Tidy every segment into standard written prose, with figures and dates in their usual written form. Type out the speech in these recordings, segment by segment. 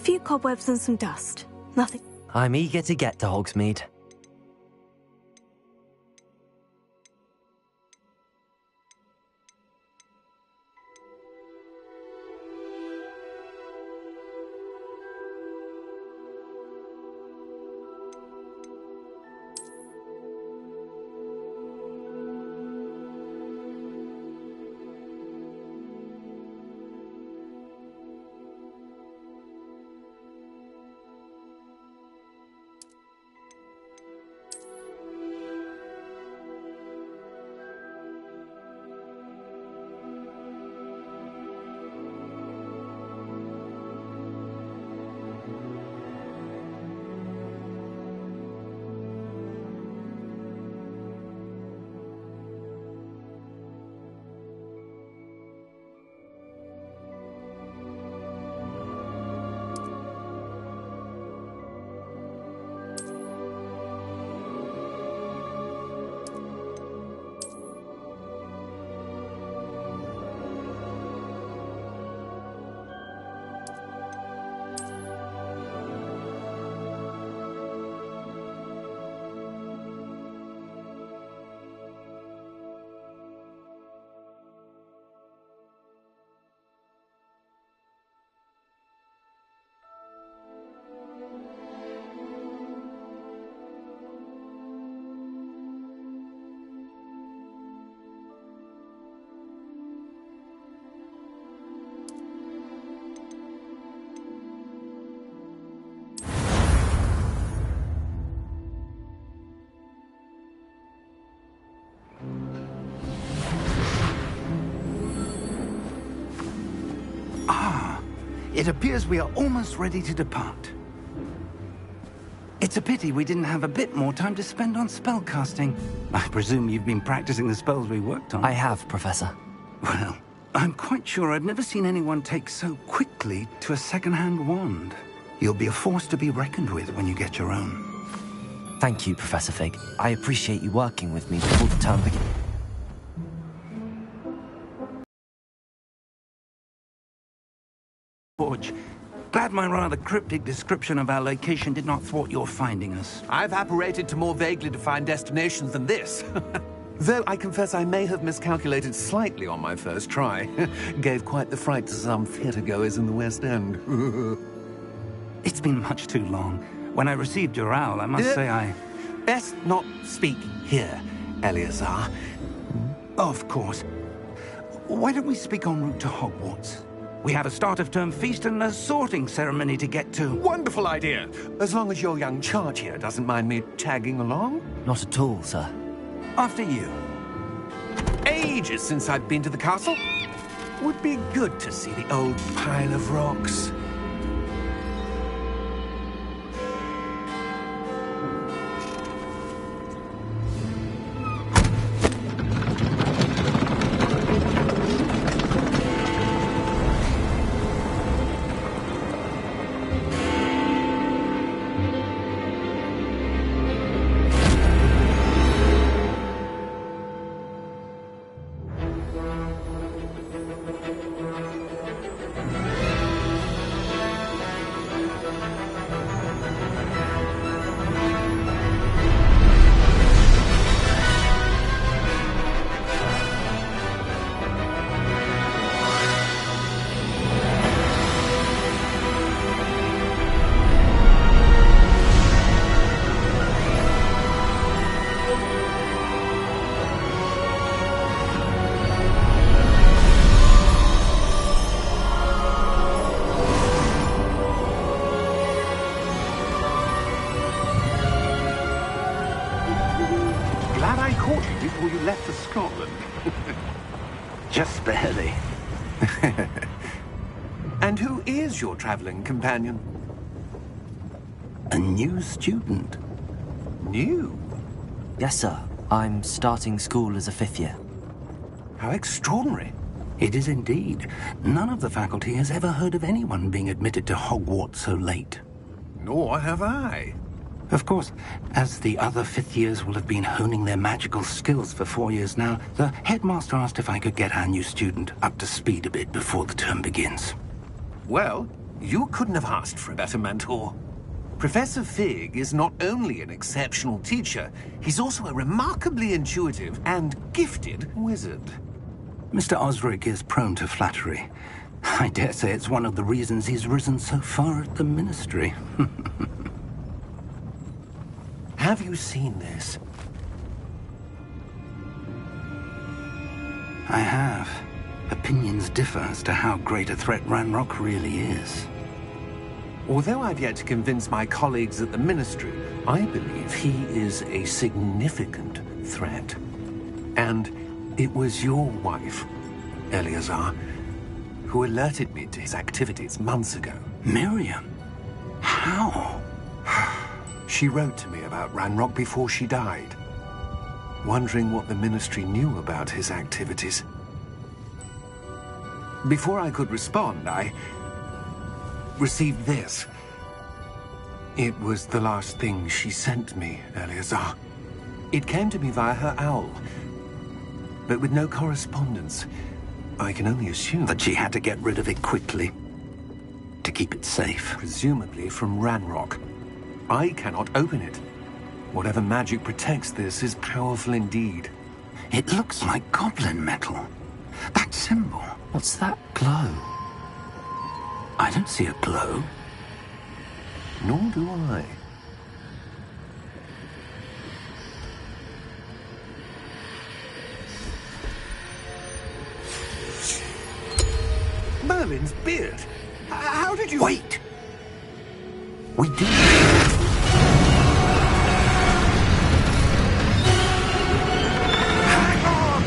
few cobwebs and some dust. Nothing. I'm eager to get to Hogsmeade. It appears we are almost ready to depart. It's a pity we didn't have a bit more time to spend on spellcasting. I presume you've been practicing the spells we worked on. I have, Professor. Well, I'm quite sure I've never seen anyone take so quickly to a second-hand wand. You'll be a force to be reckoned with when you get your own. Thank you, Professor Fig. I appreciate you working with me before the term begins. Forge, glad my rather cryptic description of our location did not thwart your finding us. I've apparated to more vaguely defined destinations than this. Though I confess I may have miscalculated slightly on my first try. Gave quite the fright to some theatre-goers in the West End. It's been much too long. When I received your owl, I must say I... Best not speak here, Eleazar. Of course. Why don't we speak en route to Hogwarts? We have a start-of-term feast and a sorting ceremony to get to. Wonderful idea! As long as your young charge here doesn't mind me tagging along. Not at all, sir. After you. Ages since I've been to the castle. Would be good to see the old pile of rocks. Before you left for Scotland. Just barely. And who is your traveling companion? A new student. New? Yes, sir. I'm starting school as a 5th year. How extraordinary. It is indeed. None of the faculty has ever heard of anyone being admitted to Hogwarts so late. Nor have I. Of course, as the other 5th years will have been honing their magical skills for 4 years now, the headmaster asked if I could get our new student up to speed a bit before the term begins. Well, You couldn't have asked for a better mentor. Professor Fig is not only an exceptional teacher, he's also a remarkably intuitive and gifted wizard. Mr. Osric is prone to flattery. I dare say it's one of the reasons he's risen so far at the Ministry. Have you seen this? I have. Opinions differ as to how great a threat Ranrock really is. Although I've yet to convince my colleagues at the Ministry, I believe he is a significant threat. And it was your wife, Eleazar, who alerted me to his activities months ago. Miriam? How? She wrote to me about Ranrock before she died, wondering what the Ministry knew about his activities. Before I could respond, I received this. It was the last thing she sent me, Eleazar. It came to me via her owl, but with no correspondence. I can only assume That she had to get rid of it quickly, to keep it safe. presumably from Ranrock. I cannot open it. Whatever magic protects this is powerful indeed. It looks like goblin metal. That symbol. What's that glow? I don't see a glow. Nor do I. Merlin's beard! How did you... Wait! We do. Hang on!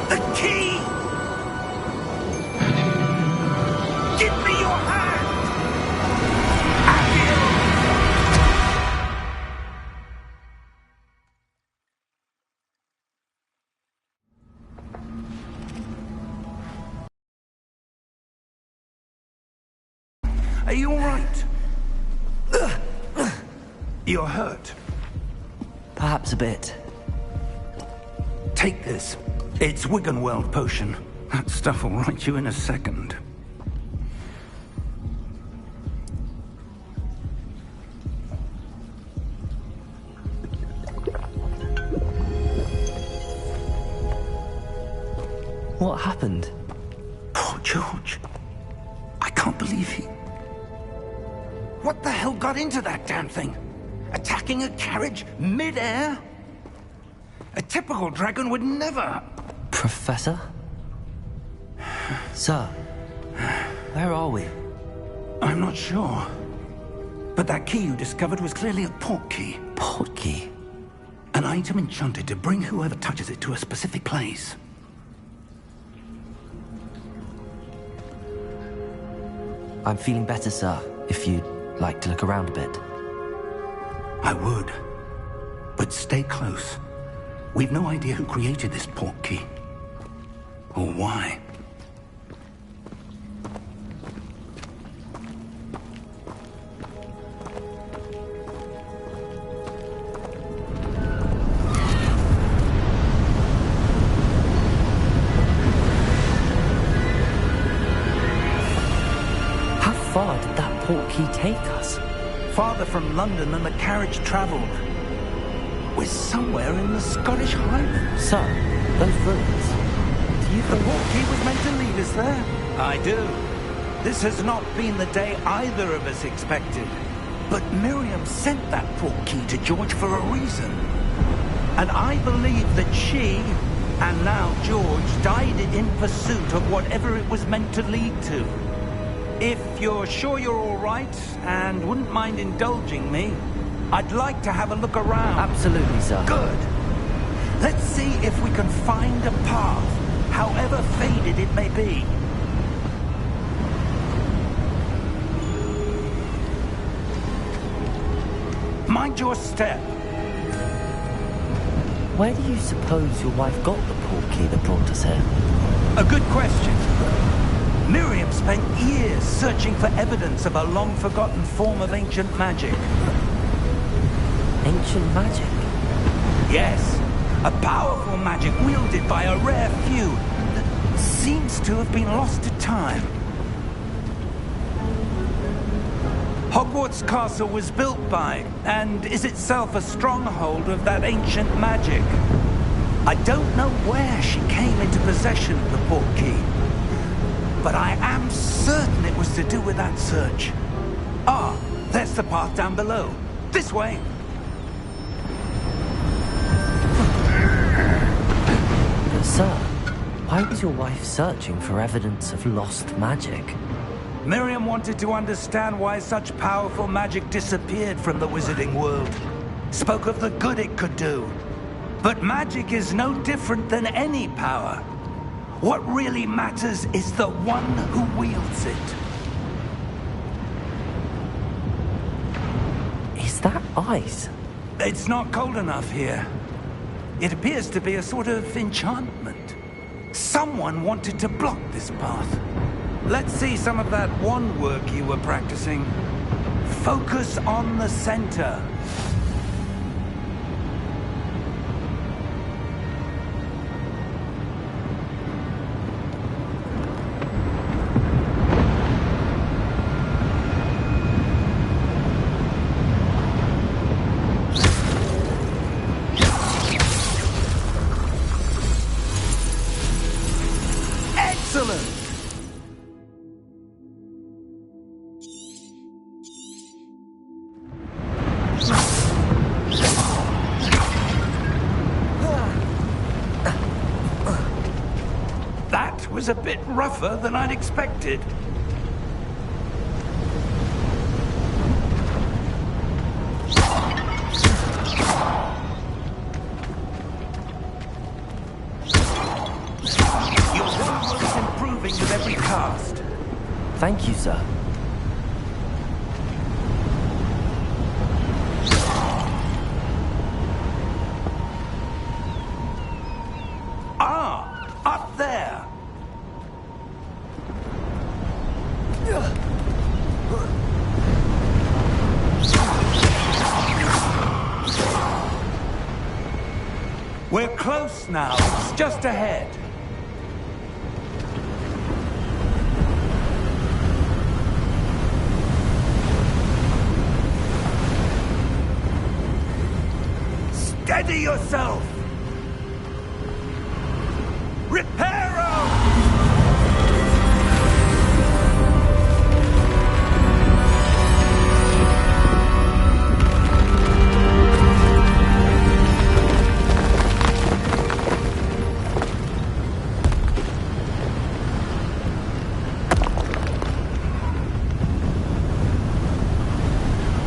The key! Give me your hand! Are you all right? You're hurt. Perhaps a bit. Take this. It's Wiggenweld potion. That stuff will right you in a second. What happened? Poor George. I can't believe he... What the hell got into that damn thing? Attacking a carriage mid-air? A typical dragon would never... Professor? Sir, where are we? I'm not sure. But that key you discovered was clearly a port key. Port key? An item enchanted to bring whoever touches it to a specific place. I'm feeling better, sir, if you'd like to look around a bit. I would. But stay close. We've no idea who created this port key. Or why. How far did that port key take us? Farther from London than the carriage traveled. We're somewhere in the Scottish Highlands. Sir, those ruins. Do you The think... port key was meant to lead us there. I do. This has not been the day either of us expected. But Miriam sent that port key to George for a reason. And I believe that she, and now George, died in pursuit of whatever it was meant to lead to. If you're sure you're all right, and wouldn't mind indulging me, I'd like to have a look around. Absolutely, sir. Good. Let's see if we can find a path however faded it may be. Mind your step. Where do you suppose your wife got the portkey that brought us here? A good question. Miriam spent years searching for evidence of a long-forgotten form of ancient magic. Ancient magic? Yes, a powerful magic wielded by a rare few that seems to have been lost to time. Hogwarts Castle was built by, and is itself a stronghold of that ancient magic. I don't know where she came into possession of the portkey, but I am certain it was to do with that search. Ah, there's the path down below. This way. Sir, why was your wife searching for evidence of lost magic? Miriam wanted to understand why such powerful magic disappeared from the wizarding world. Spoke of the good it could do. But magic is no different than any power. What really matters is the one who wields it. Is that ice? It's not cold enough here. It appears to be a sort of enchantment. Someone wanted to block this path. Let's see some of that wand work you were practicing. Focus on the center. Excellent! That was a bit rougher than I'd expected. Your work is improving with every cast. Thank you, sir. Ah, up there. We're close now. It's just ahead. Steady yourself! Reparo!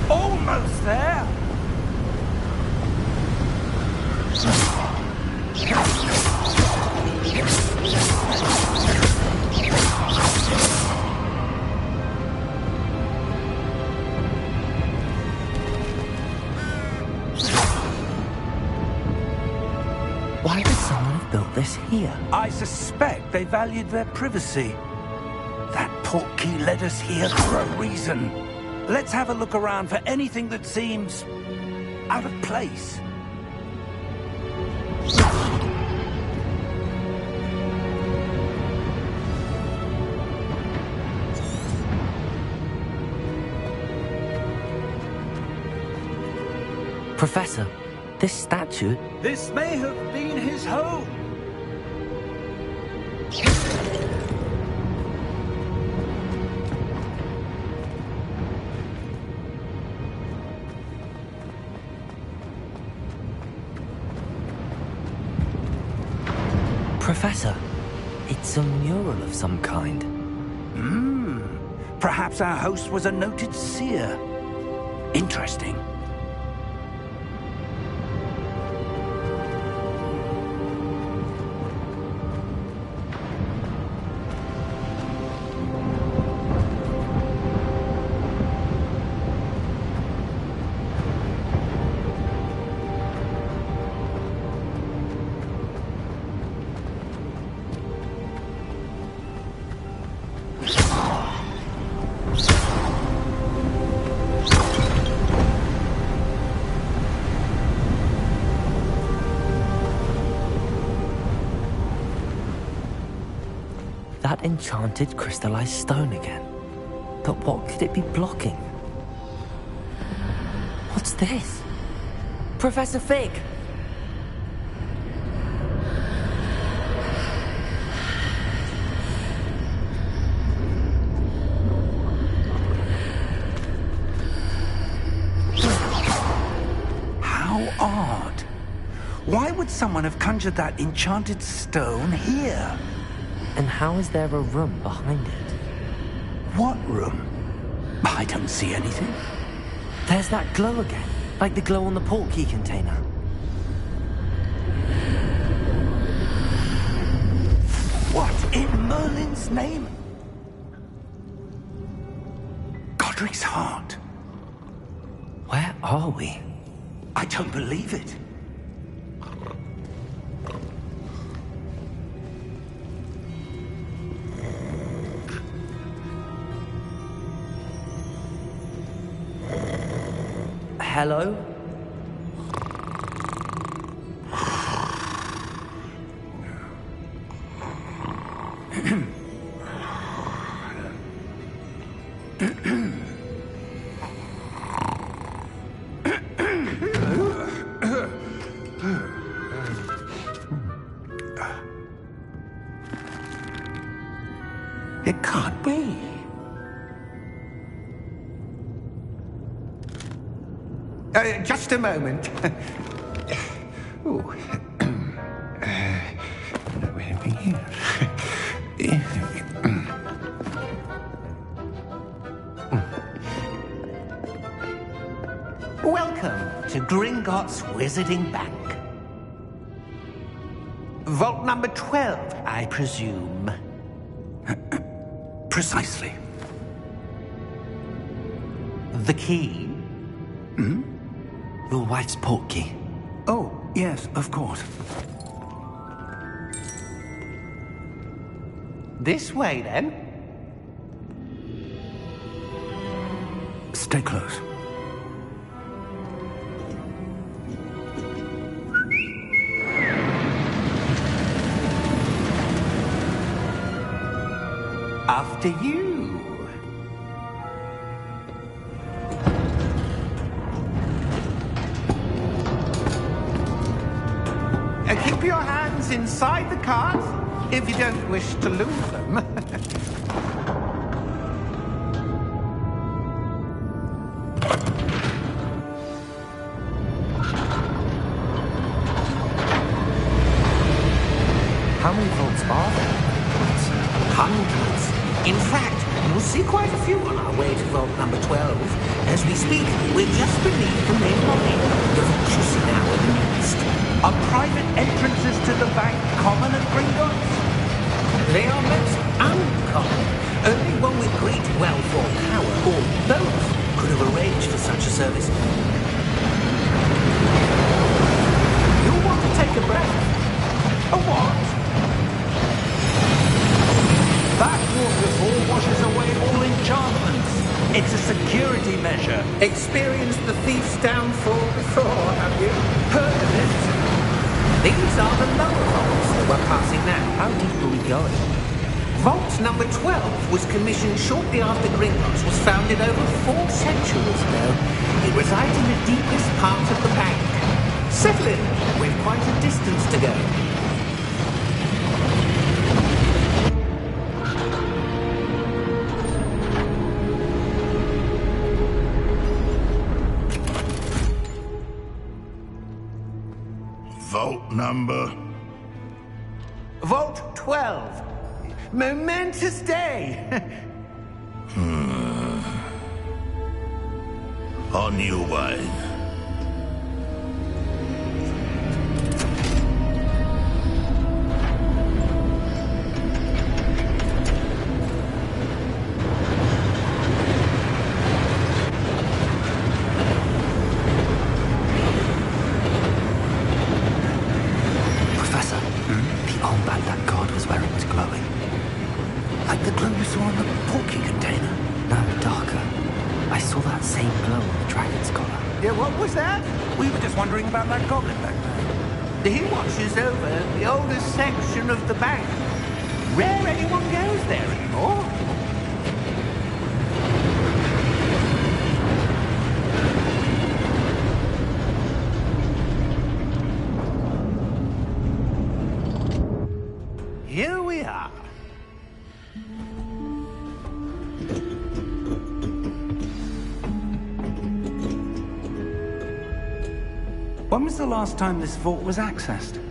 Almost there! Why would someone have built this here? I suspect they valued their privacy. That portkey led us here for a reason. Let's have a look around for anything that seems out of place. Professor, this statue... This may have been his home. Professor, it's a mural of some kind. Perhaps our host was a noted seer. Interesting. that enchanted crystallized stone again. But what could it be blocking? What's this? Professor Fig! How odd. Why would someone have conjured that enchanted stone here? And how is there a room behind it? What room? I don't see anything. There's that glow again, like the glow on the portkey container. What in Merlin's name? Godric's heart. Where are we? I don't believe it. Hello? It can't be. Just a moment. Ooh. Where are we here? Welcome to Gringotts Wizarding Bank. Vault number 12, I presume. Precisely. The key? Hmm? Your wife's portkey. Oh, yes, of course. This way, then. Stay close. After you. Keep your hands inside the cards if you don't wish to lose them. How many vaults are there? Hundreds. In fact, we'll see quite a few on our way to vault number 12. As we speak, we're just beneath the main lobby. The vault you see now are the nearest. Are private entrances to the bank common at Gringotts? They are most uncommon. Only one with great wealth or power, or both, could have arranged for such a service. You'll want to take a breath. A what? That waterfall washes away all enchantments. It's a security measure. Experienced the thief's downfall before, have you? Heard of it? These are the lower vaults that we're passing now. How deep are we going? Vault number 12 was commissioned shortly after Gringotts was founded over 4 centuries ago. It resides in the deepest part of the bank. Settle in. We've quite a distance to go. Vault number? Vault 12. Momentous day. On your way. About that goblin back there. He watches over the oldest section of the bank. rare anyone goes there anymore. Here we are. When was the last time this vault was accessed?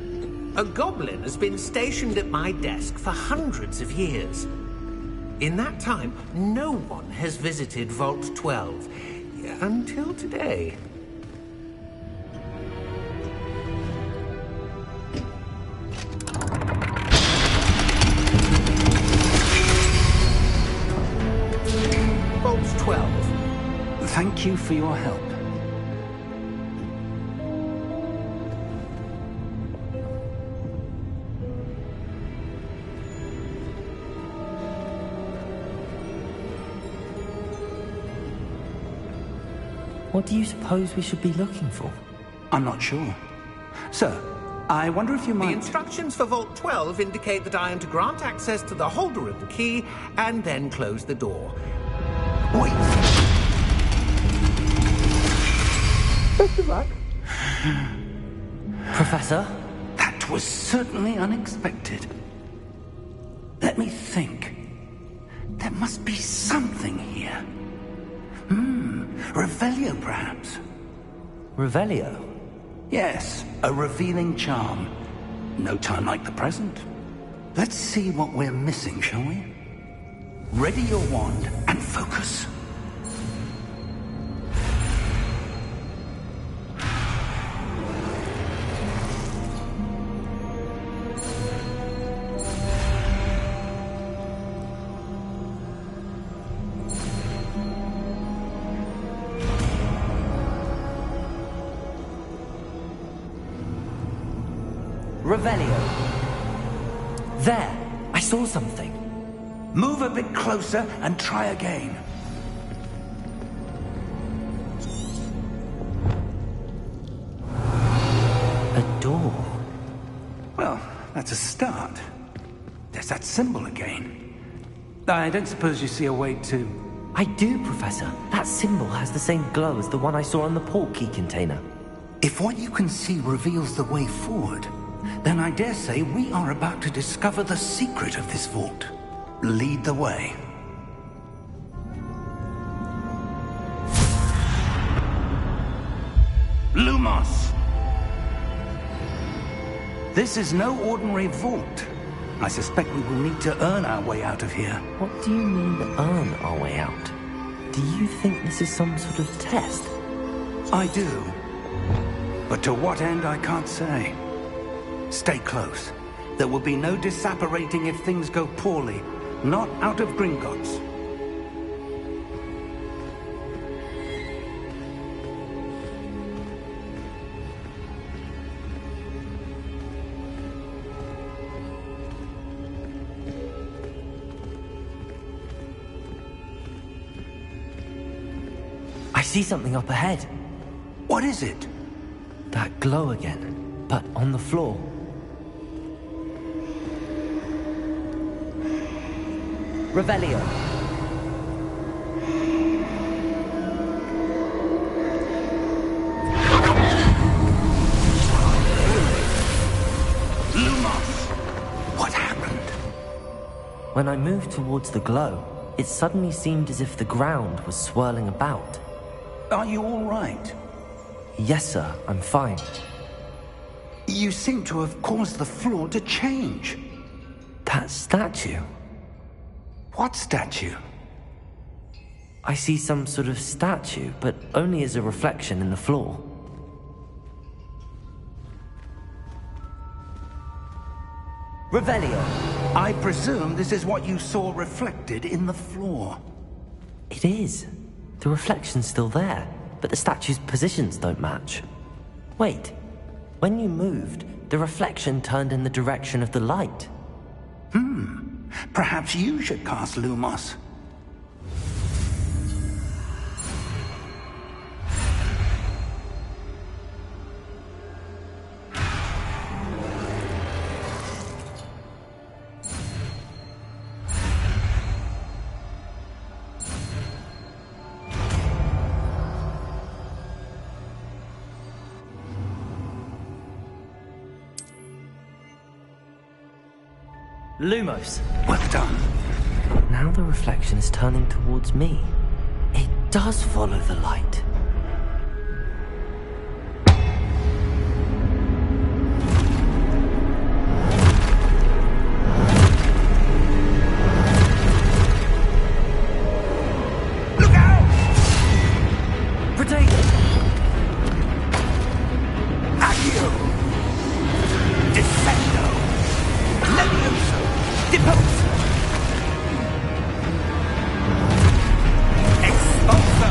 A goblin has been stationed at my desk for hundreds of years. In that time, no one has visited Vault 12. Until today. Vault 12. Thank you for your help. What do you suppose we should be looking for? I'm not sure. Sir, I wonder if you The might... instructions for Vault 12 indicate that I am to grant access to the holder of the key and then close the door. Wait! Professor? That was certainly unexpected. Let me think. There must be something here. Revelio, perhaps? Revelio? Yes, a revealing charm. No time like the present. Let's see what we're missing, shall we? Ready your wand and focus. Revelio. There! I saw something. Move a bit closer and try again. A door. Well, that's a start. There's that symbol again. I don't suppose you see a way to... I do, Professor. That symbol has the same glow as the one I saw on the portkey container. If what you can see reveals the way forward, then I dare say we are about to discover the secret of this vault. Lead the way. Lumos! This is no ordinary vault. I suspect we will need to earn our way out of here. What do you mean, earn our way out? Do you think this is some sort of test? I do. But to what end, I can't say. Stay close. There will be no disapparating if things go poorly. Not out of Gringotts. I see something up ahead. What is it? That glow again, but on the floor. Revelio. Lumos! What happened? When I moved towards the glow, it suddenly seemed as if the ground was swirling about. Are you all right? Yes, sir, I'm fine. You seem to have caused the floor to change. That statue. What statue? I see some sort of statue, but only as a reflection in the floor. Revelio. I presume this is what you saw reflected in the floor. It is. The reflection's still there, but the statue's positions don't match. Wait. When you moved, the reflection turned in the direction of the light. Perhaps you should cast Lumos. Lumos. Well done. Now the reflection is turning towards me. It does follow the light. Look out! Protego! Accio! Descendo! Levioso! Deposo! Expulso!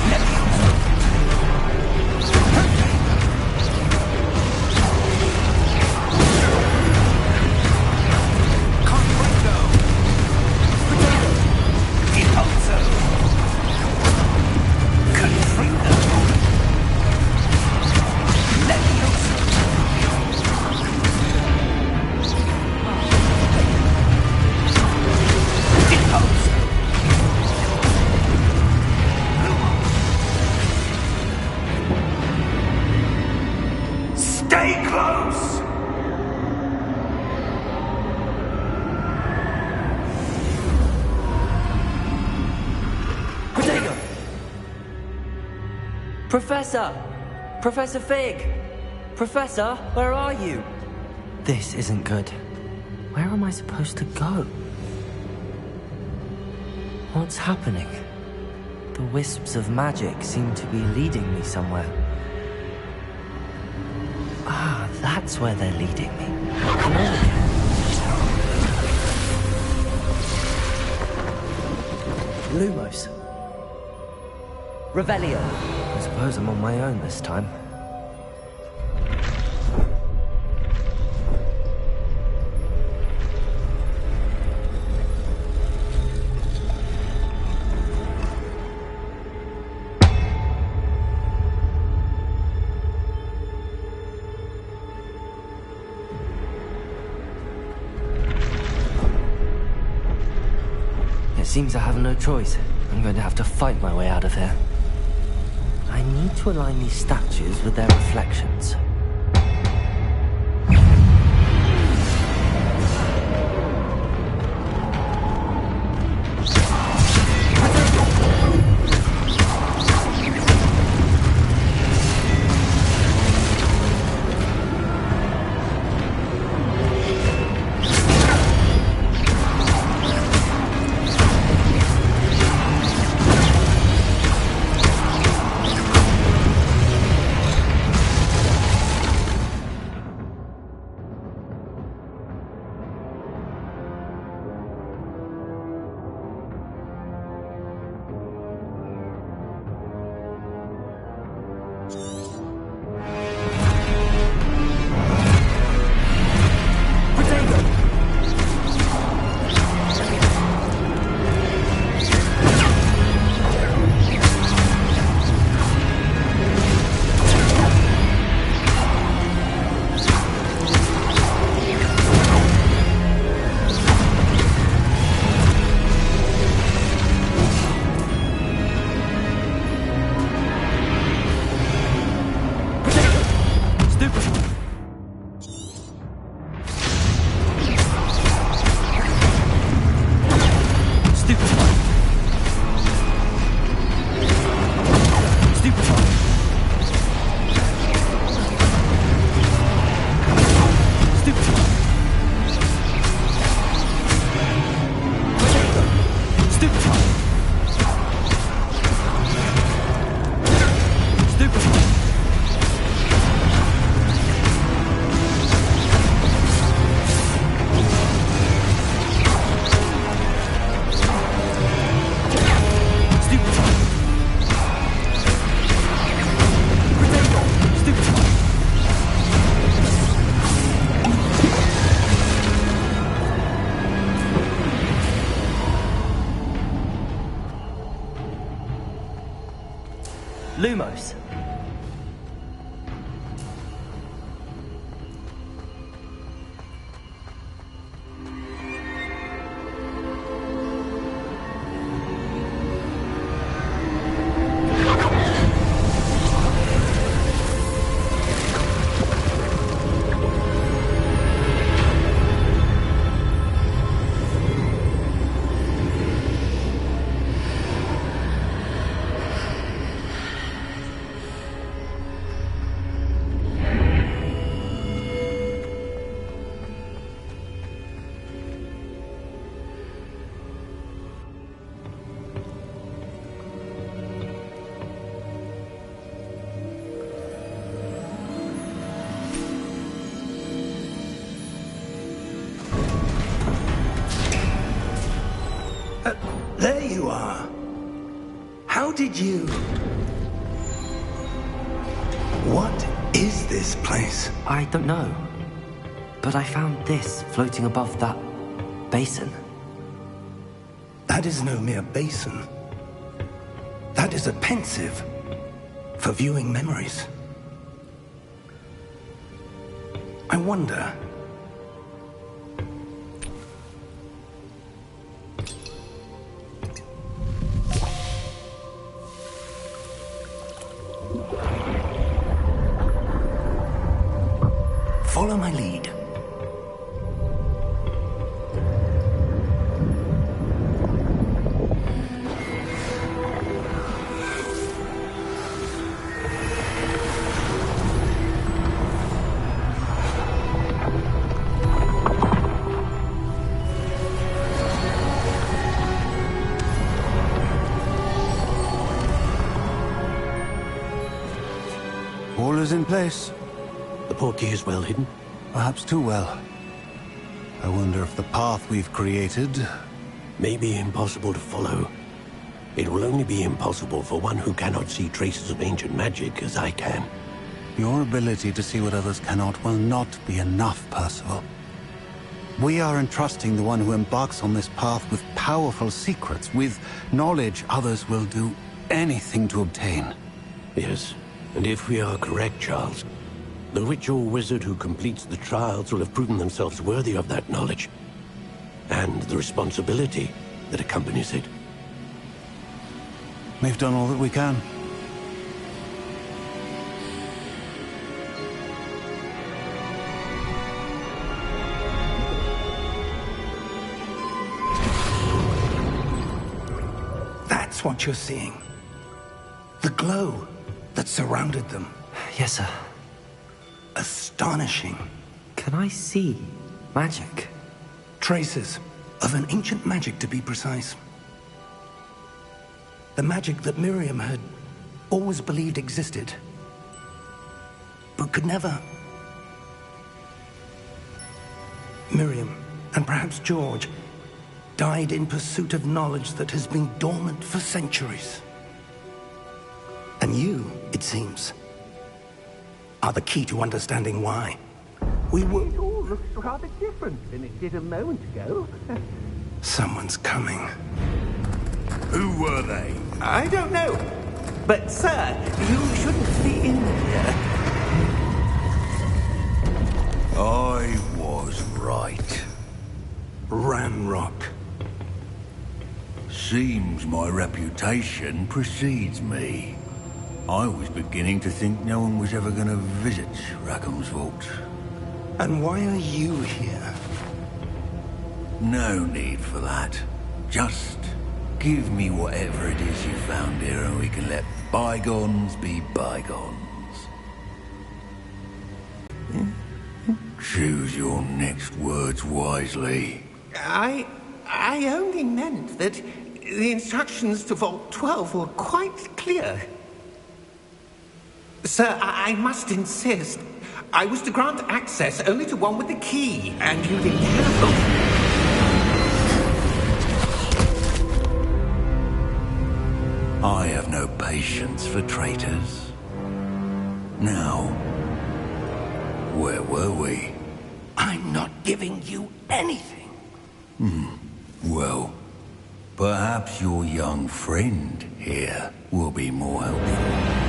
Levioso! Confringo! Deposo! Confringo! Levioso! Deposo! Stay close! Protego! Professor! Professor Fig! Professor, where are you? This isn't good. Where am I supposed to go? What's happening? The wisps of magic seem to be leading me somewhere. Ah, that's where they're leading me. Lumos. Revelio. I suppose I'm on my own this time. It seems I have no choice. I'm going to have to fight my way out of here. I need to align these statues with their reflections. Lumos. There you are. How did you... What is this place? I don't know. But I found this floating above that basin. That is no mere basin. That is a pensive for viewing memories. I wonder... Follow my lead. All is in place. The portkey is well hidden? Perhaps too well. I wonder if the path we've created... May be impossible to follow. It will only be impossible for one who cannot see traces of ancient magic as I can. Your ability to see what others cannot will not be enough, Percival. We are entrusting the one who embarks on this path with powerful secrets, with knowledge others will do anything to obtain. Yes, and if we are correct, Charles, the witch or wizard who completes the trials will have proven themselves worthy of that knowledge, and the responsibility that accompanies it. We've done all that we can. That's what you're seeing. The glow that surrounded them. Yes, sir. Astonishing. Can I see magic? Traces of an ancient magic, to be precise. The magic that Miriam had always believed existed, but could never. Miriam, and perhaps George, died in pursuit of knowledge that has been dormant for centuries. And you, it seems, are the key to understanding why. We were... It all looks rather different than it did a moment ago. Someone's coming. Who were they? I don't know. But, sir, you shouldn't be in here. I was right. Ranrock. Seems my reputation precedes me. I was beginning to think no one was ever going to visit Rackham's vault. And why are you here? No need for that. Just give me whatever it is you found here and we can let bygones be bygones. Choose your next words wisely. I only meant that the instructions to Vault 12 were quite clear. Sir, I must insist. I was to grant access only to one with the key, and you didn't have I have no patience for traitors. Now, where were we? I'm not giving you anything. Well, perhaps your young friend here will be more helpful.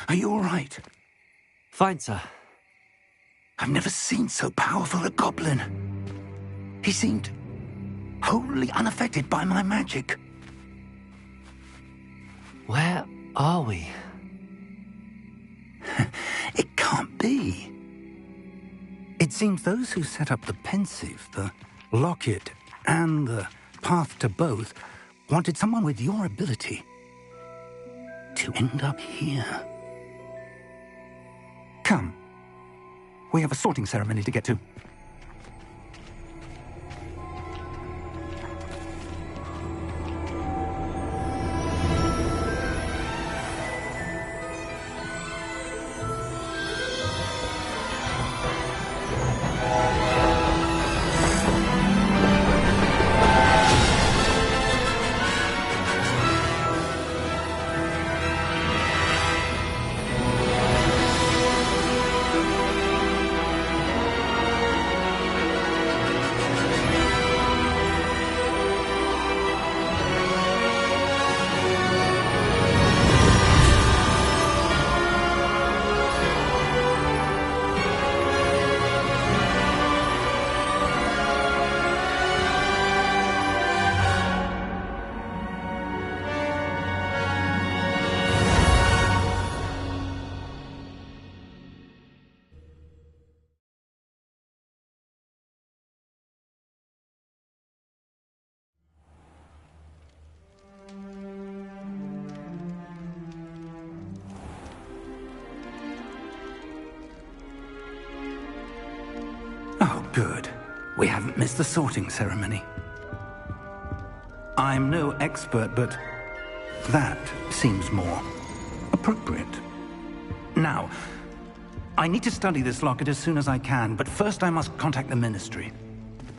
Are you all right? Fine, sir. I've never seen so powerful a goblin. He seemed wholly unaffected by my magic. Where are we? It can't be. It seems those who set up the Pensieve, the Locket, and the Path to Both wanted someone with your ability to end up here. Come. We have a sorting ceremony to get to. Oh, good. We haven't missed the sorting ceremony. I'm no expert, but that seems more appropriate. Now, I need to study this locket as soon as I can, but first I must contact the Ministry.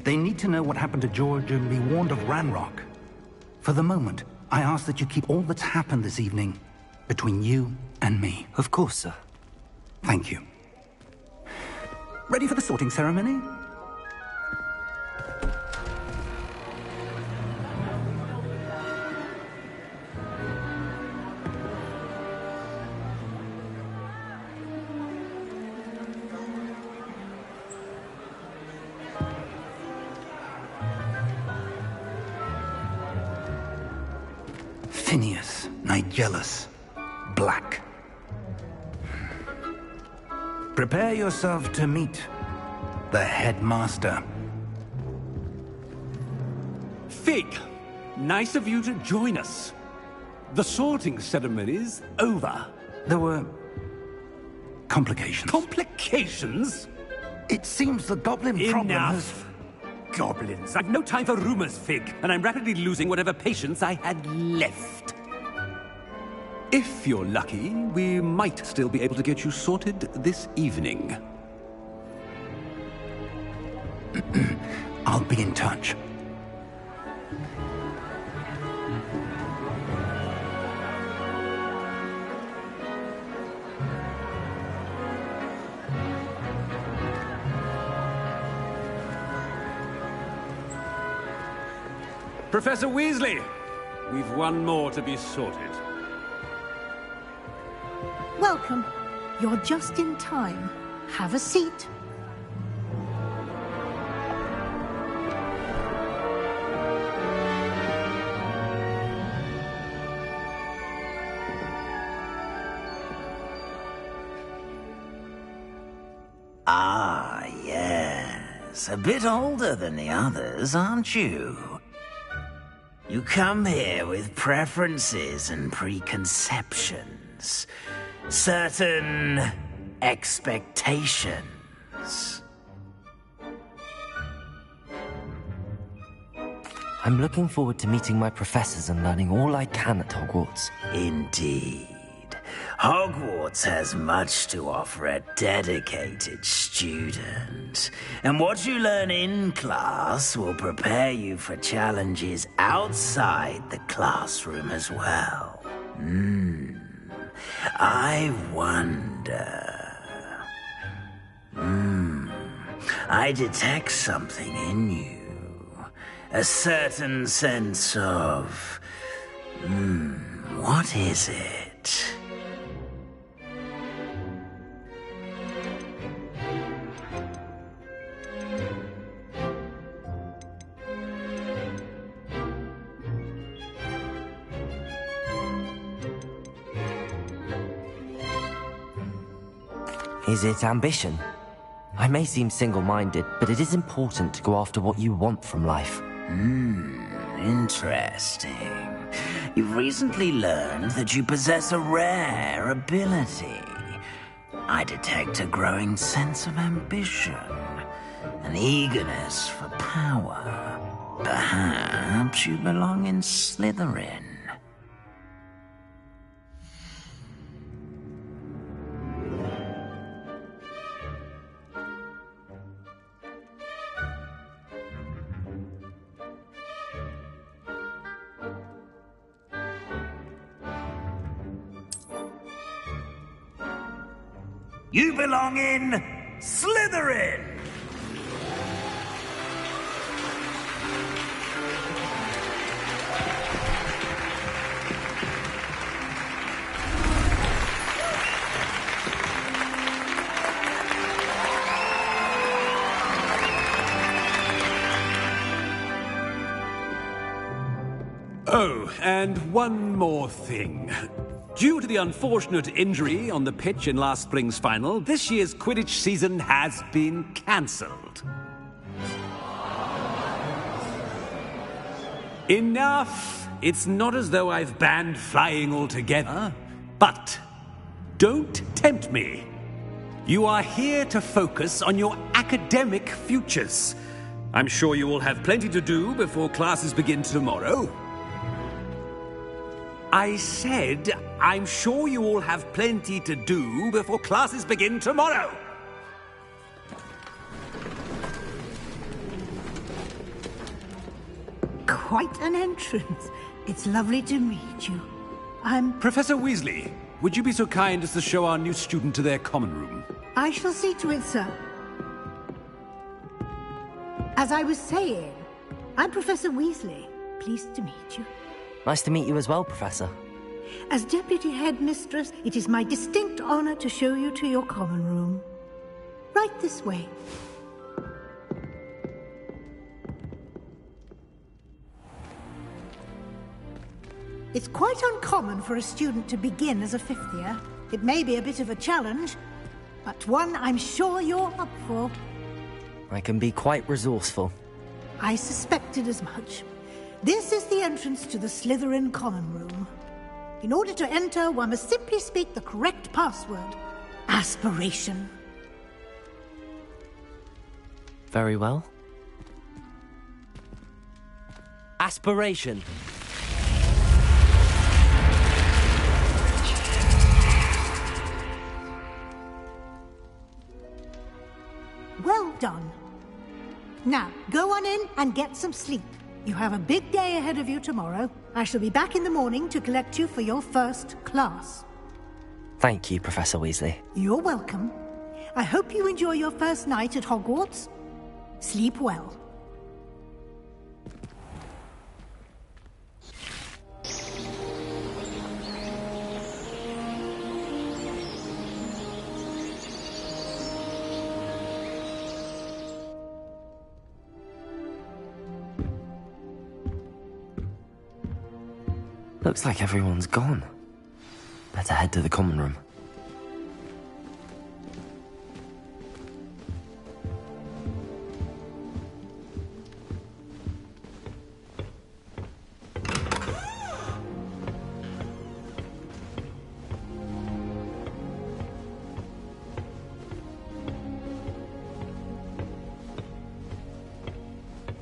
They need to know what happened to George and be warned of Ranrock. For the moment, I ask that you keep all that's happened this evening between you and me. Of course, sir. Thank you. Ready for the sorting ceremony? Phineas Nigellus Black. Prepare yourself to meet the headmaster. Fig, nice of you to join us. The sorting ceremony's over. There were complications. Complications? It seems the goblin problem has... Enough! Goblins. I've no time for rumors, Fig, and I'm rapidly losing whatever patience I had left. If you're lucky, we might still be able to get you sorted this evening. I'll be in touch. Professor Weasley, we've one more to be sorted. Welcome. You're just in time. Have a seat. Ah, yes. A bit older than the others, aren't you? You come here with preferences and preconceptions. Certain expectations. I'm looking forward to meeting my professors and learning all I can at Hogwarts. Indeed. Hogwarts has much to offer a dedicated student. And what you learn in class will prepare you for challenges outside the classroom as well. I wonder... I detect something in you. A certain sense of... what is it? Is it ambition? I may seem single-minded, but it is important to go after what you want from life. Interesting. You've recently learned that you possess a rare ability. I detect a growing sense of ambition, an eagerness for power. Perhaps you belong in Slytherin. You belong in Slytherin! Oh, and one more thing. Due to the unfortunate injury on the pitch in last spring's final, this year's Quidditch season has been cancelled. Enough! It's not as though I've banned flying altogether. But don't tempt me. You are here to focus on your academic futures. I'm sure you will have plenty to do before classes begin tomorrow. I said, I'm sure you all have plenty to do before classes begin tomorrow. Quite an entrance. It's lovely to meet you. I'm... Professor Weasley, would you be so kind as to show our new student to their common room? I shall see to it, sir. As I was saying, I'm Professor Weasley. Pleased to meet you. Nice to meet you as well, Professor. As Deputy Headmistress, it is my distinct honor to show you to your common room. Right this way. It's quite uncommon for a student to begin as a fifth year. It may be a bit of a challenge, but one I'm sure you're up for. I can be quite resourceful. I suspected as much. This is the entrance to the Slytherin common room. In order to enter, one must simply speak the correct password. Aspiration. Very well. Aspiration. Well done. Now, go on in and get some sleep. You have a big day ahead of you tomorrow. I shall be back in the morning to collect you for your first class. Thank you, Professor Weasley. You're welcome. I hope you enjoy your first night at Hogwarts. Sleep well. Looks like everyone's gone. Better head to the common room.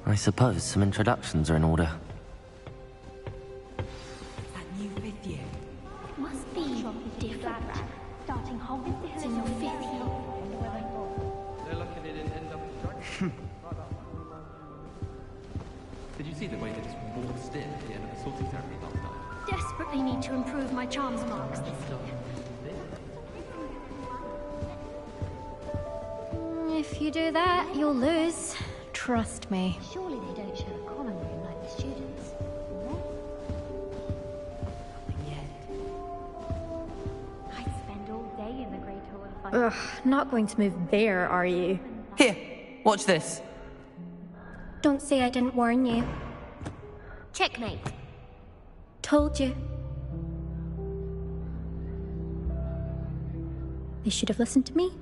I suppose some introductions are in order. Did you see the way they just waltzed in at the end of the sorting ceremony last night? Desperately need to improve my charms marks this year. If you do that, you'll lose. Trust me. Surely they don't share a common room like the students. I'd spend all day in the Great Hall of Fun. Ugh, not going to move there, are you? Here, watch this. Don't say I didn't warn you. Checkmate. Told you. They should have listened to me.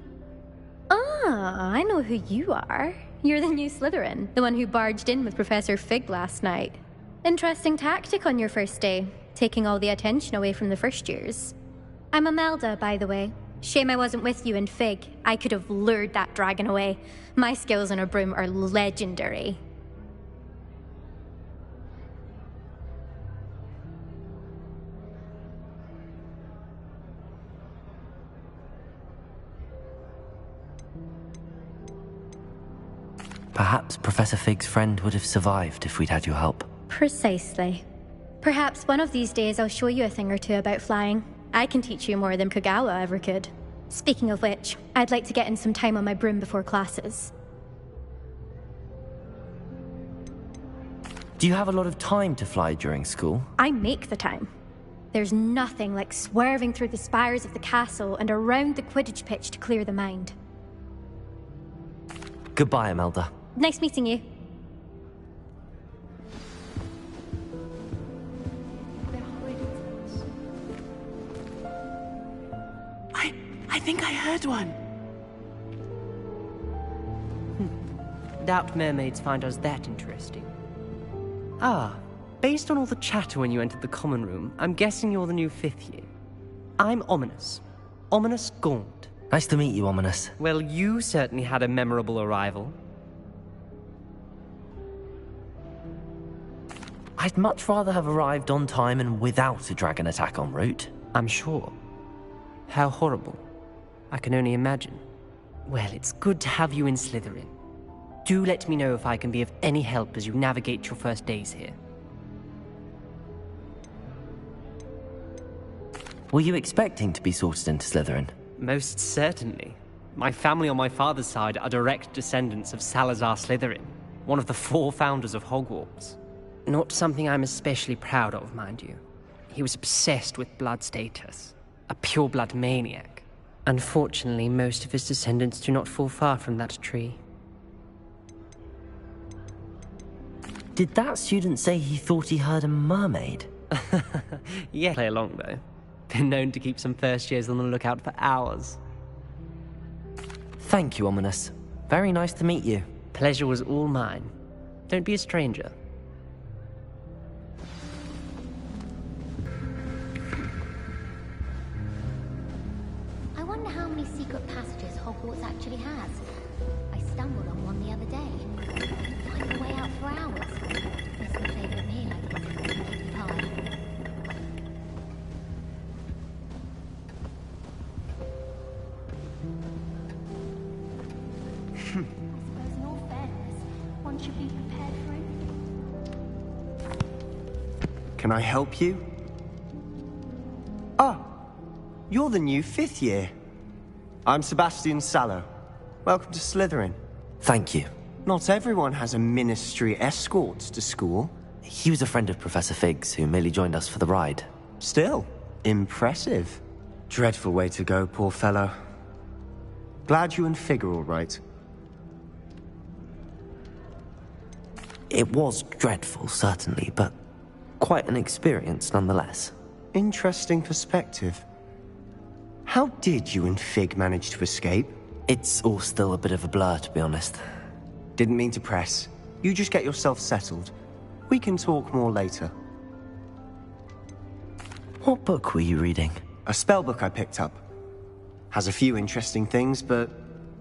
Ah, I know who you are. You're the new Slytherin, the one who barged in with Professor Fig last night. Interesting tactic on your first day, taking all the attention away from the first years. I'm Imelda, by the way. Shame I wasn't with you in Fig. I could have lured that dragon away. My skills on a broom are legendary. Perhaps Professor Fig's friend would have survived if we'd had your help. Precisely. Perhaps one of these days I'll show you a thing or two about flying. I can teach you more than Kogawa ever could. Speaking of which, I'd like to get in some time on my broom before classes. Do you have a lot of time to fly during school? I make the time. There's nothing like swerving through the spires of the castle and around the Quidditch pitch to clear the mind. Goodbye, Imelda. Nice meeting you. I think I heard one. Doubt mermaids find us that interesting. Ah, based on all the chatter when you entered the common room, I'm guessing you're the new 5th year. I'm Ominis. Ominis Gaunt. Nice to meet you, Ominis. Well, you certainly had a memorable arrival. I'd much rather have arrived on time and without a dragon attack en route. I'm sure. How horrible. I can only imagine. Well, it's good to have you in Slytherin. Do let me know if I can be of any help as you navigate your first days here. Were you expecting to be sorted into Slytherin? Most certainly. My family on my father's side are direct descendants of Salazar Slytherin, one of the 4 founders of Hogwarts. Not something I'm especially proud of, mind you. He was obsessed with blood status, a pure-blood maniac. Unfortunately, most of his descendants do not fall far from that tree. Did that student say he thought he heard a mermaid? Yeah, play along though. Been known to keep some first years on the lookout for hours. Thank you, Ominis. Very nice to meet you. Pleasure was all mine. Don't be a stranger. I wonder how many secret passages Hogwarts actually has. I stumbled on one the other day. Find the way out for hours. Miss my favourite meal, I think. Kitty pie. I suppose in all fairness, one should be prepared for it. Can I help you? Ah, you're the new 5th year. I'm Sebastian Sallow. Welcome to Slytherin. Thank you. Not everyone has a ministry escort to school. He was a friend of Professor Fig's who merely joined us for the ride. Still, impressive. Dreadful way to go, poor fellow. Glad you and Fig are all right. It was dreadful, certainly, but quite an experience nonetheless. Interesting perspective. How did you and Fig manage to escape? It's all still a bit of a blur, to be honest. Didn't mean to press. You just get yourself settled. We can talk more later. What book were you reading? A spell book I picked up. Has a few interesting things, but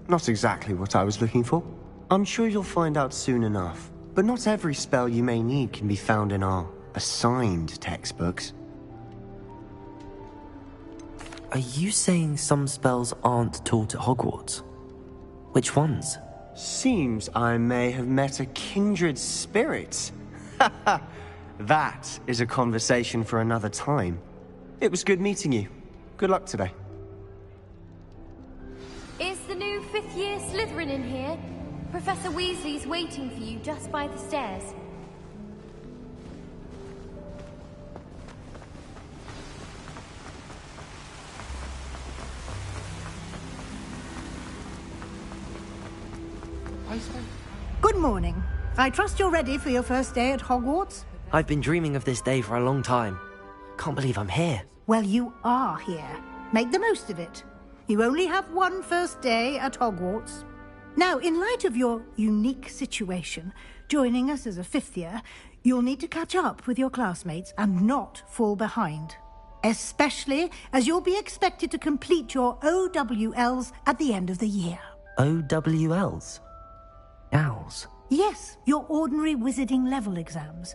not exactly what I was looking for. I'm sure you'll find out soon enough. But not every spell you may need can be found in our assigned textbooks. Are you saying some spells aren't taught at Hogwarts? Which ones? Seems I may have met a kindred spirit. That is a conversation for another time. It was good meeting you. Good luck today. Is the new 5th year Slytherin in here? Professor Weasley's waiting for you just by the stairs. Good morning. I trust you're ready for your first day at Hogwarts? I've been dreaming of this day for a long time. Can't believe I'm here. Well, you are here. Make the most of it. You only have one first day at Hogwarts. Now, in light of your unique situation, joining us as a fifth year, you'll need to catch up with your classmates and not fall behind. Especially as you'll be expected to complete your OWLs at the end of the year. OWLs? Owls? Yes, your ordinary wizarding level exams.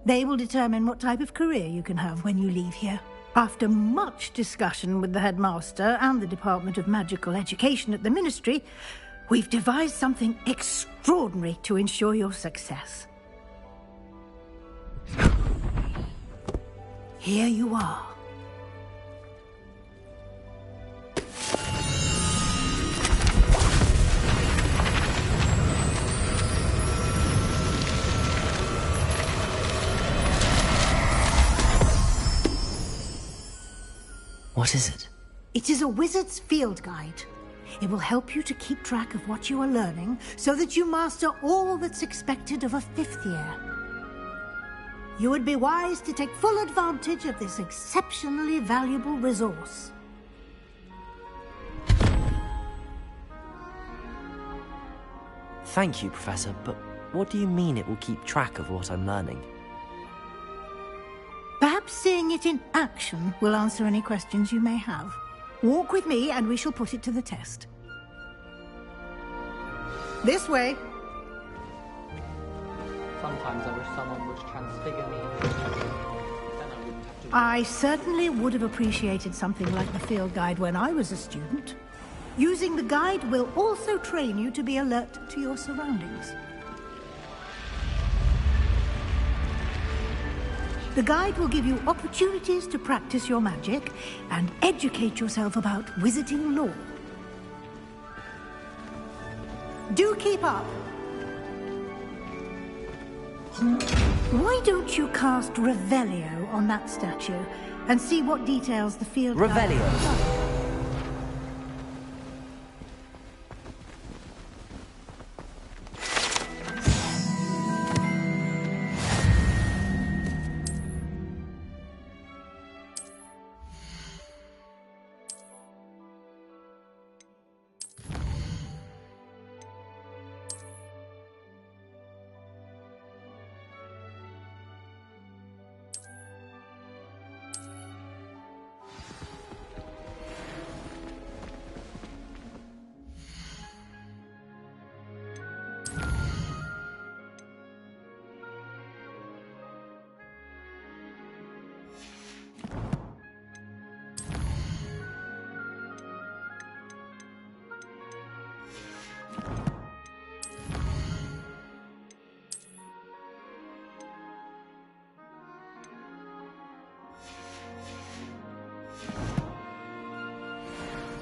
They will determine what type of career you can have when you leave here. After much discussion with the headmaster and the Department of Magical Education at the Ministry, we've devised something extraordinary to ensure your success. Here you are. What is it? It is a wizard's field guide. It will help you to keep track of what you are learning so that you master all that's expected of a fifth year. You would be wise to take full advantage of this exceptionally valuable resource. Thank you, Professor, but what do you mean it will keep track of what I'm learning? Perhaps seeing it in action will answer any questions you may have. Walk with me and we shall put it to the test. This way. Sometimes I wish someone would transfigure me. Then I wouldn't have to... I certainly would have appreciated something like the field guide when I was a student. Using the guide will also train you to be alert to your surroundings. The guide will give you opportunities to practice your magic and educate yourself about wizarding lore. Do keep up. Why don't you cast Revelio on that statue and see what details the field guide... Revelio.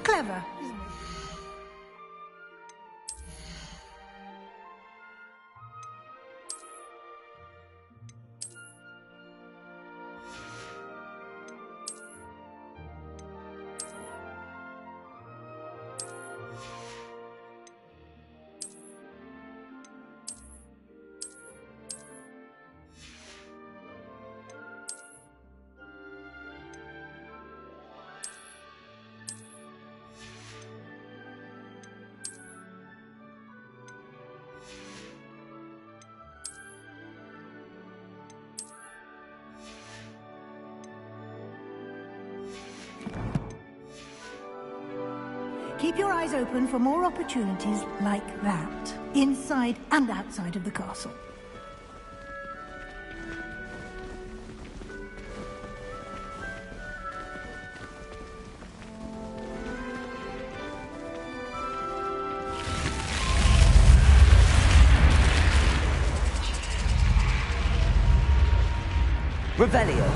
Clever, isn't it? Keep your eyes open for more opportunities like that, inside and outside of the castle. Revelio.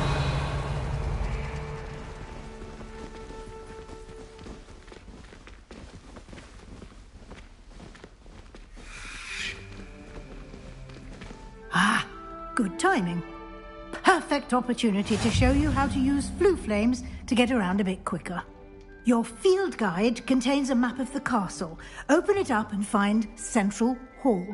Good timing. Perfect opportunity to show you how to use flue flames to get around a bit quicker. Your field guide contains a map of the castle. Open it up and find Central Hall.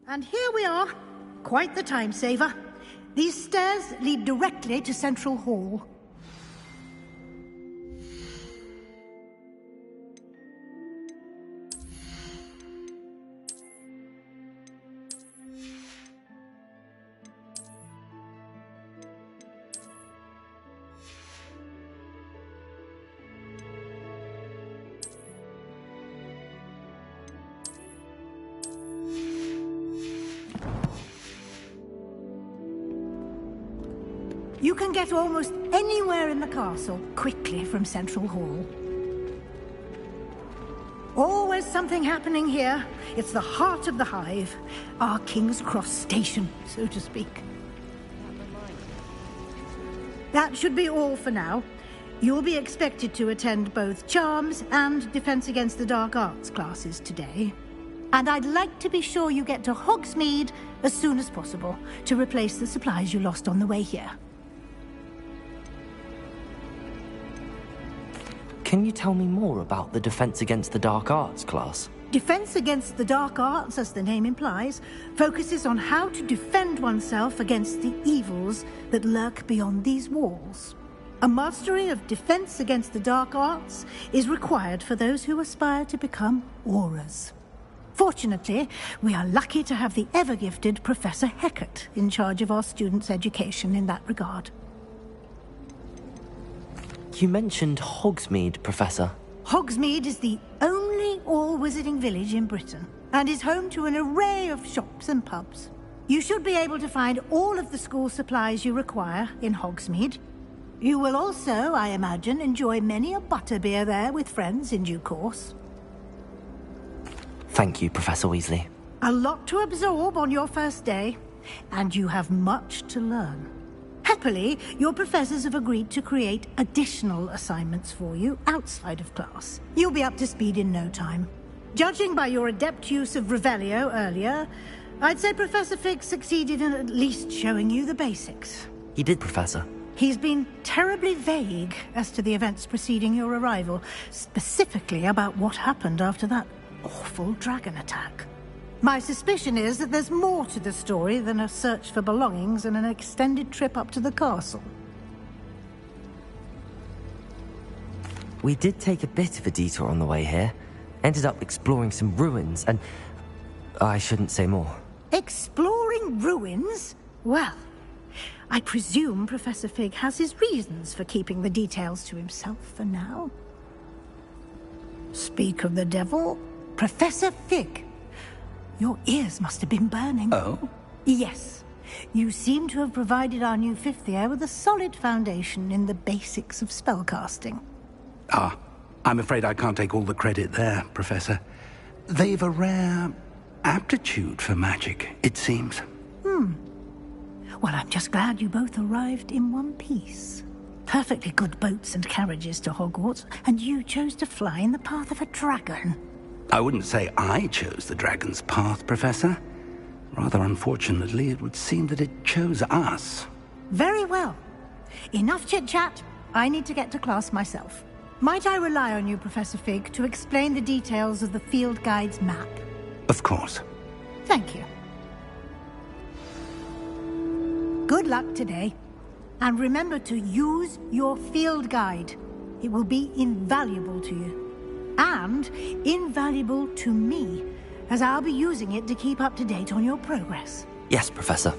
And here we are. Quite the time saver. These stairs lead directly to Central Hall. You can get almost anywhere in the castle quickly from Central Hall. Always something happening here. It's the heart of the Hive, our King's Cross station, so to speak. That should be all for now. You'll be expected to attend both Charms and Defense Against the Dark Arts classes today. And I'd like to be sure you get to Hogsmeade as soon as possible to replace the supplies you lost on the way here. Can you tell me more about the Defense Against the Dark Arts class? Defense Against the Dark Arts, as the name implies, focuses on how to defend oneself against the evils that lurk beyond these walls. A mastery of Defense Against the Dark Arts is required for those who aspire to become Aurors. Fortunately, we are lucky to have the ever-gifted Professor Hecat in charge of our students' education in that regard. You mentioned Hogsmeade, Professor. Hogsmeade is the only all-wizarding village in Britain, and is home to an array of shops and pubs. You should be able to find all of the school supplies you require in Hogsmeade. You will also, I imagine, enjoy many a butterbeer there with friends in due course. Thank you, Professor Weasley. A lot to absorb on your first day, and you have much to learn. Happily, your professors have agreed to create additional assignments for you outside of class. You'll be up to speed in no time. Judging by your adept use of Revelio earlier, I'd say Professor Fig succeeded in at least showing you the basics. He did, Professor. He's been terribly vague as to the events preceding your arrival, specifically about what happened after that awful dragon attack. My suspicion is that there's more to the story than a search for belongings and an extended trip up to the castle. We did take a bit of a detour on the way here. Ended up exploring some ruins and... I shouldn't say more. Exploring ruins? Well, I presume Professor Fig has his reasons for keeping the details to himself for now. Speak of the devil, Professor Fig. Your ears must have been burning. Oh? Yes. You seem to have provided our new fifth year with a solid foundation in the basics of spellcasting. Ah, I'm afraid I can't take all the credit there, Professor. They've a rare aptitude for magic, it seems. Well, I'm just glad you both arrived in one piece. Perfectly good boats and carriages to Hogwarts, and you chose to fly in the path of a dragon. I wouldn't say I chose the dragon's path, Professor. Rather unfortunately, it would seem that it chose us. Very well. Enough chit-chat. I need to get to class myself. Might I rely on you, Professor Fig, to explain the details of the field guide's map? Of course. Thank you. Good luck today. And remember to use your field guide. It will be invaluable to you. And invaluable to me, as I'll be using it to keep up to date on your progress. Yes, Professor.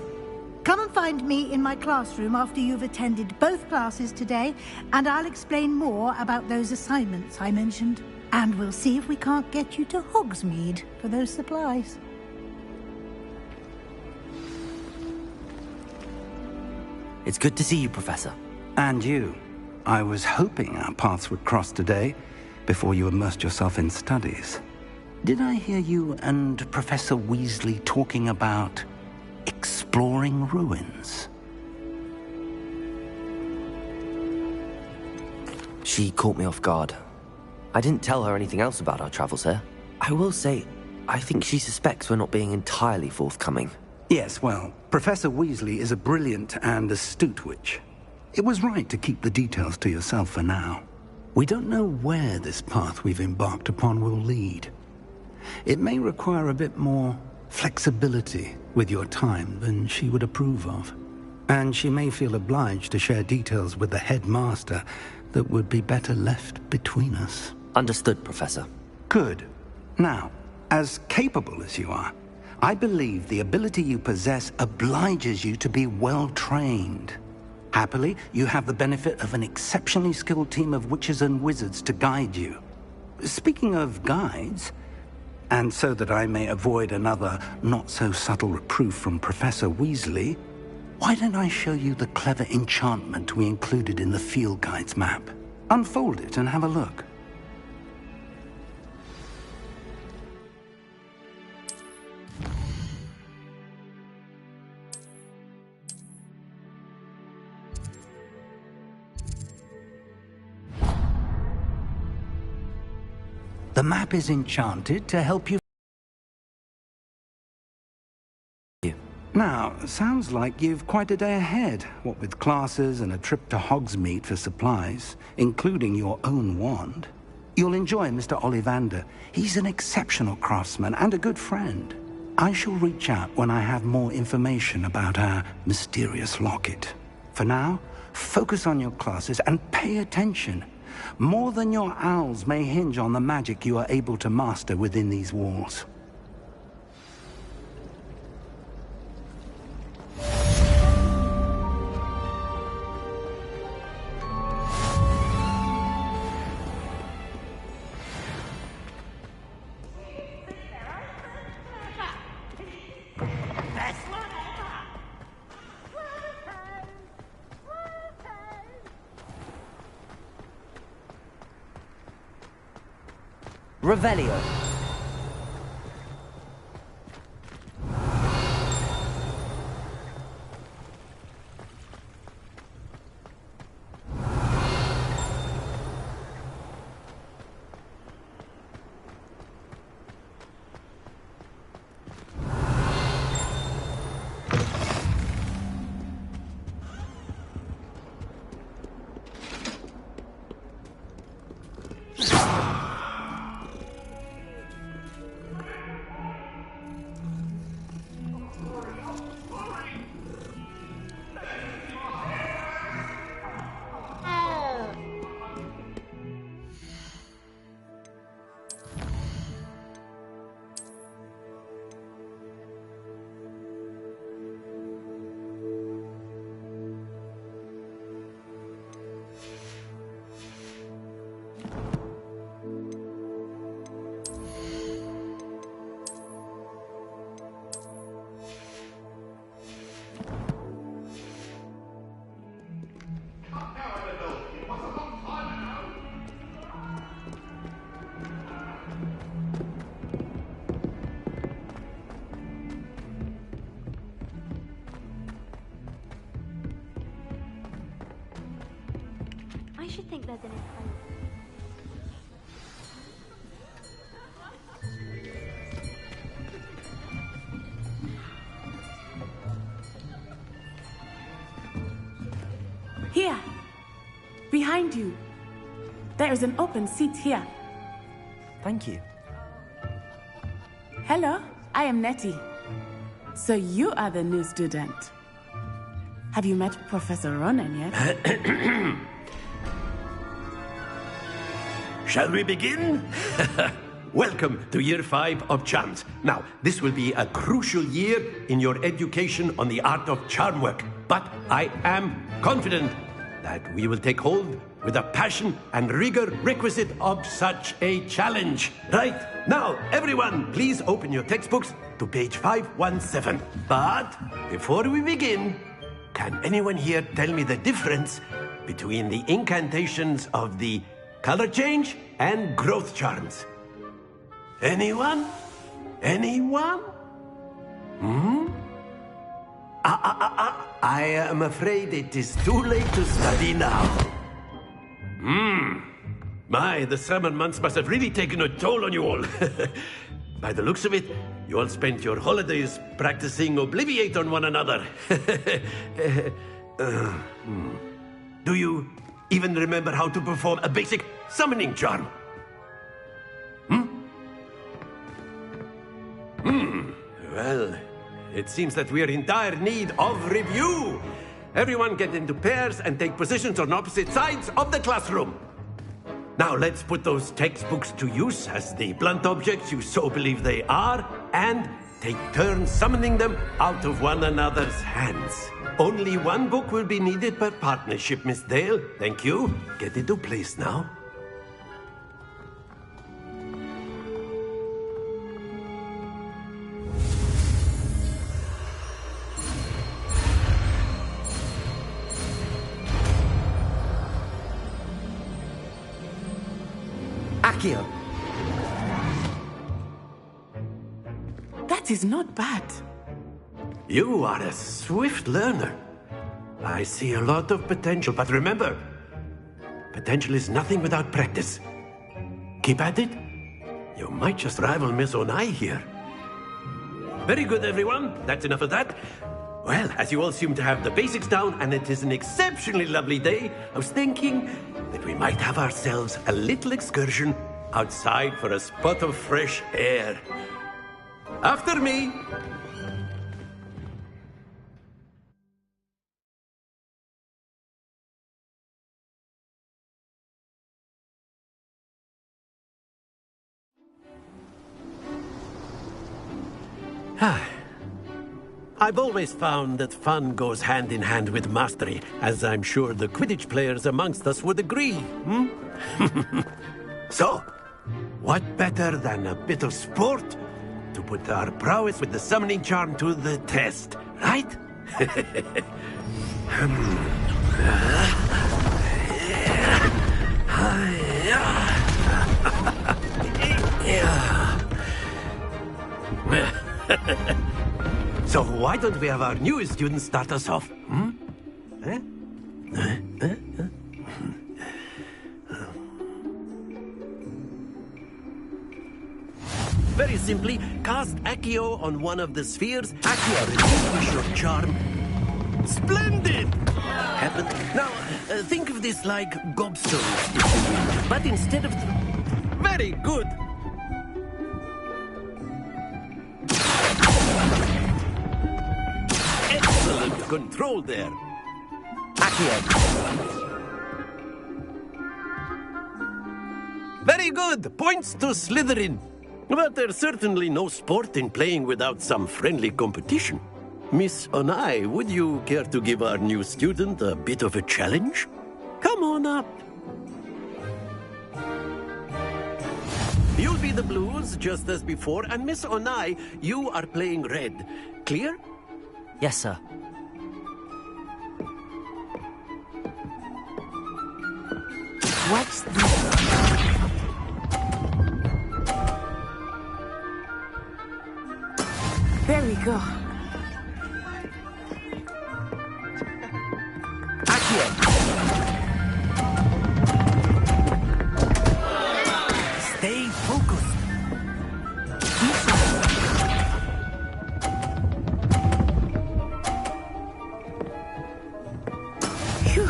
Come and find me in my classroom after you've attended both classes today, and I'll explain more about those assignments I mentioned. And we'll see if we can't get you to Hogsmeade for those supplies. It's good to see you, Professor. And you. I was hoping our paths would cross today, before you immersed yourself in studies. Did I hear you and Professor Weasley talking about exploring ruins? She caught me off guard. I didn't tell her anything else about our travels here. I will say, I think she suspects we're not being entirely forthcoming. Yes, well, Professor Weasley is a brilliant and astute witch. It was right to keep the details to yourself for now. We don't know where this path we've embarked upon will lead. It may require a bit more flexibility with your time than she would approve of. And she may feel obliged to share details with the headmaster that would be better left between us. Understood, Professor. Good. Now, as capable as you are, I believe the ability you possess obliges you to be well-trained. Happily, you have the benefit of an exceptionally skilled team of witches and wizards to guide you. Speaking of guides, and so that I may avoid another not-so-subtle reproof from Professor Weasley, why don't I show you the clever enchantment we included in the field guide's map? Unfold it and have a look. The map is enchanted to help you. Now, sounds like you've quite a day ahead, what with classes and a trip to Hogsmeade for supplies, including your own wand. You'll enjoy Mr. Ollivander. He's an exceptional craftsman and a good friend. I shall reach out when I have more information about our mysterious locket. For now, focus on your classes and pay attention. More than your owls may hinge on the magic you are able to master within these walls. Revelio. I should think there's an Here! Behind you! There is an open seat here. Thank you. Hello, I am Nettie. So you are the new student. Have you met Professor Ronen yet? Shall we begin? Welcome to Year 5 of Charms. Now, this will be a crucial year in your education on the art of charm work. But I am confident that we will take hold with the passion and rigor requisite of such a challenge. Right, now, everyone, please open your textbooks to page 517. But before we begin, can anyone here tell me the difference between the incantations of the color change and growth charms? Anyone? Anyone? I am afraid it is too late to study now. My, the summer months must have really taken a toll on you all. By the looks of it, you all spent your holidays practicing Obliviate on one another. Do you even remember how to perform a basic summoning charm? Well, it seems that we're in dire need of review. Everyone get into pairs and take positions on opposite sides of the classroom. Now let's put those textbooks to use as the blunt objects you so believe they are, and take turns summoning them out of one another's hands. Only one book will be needed per partnership, Miss Dale. Thank you. Get into place now. Accio! That is not bad. You are a swift learner. I see a lot of potential, but remember, potential is nothing without practice. Keep at it. You might just rival Miss Onai here. Very good, everyone. That's enough of that. Well, as you all seem to have the basics down, and it is an exceptionally lovely day, I was thinking that we might have ourselves a little excursion outside for a spot of fresh air. After me! I've always found that fun goes hand in hand with mastery, as I'm sure the Quidditch players amongst us would agree, So, what better than a bit of sport to put our prowess with the summoning charm to the test, right? So why don't we have our newest student start us off? Very simply, cast Accio on one of the spheres. Accio, relinquish your charm. Splendid! Happen. Now, think of this like gobstones, if you will. But instead of... Very good! Excellent control there. Accio. Very good! Points to Slytherin. But there's certainly no sport in playing without some friendly competition. Miss Onai, would you care to give our new student a bit of a challenge? Come on up. You'll be the blues, just as before, and Miss Onai, you are playing red. Clear? Yes, sir. What's this? There we go. Stay focused. Phew.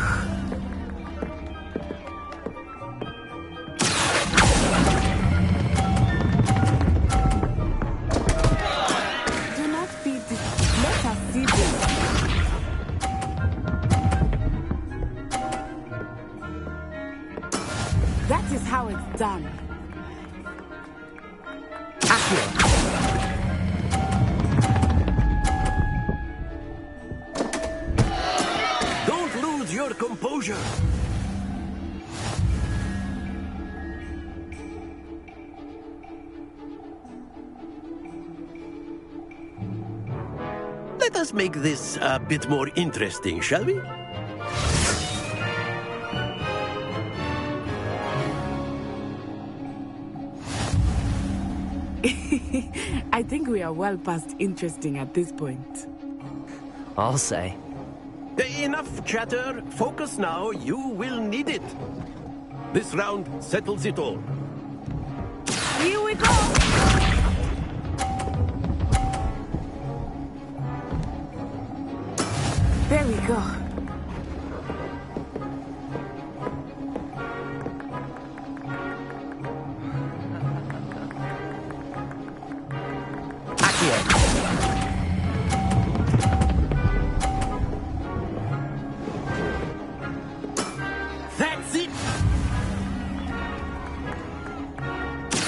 That is how it's done. Don't lose your composure. Let us make this a bit more interesting, shall we? I think we are well past interesting at this point. I'll say. Enough chatter. Focus now. You will need it. This round settles it all. Here we go! There we go.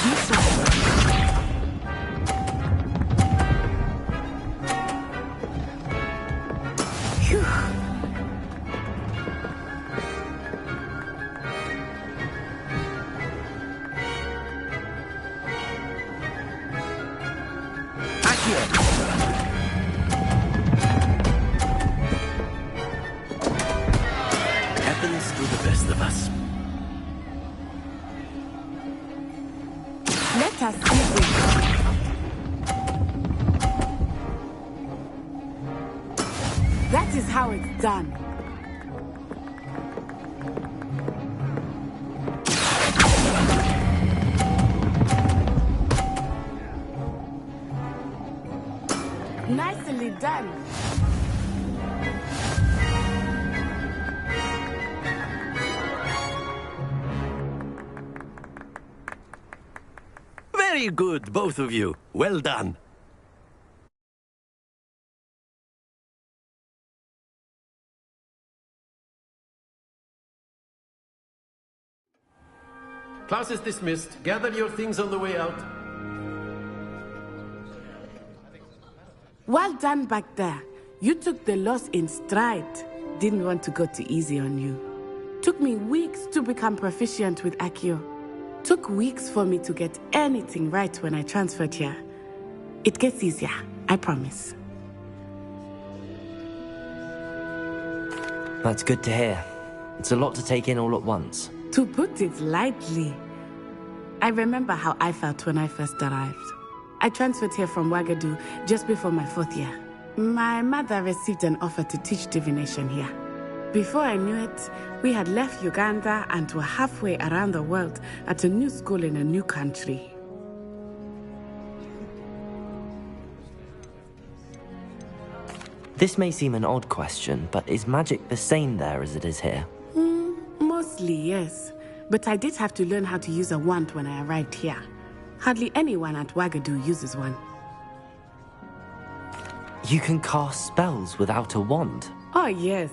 do so. Phew. Happens to the best of us. Let us see this. That is how it's done. Nicely done. Very good, both of you. Well done. Class is dismissed. Gather your things on the way out. Well done back there. You took the loss in stride. Didn't want to go too easy on you. Took me weeks to become proficient with Accio. Took weeks for me to get anything right when I transferred here. It gets easier, I promise. That's good to hear. It's a lot to take in all at once. To put it lightly, I remember how I felt when I first arrived. I transferred here from Wagadu just before my 4th year. My mother received an offer to teach divination here. Before I knew it, we had left Uganda and were halfway around the world at a new school in a new country. This may seem an odd question, but is magic the same there as it is here? Mostly, yes. But I did have to learn how to use a wand when I arrived here. Hardly anyone at Wagadu uses one. You can cast spells without a wand? Oh, yes.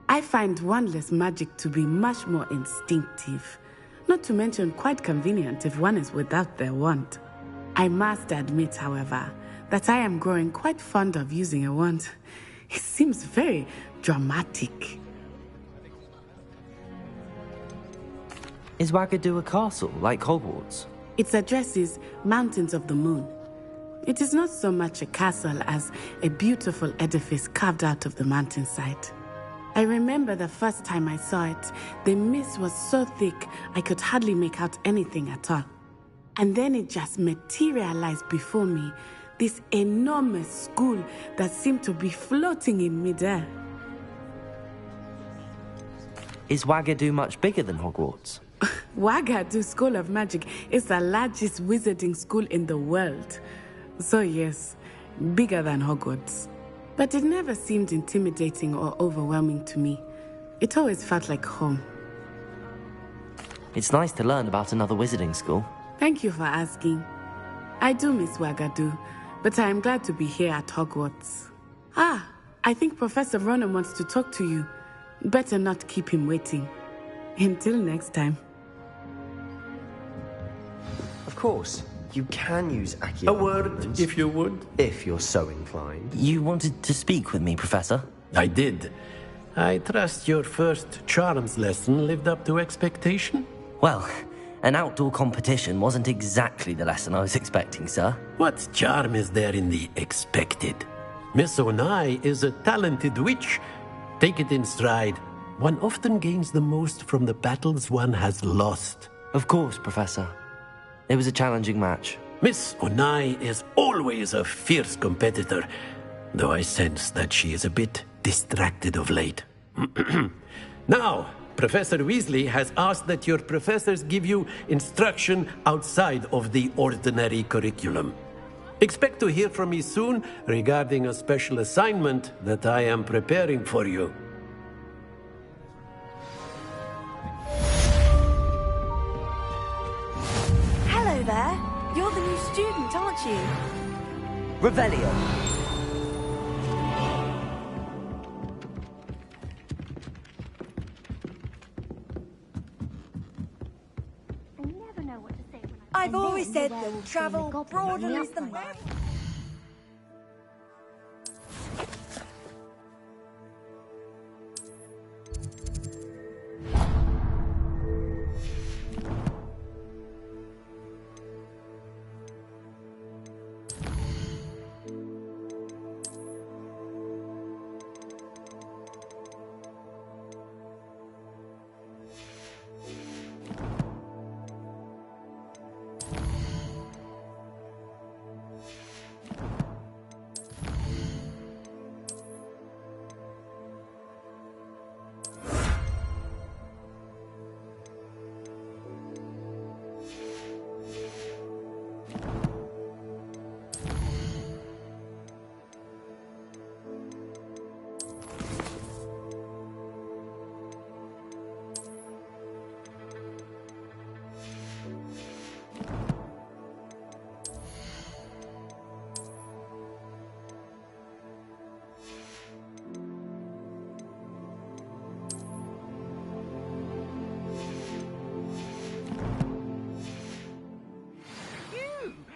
I find wandless magic to be much more instinctive. Not to mention quite convenient if one is without their wand. I must admit, however, that I am growing quite fond of using a wand. It seems very dramatic. Is Wagadu a castle, like Hogwarts? Its address is Mountains of the Moon. It is not so much a castle as a beautiful edifice carved out of the mountainside. I remember the first time I saw it, the mist was so thick I could hardly make out anything at all. And then it just materialized before me, this enormous school that seemed to be floating in midair. Is Wagadu much bigger than Hogwarts? Wagadu School of Magic is the largest wizarding school in the world. So yes, bigger than Hogwarts. But it never seemed intimidating or overwhelming to me. It always felt like home. It's nice to learn about another wizarding school. Thank you for asking. I do miss Wagadu, but I am glad to be here at Hogwarts. Ah, I think Professor Ronen wants to talk to you. Better not keep him waiting. Until next time. Of course, you can use Accio. A word, if you would. If you're so inclined. You wanted to speak with me, Professor? I did. I trust your first charms lesson lived up to expectation? Well, an outdoor competition wasn't exactly the lesson I was expecting, sir. What charm is there in the expected? Miss Onai is a talented witch. Take it in stride. One often gains the most from the battles one has lost. Of course, Professor. It was a challenging match. Miss Onai is always a fierce competitor, though I sense that she is a bit distracted of late. Now, Professor Weasley has asked that your professors give you instruction outside of the ordinary curriculum. Expect to hear from me soon regarding a special assignment that I am preparing for you. Hello there. You're the new student, aren't you? Revelio. I've always said that travel broadens the mind.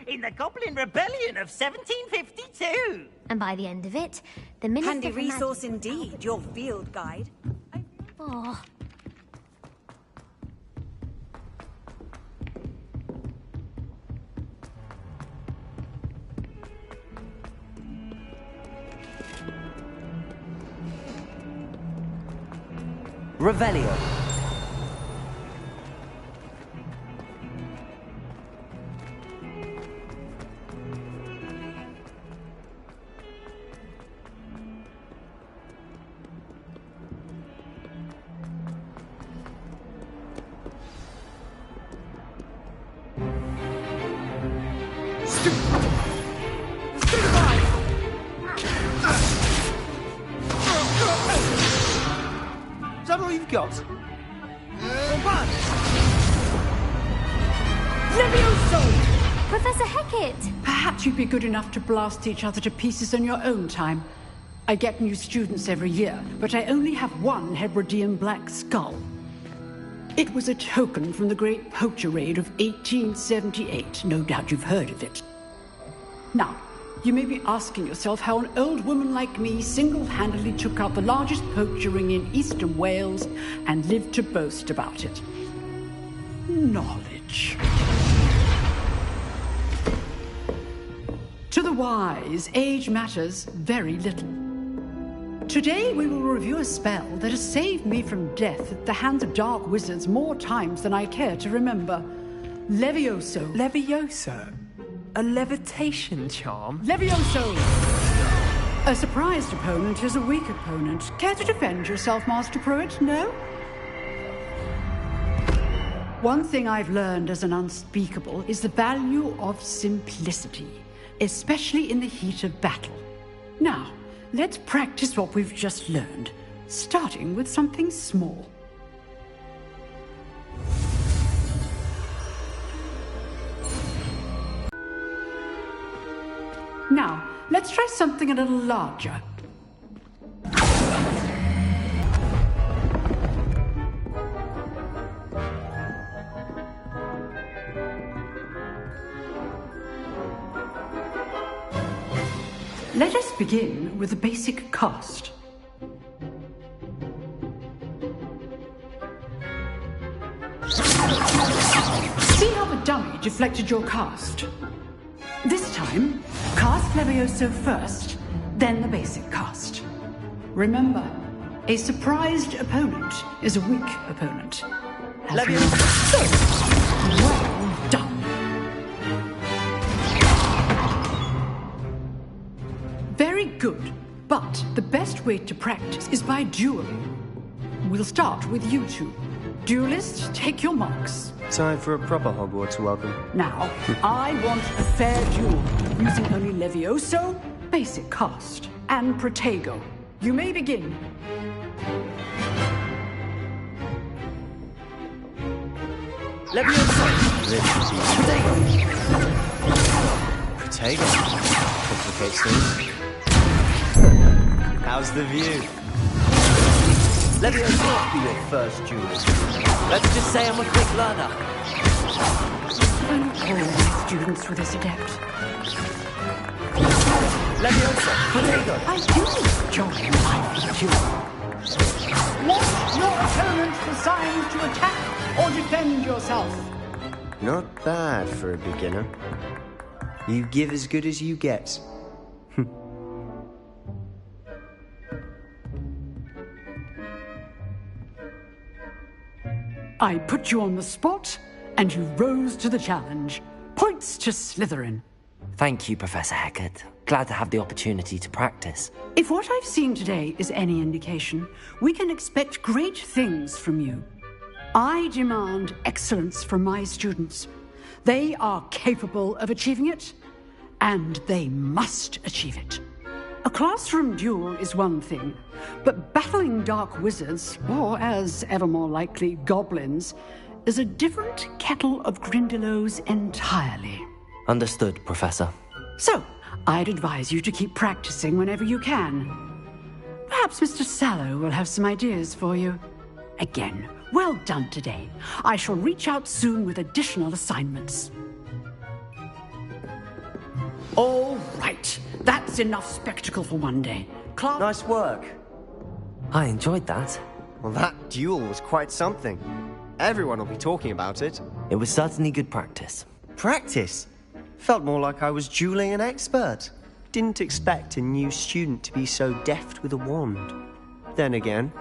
In the Goblin Rebellion of 1752. And by the end of it, the Minister Handy for resource Magic- indeed, your field guide. Oh. Revelio. Is that all you've got? Levioso! Professor Hecat! Perhaps you'd be good enough to blast each other to pieces on your own time. I get new students every year, but I only have one Hebridean black skull. It was a token from the Great Poacher Raid of 1878. No doubt you've heard of it. Now, you may be asking yourself how an old woman like me single-handedly took out the largest poacher ring in eastern Wales and lived to boast about it. Knowledge. To the wise, age matters very little. Today we will review a spell that has saved me from death at the hands of dark wizards more times than I care to remember. Levioso. Levioso? A levitation charm? Levioso! A surprised opponent is a weak opponent. Care to defend yourself, Master Pruitt? No? One thing I've learned as an unspeakable is the value of simplicity, especially in the heat of battle. Now, let's practice what we've just learned, starting with something small. Now, let's try something a little larger. Let us begin with the basic cast. See how the dummy deflected your cast? This time, cast Levioso first, then the basic cast. Remember, a surprised opponent is a weak opponent. Levioso! Well done. Very good, but the best way to practice is by dueling. We'll start with you two. Duelists, take your marks. Time for a proper Hogwarts welcome. Now, I want a fair duel, using only Levioso, basic cast, and Protego. You may begin. Levioso! Protego! Protego? Complicates things. How's the view? Levioso be your first duel. Let's just say I'm a quick learner. discipline all my students with this adept. Leviosa, Protego! I do join my virtue. Want your opponent assigned to attack or defend yourself? Not bad for a beginner. You give as good as you get. I put you on the spot, and you rose to the challenge. Points to Slytherin. Thank you, Professor Hecat. Glad to have the opportunity to practice. If what I've seen today is any indication, we can expect great things from you. I demand excellence from my students. They are capable of achieving it, and they must achieve it. A classroom duel is one thing, but battling dark wizards, or as ever more likely, goblins, is a different kettle of Grindylows entirely. Understood, Professor. So, I'd advise you to keep practicing whenever you can. Perhaps Mr. Sallow will have some ideas for you. Again, well done today. I shall reach out soon with additional assignments. All right. That's enough spectacle for one day. Class... Nice work. I enjoyed that. Well, that duel was quite something. Everyone will be talking about it. It was certainly good practice. Practice? Felt more like I was dueling an expert. Didn't expect a new student to be so deft with a wand. Then again,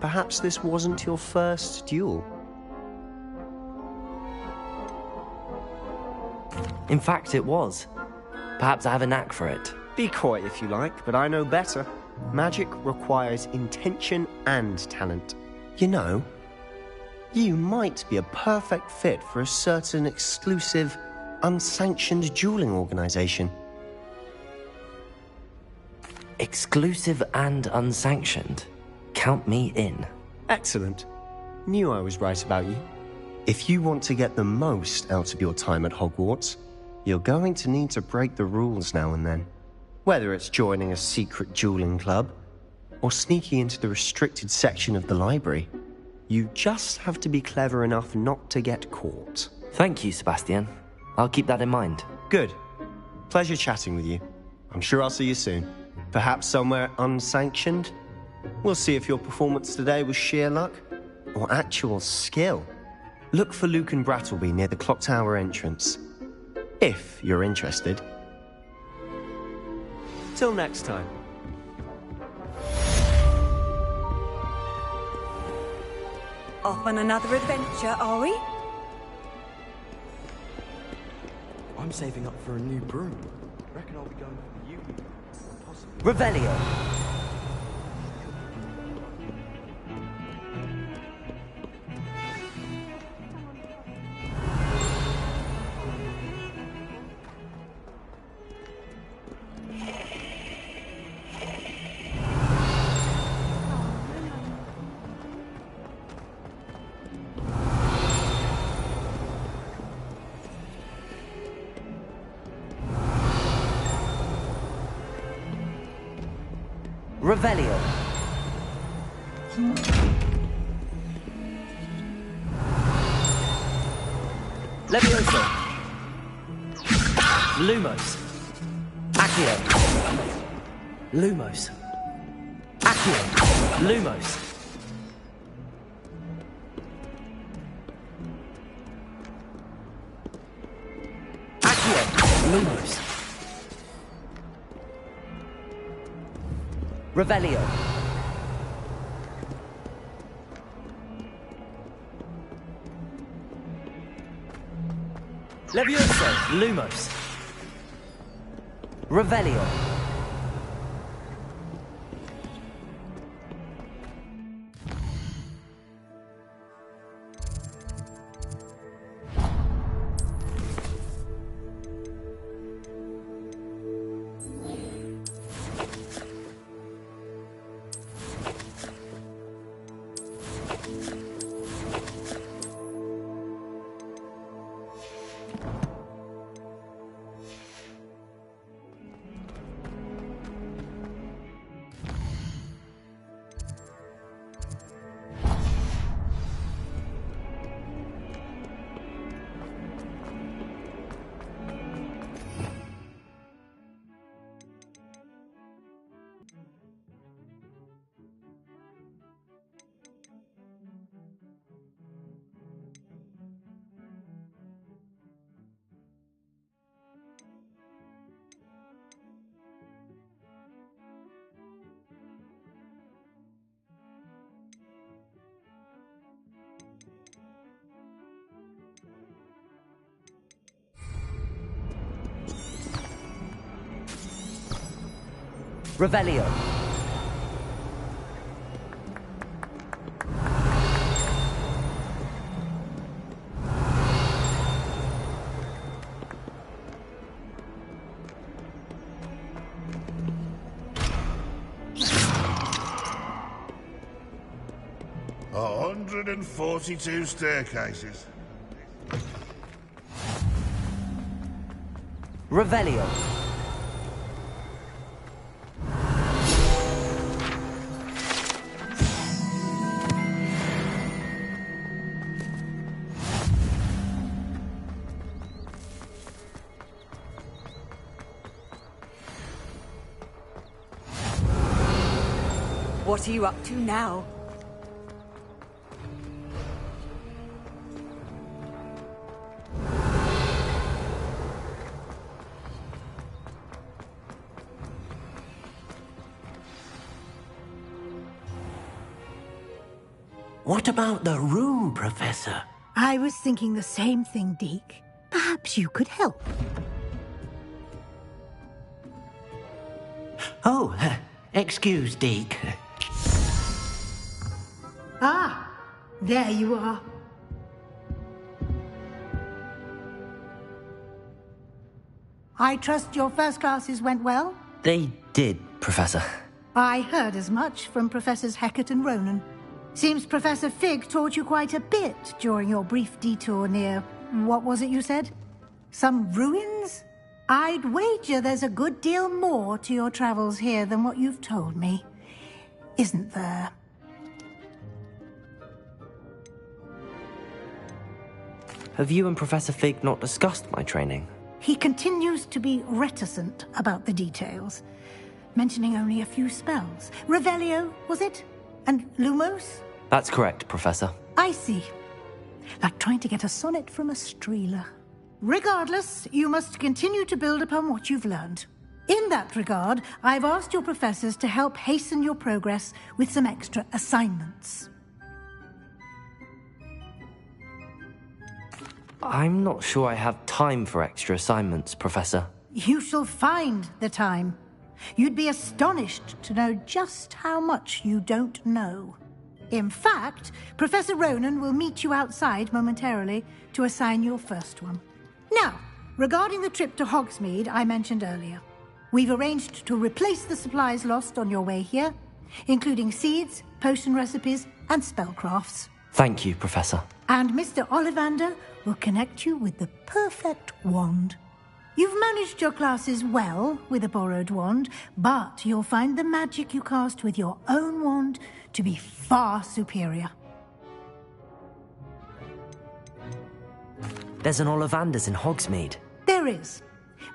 perhaps this wasn't your first duel. In fact, it was. Perhaps I have a knack for it. Be coy if you like, but I know better. Magic requires intention and talent. You know, you might be a perfect fit for a certain exclusive, unsanctioned dueling organization. Exclusive and unsanctioned? Count me in. Excellent. Knew I was right about you. If you want to get the most out of your time at Hogwarts, you're going to need to break the rules now and then. Whether it's joining a secret dueling club, or sneaking into the restricted section of the library, you just have to be clever enough not to get caught. Thank you, Sebastian. I'll keep that in mind. Good. Pleasure chatting with you. I'm sure I'll see you soon. Perhaps somewhere unsanctioned? We'll see if your performance today was sheer luck, or actual skill. Look for Lucan Brattleby near the Clock Tower entrance. If you're interested. Till next time. Off on another adventure, are we? I'm saving up for a new broom. Reckon I'll be going for the uni. Possibly. Revelio. Revelio. Levioso. Lumos. Accio. Lumos. Accio. Lumos. Accio. Lumos. Revelio. Levioso. Lumos. Revelio. Revelio. A 142 staircases. Revelio. What are you up to now? What about the room, Professor? I was thinking the same thing, Deke. Perhaps you could help. Oh, excuse, Deke. Ah, there you are. I trust your first classes went well? They did, Professor. I heard as much from Professors Hecat and Ronan. Seems Professor Fig taught you quite a bit during your brief detour near... what was it you said? Some ruins? I'd wager there's a good deal more to your travels here than what you've told me. Isn't there? Have you and Professor Fig not discussed my training? He continues to be reticent about the details, mentioning only a few spells. Revelio, was it? And Lumos? That's correct, Professor. I see. Like trying to get a sonnet from a Streeler. Regardless, you must continue to build upon what you've learned. In that regard, I've asked your professors to help hasten your progress with some extra assignments. I'm not sure I have time for extra assignments, Professor. You shall find the time. You'd be astonished to know just how much you don't know. In fact, Professor Ronan will meet you outside momentarily to assign your first one. Now, regarding the trip to Hogsmeade I mentioned earlier, we've arranged to replace the supplies lost on your way here, including seeds, potion recipes, and spellcrafts. Thank you, Professor. And Mr. Ollivander will connect you with the perfect wand. You've managed your classes well with a borrowed wand, but you'll find the magic you cast with your own wand to be far superior. There's an Ollivander's in Hogsmeade. There is.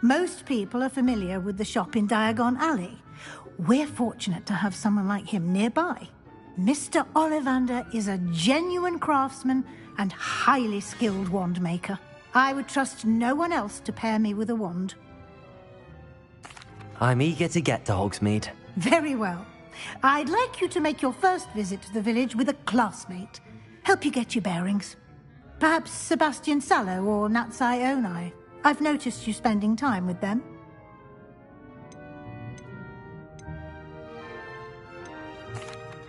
Most people are familiar with the shop in Diagon Alley. We're fortunate to have someone like him nearby. Mr. Ollivander is a genuine craftsman and highly skilled wand maker. I would trust no one else to pair me with a wand. I'm eager to get to Hogsmeade. Very well. I'd like you to make your first visit to the village with a classmate. Help you get your bearings. Perhaps Sebastian Sallow or Natsai Onai. I've noticed you spending time with them.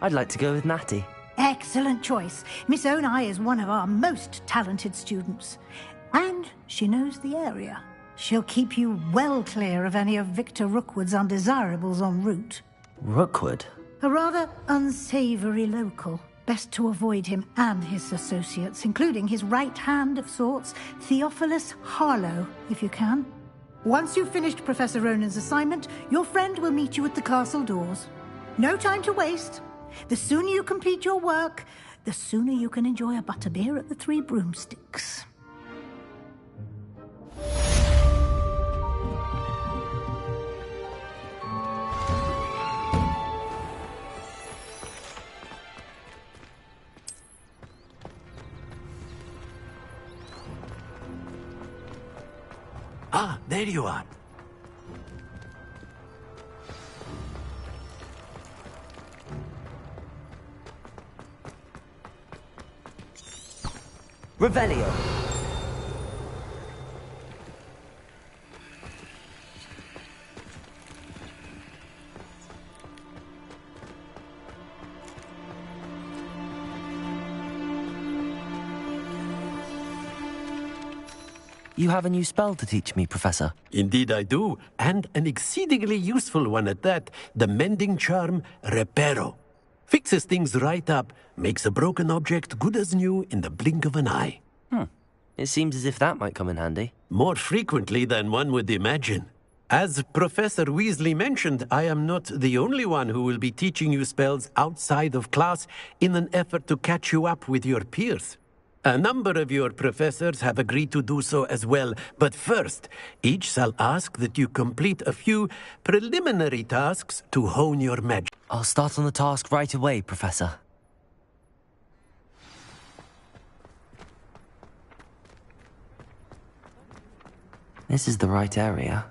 I'd like to go with Natty. Excellent choice. Miss Onai is one of our most talented students. And she knows the area. She'll keep you well clear of any of Victor Rookwood's undesirables en route. Rookwood? A rather unsavory local. Best to avoid him and his associates, including his right hand of sorts, Theophilus Harlow, if you can. Once you've finished Professor Ronan's assignment, your friend will meet you at the castle doors. No time to waste. The sooner you complete your work, the sooner you can enjoy a butterbeer at the Three Broomsticks. Ah, there you are. Revelio. you have a new spell to teach me, Professor? Indeed I do, and an exceedingly useful one at that. The mending charm, Reparo. Fixes things right up, makes a broken object good as new in the blink of an eye. It seems as if that might come in handy. More frequently than one would imagine. As Professor Weasley mentioned, I am not the only one who will be teaching you spells outside of class in an effort to catch you up with your peers. A number of your professors have agreed to do so as well, but first, each shall ask that you complete a few preliminary tasks to hone your magic. I'll start on the task right away, Professor. This is the right area.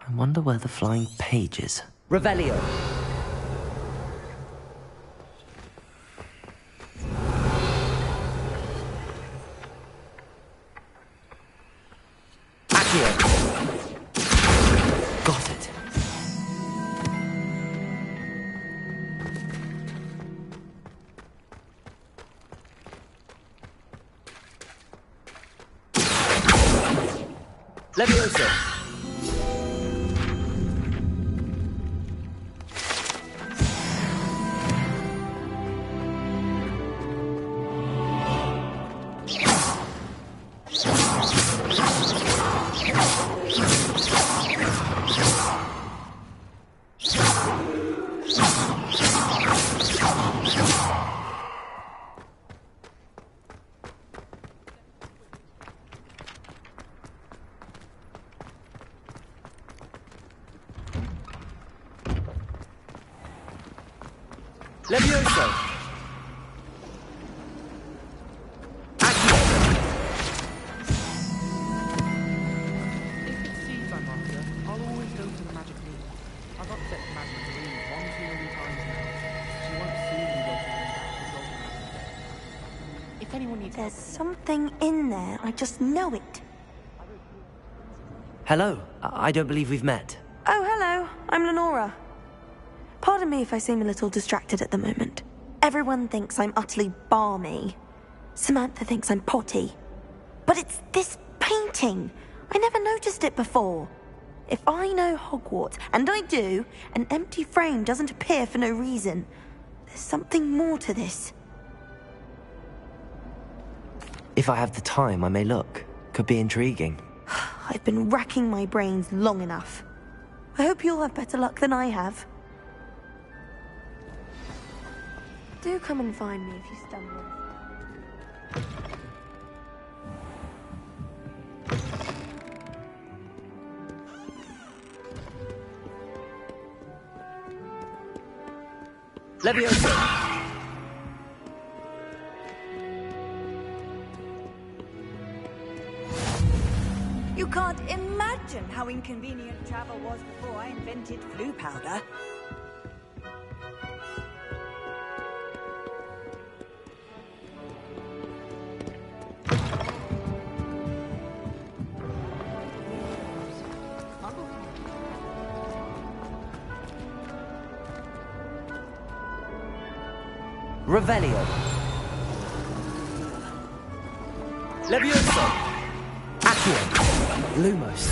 I wonder where the flying page is. Revelio! Got it. Levioso. Levioso! Accio! If it's seeds I'm after, I'll always go to the magic lead. I've upset Madame Marie one too many times now. She won't see me getting them back to Golden Magic. If anyone needs There's something in there. I just know it. Hello. I don't believe we've met. Oh, hello. I'm Lenora. Pardon me if I seem a little distracted at the moment. Everyone thinks I'm utterly balmy. Samantha thinks I'm potty. But it's this painting. I never noticed it before. If I know Hogwarts, and I do, an empty frame doesn't appear for no reason. There's something more to this. If I have the time, I may look. Could be intriguing. I've been racking my brains long enough. I hope you'll have better luck than I have. Do come and find me if you stumble. Levioso! You can't imagine how inconvenient travel was before I invented flu powder. Revelio. Levioso. Accio. Lumos.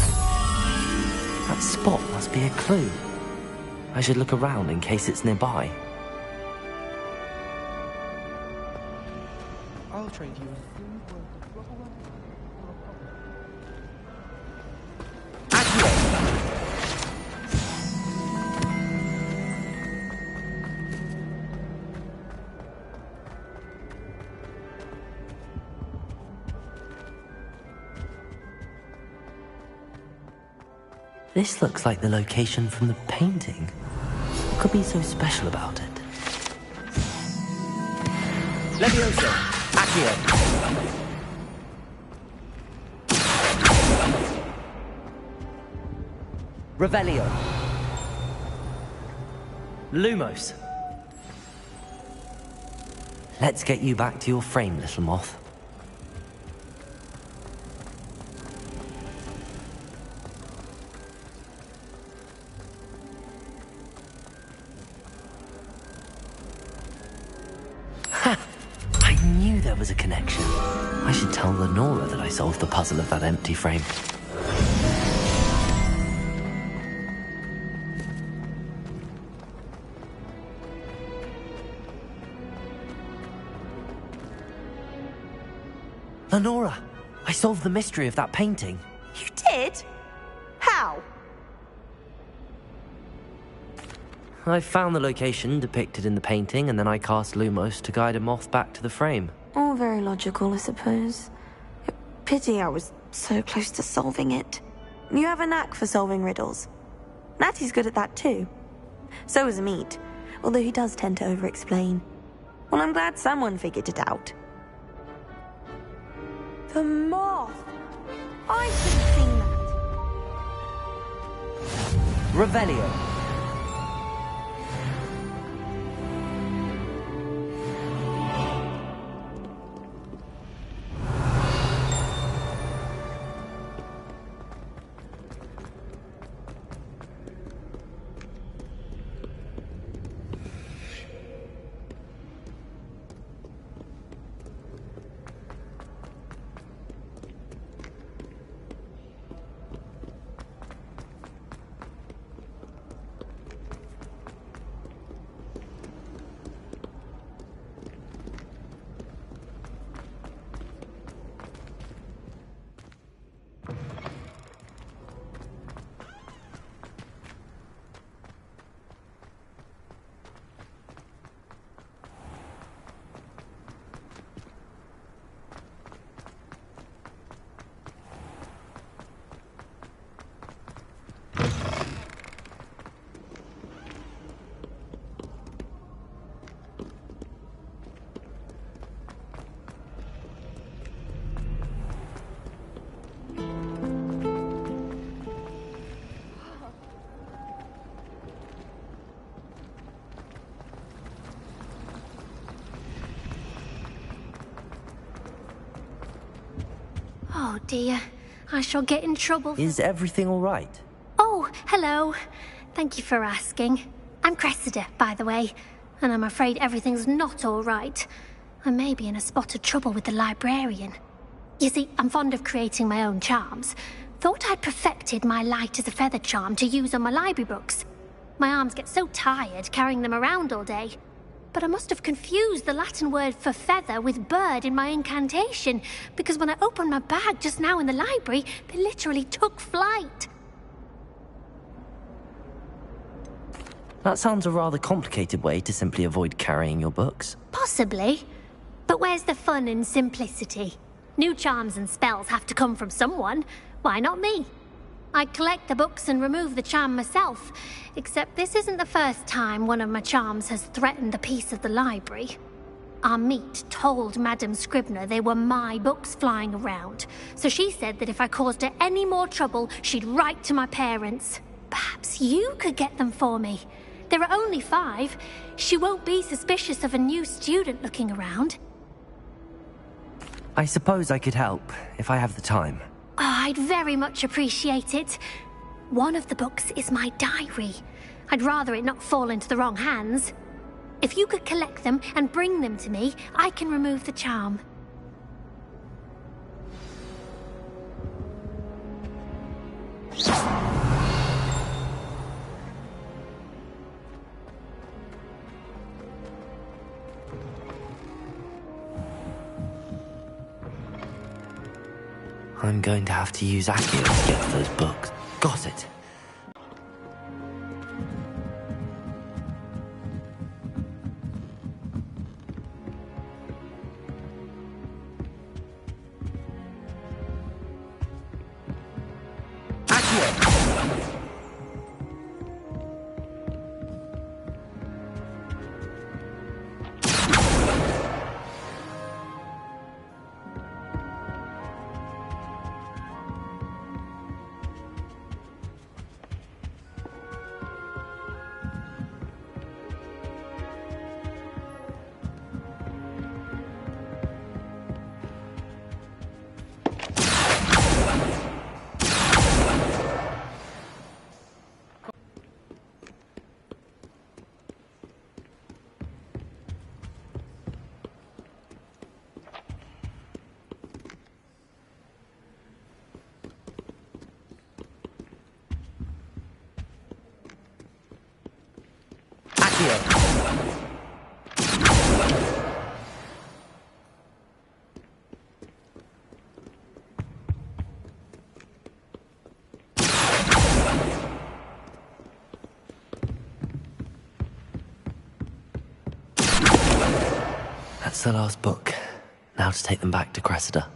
That spot must be a clue. I should look around in case it's nearby. I'll trade you. This looks like the location from the painting. What could be so special about it? Levioso! Accio! Revelio! Lumos! Let's get you back to your frame, little moth. Was a connection. I should tell Lenora that I solved the puzzle of that empty frame. Lenora! I solved the mystery of that painting. You did? How? I found the location depicted in the painting, and then I cast Lumos to guide a moth back to the frame. All very logical, I suppose. Pity I was so close to solving it. You have a knack for solving riddles. Natty's good at that too. So is Amit, although he does tend to over-explain. Well, I'm glad someone figured it out. The moth! I should have seen that. Revelio. Oh dear, I shall get in trouble. Is everything all right? Oh, hello. Thank you for asking. I'm Cressida, by the way, and I'm afraid everything's not all right. I may be in a spot of trouble with the librarian. You see, I'm fond of creating my own charms. Thought I'd perfected my light as a feather charm to use on my library books. My arms get so tired carrying them around all day. But I must have confused the Latin word for feather with bird in my incantation, because when I opened my bag just now in the library, they literally took flight. That sounds a rather complicated way to simply avoid carrying your books. Possibly. But where's the fun in simplicity? New charms and spells have to come from someone. Why not me? I collect the books and remove the charm myself, except this isn't the first time one of my charms has threatened the peace of the library. Amit told Madame Scribner they were my books flying around, so she said that if I caused her any more trouble, she'd write to my parents. Perhaps you could get them for me. There are only 5. She won't be suspicious of a new student looking around. I suppose I could help, if I have the time. Oh, I'd very much appreciate it. One of the books is my diary. I'd rather it not fall into the wrong hands. If you could collect them and bring them to me, I can remove the charm. I'm going to have to use Accio to get those books. Got it. That's the last book. Now to take them back to Cressida.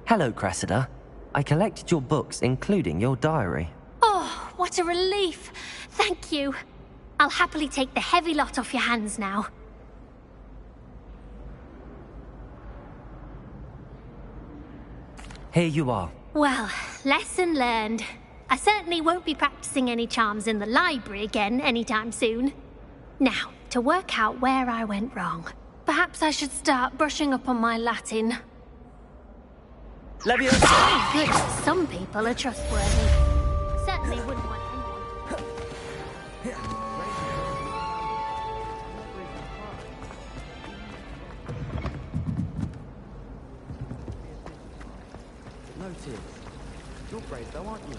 Hello, Cressida. I collected your books, including your diary. Oh, what a relief. Thank you. I'll happily take the heavy lot off your hands now. Here you are. Well, lesson learned. I certainly won't be practicing any charms in the library again anytime soon. Now, to work out where I went wrong. Perhaps I should start brushing up on my Latin. Leviosa! Thank goodness some people are trustworthy. Certainly wouldn't want anyone. No tears. You're brave though, aren't you?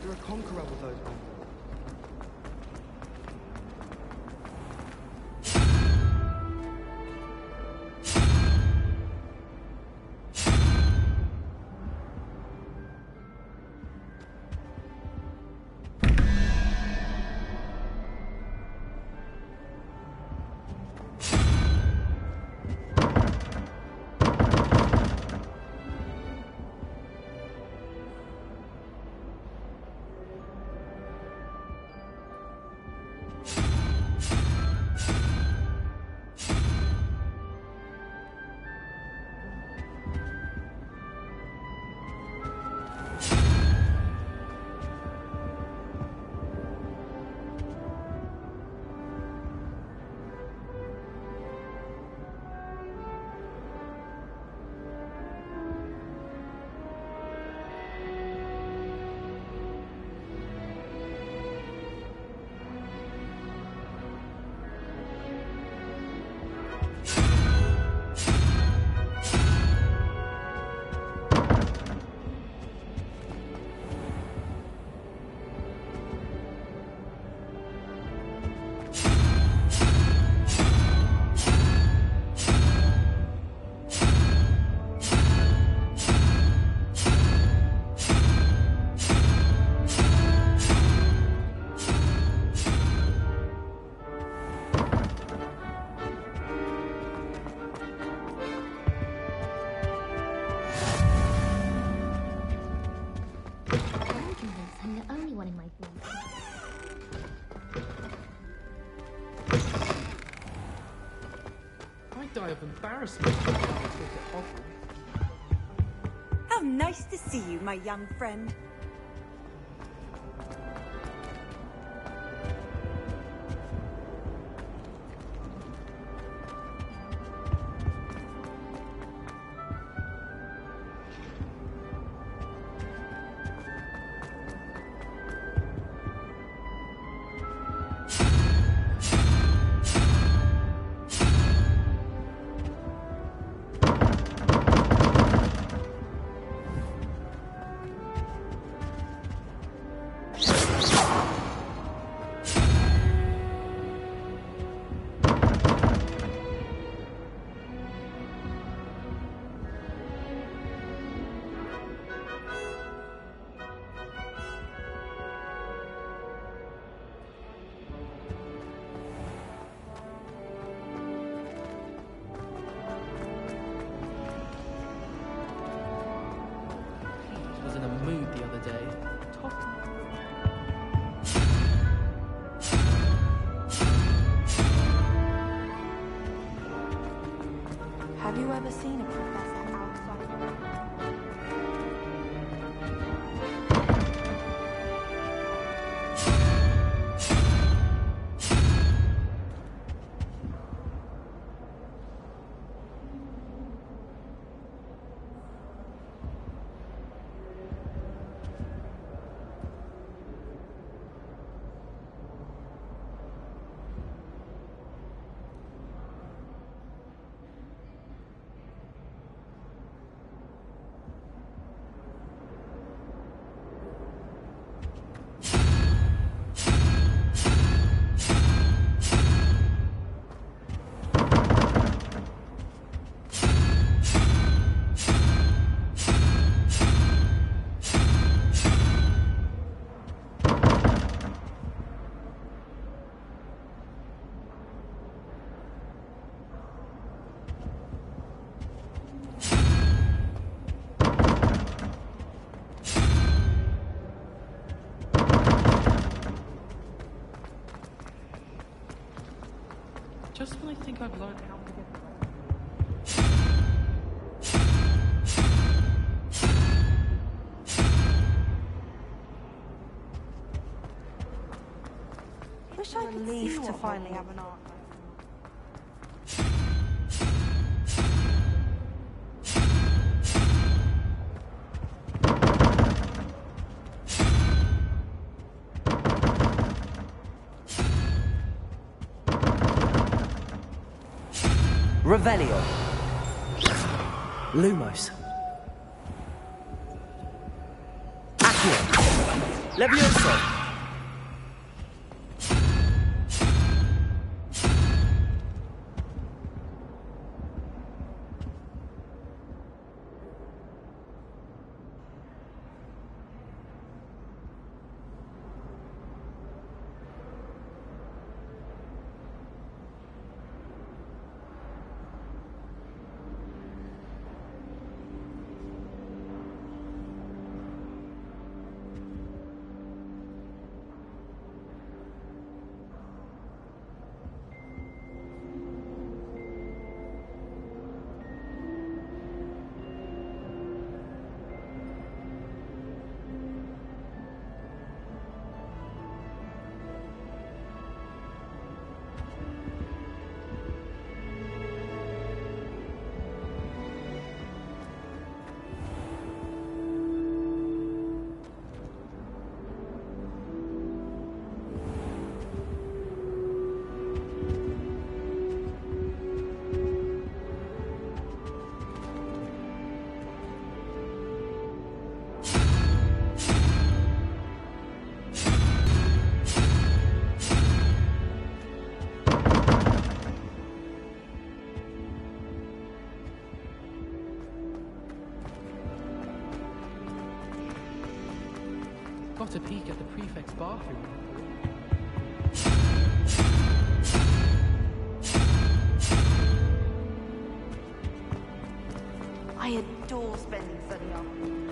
You're a conqueror with those bangles. Die of embarrassment. How nice to see you, my young friend. other day. Have you ever seen a professor outside? Just when I think I've learned how to get Wish I could relief to finally have an art. Revelio. Lumos. Accio. Levioso. got a peek at the prefect's bathroom. I adore spending sunny afternoons.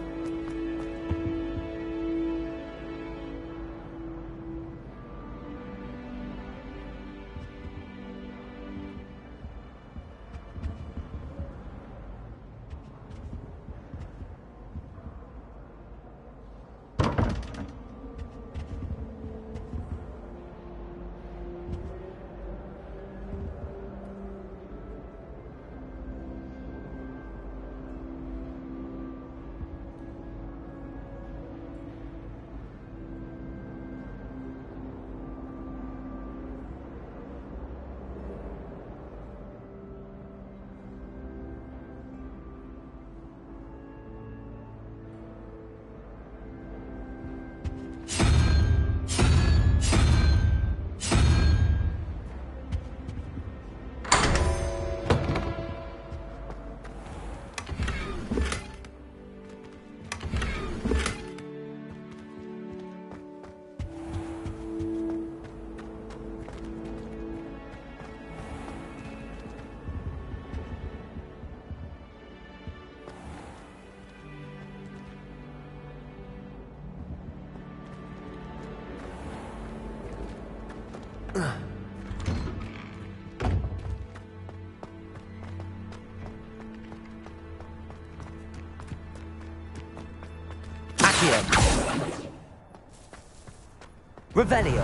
Revelio. Revelio.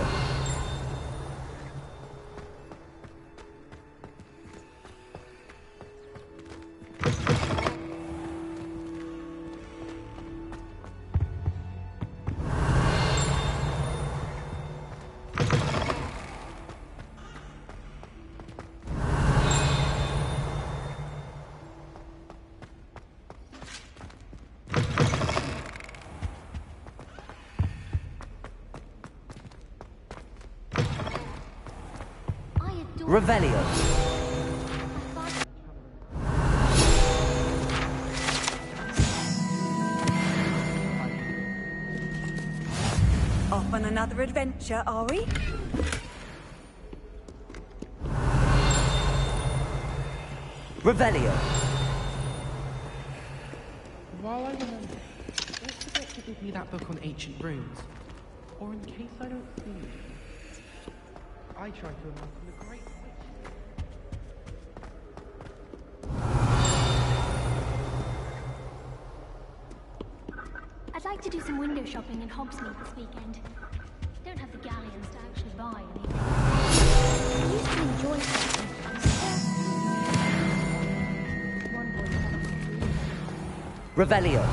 Revelio. Off on another adventure, are we? Revelio. While I remember, don't forget to give me that book on ancient runes. Or in case I don't see it, I try to imagine the great witch. I'd like to do some window shopping in Hogsmeade this weekend. Don't have the galleons to actually buy anything. I used to enjoy shopping. One boy Revelio.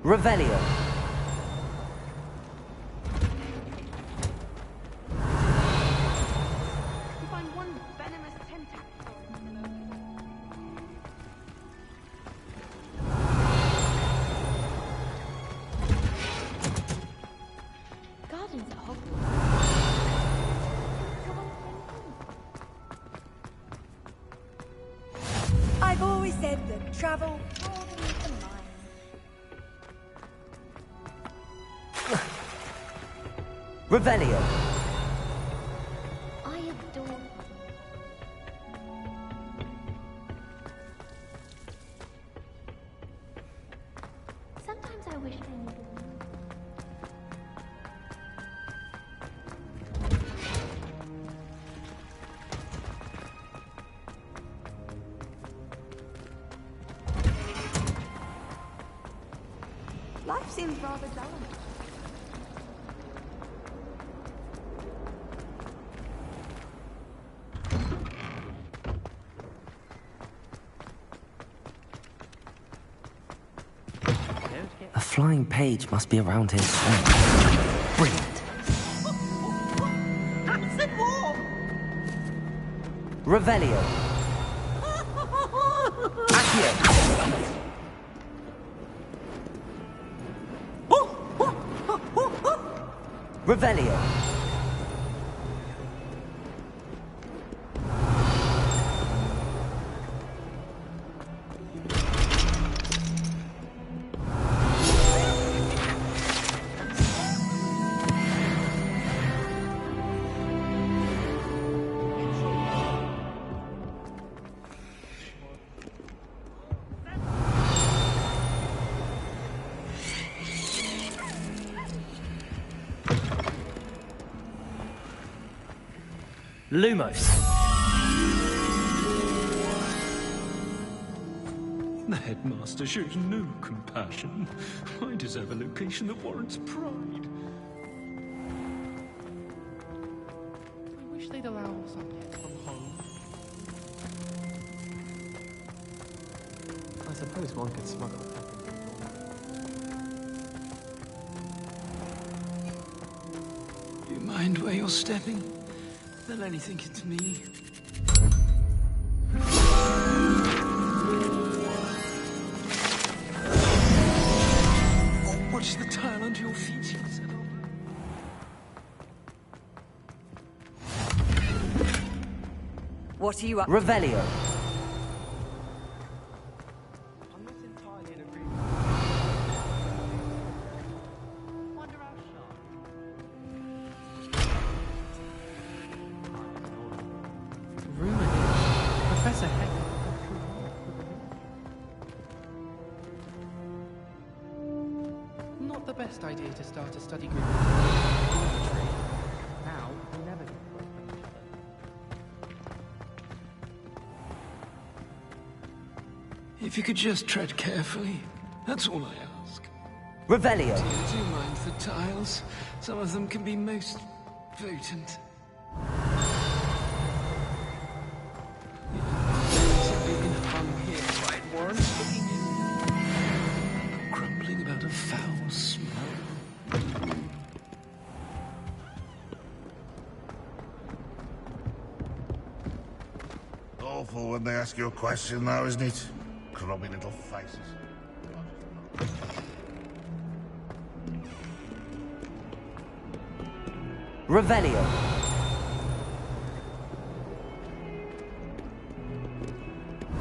Revelio. You find one venomous tentacle. Gardens at Hogwarts. I've always said that travel broadens the mind. Revelio. I adore. Sometimes I wish I knew. Life seems rather dull. A flying page must be around here somewhere. Brilliant. Acid war! Revelio. Accio. Revelio. Lumos. The headmaster shows no compassion. I deserve a location that warrants pride. I wish they'd allow some pets from home. I suppose one could smuggle a pet into You mind where you're stepping? They'll only think it's me. Watch the tile under your feet, he said. What are you up to? Revelio. I'm not entirely in agreement. One best idea to start a study group. Now, we never get work from each other. If you could just tread carefully, that's all I ask. Revelio. Do you mind the tiles? Some of them can be most potent. There's a big hum here, right, Warren? Crumbling about a foul smell. Awful when they ask you a question, though, isn't it? Grubby little faces. Revelio.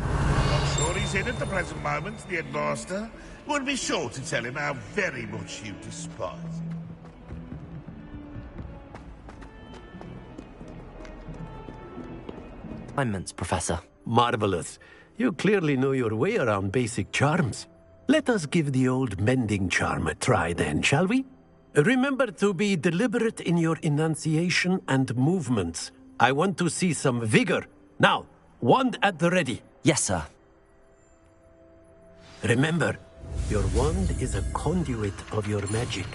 I'm sure he's in at the present moment, the headmaster. We'll be sure to tell him how very much you despise him. Assignments, Professor. Marvelous. You clearly know your way around basic charms. Let us give the old mending charm a try then, shall we? Remember to be deliberate in your enunciation and movements. I want to see some vigor. Now, wand at the ready. Yes, sir. Remember, your wand is a conduit of your magic.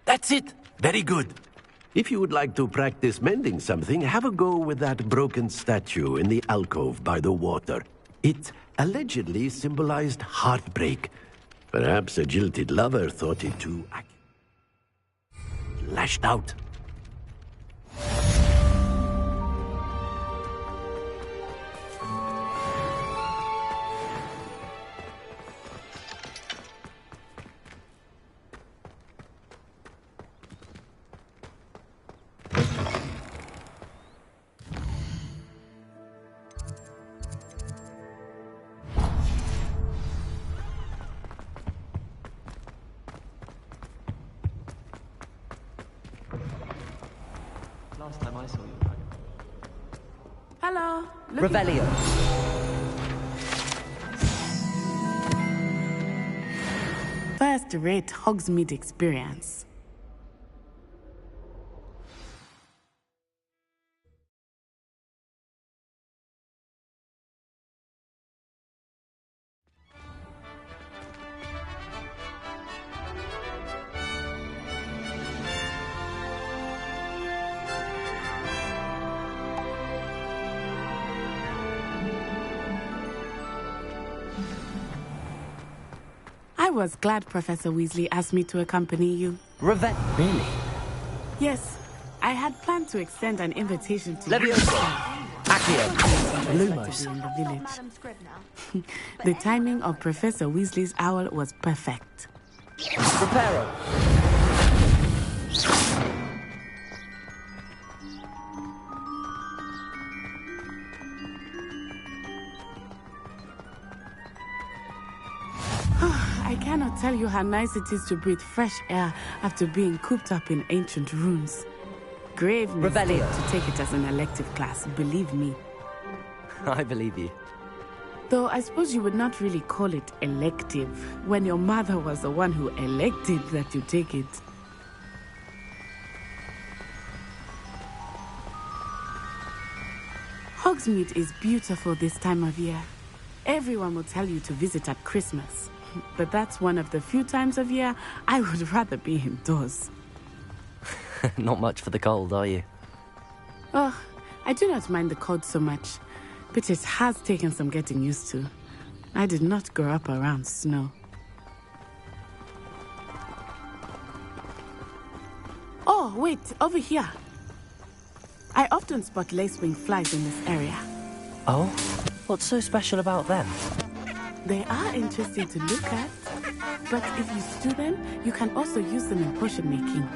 That's it! Very good. If you would like to practice mending something, have a go with that broken statue in the alcove by the water. It allegedly symbolized heartbreak. Perhaps a jilted lover thought it too lashed out. Last time I saw you, Hello. Revelio. First-rate Hogsmeade experience. I was glad Professor Weasley asked me to accompany you. Really? Yes, I had planned to extend an invitation to Leviosa! Accio! Lumos. In the village. The timing of Professor Weasley's owl was perfect. Preparo! I cannot tell you how nice it is to breathe fresh air after being cooped up in ancient ruins. Grave mistake to take it as an elective class, believe me. I believe you. Though I suppose you would not really call it elective when your mother was the one who elected that you take it. Hogsmeade is beautiful this time of year. Everyone will tell you to visit at Christmas. But that's one of the few times of year I would rather be indoors. Not much for the cold, are you? Oh, I do not mind the cold so much, but it has taken some getting used to. I did not grow up around snow. Oh, wait, over here. I often spot lacewing flies in this area. Oh? What's so special about them? They are interesting to look at, but if you stew them, you can also use them in potion making.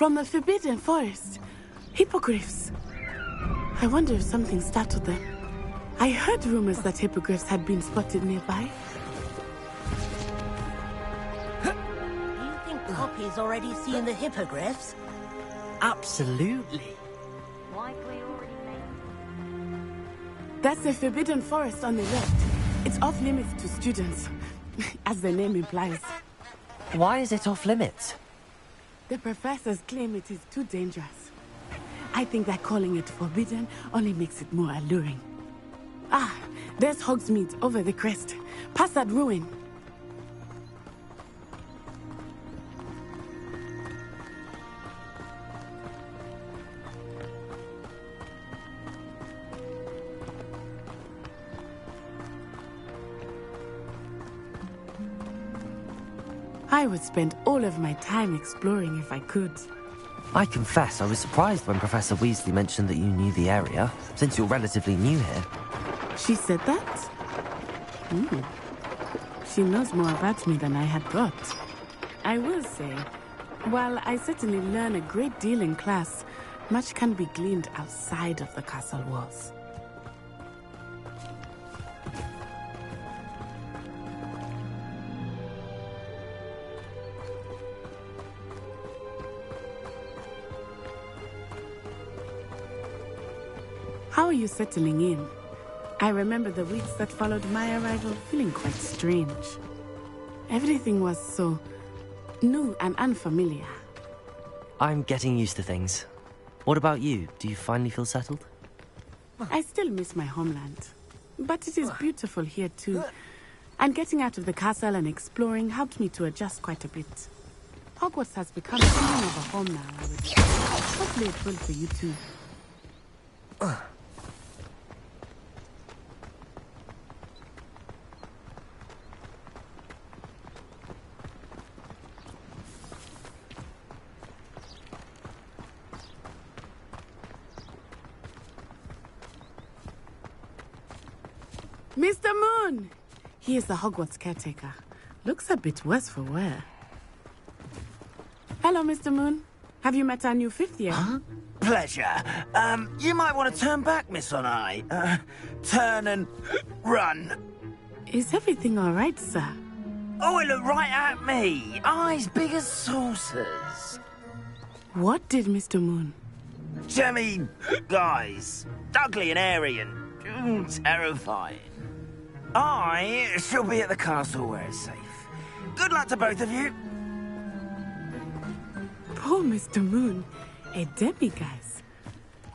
From the Forbidden Forest. Hippogriffs. I wonder if something startled them. I heard rumors that hippogriffs had been spotted nearby. Do you think Poppy's already seen the hippogriffs? Absolutely. Like we already made. That's the Forbidden Forest on the left. It's off limits to students, as the name implies. Why is it off limits? The professors claim it is too dangerous. I think that calling it forbidden only makes it more alluring. Ah, there's Hogsmeade over the crest. Past that ruin. I would spend all of my time exploring if I could. I confess I was surprised when Professor Weasley mentioned that you knew the area, since you're relatively new here. She said that? She knows more about me than I had thought. I will say, while I certainly learn a great deal in class, much can be gleaned outside of the castle walls. How are you settling in? I remember the weeks that followed my arrival feeling quite strange. Everything was so new and unfamiliar. I'm getting used to things. What about you? Do you finally feel settled? I still miss my homeland, but it is beautiful here too. And getting out of the castle and exploring helped me to adjust quite a bit. Hogwarts has become something of a home now, I would say. Hopefully it will for you too. Mr. Moon! He is the Hogwarts caretaker. Looks a bit worse for wear. Hello, Mr. Moon. Have you met our new fifth year? Huh? Pleasure. You might want to turn back, Miss Onai. Turn and run. Is everything all right, sir? Oh, it looked right at me. Eyes big as saucers. What did Mr. Moon? Jemmy guys. Ugly and airy and terrifying. I shall be at the castle where it's safe. Good luck to both of you. Poor Mr. Moon. A demiguise.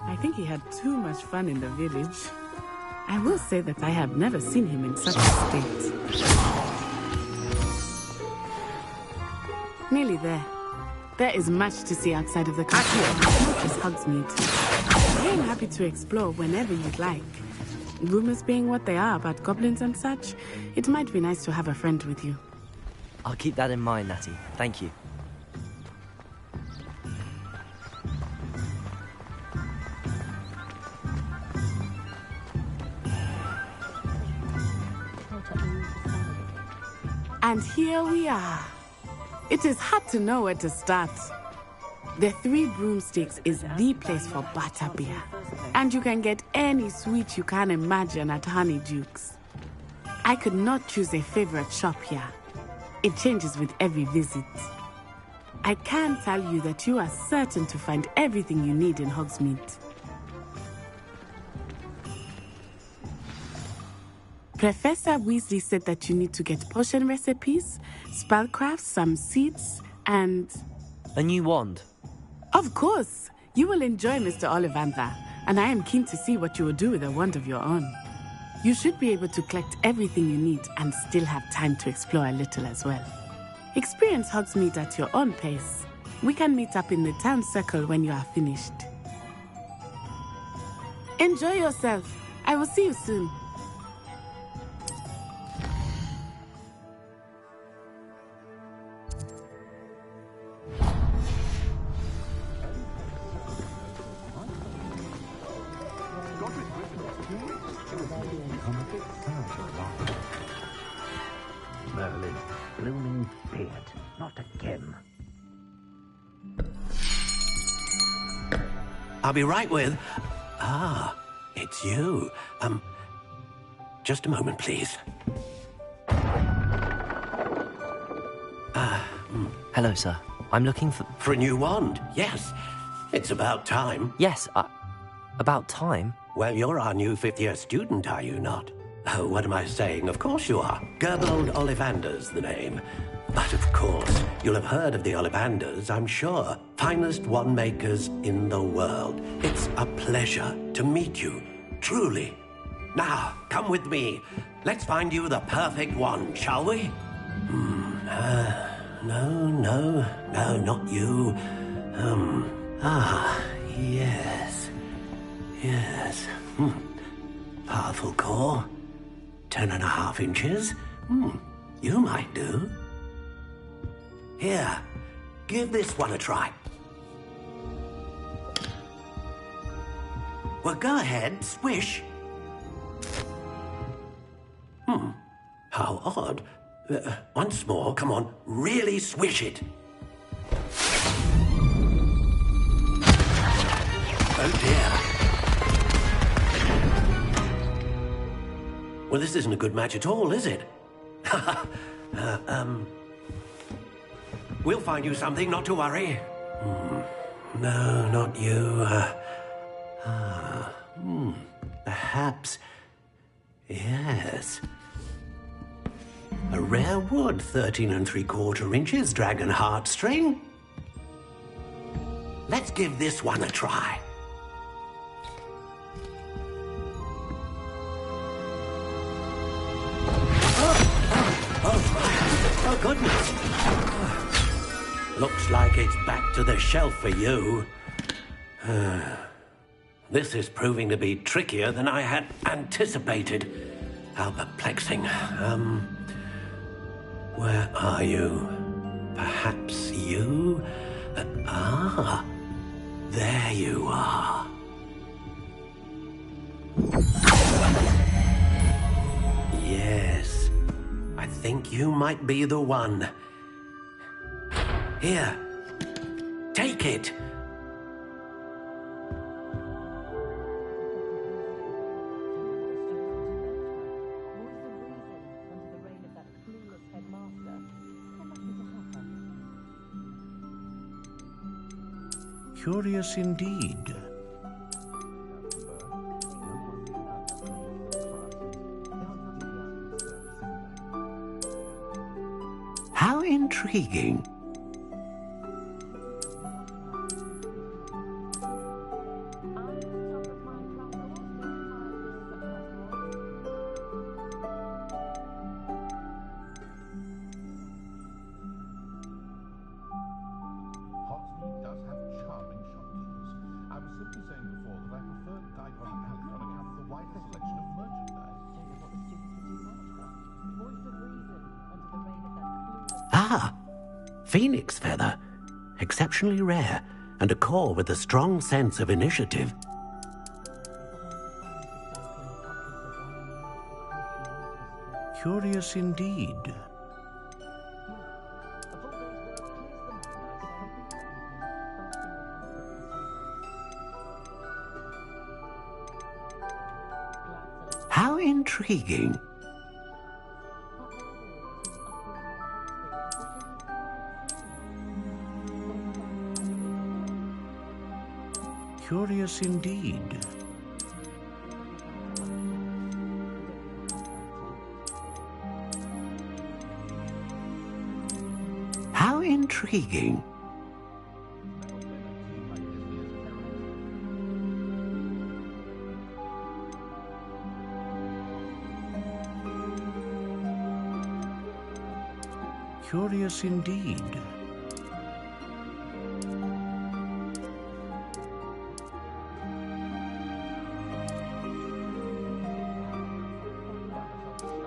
I think he had too much fun in the village. I will say that I have never seen him in such a state. Nearly there. There is much to see outside of the castle. This Hogsmeade. I am happy to explore whenever you'd like. Rumors being what they are about goblins and such, it might be nice to have a friend with you. I'll keep that in mind, Natty. Thank you. And here we are. It is hard to know where to start. The Three Broomsticks is the place for butterbeer. And you can get any sweet you can imagine at Honeydukes. I could not choose a favorite shop here. It changes with every visit. I can tell you that you are certain to find everything you need in Hogsmeade. Professor Weasley said that you need to get potion recipes, spellcrafts, some seeds, and... A new wand? Of course! You will enjoy Mr. Ollivander, and I am keen to see what you will do with a wand of your own. You should be able to collect everything you need and still have time to explore a little as well. Experience Hogsmeade at your own pace. We can meet up in the town circle when you are finished. Enjoy yourself. I will see you soon. Merlin, blooming beard, not again. I'll be right with... Ah, it's you. Just a moment, please. Hello, sir. I'm looking for... For a new wand, yes. It's about time. Yes, about time? Well, you're our new fifth-year student, are you not? Oh, what am I saying? Of course you are. Gerbold Ollivander's the name. But of course, you'll have heard of the Ollivanders, I'm sure. Finest wand makers in the world. It's a pleasure to meet you, truly. Now, come with me. Let's find you the perfect wand, shall we? No, not you. Yes. Powerful core. 10.5 inches. You might do. Here, give this one a try. Well, go ahead, swish. How odd. Once more, come on, really swish it. Oh dear. Well, this isn't a good match at all, is it? We'll find you something, not to worry. No, not you. Perhaps... Yes. A rare wood, 13 3/4 inches, dragon heartstring. Let's give this one a try. Oh, goodness. Looks like it's back to the shelf for you. This is proving to be trickier than I had anticipated. How perplexing. Where are you? Perhaps you? There you are. Yes, I think you might be the one. Here, take it. Curious indeed. How intriguing. Phoenix feather. Exceptionally rare, and a core with a strong sense of initiative. Curious indeed. How intriguing. Curious indeed. How intriguing. Curious indeed.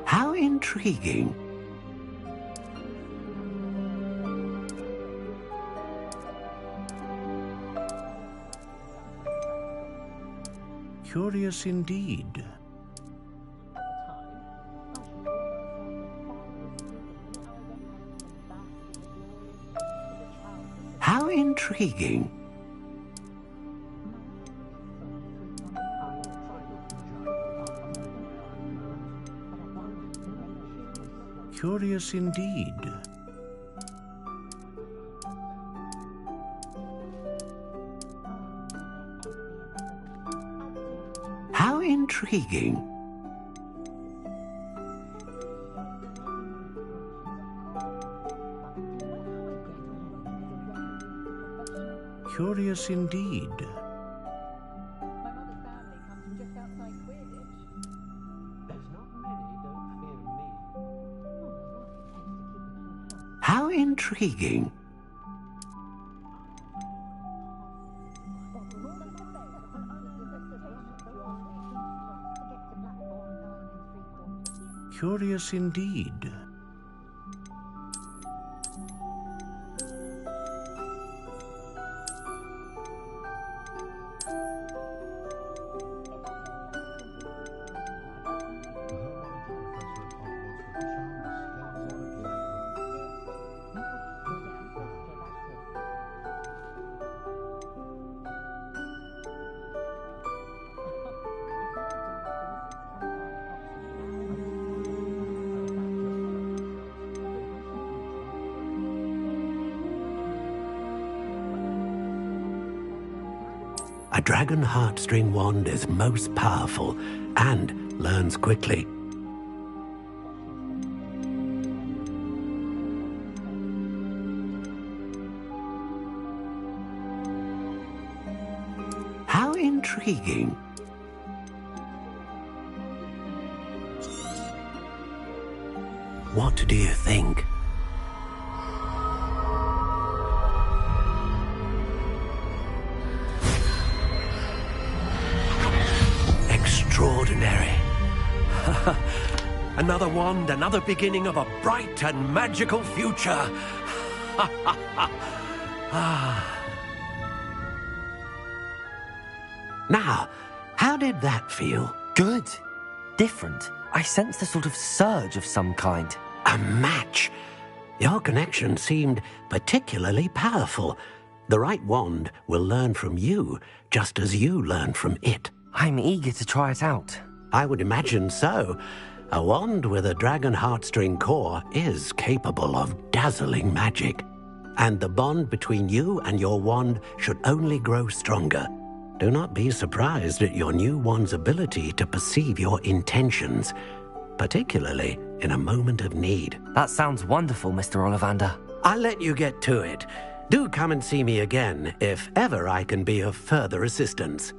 How intriguing. Curious indeed. How intriguing. Curious indeed. How intriguing. Curious indeed. How intriguing. Curious indeed. A dragon heartstring wand is most powerful and learns quickly. How intriguing. What do you think? Extraordinary. Another wand, another beginning of a bright and magical future. Now, how did that feel? Good. Different. I sensed a sort of surge of some kind. A match. Your connection seemed particularly powerful. The right wand will learn from you, just as you learn from it. I'm eager to try it out. I would imagine so. A wand with a dragon heartstring core is capable of dazzling magic. And the bond between you and your wand should only grow stronger. Do not be surprised at your new wand's ability to perceive your intentions, particularly in a moment of need. That sounds wonderful, Mr. Ollivander. I'll let you get to it. Do come and see me again if ever I can be of further assistance.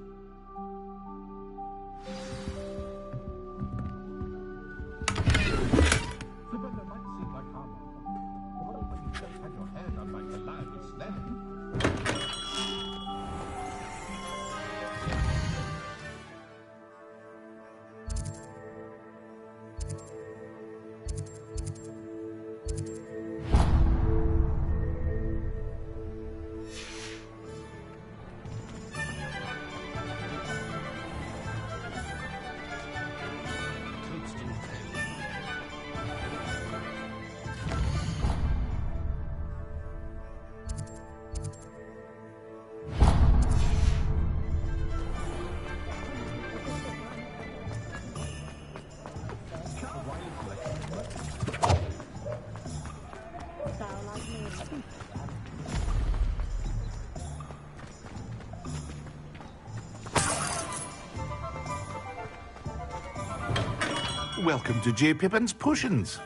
Welcome to J. Pippin's Potions.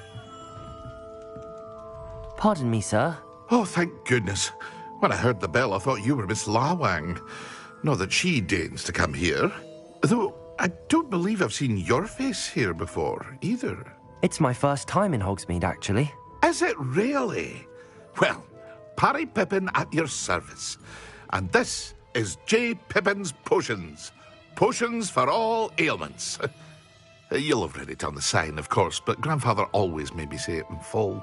Pardon me, sir. Oh, thank goodness. When I heard the bell, I thought you were Miss Lawang. Not that she deigns to come here. Though, I don't believe I've seen your face here before, either. It's my first time in Hogsmeade, actually. Is it really? Well, Parry Pippin at your service. And this is J. Pippin's Potions. Potions for all ailments. You'll have read it on the sign, of course, but Grandfather always made me say it in full.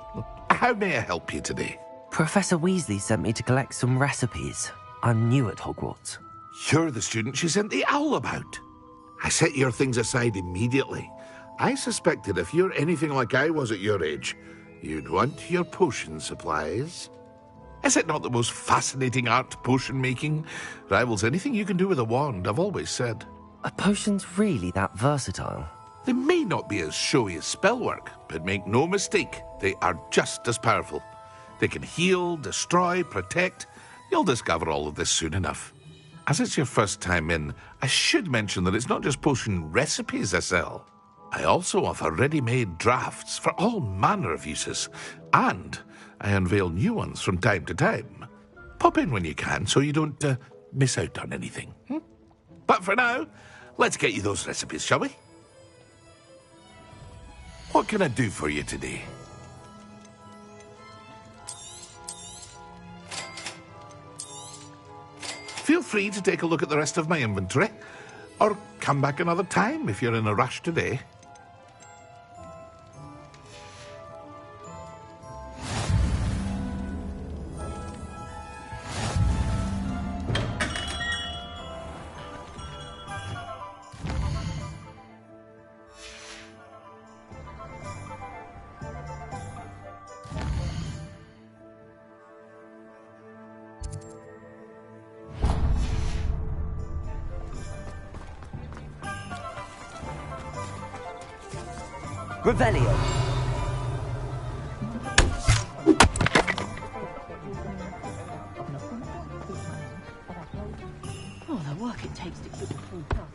How may I help you today? Professor Weasley sent me to collect some recipes. I'm new at Hogwarts. You're the student she sent the owl about. I set your things aside immediately. I suspected if you're anything like I was at your age, you'd want your potion supplies. Is it not the most fascinating art, potion making? Rivals anything you can do with a wand, I've always said. Are potions really that versatile? They may not be as showy as spellwork, but make no mistake, they are just as powerful. They can heal, destroy, protect. You'll discover all of this soon enough. As it's your first time in, I should mention that it's not just potion recipes I sell. I also offer ready-made drafts for all manner of uses, and I unveil new ones from time to time. Pop in when you can so you don't miss out on anything. But for now, let's get you those recipes, shall we? What can I do for you today? Feel free to take a look at the rest of my inventory, or come back another time if you're in a rush today. Revelio. Oh, the work it takes to keep the full health.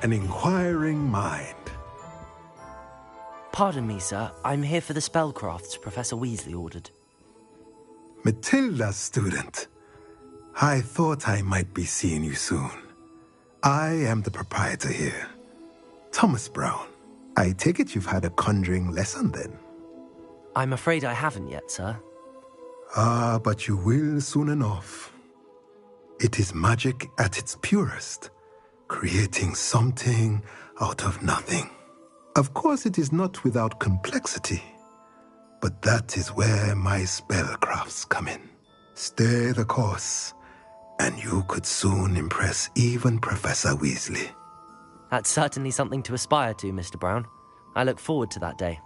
An inquiring mind. Pardon me, sir. I'm here for the spellcrafts Professor Weasley ordered. Matilda, student. I thought I might be seeing you soon. I am the proprietor here, Thomas Brown. I take it you've had a conjuring lesson then? I'm afraid I haven't yet, sir. Ah, but you will soon enough. It is magic at its purest, creating something out of nothing. Of course, it is not without complexity, but that is where my spellcrafts come in. Stay the course, and you could soon impress even Professor Weasley. That's certainly something to aspire to, Mr. Brown. I look forward to that day.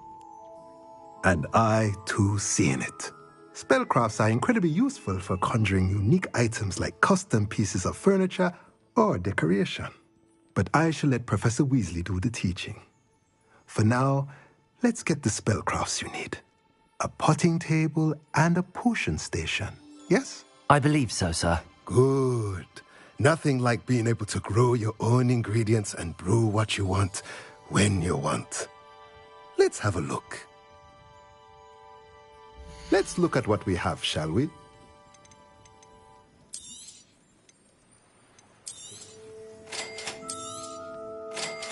And I, too, seeing it. Spellcrafts are incredibly useful for conjuring unique items like custom pieces of furniture or decoration. But I shall let Professor Weasley do the teaching. For now, let's get the spellcrafts you need. A potting table and a potion station, yes? I believe so, sir. Good. Nothing like being able to grow your own ingredients and brew what you want when you want. Let's have a look. Let's look at what we have, shall we?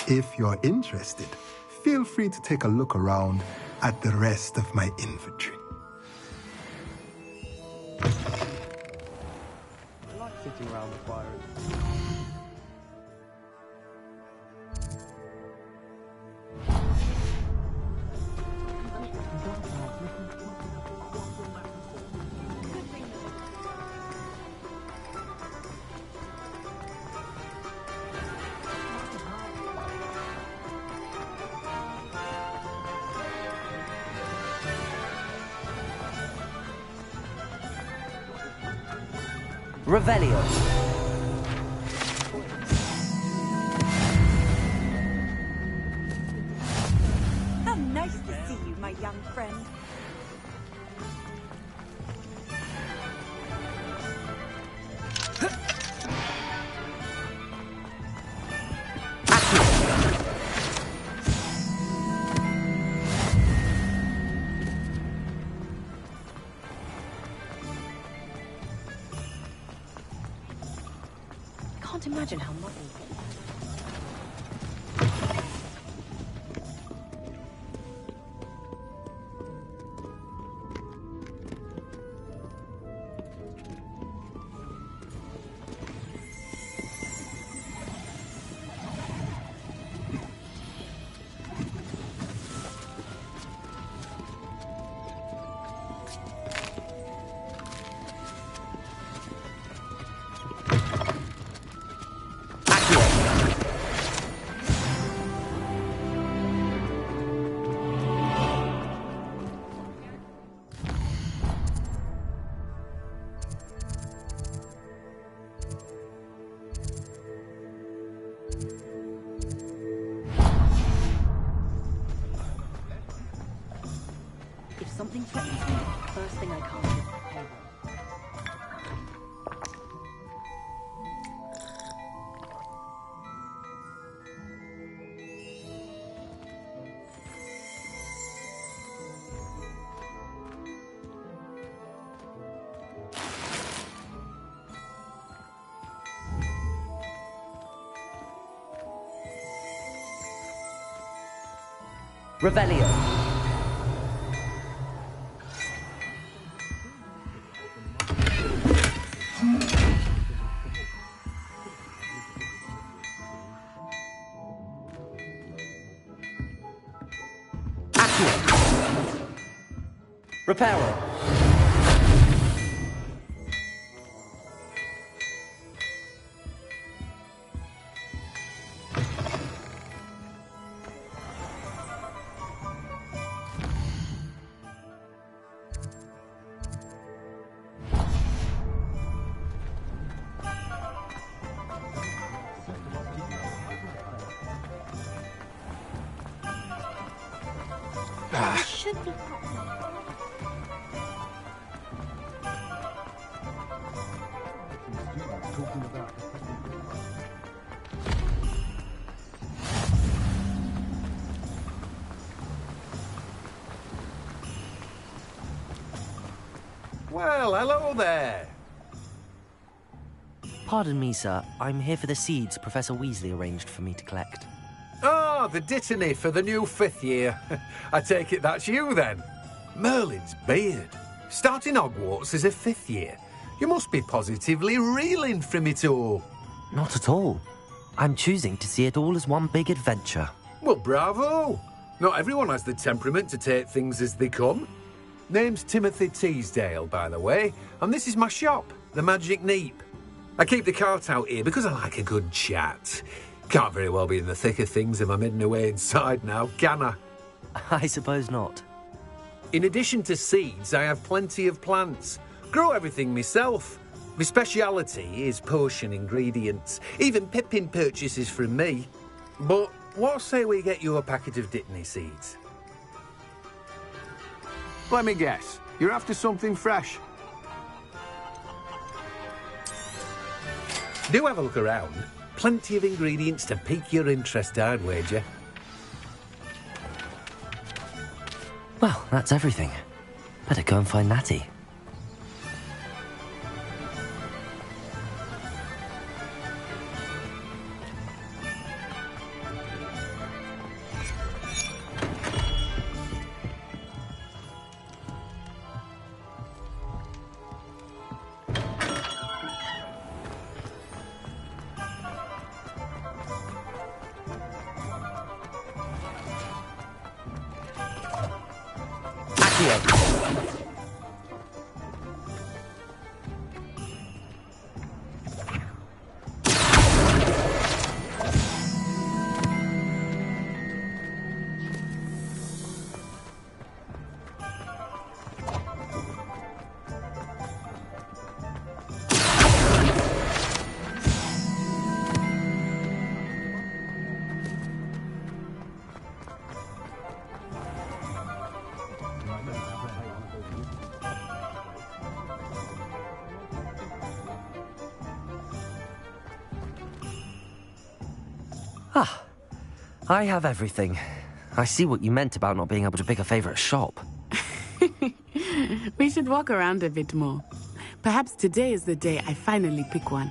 If you're interested, feel free to take a look around at the rest of my inventory. I like sitting around the fire. Revelio. How nice to see you, my young friend. Can't imagine how much. If something threatens me, the first thing I can't do is pay them. Revelio. Reparo. Should be. Well, hello there. Pardon me, sir. I'm here for the seeds Professor Weasley arranged for me to collect. Ah, the Dittany for the new 5th year. I take it that's you, then. Merlin's beard. Starting Hogwarts as a 5th year. You must be positively reeling from it all. Not at all. I'm choosing to see it all as one big adventure. Well, bravo. Not everyone has the temperament to take things as they come. Name's Timothy Teasdale, by the way, and this is my shop, the Magic Neep. I keep the cart out here because I like a good chat. Can't very well be in the thick of things if I'm hidden away inside now, can I? I suppose not. In addition to seeds, I have plenty of plants. Grow everything myself. My speciality is potion ingredients. Even Pippin purchases from me. But what say we get you a packet of Dittany seeds? Let me guess. You're after something fresh. Do have a look around. Plenty of ingredients to pique your interest, I'd wager. Well, that's everything. Better go and find Natty. Ah, I have everything. I see what you meant about not being able to pick a favorite shop. We should walk around a bit more. Perhaps today is the day I finally pick one.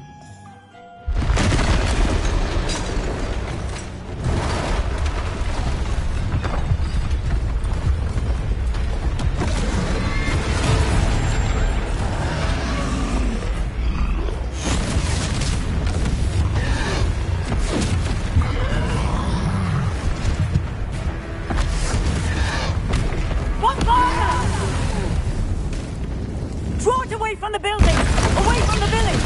Draw it away from the building! Away from the village!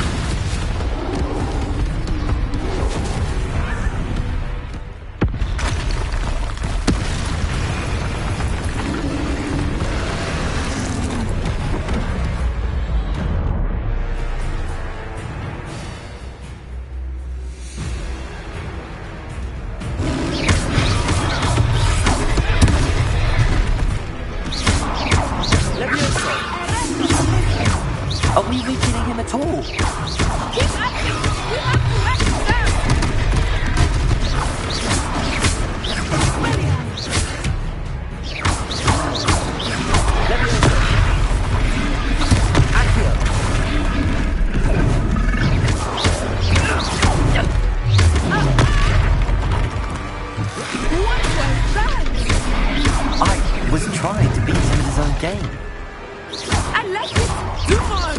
Are we weakening him at all? Keep at him! You have to let him down! I was trying to beat him at his own game. And let it do more!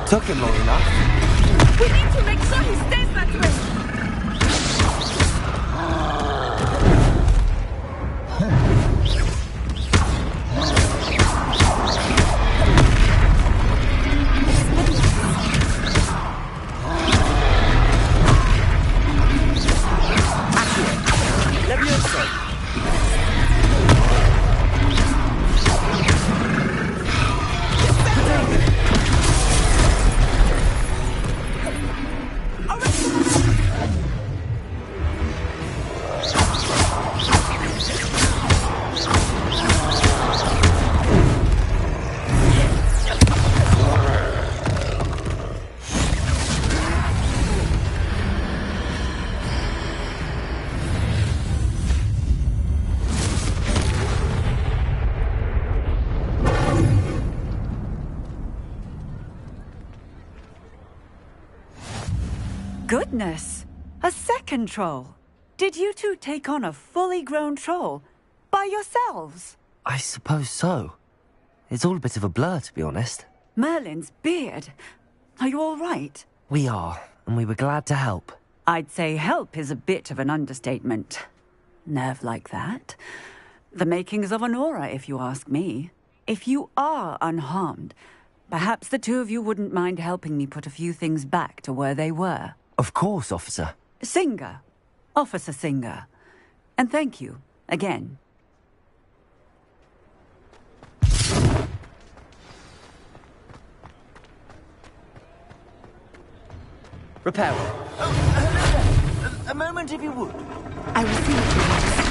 Took him long enough. We need to make sure he stays that way! Goodness! A second troll! Did you two take on a fully grown troll? By yourselves? I suppose so. It's all a bit of a blur, to be honest. Merlin's beard. Are you all right? We are, and we were glad to help. I'd say help is a bit of an understatement. Nerve like that. The makings of an aura, if you ask me. If you are unharmed, perhaps the two of you wouldn't mind helping me put a few things back to where they were. Of course, officer. Singer. Officer Singer. And thank you, again. Reparo. Oh, hello there. A moment, if you would. I will see what you want.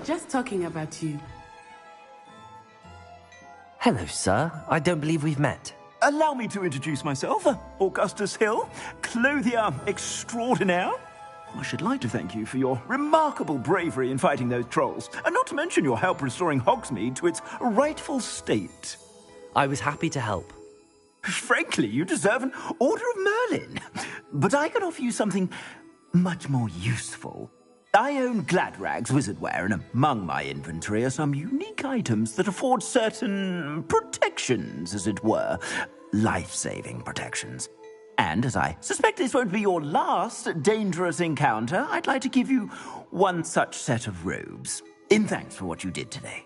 Just talking about you. Hello, sir. I don't believe we've met. Allow me to introduce myself, Augustus Hill, clothier extraordinaire. I should like to thank you for your remarkable bravery in fighting those trolls, and not to mention your help restoring Hogsmeade to its rightful state. I was happy to help. Frankly, you deserve an Order of Merlin. But I can offer you something much more useful. I own Gladrag's wizardware, and among my inventory are some unique items that afford certain protections, as it were. Life-saving protections. And as I suspect this won't be your last dangerous encounter, I'd like to give you one such set of robes, in thanks for what you did today.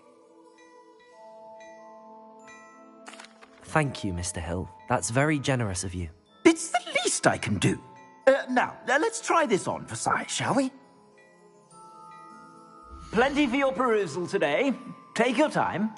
Thank you, Mr. Hill. That's very generous of you. It's the least I can do. Now, let's try this on for size, shall we? Plenty for your perusal today. Take your time.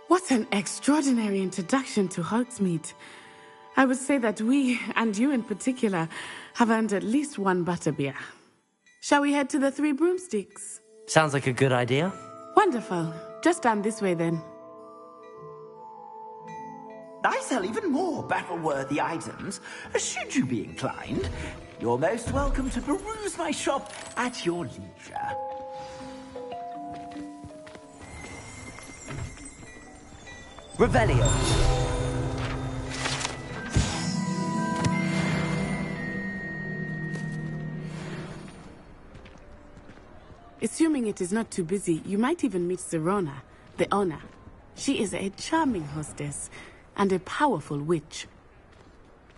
What an extraordinary introduction to Hogsmeade. I would say that we, and you in particular, have earned at least one butterbeer. Shall we head to the Three Broomsticks? Sounds like a good idea. Wonderful. Just down this way then. I sell even more battle-worthy items. Should you be inclined, you're most welcome to peruse my shop at your leisure. Revelio. Assuming it is not too busy, you might even meet Sirona, the owner. She is a charming hostess and a powerful witch.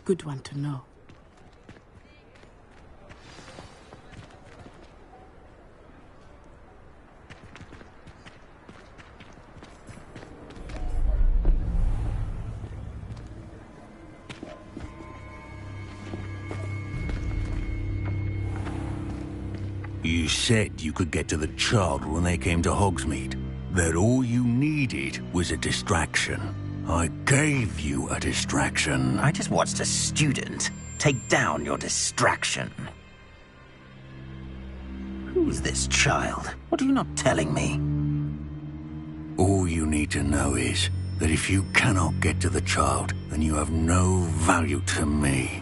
Good one to know. You said you could get to the child when they came to Hogsmeade. that all you needed was a distraction. I gave you a distraction. I just watched a student take down your distraction. Who's this child? What are you not telling me? All you need to know is that if you cannot get to the child, then you have no value to me.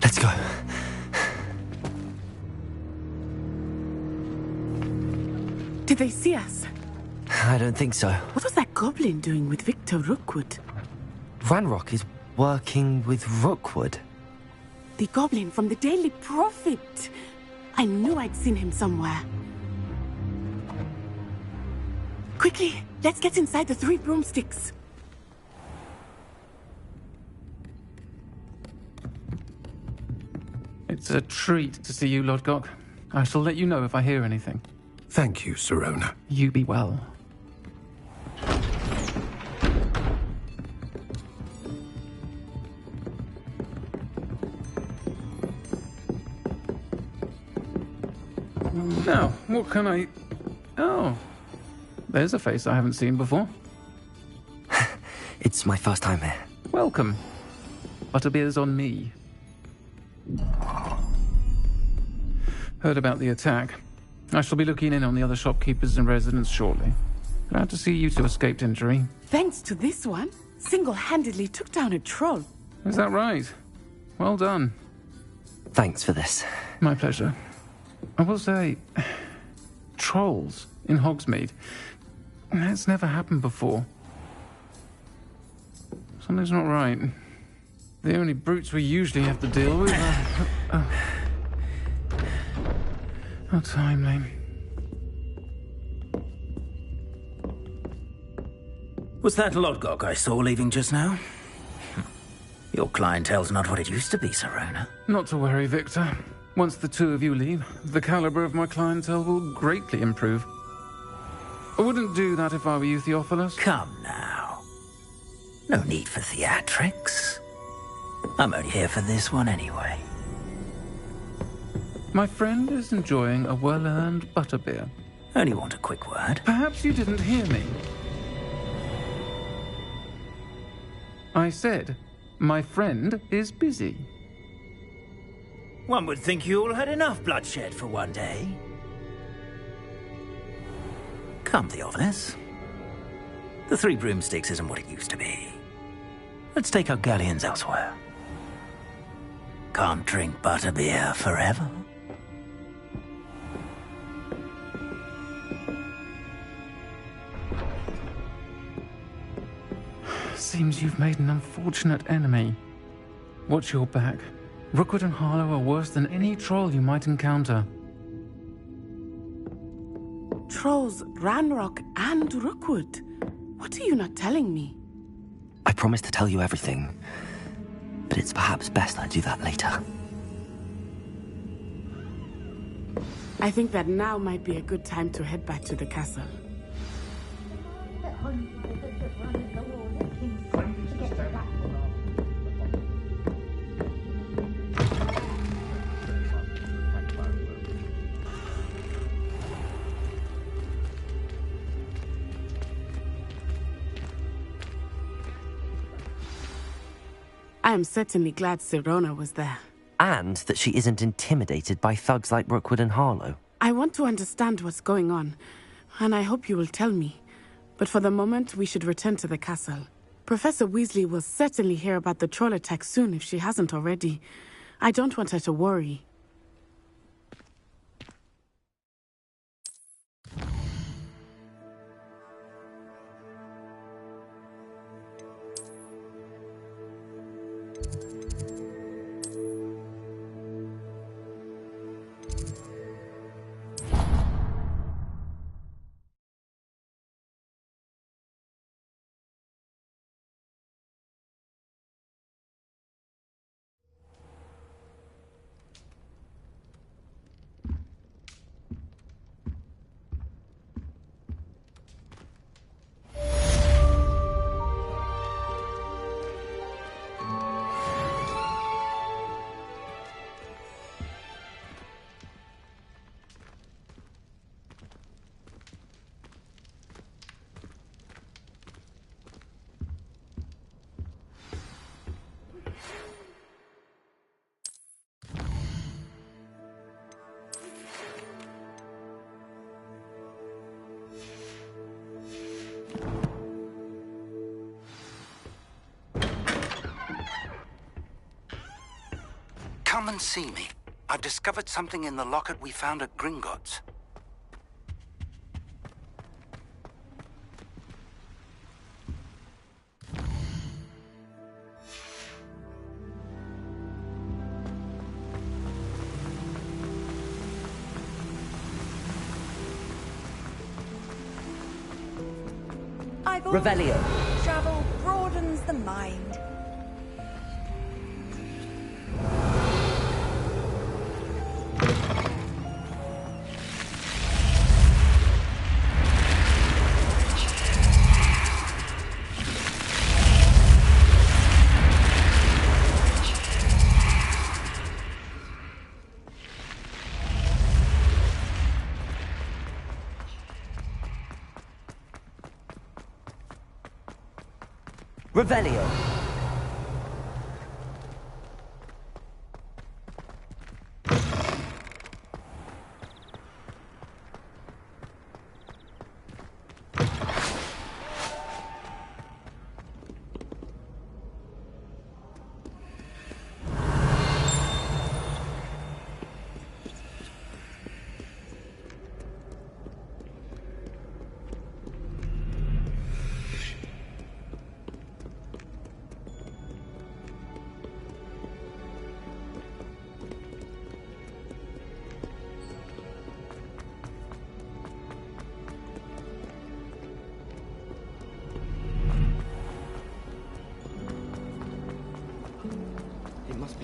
Let's go. Did they see us? I don't think so. What was that goblin doing with Victor Rookwood? Ranrock is working with Rookwood. The goblin from the Daily Prophet. I knew I'd seen him somewhere. Quickly, let's get inside the 3 broomsticks. It's a treat to see you, Lodgok. I shall let you know if I hear anything. Thank you, Sirona. You be well. Now, what can I... Oh, there's a face I haven't seen before. It's my first time here. Welcome. Butterbeer's on me. Heard about the attack. I shall be looking in on the other shopkeepers and residents shortly. Glad to see you two escaped injury. Thanks to this one, single-handedly took down a troll. Is that right? Well done. Thanks for this. My pleasure. I will say, trolls in Hogsmeade. That's never happened before. Something's not right. The only brutes we usually have to deal with are... How timely. Was that Lodgok I saw leaving just now? Your clientele's not what it used to be, Sirona. Not to worry, Victor. Once the 2 of you leave, the caliber of my clientele will greatly improve. I wouldn't do that if I were you, Theophilus. Come now. No need for theatrics. I'm only here for this one anyway. My friend is enjoying a well-earned butterbeer. Only want a quick word. Perhaps you didn't hear me. I said, my friend is busy. One would think you all had enough bloodshed for one day. Come, Theophilus. The 3 broomsticks isn't what it used to be. Let's take our galleons elsewhere. Can't drink butterbeer forever. Seems you've made an unfortunate enemy. Watch your back. Rookwood and Harlow are worse than any troll you might encounter. Trolls, Ranrock, and Rookwood. What are you not telling me? I promised to tell you everything, but it's perhaps best I do that later. I think that now might be a good time to head back to the castle. I am certainly glad Sirona was there. And that she isn't intimidated by thugs like Rookwood and Harlow. I want to understand what's going on, and I hope you will tell me. But for the moment, we should return to the castle. Professor Weasley will certainly hear about the troll attack soon if she hasn't already. I don't want her to worry. and see me. I've discovered something in the locket we found at Gringotts. Revelio. Travel broadens the mind. Revelio.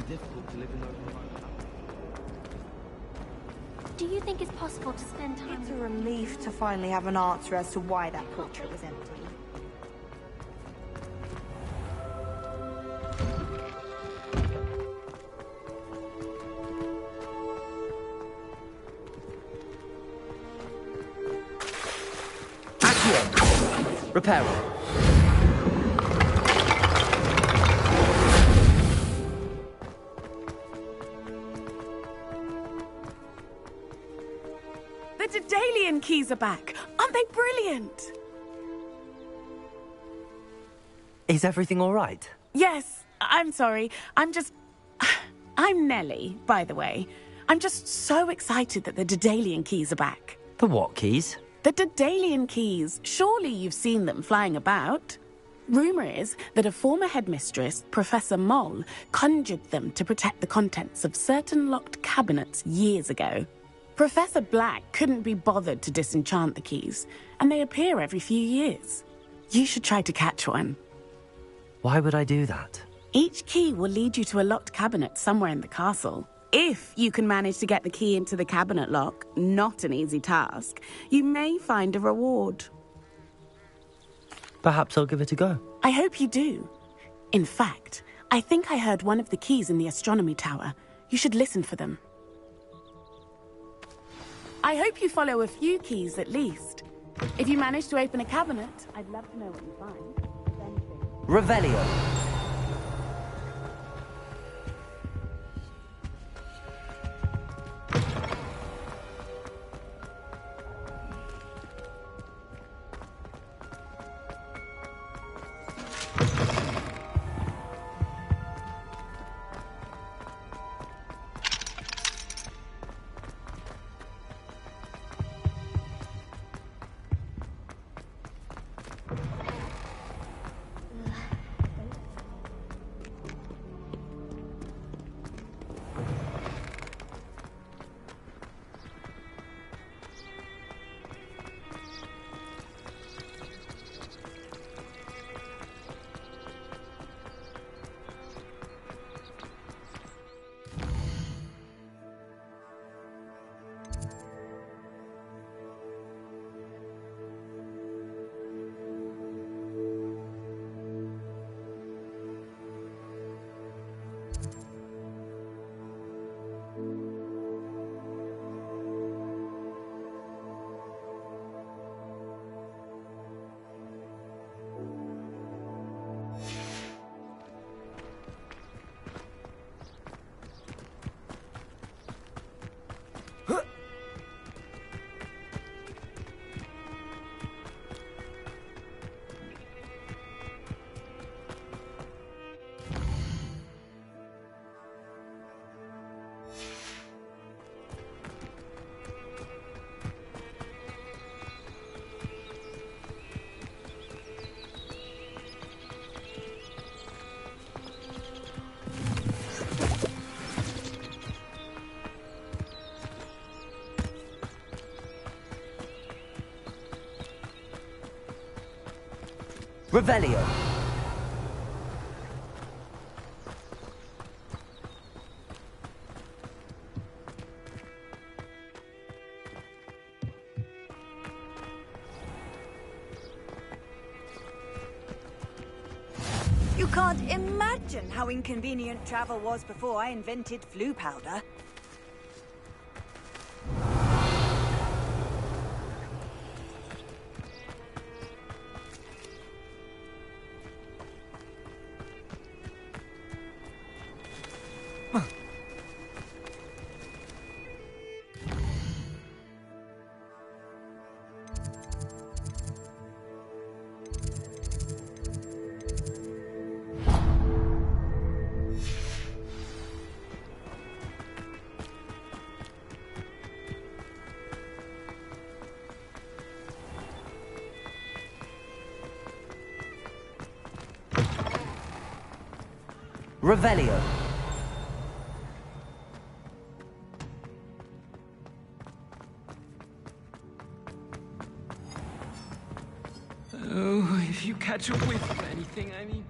Difficult to live in those environments. Do you think it's possible to spend time... It's a relief to finally have an answer as to why that portrait was empty. Accio. Reparo. The Daedalian keys are back. Aren't they brilliant? Is everything all right? Yes, I'm sorry. I'm Nellie, by the way. I'm just so excited that the Daedalian keys are back. The what keys? The Daedalian keys. Surely you've seen them flying about. Rumour is that a former headmistress, Professor Moll, conjured them to protect the contents of certain locked cabinets years ago. Professor Black couldn't be bothered to disenchant the keys, and they appear every few years. You should try to catch one. Why would I do that? Each key will lead you to a locked cabinet somewhere in the castle. If you can manage to get the key into the cabinet lock, not an easy task, you may find a reward. Perhaps I'll give it a go. I hope you do. In fact, I think I heard one of the keys in the astronomy tower. You should listen for them. I hope you follow a few keys at least. If you manage to open a cabinet, I'd love to know what you find. If anything. Revelio. Revelio. You can't imagine how inconvenient travel was before I invented flu powder. Revelio. Oh, if you catch a whiff of anything, I mean...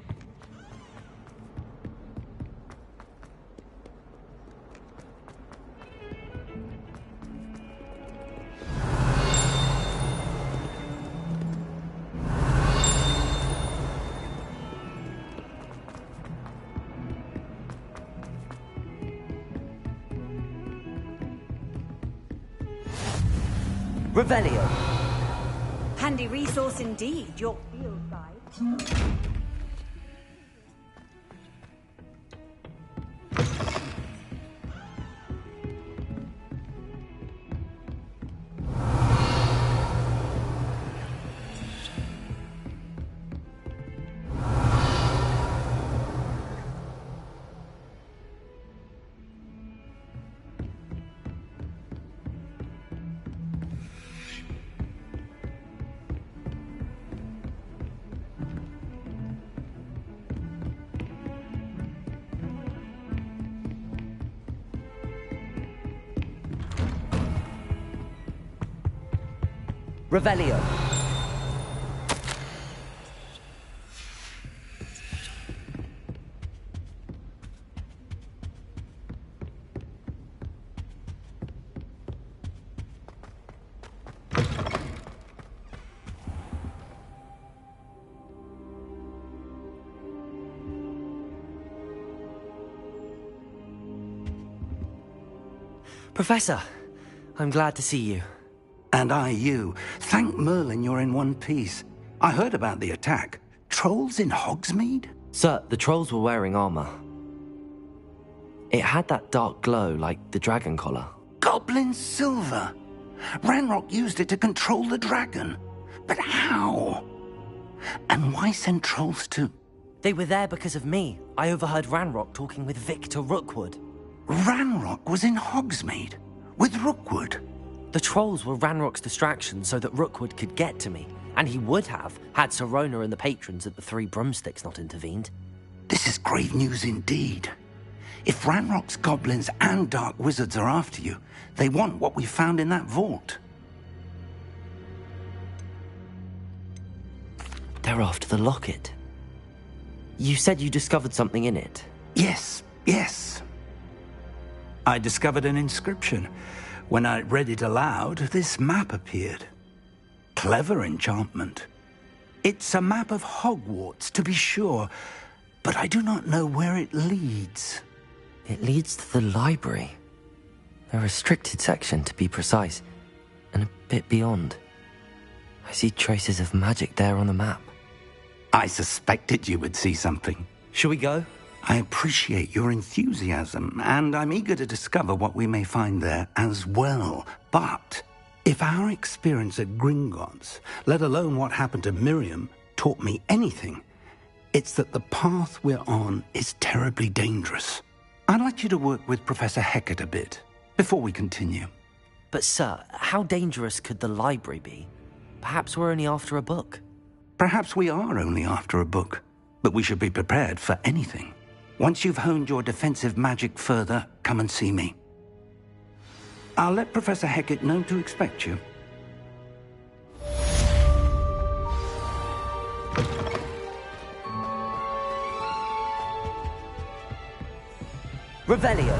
Revelio. Handy resource indeed, your field guide. Revelio. Professor, I'm glad to see you. And I you. Thank Merlin you're in one piece. I heard about the attack. Trolls in Hogsmeade? Sir, the trolls were wearing armor. It had that dark glow like the dragon collar. Goblin silver. Ranrock used it to control the dragon. But how? And why send trolls to... They were there because of me. I overheard Ranrock talking with Victor Rookwood. Ranrock was in Hogsmeade? With Rookwood? The trolls were Ranrock's distraction so that Rookwood could get to me. And he would have, had Sirona and the patrons at the Three Broomsticks not intervened. This is grave news indeed. If Ranrock's goblins and dark wizards are after you, they want what we found in that vault. They're after the locket. You said you discovered something in it. Yes. I discovered an inscription. When I read it aloud, this map appeared. Clever enchantment. It's a map of Hogwarts, to be sure, but I do not know where it leads. It leads to the library. A restricted section, to be precise, and a bit beyond. I see traces of magic there on the map. I suspected you would see something. Shall we go? I appreciate your enthusiasm, and I'm eager to discover what we may find there as well. But if our experience at Gringotts, let alone what happened to Miriam, taught me anything, it's that the path we're on is terribly dangerous. I'd like you to work with Professor Hecat a bit before we continue. But sir, how dangerous could the library be? Perhaps we're only after a book. Perhaps we are only after a book, but we should be prepared for anything. Once you've honed your defensive magic further, come and see me. I'll let Professor Hecat know to expect you. Revelio.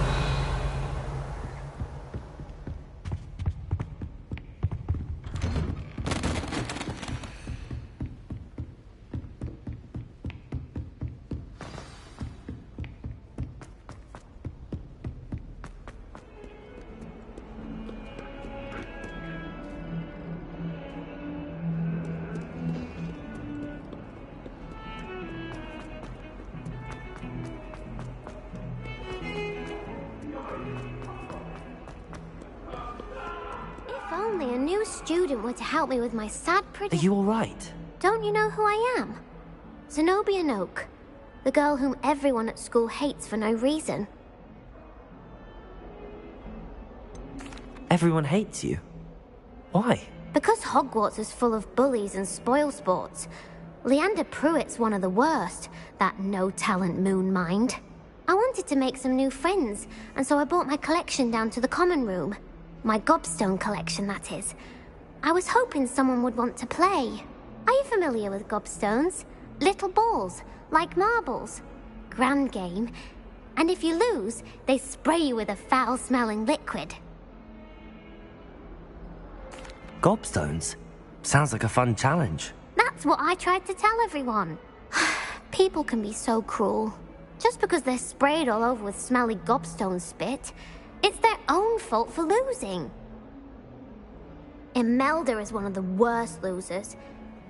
If only a new student were to help me with my sad Are you alright? Don't you know who I am? Zenobia Noak, the girl whom everyone at school hates for no reason. Everyone hates you. Why? Because Hogwarts is full of bullies and spoilsports. Leander Pruitt's one of the worst, that no-talent moon mind. I wanted to make some new friends, and so I brought my collection down to the common room. My gobstone collection, that is. I was hoping someone would want to play. Are you familiar with gobstones? Little balls, like marbles. Grand game. And if you lose, they spray you with a foul-smelling liquid. Gobstones? Sounds like a fun challenge. That's what I tried to tell everyone. People can be so cruel. Just because they're sprayed all over with smelly gobstone spit, it's their own fault for losing. Imelda is one of the worst losers.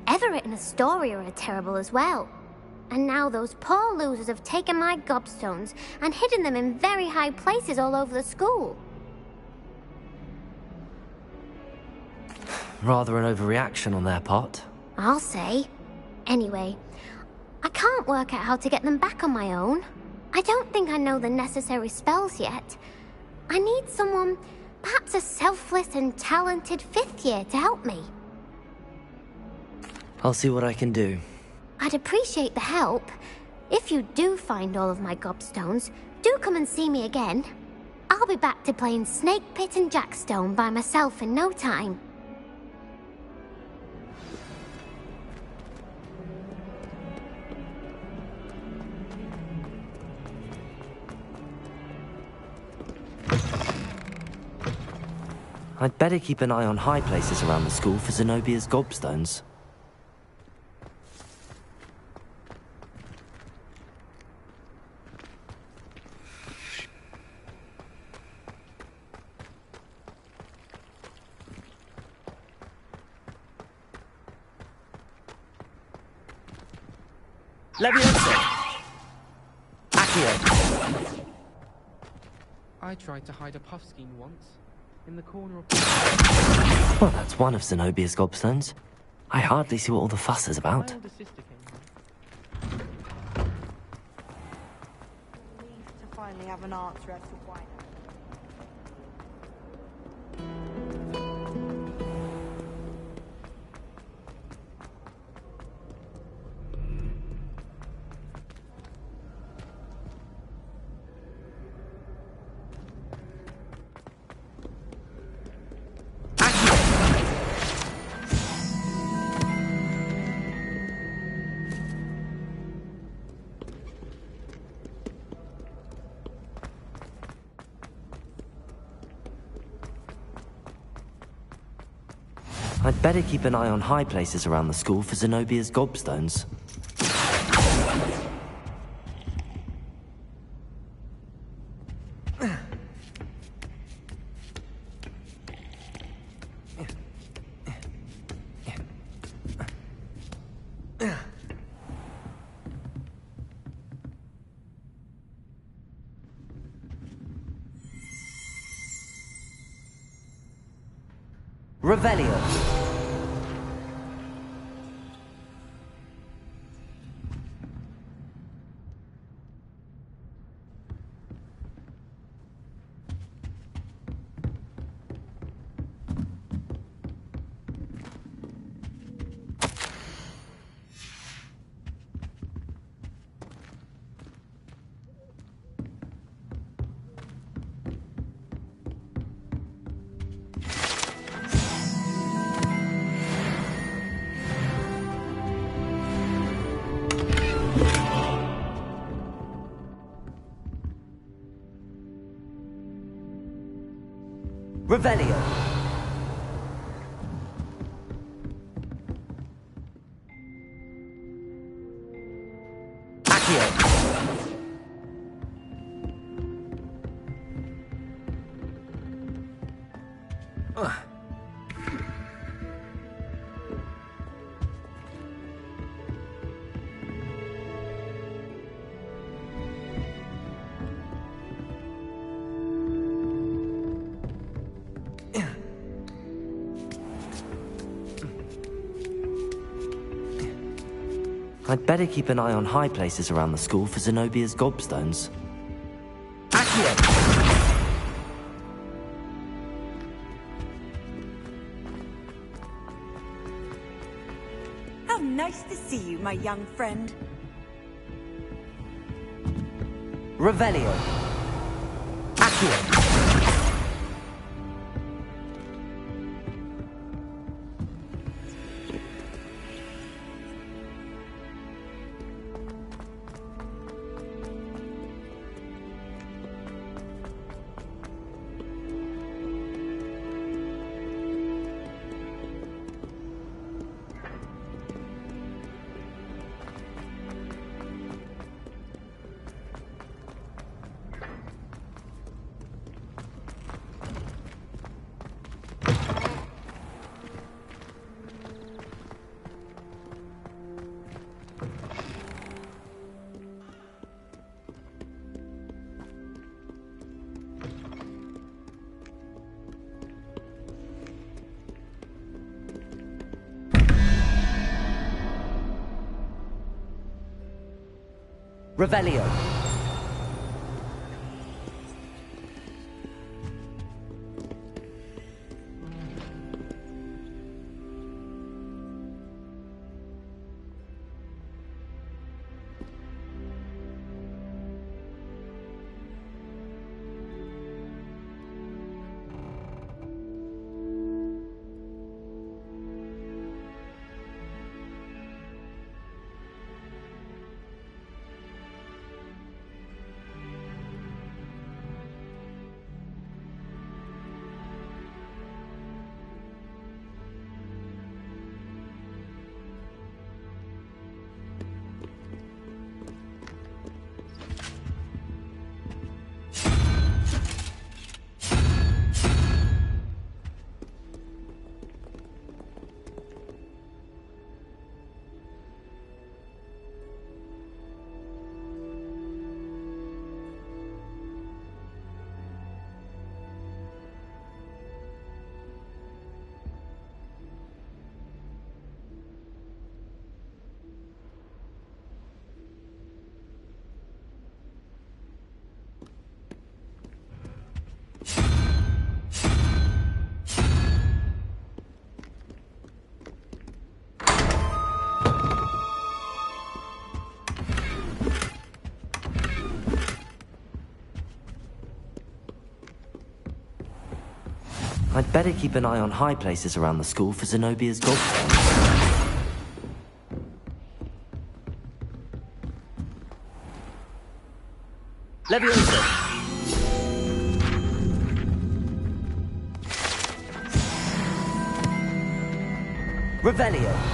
Everett and Astoria are terrible as well. And now those poor losers have taken my gobstones and hidden them in very high places all over the school. Rather an overreaction on their part. I'll say. Anyway, I can't work out how to get them back on my own. I don't think I know the necessary spells yet. I need someone, perhaps a selfless and talented fifth year to help me. I'll see what I can do. I'd appreciate the help. If you do find all of my gobstones, do come and see me again. I'll be back to playing Snake Pit and Jackstone by myself in no time. I'd better keep an eye on high places around the school for Zenobia's gobstones. Leviosa! Accio! I tried to hide a puffskein once. In the corner of... Well, that's one of Zenobia's gobstones. I hardly see what all the fuss is about. My older sister came Relieved to finally have an answer as to why. I'd better keep an eye on high places around the school for Zenobia's gobstones. Revelio. Revelio. Accio. I'd better keep an eye on high places around the school for Zenobia's gobstones. Accio! How nice to see you, my young friend. Revelio. Accio! Revelio. I'd better keep an eye on high places around the school for Zenobia's gobstones. Leviosa! Revelio!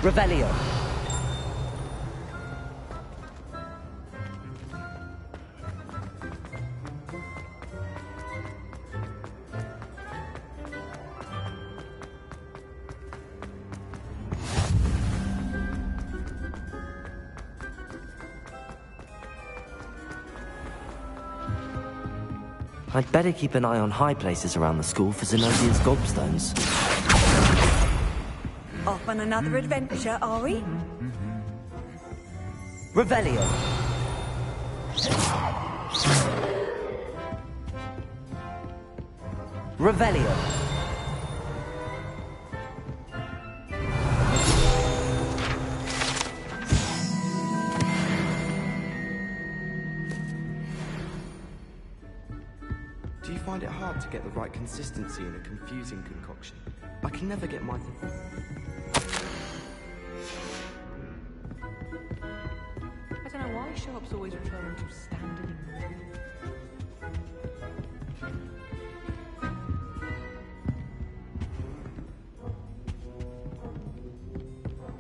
Revelio. I'd better keep an eye on high places around the school for Zenobia's gobstones. Off on another adventure, are we? Revelio. Revelio. Do you find it hard to get the right consistency in a confusing concoction? I can never get mine. I don't know why Sharp's always referring to standard.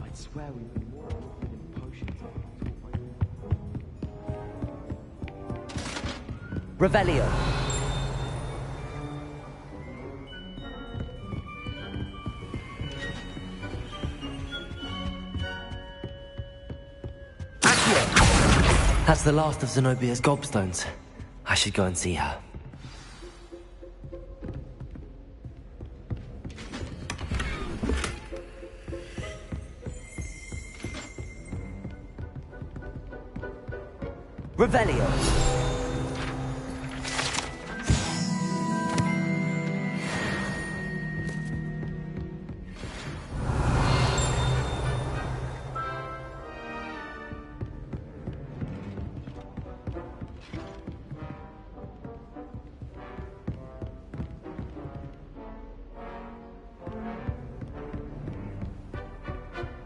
I'd swear we've been more interested in potions. Revelio. That's the last of Zenobia's gobstones. I should go and see her. Revelio.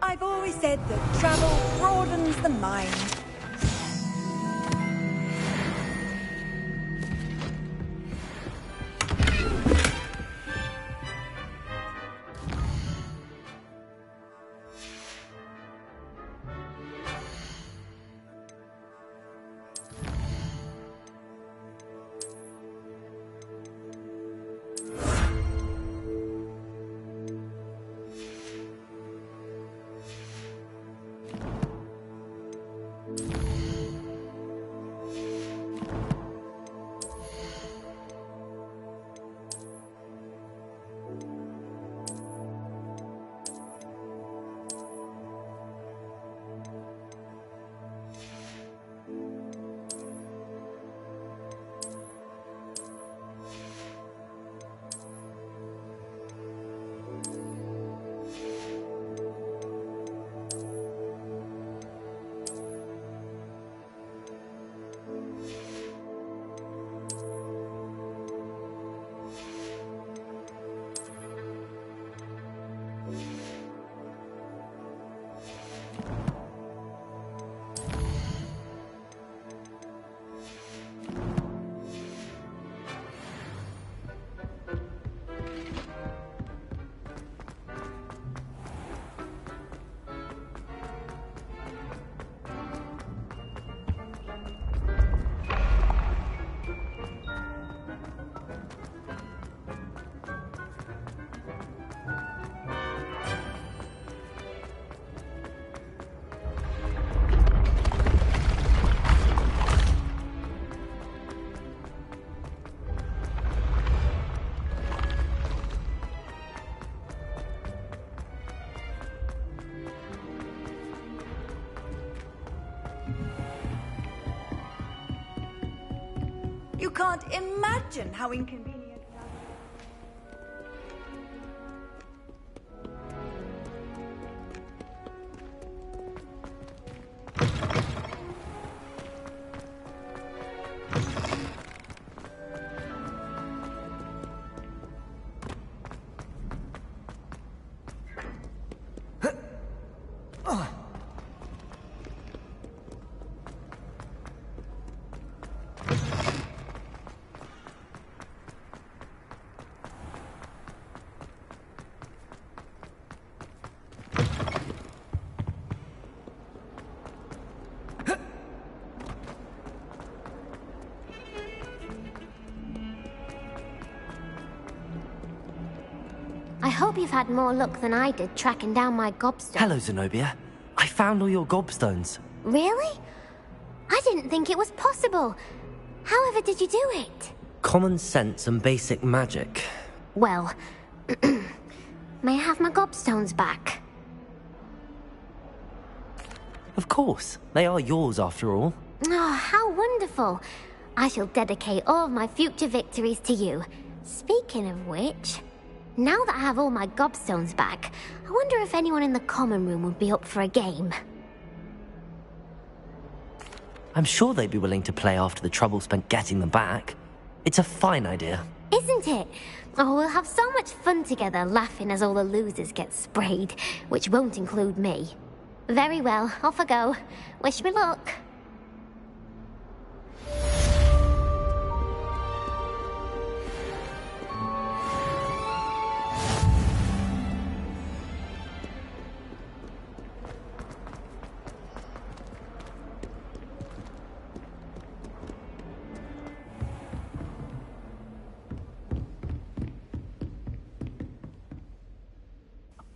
I've always said that travel broadens the mind. You can't imagine how inconvenient. I hope you've had more luck than I did tracking down my gobstone. Hello, Zenobia. I found all your gobstones. Really? I didn't think it was possible. However did you do it? Common sense and basic magic. Well, may I have my gobstones back? Of course. They are yours after all. Oh, how wonderful. I shall dedicate all of my future victories to you. Speaking of which, now that I have all my gobstones back, I wonder if anyone in the common room would be up for a game. I'm sure they'd be willing to play after the trouble spent getting them back. It's a fine idea. Isn't it? Oh, we'll have so much fun together, laughing as all the losers get sprayed, which won't include me. Very well, off I go. Wish me luck.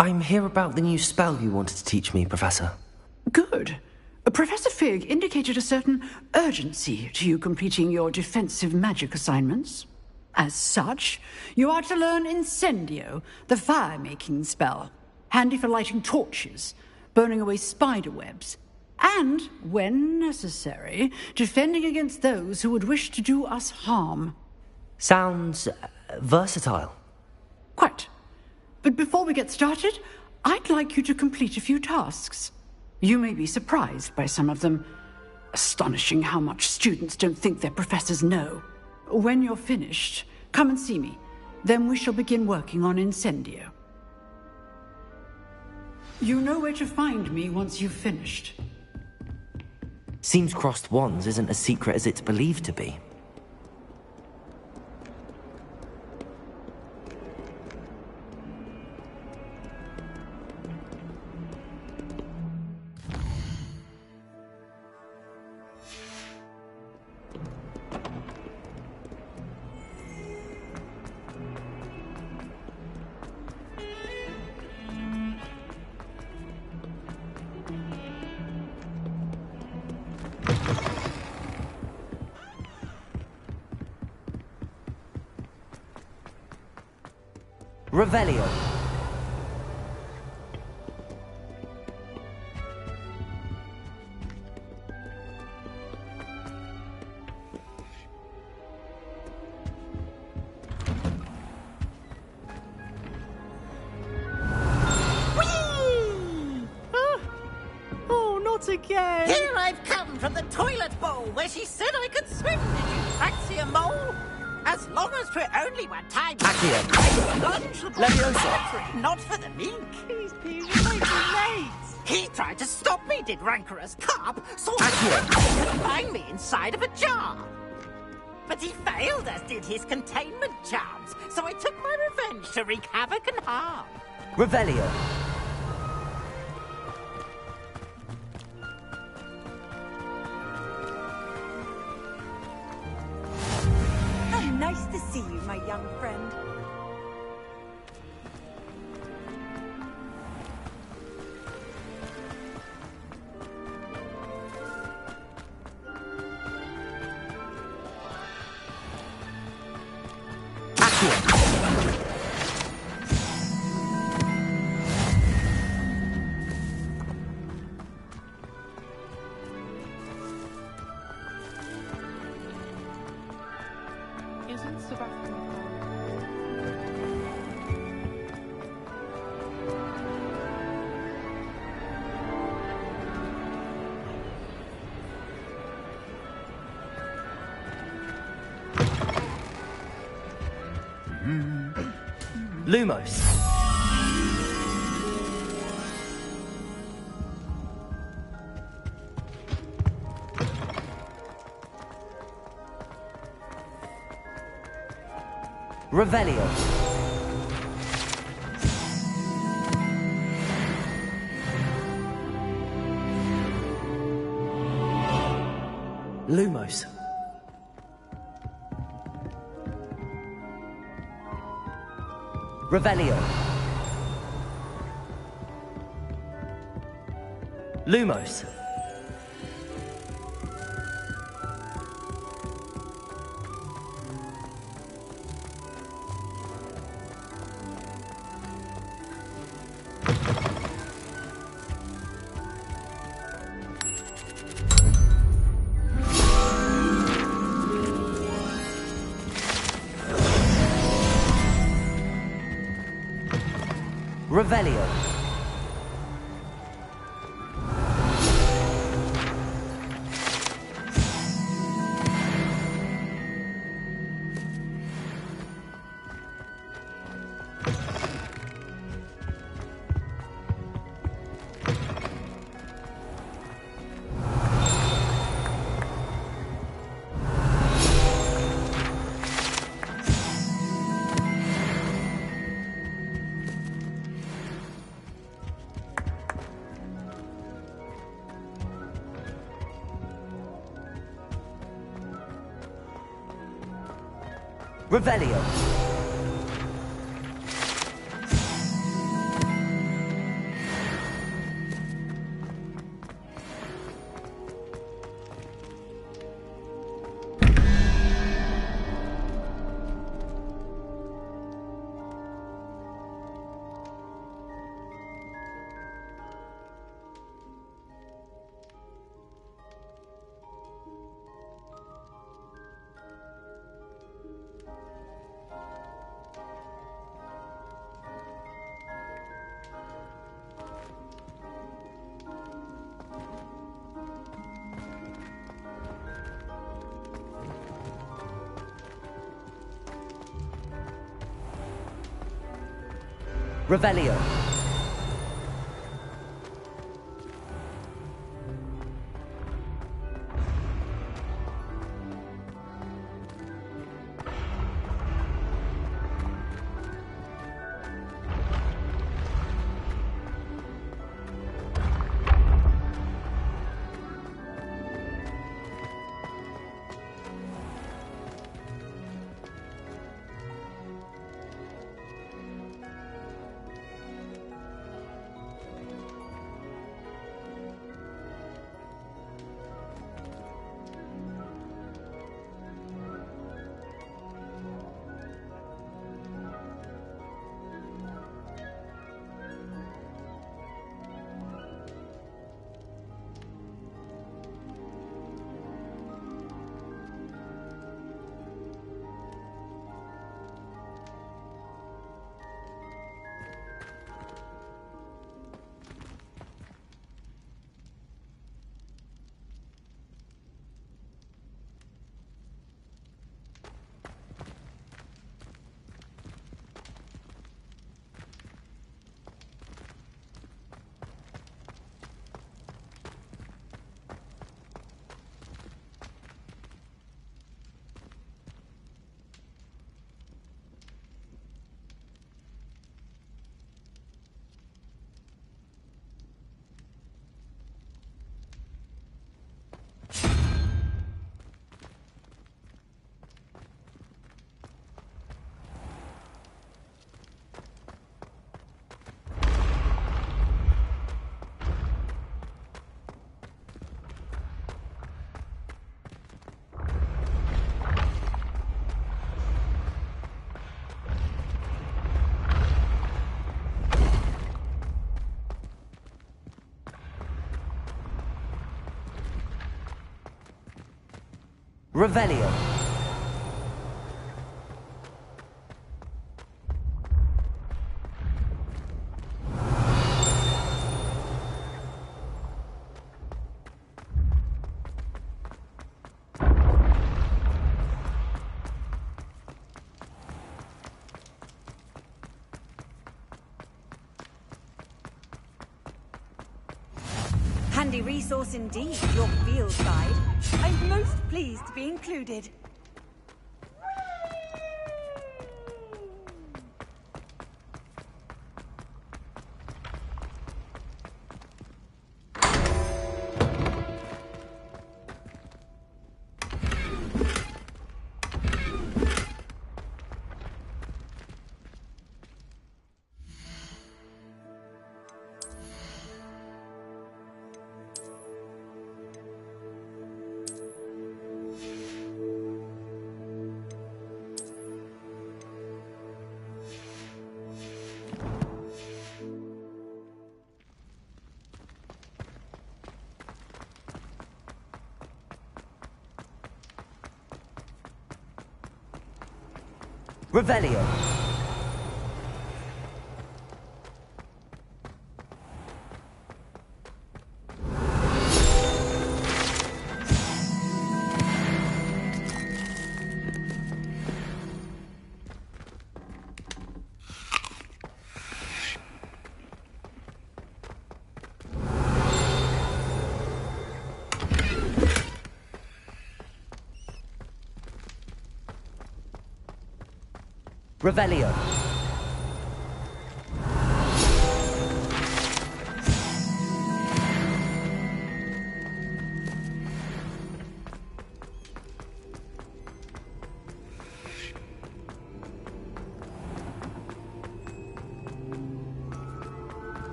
I'm here about the new spell you wanted to teach me, Professor. Good. Professor Fig indicated a certain urgency to you completing your defensive magic assignments. As such, you are to learn Incendio, the fire-making spell, handy for lighting torches, burning away spider webs, and, when necessary, defending against those who would wish to do us harm. Sounds versatile. Quite. But before we get started, I'd like you to complete a few tasks. You may be surprised by some of them. Astonishing how much students don't think their professors know. When you're finished, come and see me. Then we shall begin working on Incendio. You know where to find me once you've finished. Seems crossed wands isn't as secret as it's believed to be. Revelio. Oh, not again! Here I've come from the toilet bowl where she said I could swim. Did you fancy a mole? As long as 'twere only one time. Accio. Plunge the Leviosa. Not for the mink. He's being way too late. He tried to stop me, did rancorous carp, so Accio. he could find me inside of a jar. But he failed, as did his containment charms, so I took my revenge to wreak havoc and harm. Revelio. How nice to see you, my young friend. Isn't Sebastian Lumos. Revelio. Lumos. Revelio. Lumos. Revelio. Revelio. Revelio. Revelio. Handy resource indeed, your field guide. I'm most pleased to be included. Revelio. Revelio.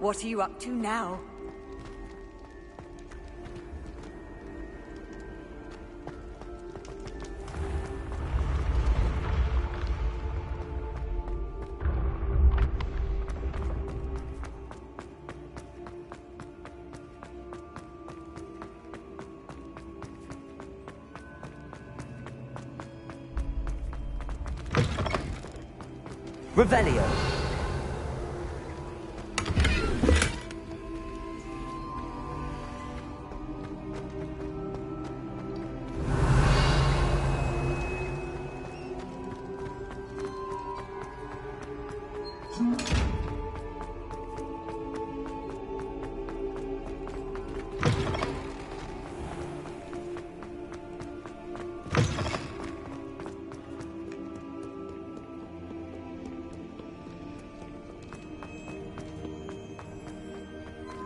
What are you up to now? Revelio.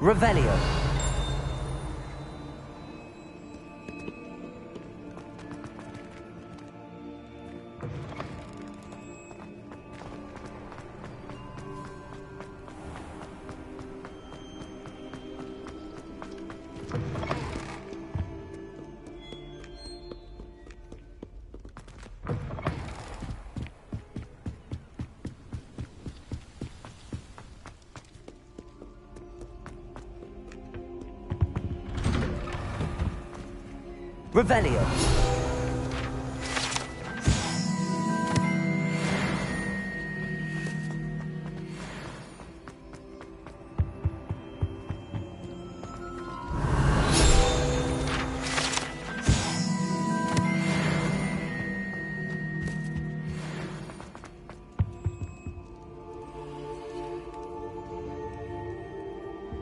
Revelio. Revelio.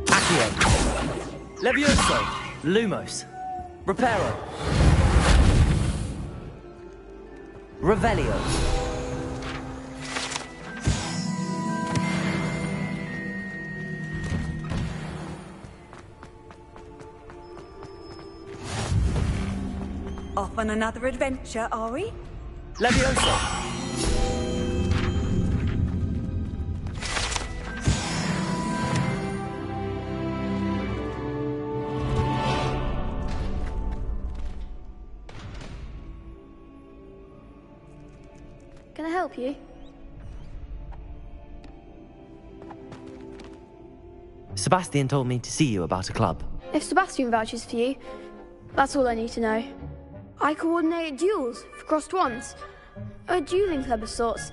Accio. Levioso. Lumos. Reparo. Revelio. Off on another adventure, are we? Levioso. Can I help you? Sebastian told me to see you about a club. If Sebastian vouches for you, that's all I need to know. I coordinate duels for crossed wands. A dueling club of sorts.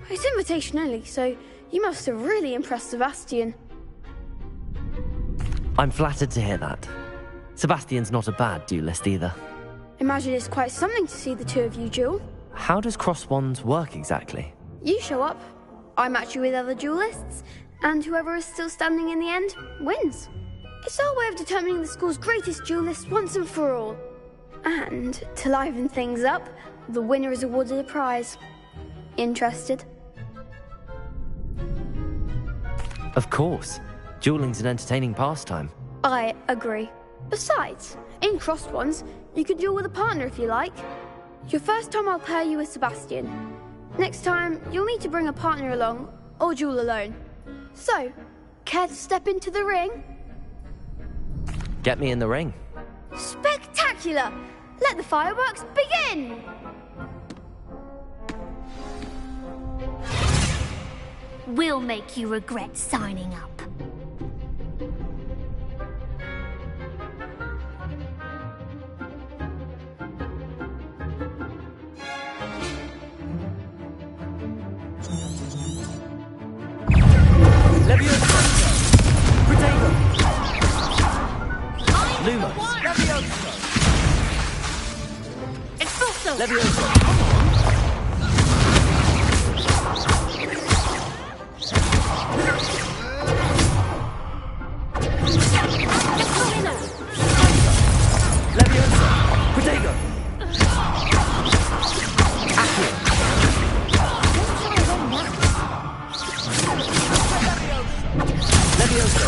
It's invitation only, so you must have really impressed Sebastian. I'm flattered to hear that. Sebastian's not a bad duelist either. Imagine it's quite something to see the two of you duel. How does cross wands work exactly? You show up, I match you with other duelists, and whoever is still standing in the end wins. It's our way of determining the school's greatest duelist once and for all. And to liven things up, the winner is awarded a prize. Interested? Of course. Dueling's an entertaining pastime. I agree. Besides, in crossed ones, you can duel with a partner if you like. Your first time I'll pair you with Sebastian. Next time, you'll need to bring a partner along, or duel alone. So, care to step into the ring? Get me in the ring. Spectacular! Let the fireworks begin! We'll make you regret signing up. Leviosa! Protego! Lumos! Leviosa! Expulso! Leviosa! Leviosa! Protego! Accio! Leviosa!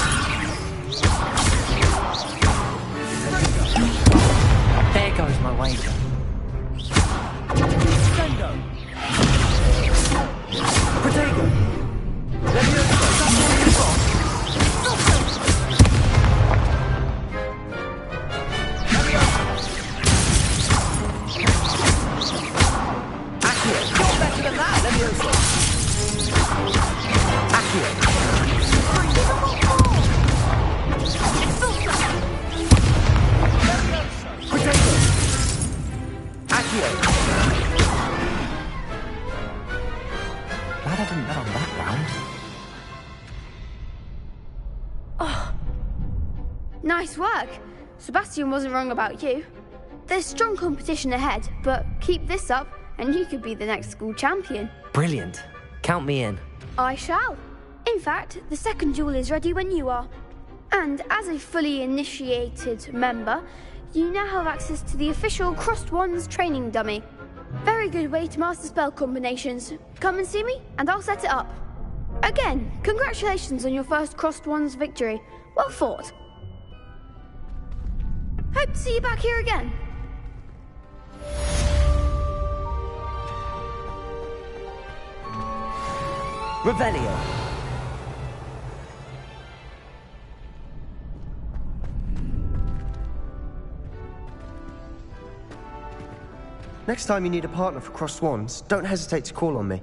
There goes my wager. Sendo! Protego! Leviosa! Accio! You're better than that! Leviosa! Accio! Protego! Accio! Glad I didn't bet on that round. Nice work. Sebastian wasn't wrong about you. There's strong competition ahead, but keep this up and you could be the next school champion. Brilliant. Count me in. I shall. In fact, the second duel is ready when you are. And as a fully initiated member, you now have access to the official Crossed Wands training dummy. Very good way to master spell combinations. Come and see me, and I'll set it up. Again, congratulations on your first Crossed Wands victory. Well fought. Hope to see you back here again. Revelio. Next time you need a partner for Crossed Wands, don't hesitate to call on me.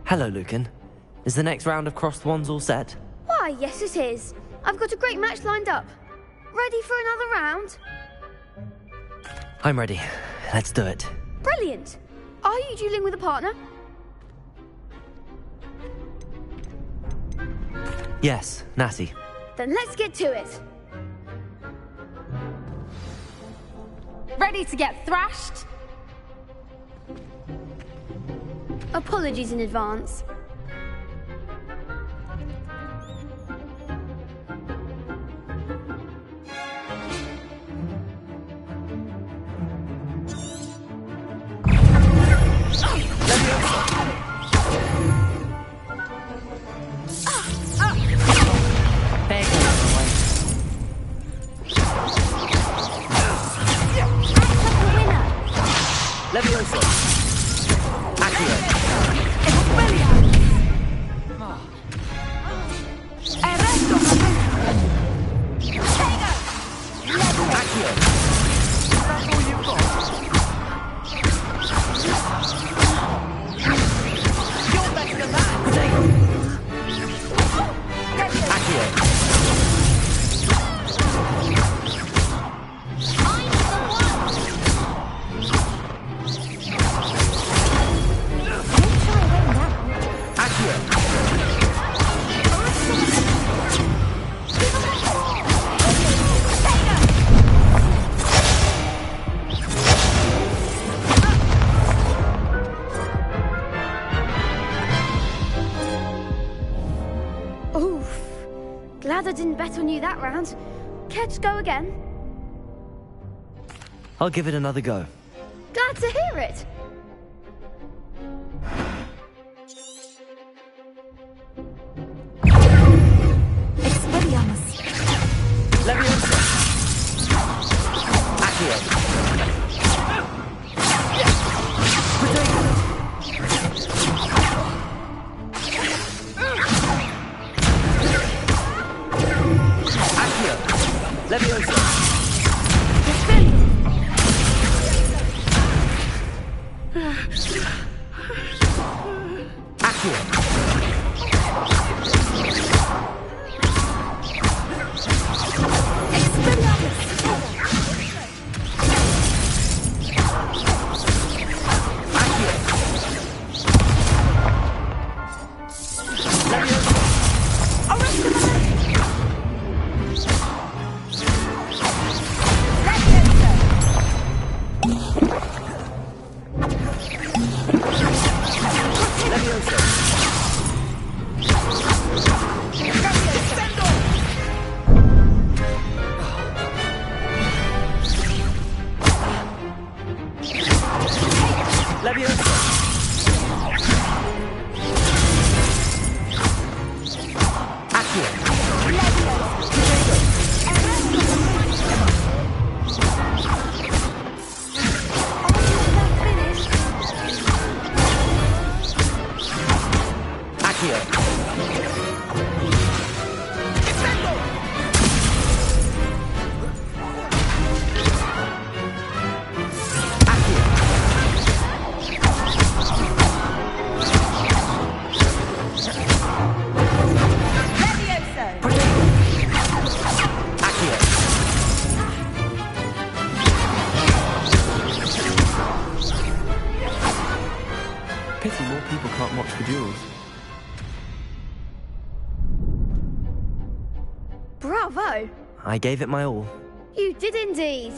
Hello, Lucan. Is the next round of Crossed Wands all set? Why, yes it is. I've got a great match lined up. Ready for another round? I'm ready. Let's do it. Brilliant. Are you dueling with a partner? Yes, Natty. Then let's get to it. Ready to get thrashed? Apologies in advance. Leviosa! Accio! Accio! That's all you've got? You're better than that! Protego! Accio! Oof. Glad I didn't bet on you that round. Care to go again? I'll give it another go. Glad to hear it. Expelliarmus. Leviosa! Accio! Protego! Accio! Leviosa! Accio! Bravo! I gave it my all. You did indeed.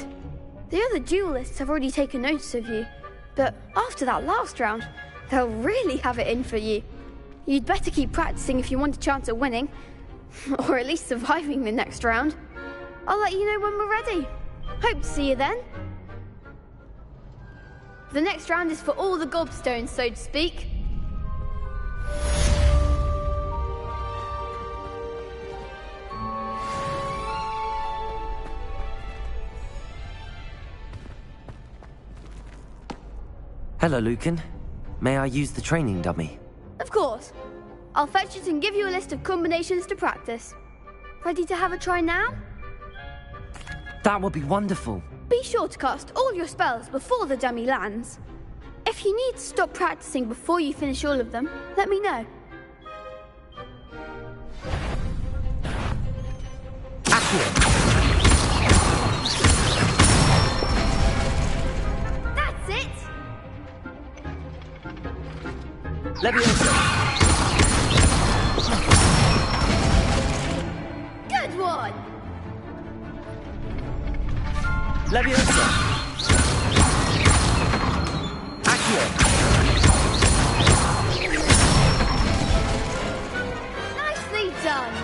The other duelists have already taken notice of you, but after that last round, they'll really have it in for you. You'd better keep practicing if you want a chance at winning, or at least surviving the next round. I'll let you know when we're ready. Hope to see you then. The next round is for all the gobstones, so to speak. Hello, Lucan. May I use the training dummy? Of course. I'll fetch it and give you a list of combinations to practice. Ready to have a try now? That would be wonderful. Be sure to cast all your spells before the dummy lands. If you need to stop practicing before you finish all of them, let me know. That's it! Leviosa! Good one! Leviosa! Accio! Nicely done!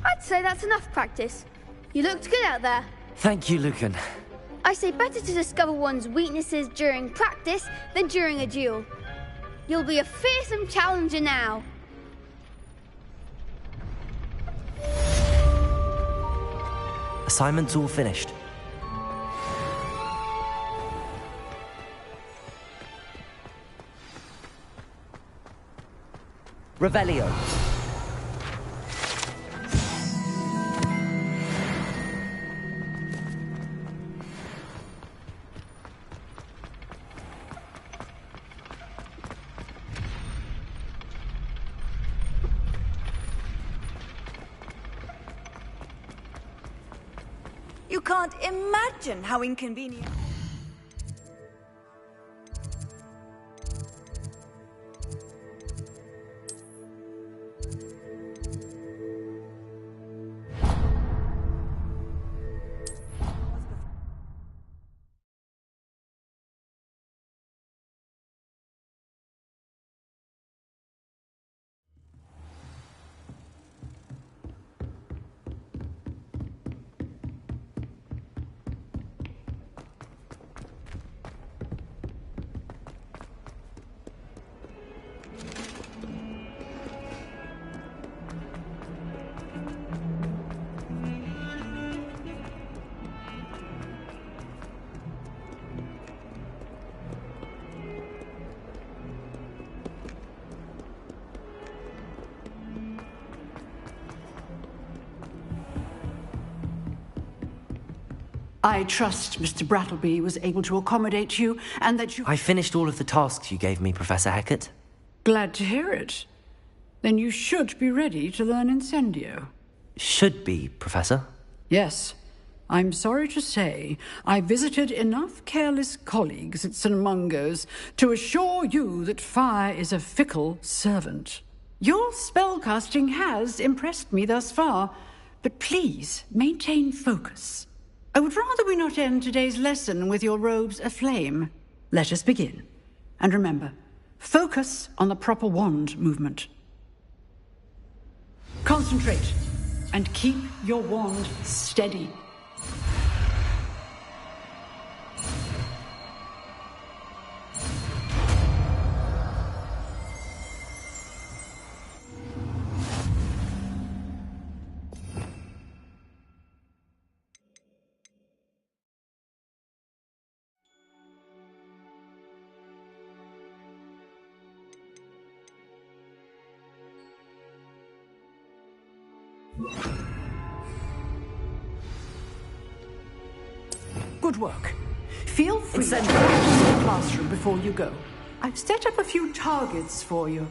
I'd say that's enough practice. You looked good out there. Thank you, Lucan. I say better to discover one's weaknesses during practice than during a duel. You'll be a fearsome challenger now. Assignment's all finished. Revelio. You can't imagine how inconvenient. I trust Mr. Brattleby was able to accommodate you, and that you... I finished all of the tasks you gave me, Professor Hecat. Glad to hear it. Then you should be ready to learn Incendio. Should be, Professor. Yes. I'm sorry to say, I visited enough careless colleagues at St. Mungo's to assure you that fire is a fickle servant. Your spellcasting has impressed me thus far, but please maintain focus. I would rather we not end today's lesson with your robes aflame. Let us begin. And remember, focus on the proper wand movement. Concentrate, and keep your wand steady. Good work. Feel free to go to the classroom before you go. I've set up a few targets for you.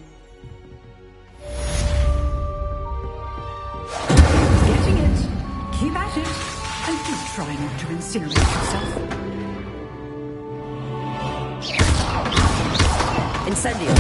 Getting it. Keep at it. And do try not to incinerate yourself. Incendio.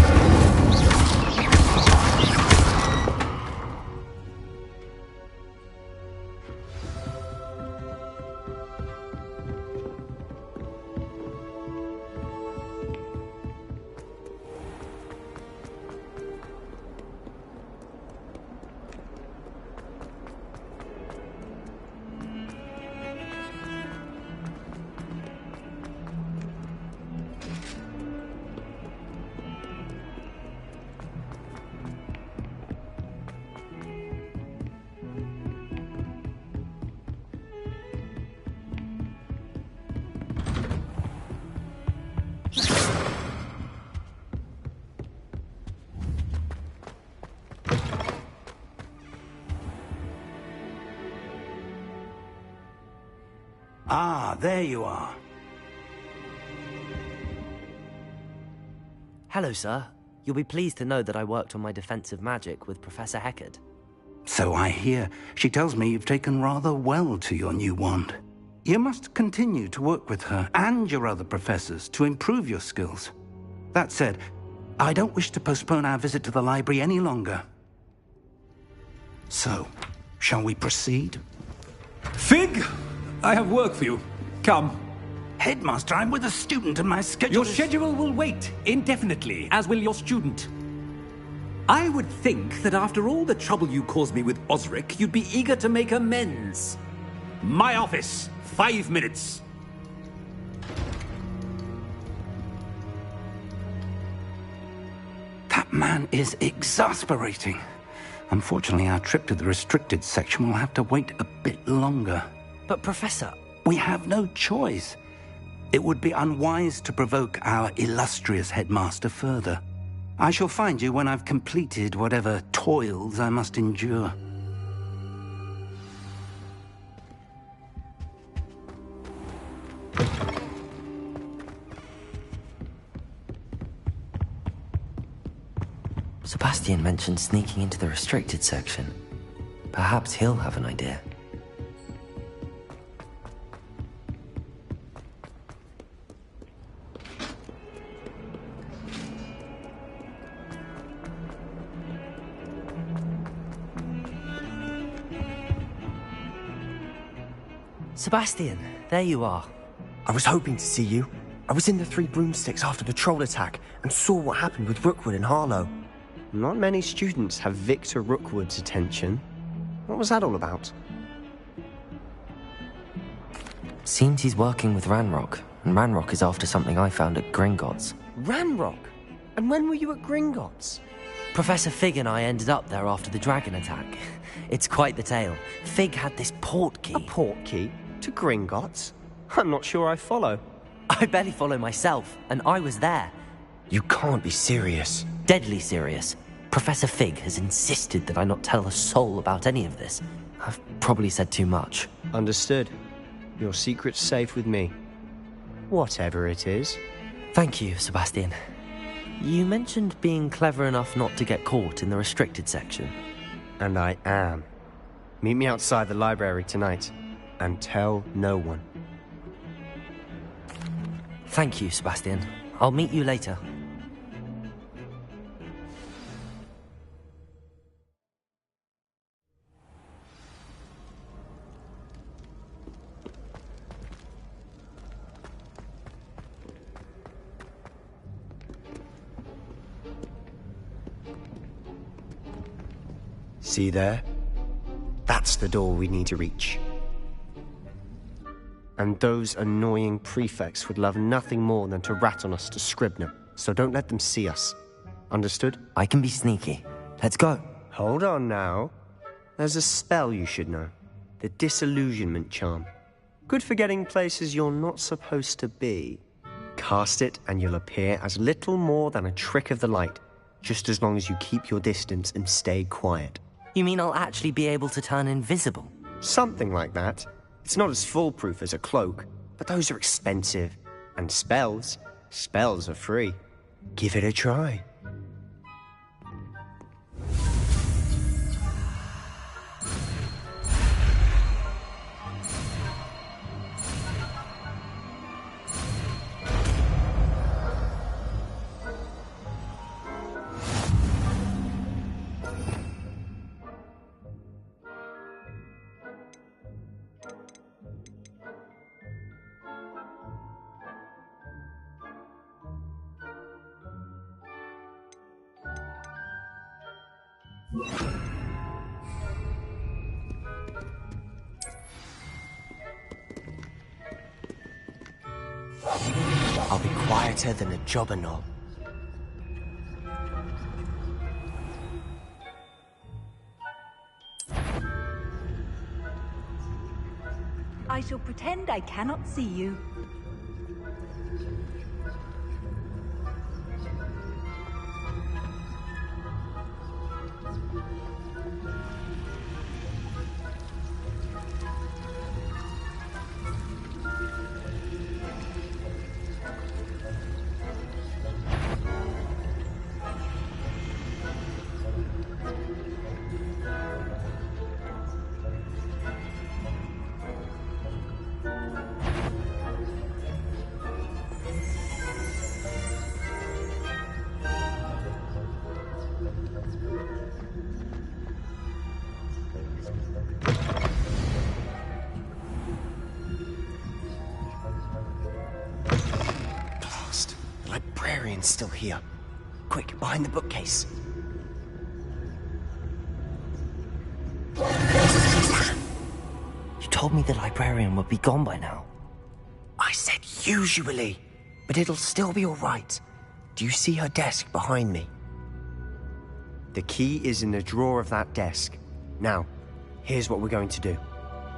Ah, there you are. Hello, sir. You'll be pleased to know that I worked on my defensive magic with Professor Heckard. So I hear. She tells me you've taken rather well to your new wand. You must continue to work with her and your other professors to improve your skills. That said, I don't wish to postpone our visit to the library any longer. So, shall we proceed? Fig! I have work for you. Come. Headmaster, I'm with a student and my schedule Your schedule will wait indefinitely, as will your student. I would think that after all the trouble you caused me with Osric, you'd be eager to make amends. My office, 5 minutes. That man is exasperating. Unfortunately, our trip to the restricted section will have to wait a bit longer. But, Professor... We have no choice. It would be unwise to provoke our illustrious headmaster further. I shall find you when I've completed whatever toils I must endure. Sebastian mentioned sneaking into the restricted section. Perhaps he'll have an idea. Sebastian, there you are. I was hoping to see you. I was in the Three Broomsticks after the troll attack and saw what happened with Rookwood and Harlow. Not many students have Victor Rookwood's attention. What was that all about? Seems he's working with Ranrock, and Ranrock is after something I found at Gringotts. Ranrock? And when were you at Gringotts? Professor Fig and I ended up there after the dragon attack. It's quite the tale. Fig had this port key. A port key? To Gringotts? I'm not sure I follow. I barely follow myself, and I was there. You can't be serious. Deadly serious. Professor Fig has insisted that I not tell a soul about any of this. I've probably said too much. Understood. Your secret's safe with me. Whatever it is. Thank you, Sebastian. You mentioned being clever enough not to get caught in the restricted section. And I am. Meet me outside the library tonight. And tell no one. Thank you, Sebastian. I'll meet you later. See there? That's the door we need to reach. And those annoying prefects would love nothing more than to rat on us to Scribner, so don't let them see us. Understood? I can be sneaky. Let's go. Hold on now. There's a spell you should know. The Disillusionment Charm. Good for getting places you're not supposed to be. Cast it and you'll appear as little more than a trick of the light, just as long as you keep your distance and stay quiet. You mean I'll actually be able to turn invisible? Something like that. It's not as foolproof as a cloak, but those are expensive. And spells are free. Give it a try. I'll be quieter than a jobberknoll. I shall pretend I cannot see you. librarian's still here. Quick, behind the bookcase. You told me the librarian would be gone by now. I said usually, but it'll still be all right. Do you see her desk behind me? The key is in the drawer of that desk. Now, here's what we're going to do.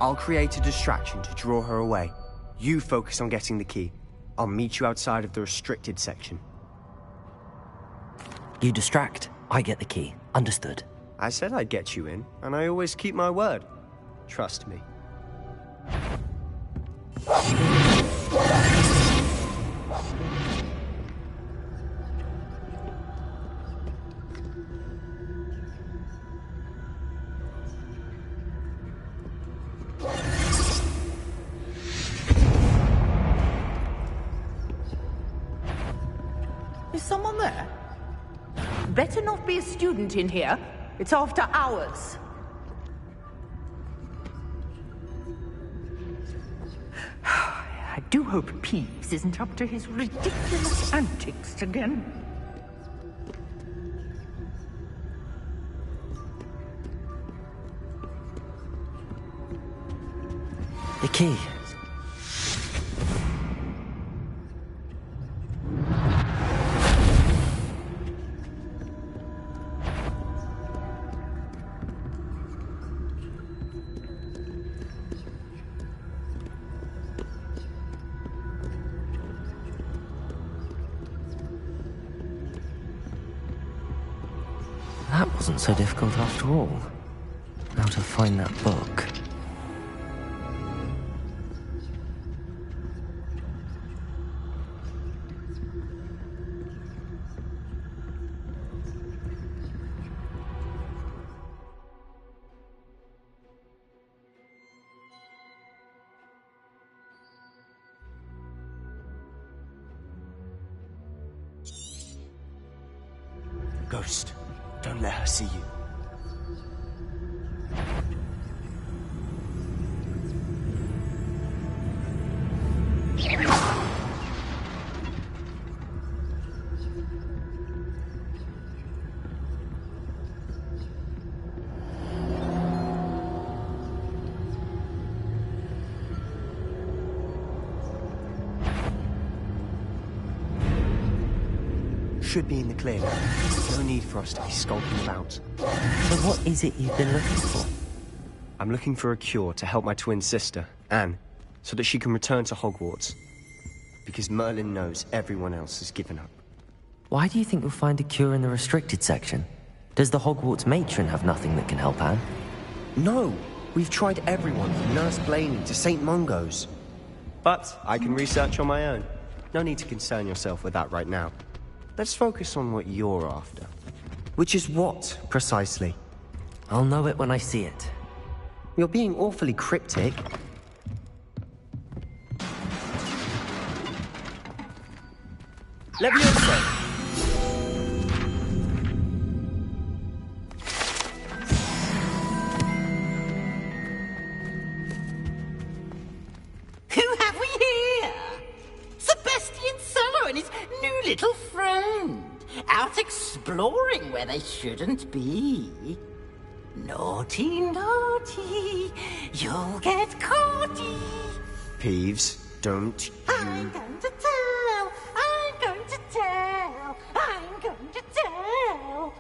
I'll create a distraction to draw her away. You focus on getting the key. I'll meet you outside of the restricted section. You distract, I get the key. Understood. I said I'd get you in, and I always keep my word. Trust me. Is someone there? Better not be a student in here. It's after hours. I do hope Peeves isn't up to his ridiculous antics again. The key. That wasn't so difficult after all. Now to find that book. Ghost, don't let her see you. Should be in the clear now. No need for us to be skulking about. So what is it you've been looking for? I'm looking for a cure to help my twin sister, Anne, so that she can return to Hogwarts. Because Merlin knows everyone else has given up. Why do you think you'll find a cure in the restricted section? Does the Hogwarts matron have nothing that can help Anne? No! We've tried everyone from Nurse Blaney to St. Mungo's. But I can research on my own. No need to concern yourself with that right now. Let's focus on what you're after. Which is what, precisely? I'll know it when I see it. You're being awfully cryptic. Leviosa! Who have we here? Sebastian Sallow and his new little friend. Out exploring where they shouldn't be. Naughty, naughty. You'll get caughty. Peeves, don't you... I'm going to tell. I'm going to tell. I'm going to tell.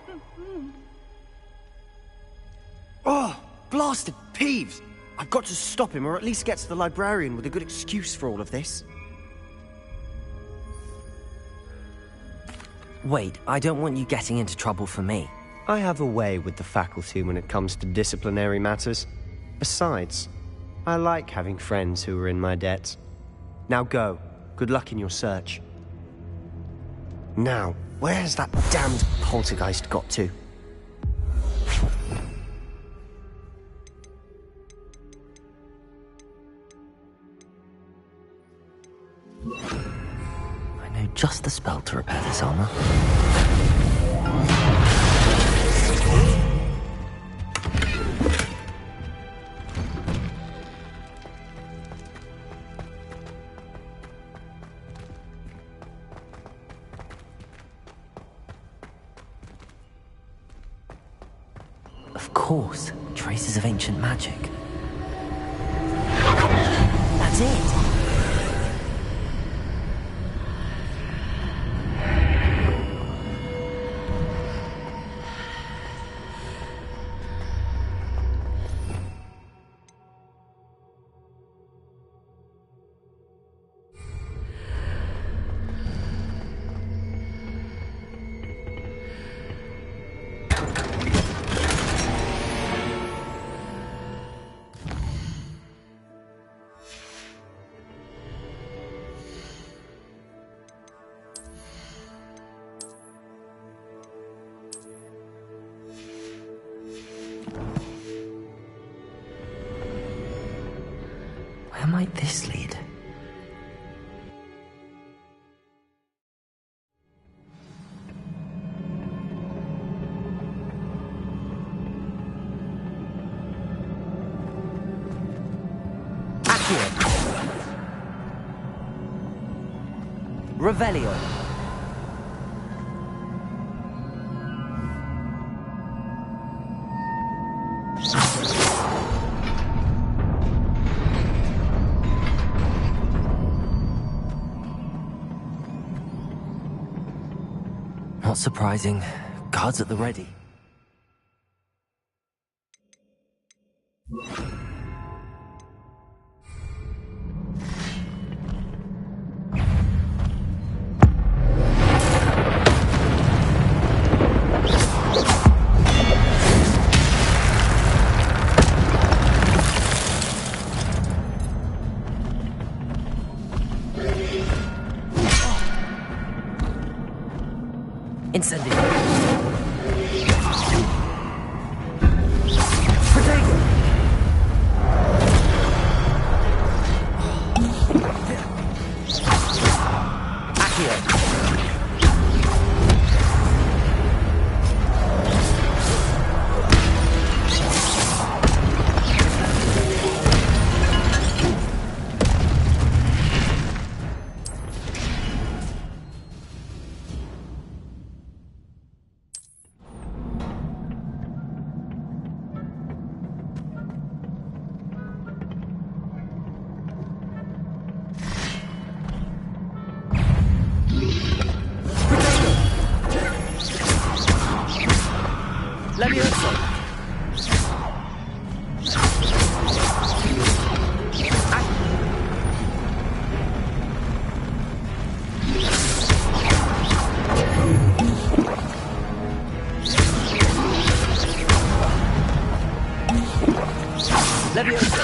Oh, blasted Peeves! I've got to stop him, or at least get to the librarian with a good excuse for all of this. Wait, I don't want you getting into trouble for me. I have a way with the faculty when it comes to disciplinary matters. Besides, I like having friends who are in my debt. Now go. Good luck in your search. Now, where has that damned poltergeist got to? I know just the spell to repair this armor. Of course, traces of ancient magic. That's it! Where might this lead? Accio. Revelio. Not surprising. Guards at the ready. Incendio. Protego. Accio. Levioso. Levioso.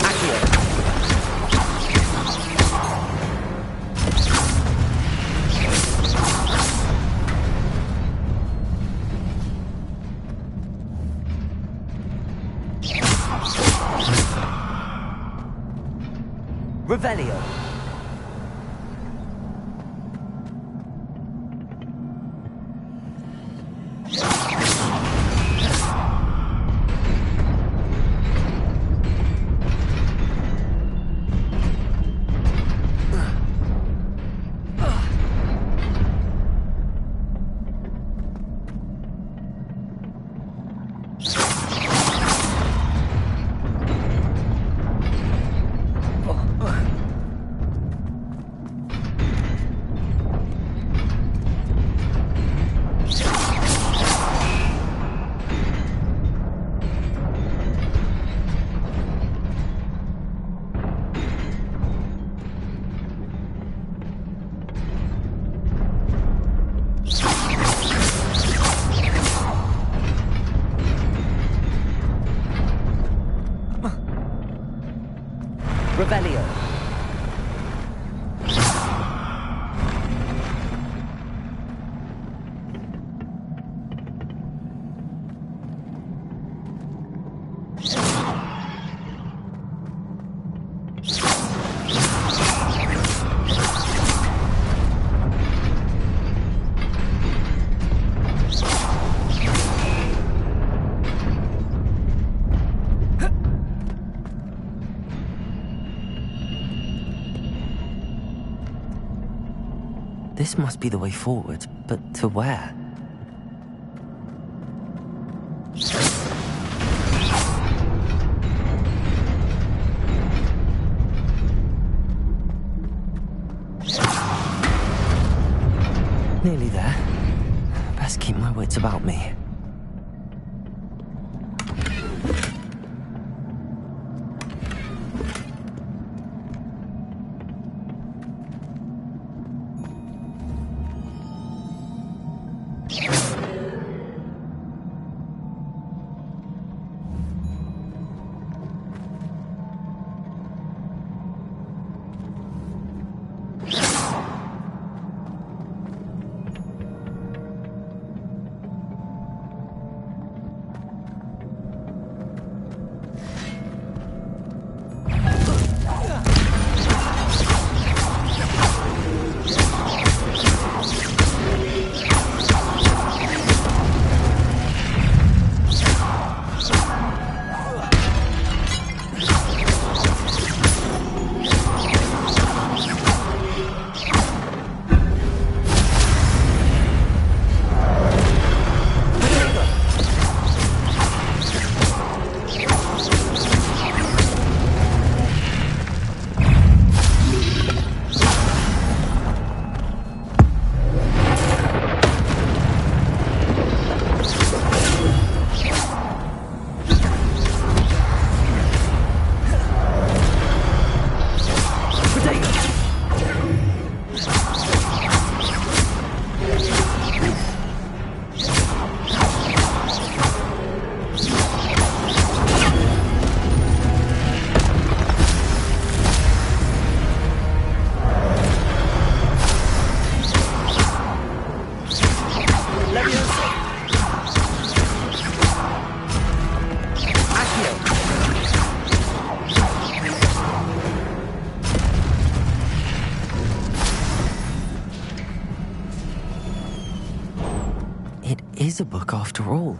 Accio. Revelio. Revelio. This must be the way forward, but to where? Nearly there. Best keep my wits about me. Is a book after all.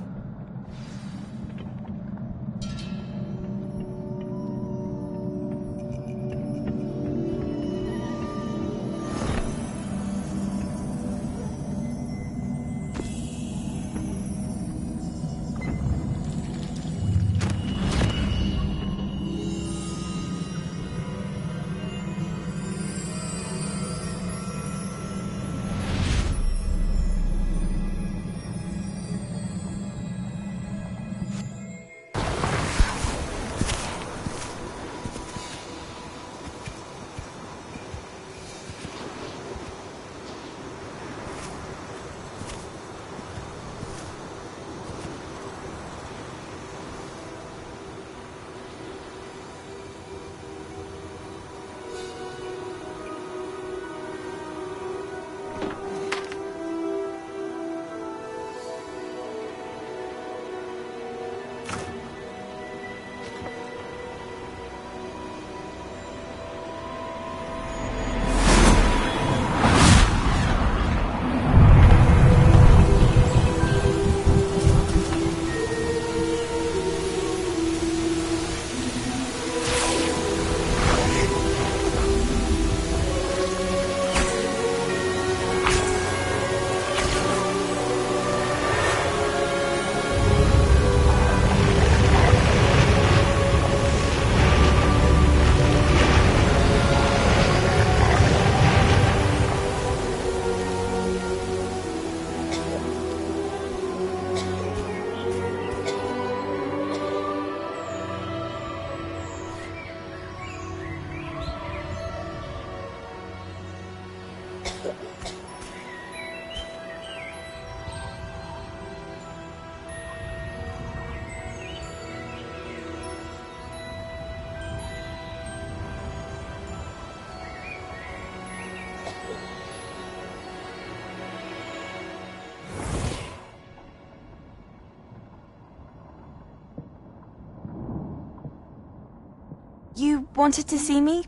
You wanted to see me?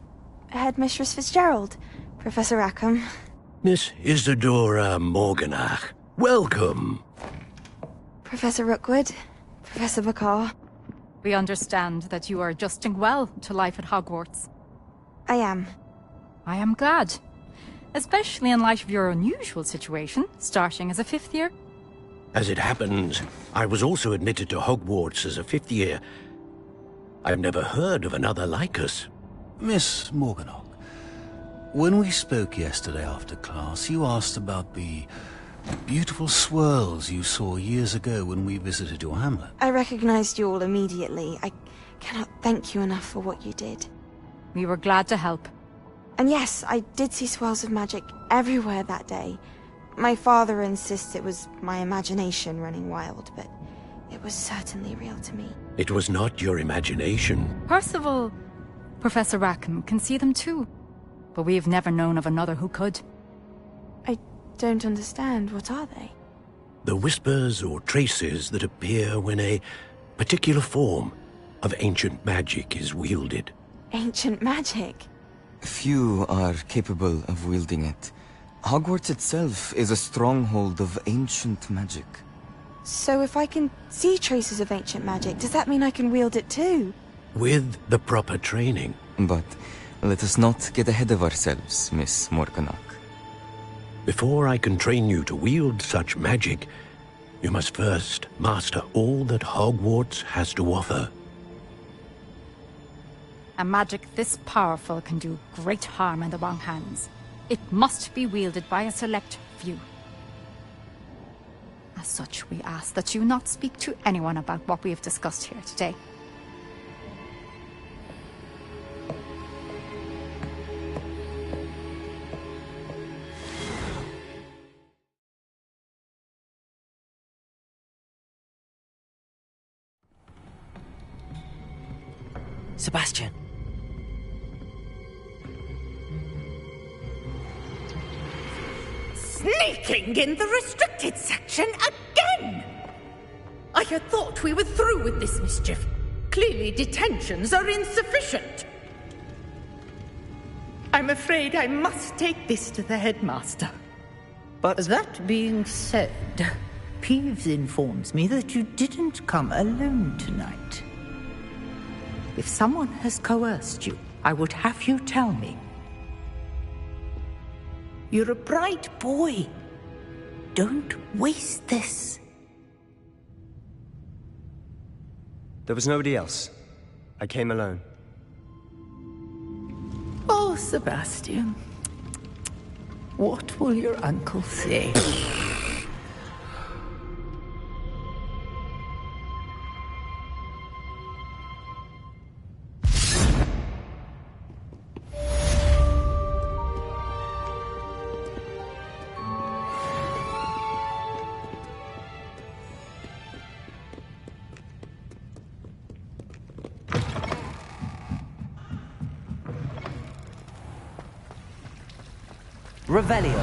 Headmistress Fitzgerald? Professor Rackham? Miss Isadora Morganach, welcome. Professor Rookwood? Professor Bakar? We understand that you are adjusting well to life at Hogwarts. I am. I am glad. Especially in light of your unusual situation, starting as a 5th year. As it happens, I was also admitted to Hogwarts as a 5th year. I've never heard of another like us. Miss Morganach, when we spoke yesterday after class, you asked about the beautiful swirls you saw years ago when we visited your hamlet. I recognized you all immediately. I cannot thank you enough for what you did. We were glad to help. And yes, I did see swirls of magic everywhere that day. My father insists it was my imagination running wild, but it was certainly real to me. It was not your imagination. Percival, Professor Rackham can see them too. But we've never known of another who could. I don't understand. What are they? The whispers or traces that appear when a particular form of ancient magic is wielded. Ancient magic? Few are capable of wielding it. Hogwarts itself is a stronghold of ancient magic. So if I can see traces of ancient magic, does that mean I can wield it too? With the proper training. But let us not get ahead of ourselves, Miss Morganach. Before I can train you to wield such magic, you must first master all that Hogwarts has to offer. A magic this powerful can do great harm in the wrong hands. It must be wielded by a select few. As such, we ask that you not speak to anyone about what we have discussed here today. Sebastian. Sneaking in the restricted section again! I had thought we were through with this mischief. Clearly detentions are insufficient. I'm afraid I must take this to the headmaster. But that being said, Peeves informs me that you didn't come alone tonight. If someone has coerced you, I would have you tell me. You're a bright boy. Don't waste this. There was nobody else. I came alone. Oh, Sebastian. What will your uncle say? Revelio.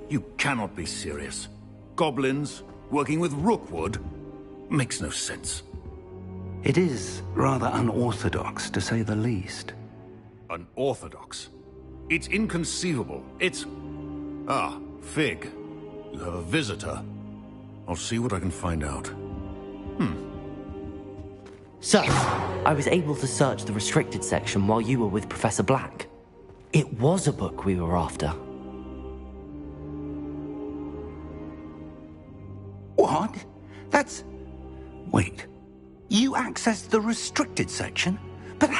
You cannot be serious. Goblins working with Rookwood? Makes no sense. It is rather unorthodox, to say the least. Unorthodox? It's inconceivable. It's... Ah, Fig. You have a visitor. I'll see what I can find out. Sir, I was able to search the restricted section while you were with Professor Black. It was a book we were after. What? That's... Wait. You accessed the restricted section? But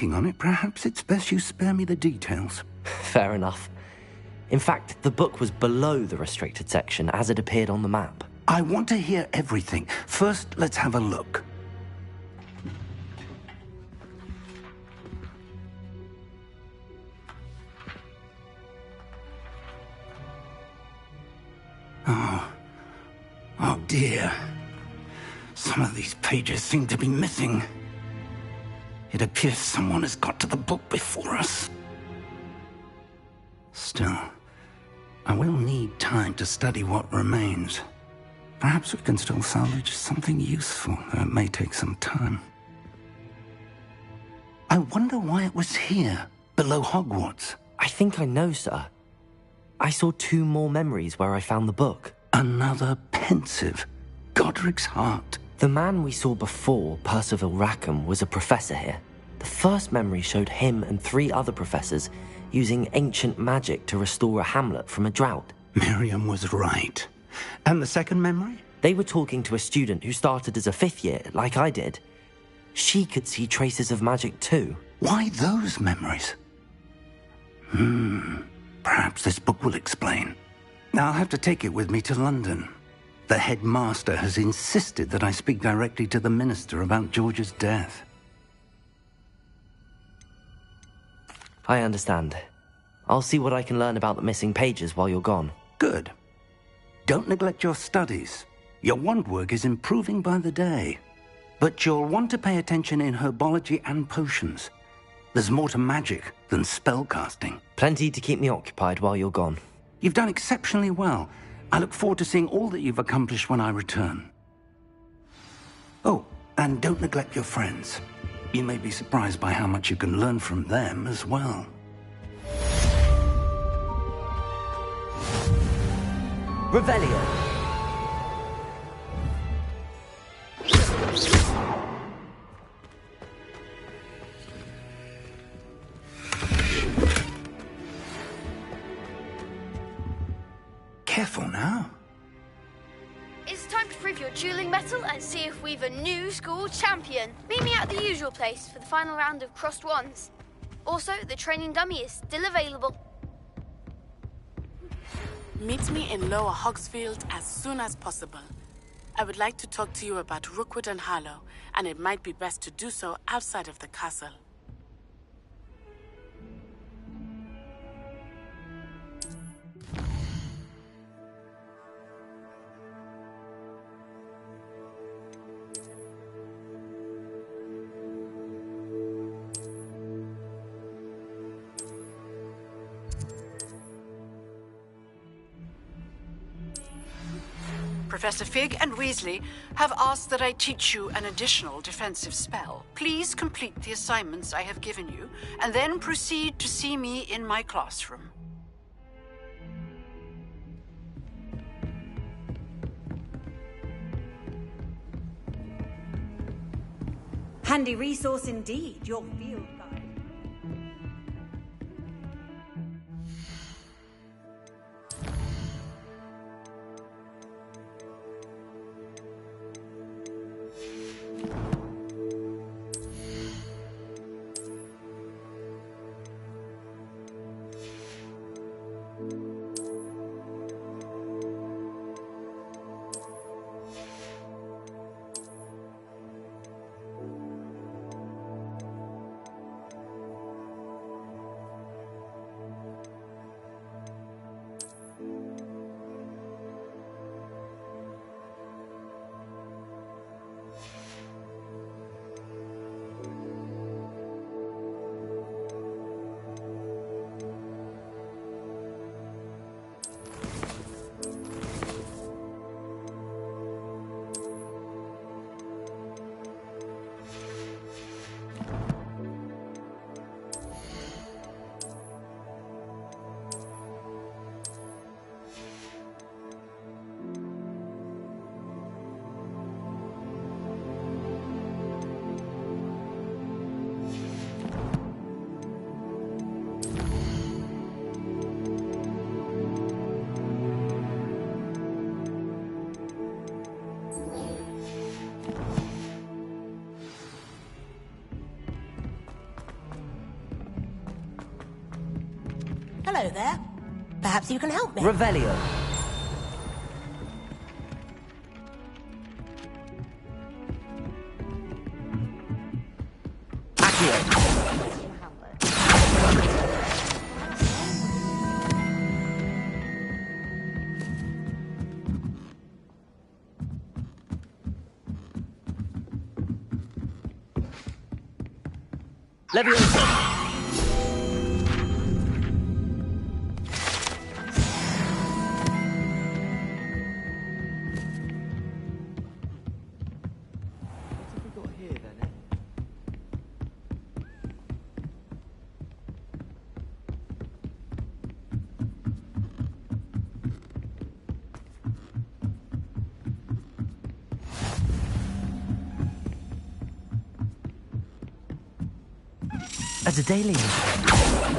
thinking on it, perhaps it's best you spare me the details. Fair enough. In fact, the book was below the restricted section as it appeared on the map. I want to hear everything. First, let's have a look. Oh dear. Some of these pages seem to be missing. It appears someone has got to the book before us. Still, I will need time to study what remains. Perhaps we can still salvage something useful, though it may take some time. I wonder why it was here, below Hogwarts. I think I know, sir. I saw 2 more memories where I found the book. Another pensive. Godric's heart. The man we saw before, Percival Rackham, was a professor here. The first memory showed him and 3 other professors using ancient magic to restore a hamlet from a drought. Miriam was right. And the second memory? They were talking to a student who started as a 5th year, like I did. She could see traces of magic too. Why those memories? Perhaps this book will explain. I'll have to take it with me to London. The headmaster has insisted that I speak directly to the minister about George's death. I understand. I'll see what I can learn about the missing pages while you're gone. Good. Don't neglect your studies. Your wand work is improving by the day. But you'll want to pay attention in herbology and potions. There's more to magic than spellcasting. Plenty to keep me occupied while you're gone. You've done exceptionally well. I look forward to seeing all that you've accomplished when I return. Oh, and don't neglect your friends. You may be surprised by how much you can learn from them as well. Revelio. Careful now. It's time to prove your dueling mettle and see if we've a new school champion. Meet me at the usual place for the final round of crossed wands. Also, the training dummy is still available. Meet me in Lower Hogsfield as soon as possible. I would like to talk to you about Rookwood and Harlow, and it might be best to do so outside of the castle. Professor Fig and Weasley have asked that I teach you an additional defensive spell. Please complete the assignments I have given you, and then proceed to see me in my classroom. Handy resource indeed, your field guide. Hello there. Perhaps you can help me. Revelio. Leviosa. A Daedalian.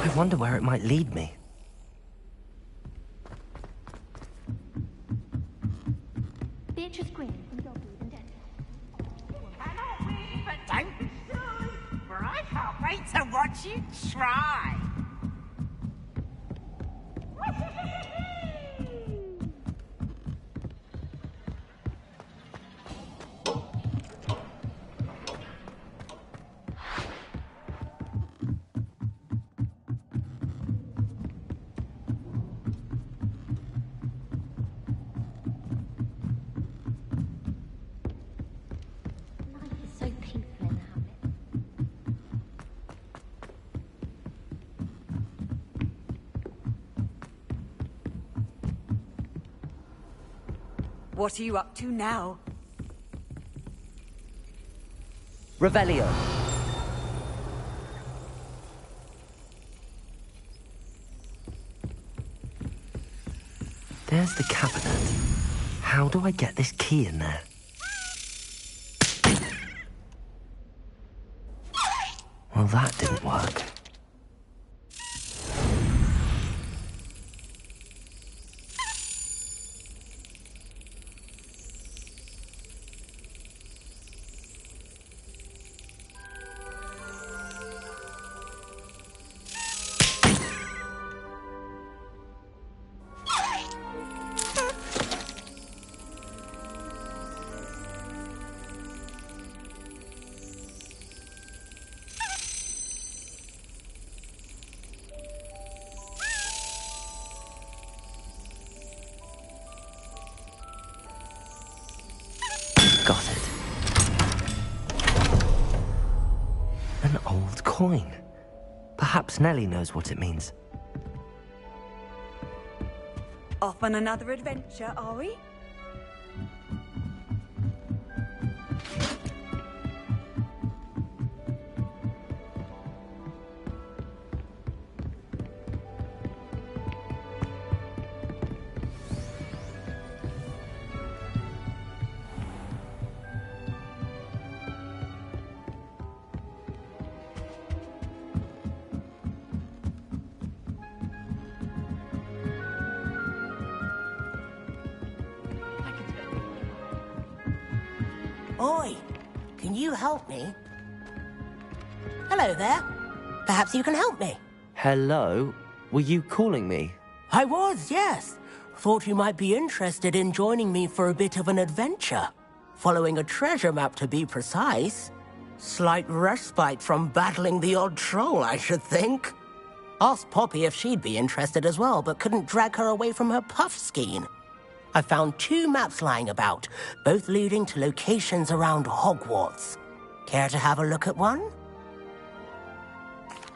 I wonder where it might lead me. Beatrice Green from Dogwood and Dental. Cannot win, but don't be silly, for I can't wait to watch you try. So peaceful in the hamlet. What are you up to now? Revelio. There's the cabinet. How do I get this key in there? Well, that didn't work. Got it. An old coin. Perhaps Nellie knows what it means. Off on another adventure, are we? Oi, can you help me? Hello there. Perhaps you can help me. Hello? Were you calling me? I was, yes. Thought you might be interested in joining me for a bit of an adventure. Following a treasure map, to be precise. Slight respite from battling the odd troll, I should think. Asked Poppy if she'd be interested as well, but couldn't drag her away from her puff skein. I found 2 maps lying about, both leading to locations around Hogwarts. Care to have a look at one?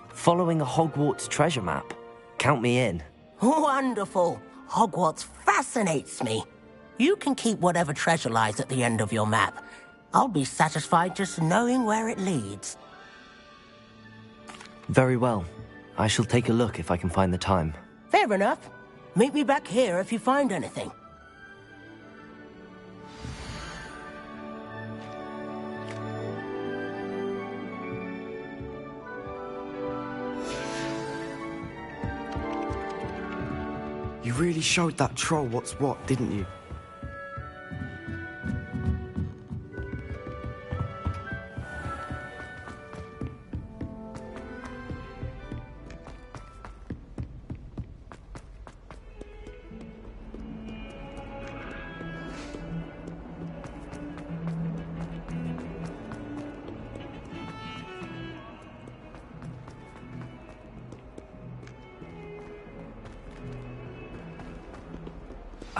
Following a Hogwarts treasure map. Count me in. Wonderful. Hogwarts fascinates me. You can keep whatever treasure lies at the end of your map. I'll be satisfied just knowing where it leads. Very well. I shall take a look if I can find the time. Fair enough. Meet me back here if you find anything. You really showed that troll what's what, didn't you?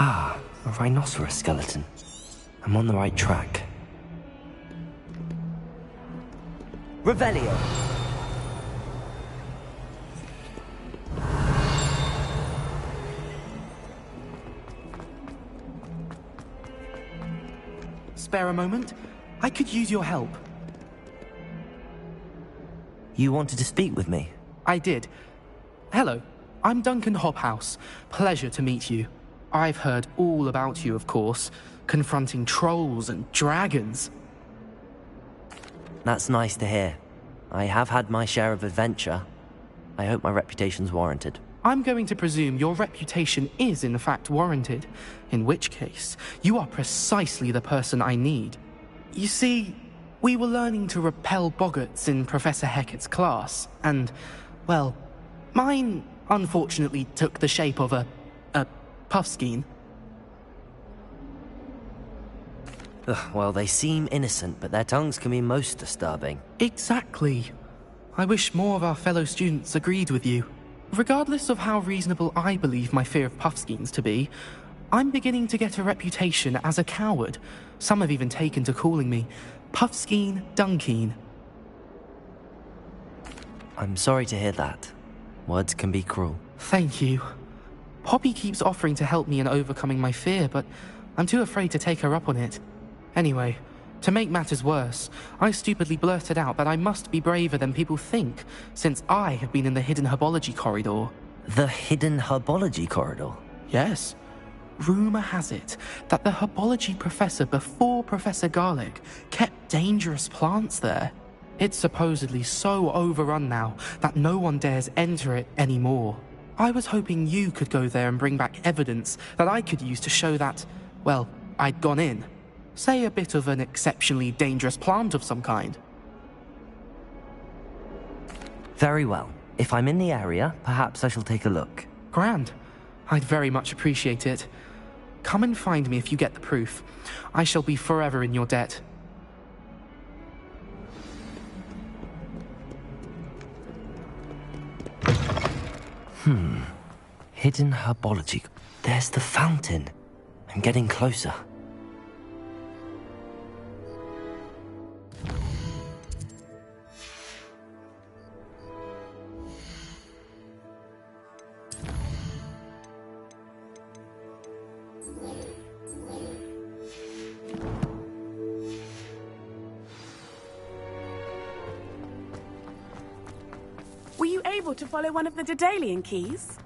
Ah, a rhinoceros skeleton. I'm on the right track. Revelio! Spare a moment? I could use your help. You wanted to speak with me? I did. Hello, I'm Duncan Hobhouse. Pleasure to meet you. I've heard all about you, of course, confronting trolls and dragons. That's nice to hear. I have had my share of adventure. I hope my reputation's warranted. I'm going to presume your reputation is in fact warranted, in which case, you are precisely the person I need. You see, we were learning to repel boggarts in Professor Hecat's class, and, well, mine unfortunately took the shape of a puffskein. Well, they seem innocent, but their tongues can be most disturbing. Exactly. I wish more of our fellow students agreed with you. Regardless of how reasonable I believe my fear of puffskeins to be, I'm beginning to get a reputation as a coward. Some have even taken to calling me Puffskeen Dunkeen. I'm sorry to hear that. Words can be cruel. Thank you. Poppy keeps offering to help me in overcoming my fear, but I'm too afraid to take her up on it. Anyway, to make matters worse, I stupidly blurted out that I must be braver than people think, since I have been in the Hidden Herbology Corridor. The Hidden Herbology Corridor? Yes. Rumour has it that the herbology professor before Professor Garlic kept dangerous plants there. It's supposedly so overrun now that no one dares enter it anymore. I was hoping you could go there and bring back evidence that I could use to show that, well, I'd gone in. Say a bit of an exceptionally dangerous plant of some kind. Very well. If I'm in the area, perhaps I shall take a look. Grand. I'd very much appreciate it. Come and find me if you get the proof. I shall be forever in your debt. Hidden Herbology. There's the fountain. I'm getting closer. Were you able to follow one of the Daedalian keys?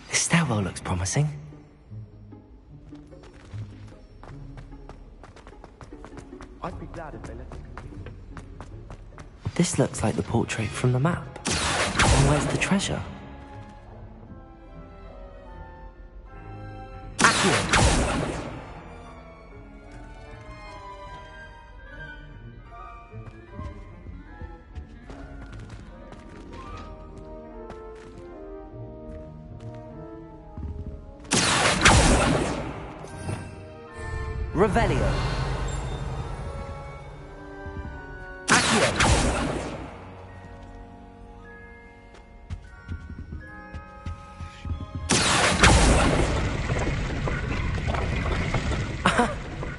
This stairwell looks promising. I'd be glad if they let us continue. This looks like the portrait from the map. And where's the treasure? Revelio.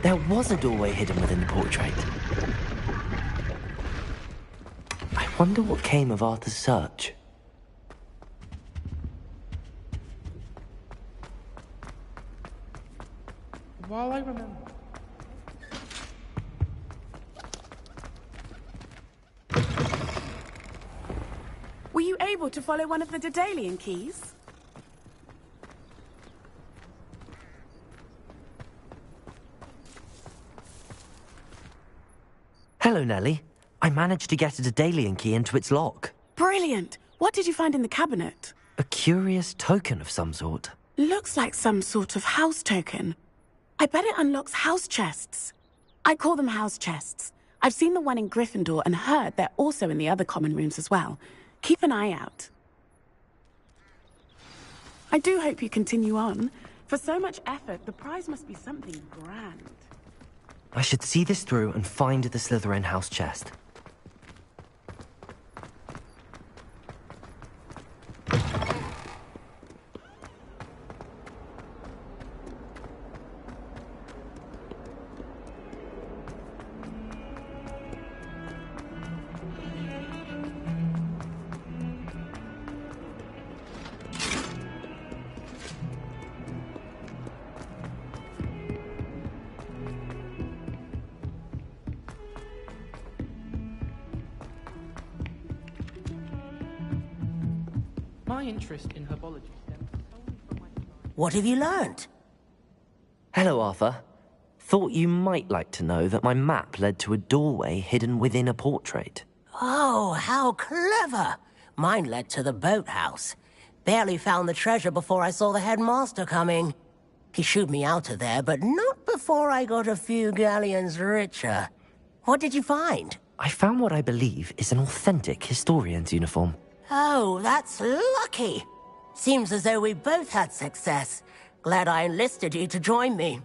There was a doorway hidden within the portrait. I wonder what came of Arthur's search. While I remember... Were you able to follow one of the Daedalian keys? Hello, Nellie. I managed to get a Daedalian key into its lock. Brilliant! What did you find in the cabinet? A curious token of some sort. Looks like some sort of house token. I bet it unlocks house chests. I call them house chests. I've seen the one in Gryffindor and heard they're also in the other common rooms as well. Keep an eye out. I do hope you continue on. For so much effort, the prize must be something grand. I should see this through and find the Slytherin house chest. My interest in herbology stems solely from my... What have you learned? Hello, Arthur. Thought you might like to know that my map led to a doorway hidden within a portrait. Oh, how clever! Mine led to the boathouse. Barely found the treasure before I saw the headmaster coming. He shooed me out of there, but not before I got a few galleons richer. What did you find? I found what I believe is an authentic historian's uniform. Oh, that's lucky. Seems as though we both had success. Glad I enlisted you to join me.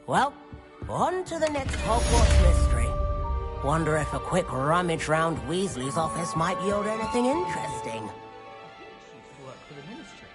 Well, on to the next Hogwarts mystery. Wonder if a quick rummage round Weasley's office might yield anything interesting. She used to work for the Ministry.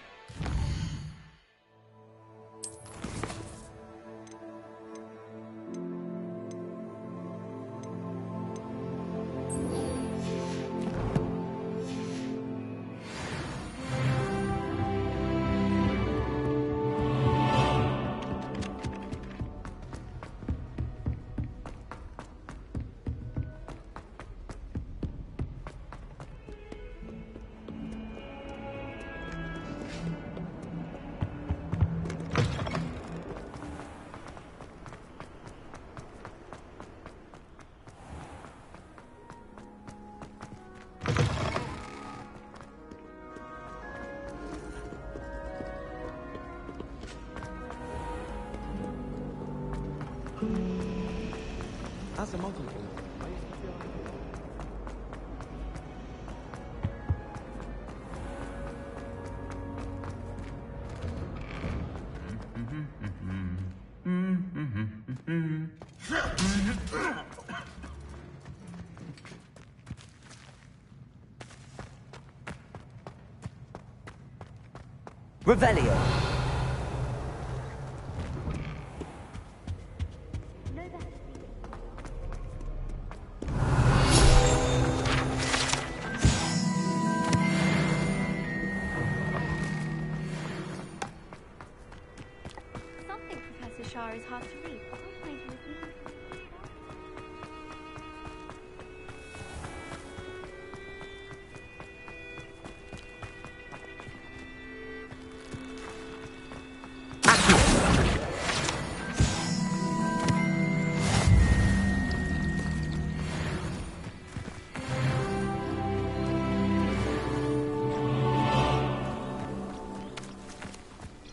As a model, I used to feel Revelio. Something Professor Shah is hard to read.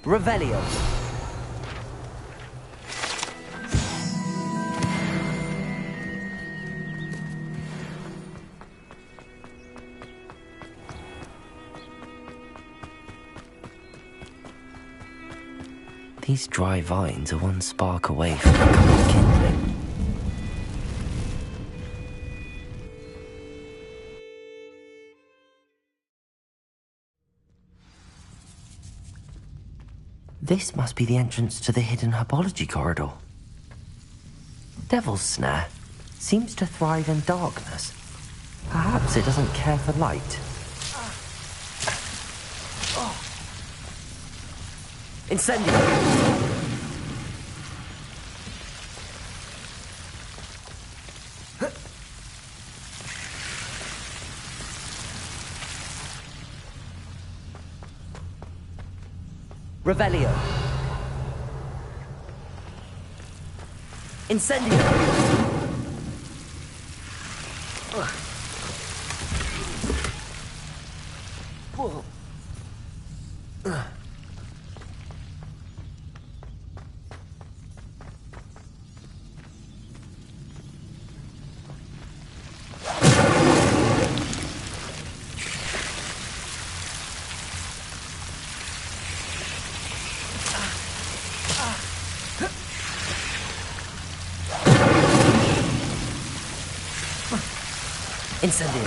Revelio. These dry vines are one spark away from becoming kindling. This must be the entrance to the hidden herbology corridor. Devil's Snare seems to thrive in darkness. Perhaps it doesn't care for light. Incendio! Revelio. Incendio. Whoa. Incendio.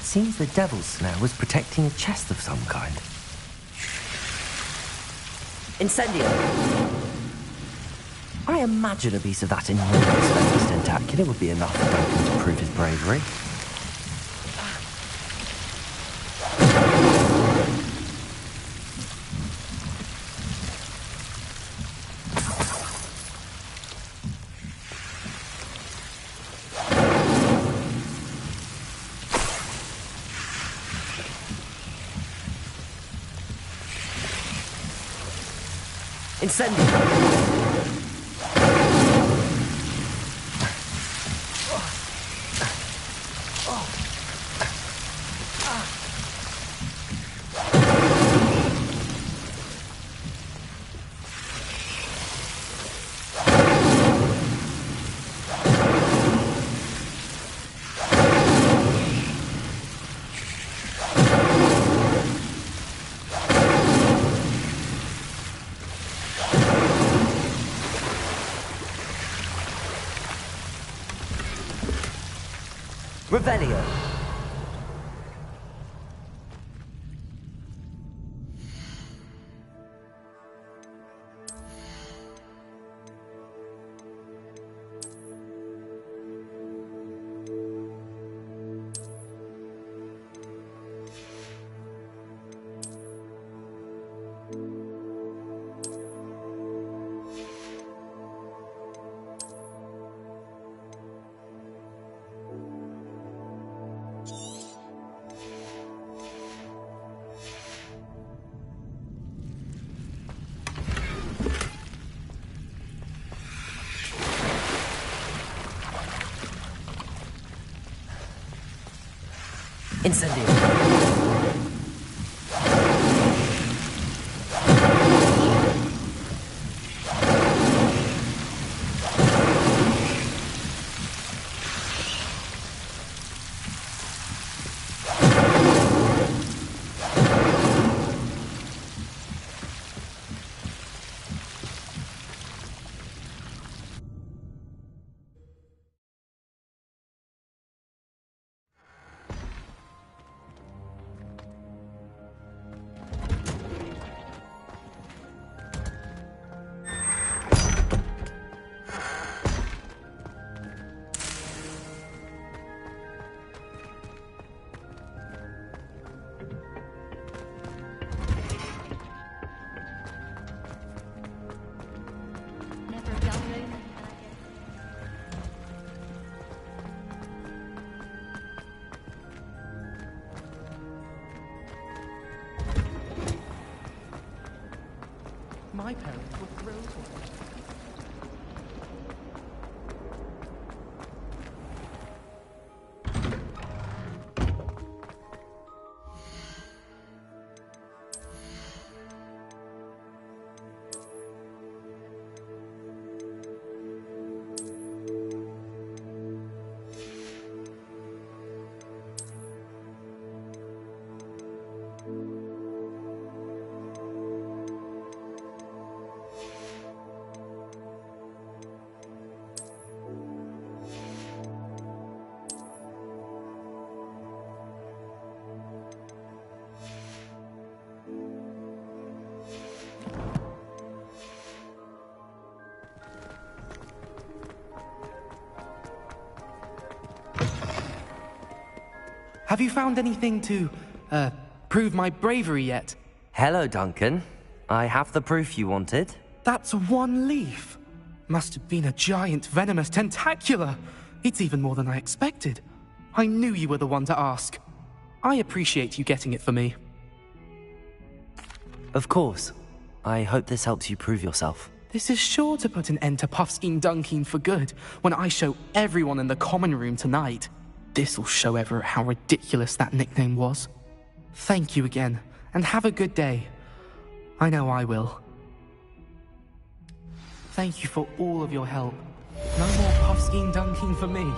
Seems the Devil's Snare was protecting a chest of some kind. Incendio. I imagine a piece of that enormous Venomous Tentacular would be enough for Duncan to prove his bravery. Incendio. Revelio. Incendio. Have you found anything to, prove my bravery yet? Hello, Duncan. I have the proof you wanted. That's one leaf. Must have been a giant venomous tentacula. It's even more than I expected. I knew you were the one to ask. I appreciate you getting it for me. Of course. I hope this helps you prove yourself. This is sure to put an end to Puffskein Dunkeen for good when I show everyone in the common room tonight. This'll show Everett how ridiculous that nickname was. Thank you again, and have a good day. I know I will. Thank you for all of your help. No more Puffskein Dunkeen for me.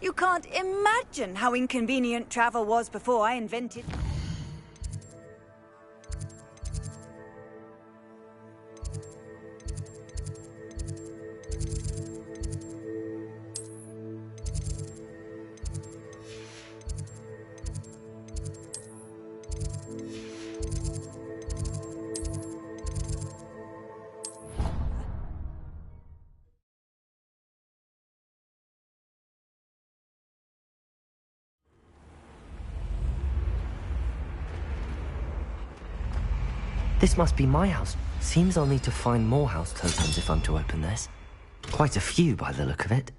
You can't imagine how inconvenient travel was before I invented... This must be my house. Seems I'll need to find more house tokens if I'm to open this. Quite a few by the look of it.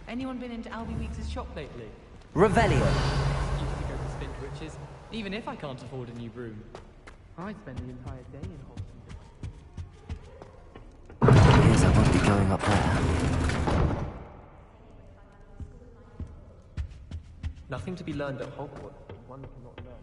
Anyone been into Albie Weeks' shop lately? Revelio. Used to go to Spin Twitches, even if I can't afford a new broom. I spend the entire day in Hogwarts. Guess I won't be going up there. Nothing to be learned at Hogwarts, but one cannot learn.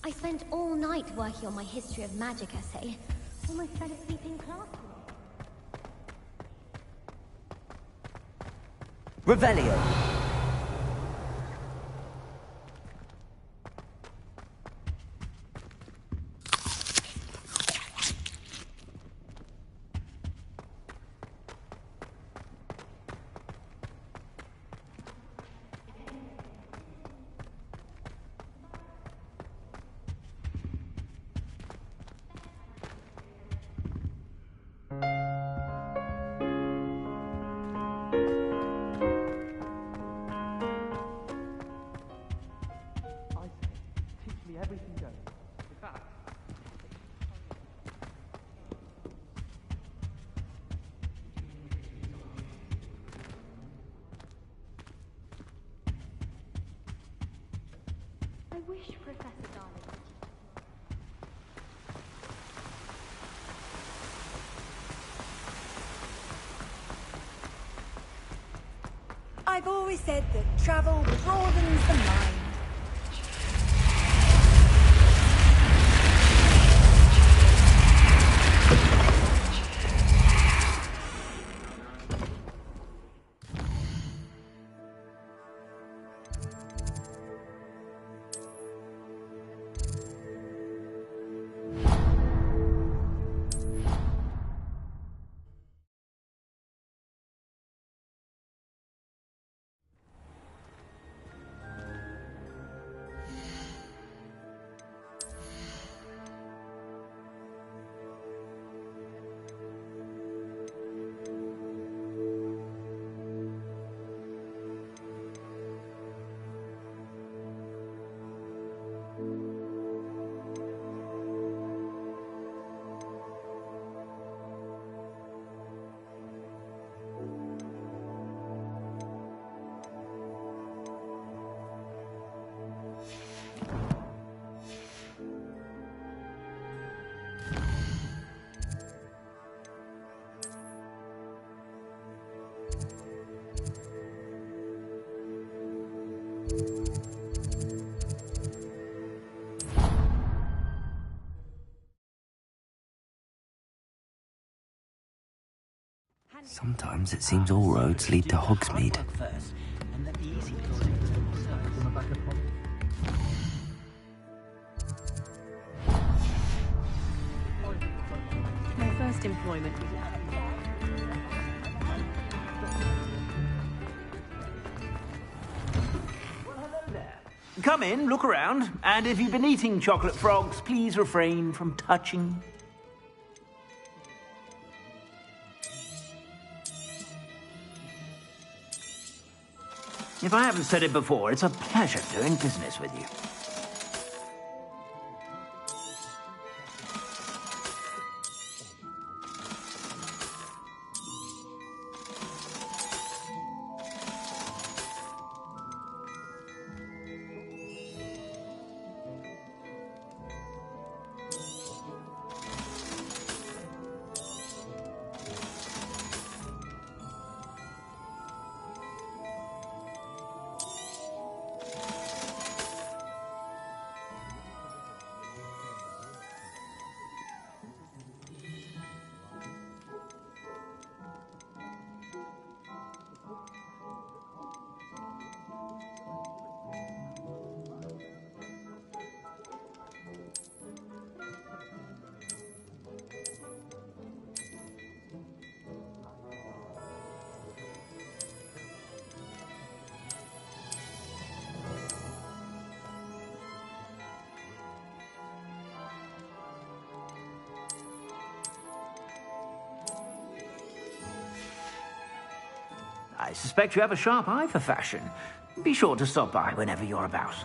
I spent all night working on my history of magic essay. Almost fell asleep in class. Revelio. wish, Professor Darling. I've always said that travel broadens the mind. Sometimes it seems all roads lead to Hogsmeade. My first employment was... Come in, look around, and if you've been eating chocolate frogs, please refrain from touching. If I haven't said it before, it's a pleasure doing business with you. I suspect you have a sharp eye for fashion. Be sure to stop by whenever you're about.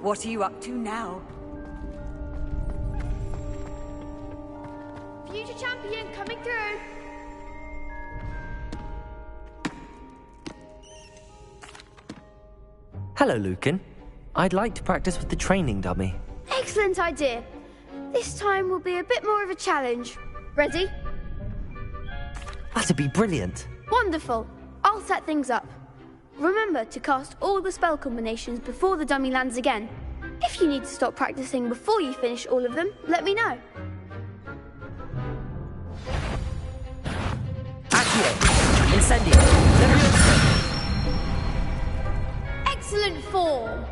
What are you up to now? Future champion! Hello, Lucan. I'd like to practice with the training dummy. Excellent idea. This time will be a bit more of a challenge. Ready? That'd be brilliant. Wonderful. I'll set things up. Remember to cast all the spell combinations before the dummy lands again. If you need to stop practicing before you finish all of them, let me know. Accio! Incendio! Leviosa! Excellent form!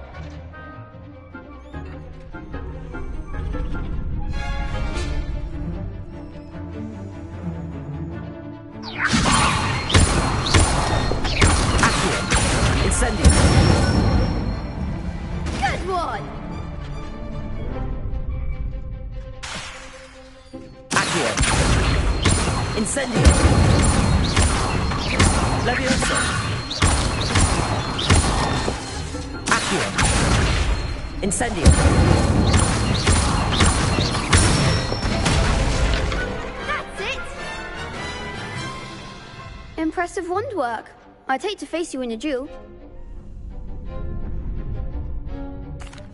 Accio! Incendio! Good one! Accio! Incendio! Leviosa! Accio! Incendio! That's it! Impressive wand work. I'd hate to face you in a duel.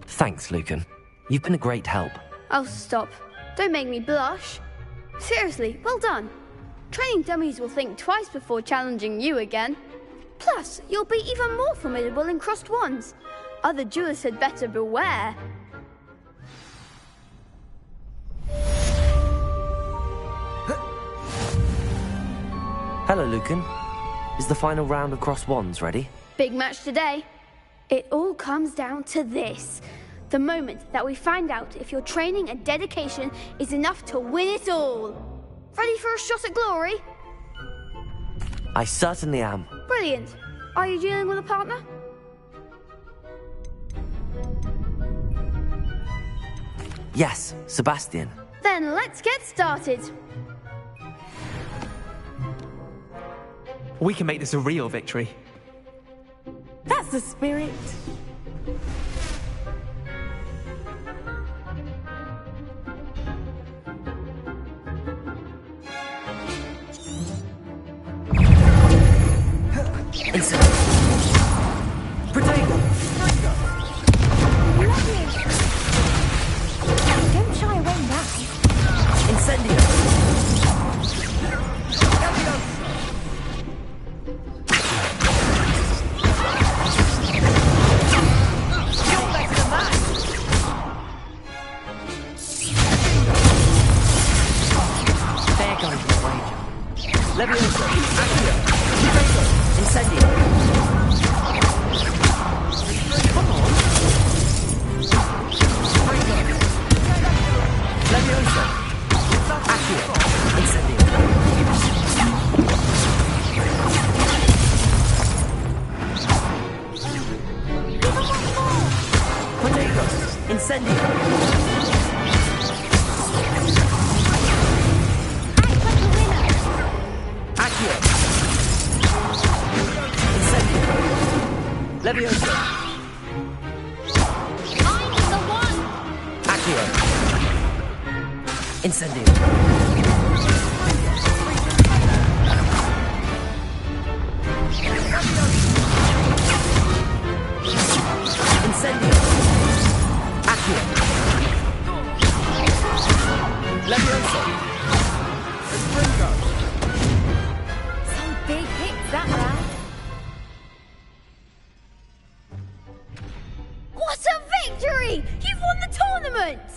Thanks, Lucan. You've been a great help. Oh, stop. Don't make me blush. Seriously, well done. Training dummies will think twice before challenging you again. Plus, you'll be even more formidable in crossed wands. Other duelists had better beware. Hello, Lucan. Is the final round of crossed wands ready? Big match today. It all comes down to this. The moment that we find out if your training and dedication is enough to win it all. Ready for a shot at glory? I certainly am. Brilliant. Are you dealing with a partner? Yes, Sebastian. Then let's get started. We can make this a real victory. That's the spirit. Don't shy away now. Incendio! There goes the wager. Leviosa! Accio! Incendio! Come on! Leviosa! Accio! Incendio! Protego! Incendio! Accio! Incendio! Leviosa! I'm the one! Accio! Incendio! Incendio! Accio! Leviosa! Some big hits that round. What a victory! You've won the tournament!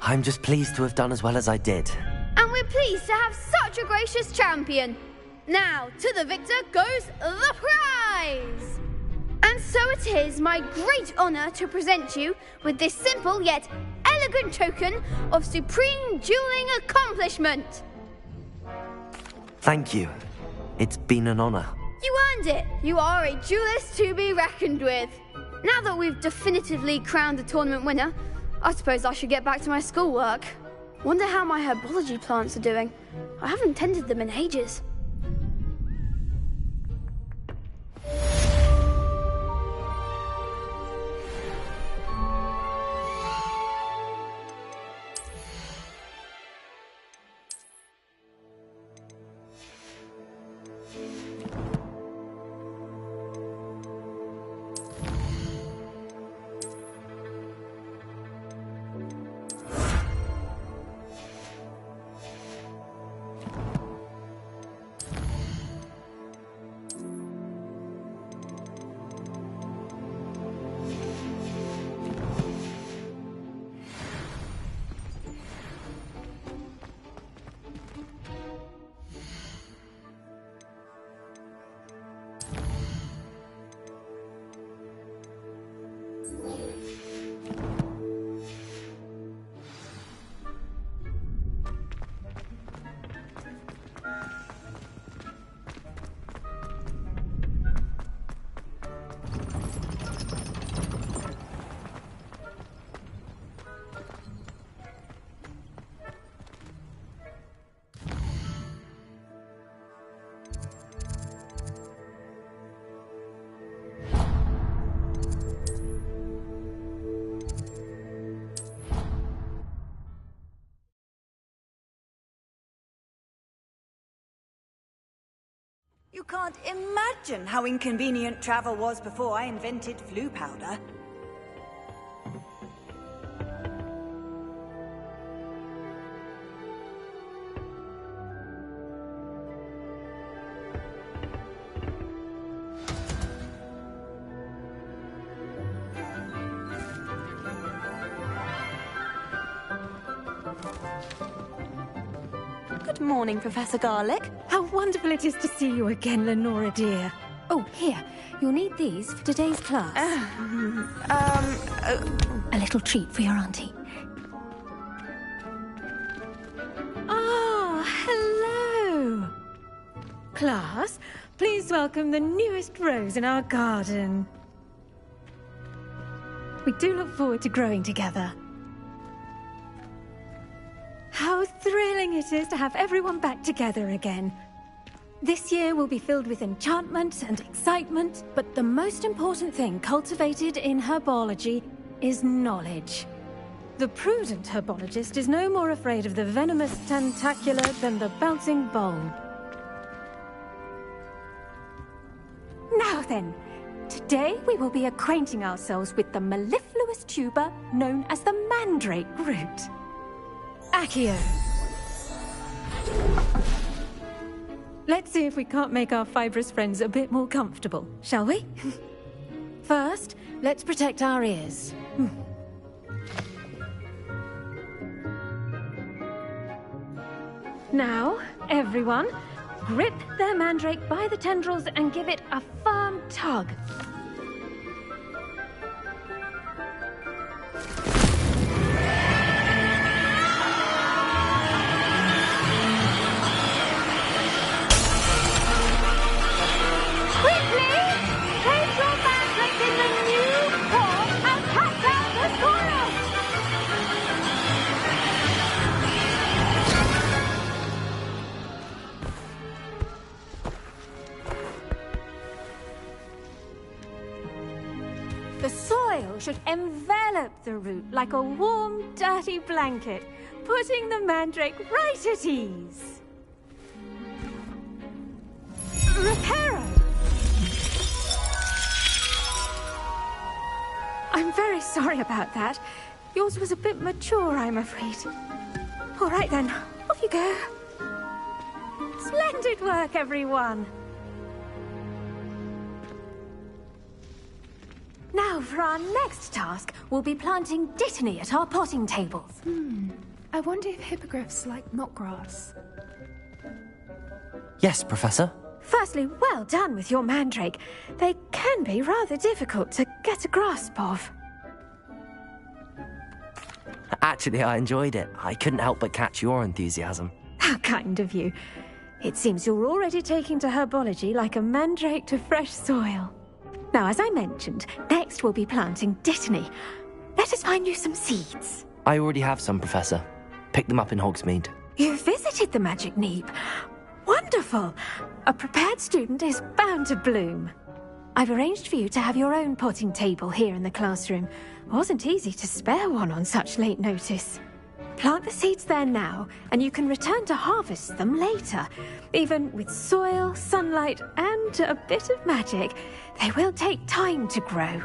I'm just pleased to have done as well as I did. And we're pleased to have such a gracious champion. Now, to the victor goes the prize! And so it is my great honor to present you with this simple yet elegant token of supreme dueling accomplishment. Thank you. It's been an honor. You earned it. You are a duelist to be reckoned with. Now that we've definitively crowned the tournament winner, I suppose I should get back to my schoolwork. Wonder how my herbology plants are doing. I haven't tended them in ages. You can't imagine how inconvenient travel was before I invented flu powder. Good morning, Professor Garlick. How wonderful it is to see you again, Lenora dear. Oh, here. You'll need these for today's class. A little treat for your auntie. Ah, hello. Class, please welcome the newest rose in our garden. We do look forward to growing together. How thrilling it is to have everyone back together again. This year will be filled with enchantment and excitement, but the most important thing cultivated in herbology is knowledge. The prudent herbologist is no more afraid of the venomous tentacula than the bouncing bulb. Now then, today we will be acquainting ourselves with the mellifluous tuber known as the mandrake root. Accio. Let's see if we can't make our fibrous friends a bit more comfortable, shall we? First, let's protect our ears. Now, everyone, grip their mandrake by the tendrils and give it a firm tug. Should envelop the root like a warm, dirty blanket, putting the mandrake right at ease. Reparo! I'm very sorry about that. Yours was a bit mature, I'm afraid. All right then, off you go. Splendid work, everyone. Now, for our next task, we'll be planting dittany at our potting tables. I wonder if hippogriffs like knotgrass. Yes, Professor. Firstly, well done with your mandrake. They can be rather difficult to get a grasp of. Actually, I enjoyed it. I couldn't help but catch your enthusiasm. How kind of you. It seems you're already taking to herbology like a mandrake to fresh soil. Now, as I mentioned, next we'll be planting dittany. Let us find you some seeds. I already have some, Professor. Picked them up in Hogsmeade. You visited the Magic Neep. Wonderful! A prepared student is bound to bloom. I've arranged for you to have your own potting table here in the classroom. Wasn't easy to spare one on such late notice. Plant the seeds there now, and you can return to harvest them later. Even with soil, sunlight, and a bit of magic, they will take time to grow.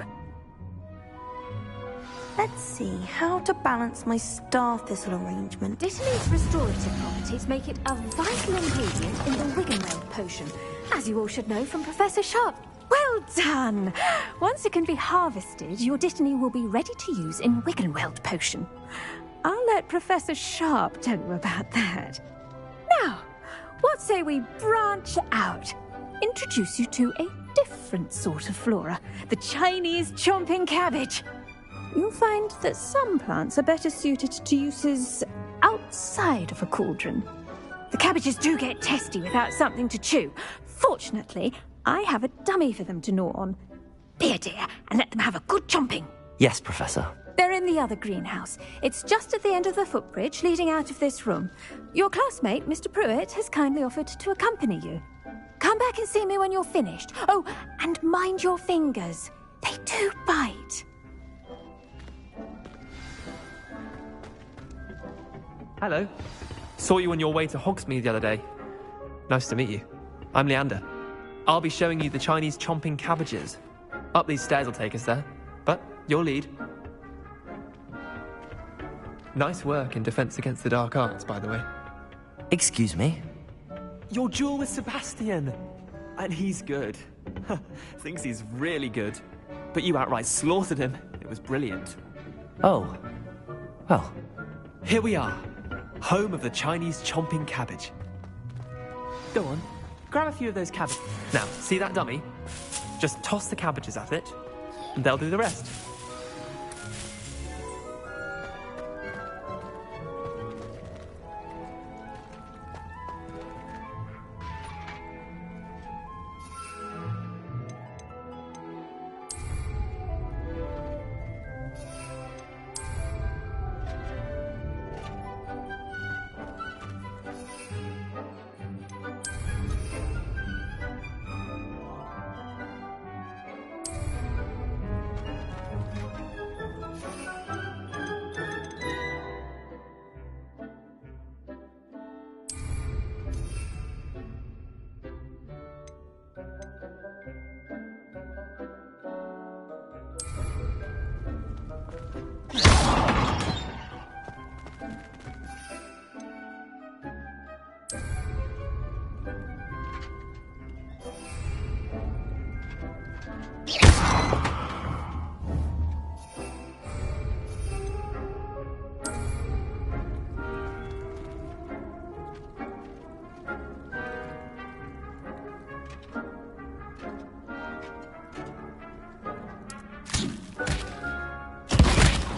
Let's see, how to balance my star thistle arrangement. Dittany's restorative properties make it a vital ingredient in the Wiggenweld potion, as you all should know from Professor Sharp. Well done! Once it can be harvested, your dittany will be ready to use in Wiggenweld potion. I'll let Professor Sharp tell you about that. Now, what say we branch out? Introduce you to a different sort of flora, the Chinese chomping cabbage. You'll find that some plants are better suited to uses outside of a cauldron. The cabbages do get testy without something to chew. Fortunately, I have a dummy for them to gnaw on. Be a dear and let them have a good chomping. Yes, Professor. They're in the other greenhouse. It's just at the end of the footbridge leading out of this room. Your classmate, Mr. Pruitt, has kindly offered to accompany you. Come back and see me when you're finished. Oh, and mind your fingers. They do bite. Hello. Saw you on your way to Hogsmeade the other day. Nice to meet you. I'm Leander. I'll be showing you the Chinese chomping cabbages. Up these stairs will take us there, but you'll lead. Nice work in Defense Against the Dark Arts, by the way. Excuse me? Your duel with Sebastian! And he's good. Thinks he's really good. But you outright slaughtered him. It was brilliant. Oh. Well. Here we are. Home of the Chinese chomping cabbage. Go on. Grab a few of those cabbages. Now, see that dummy? Just toss the cabbages at it, and they'll do the rest.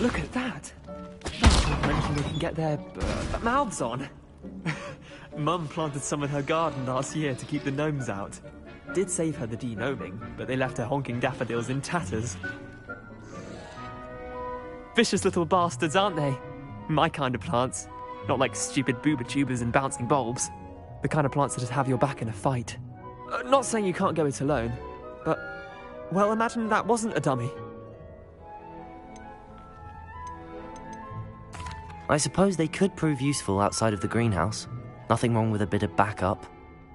Look at that! That's not anything they can get their mouths on. Mum planted some in her garden last year to keep the gnomes out. Did save her the de-gnoming, but they left her honking daffodils in tatters. Vicious little bastards, aren't they? My kind of plants. Not like stupid booba tubers and bouncing bulbs. The kind of plants that just have your back in a fight. Not saying you can't go it alone, but... well, imagine that wasn't a dummy. I suppose they could prove useful outside of the greenhouse. Nothing wrong with a bit of backup,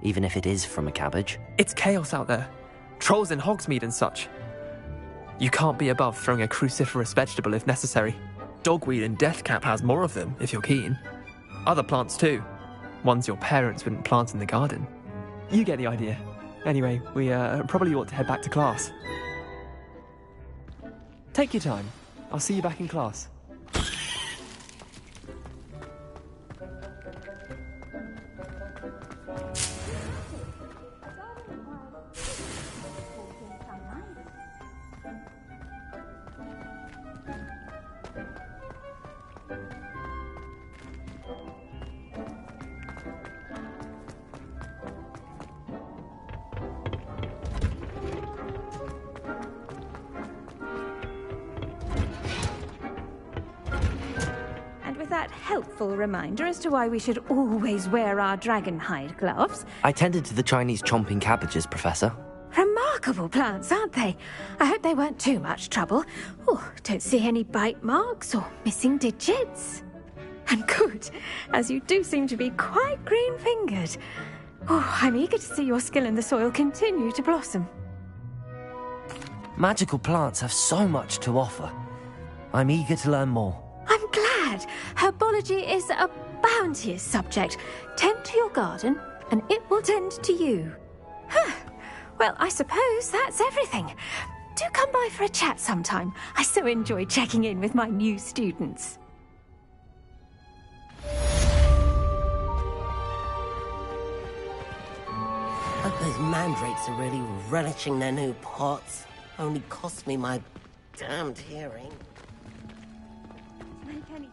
even if it is from a cabbage. It's chaos out there. Trolls in Hogsmeade and such. You can't be above throwing a cruciferous vegetable if necessary. Dogweed and deathcap has more of them, if you're keen. Other plants too. Ones your parents wouldn't plant in the garden. You get the idea. Anyway, we probably ought to head back to class. Take your time. I'll see you back in class. Helpful reminder as to why we should always wear our dragon hide gloves. I tended to the Chinese chomping cabbages, Professor. Remarkable plants, aren't they? I hope they weren't too much trouble. Oh, don't see any bite marks or missing digits. And good, as you do seem to be quite green-fingered. Oh, I'm eager to see your skill in the soil continue to blossom. Magical plants have so much to offer. I'm eager to learn more. I'm glad. Herbology is a bounteous subject. Tend to your garden, and it will tend to you. Well, I suppose that's everything. Do come by for a chat sometime. I so enjoy checking in with my new students. A Those mandrakes are really relishing their new pots. Only cost me my damned hearing. Make anything.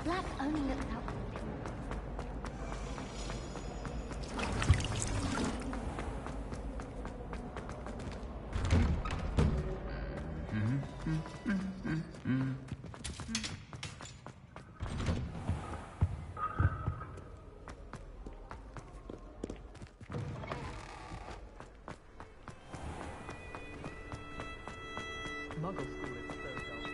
Black only looks out. Muggle school is so dull.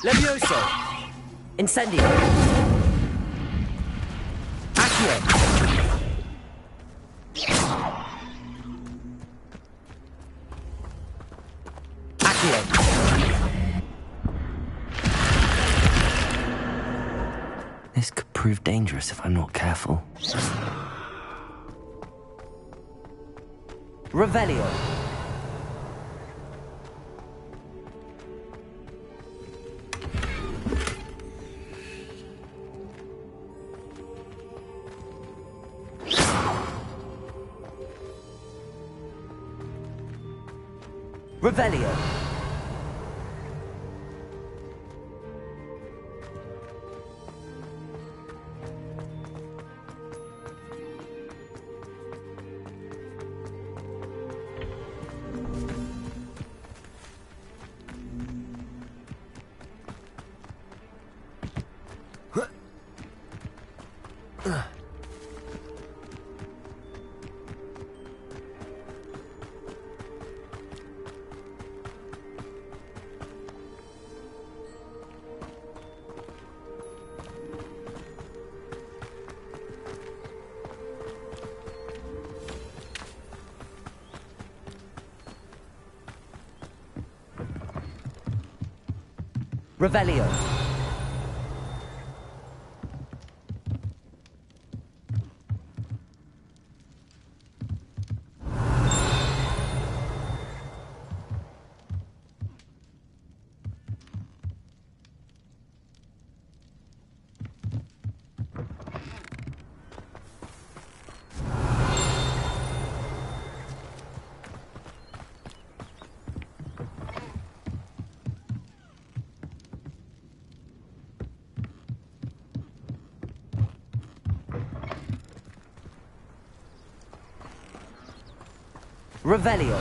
Levioso! Incendio! Accio! This could prove dangerous if I'm not careful. Revelio. Revelio. Revelio. Revelio.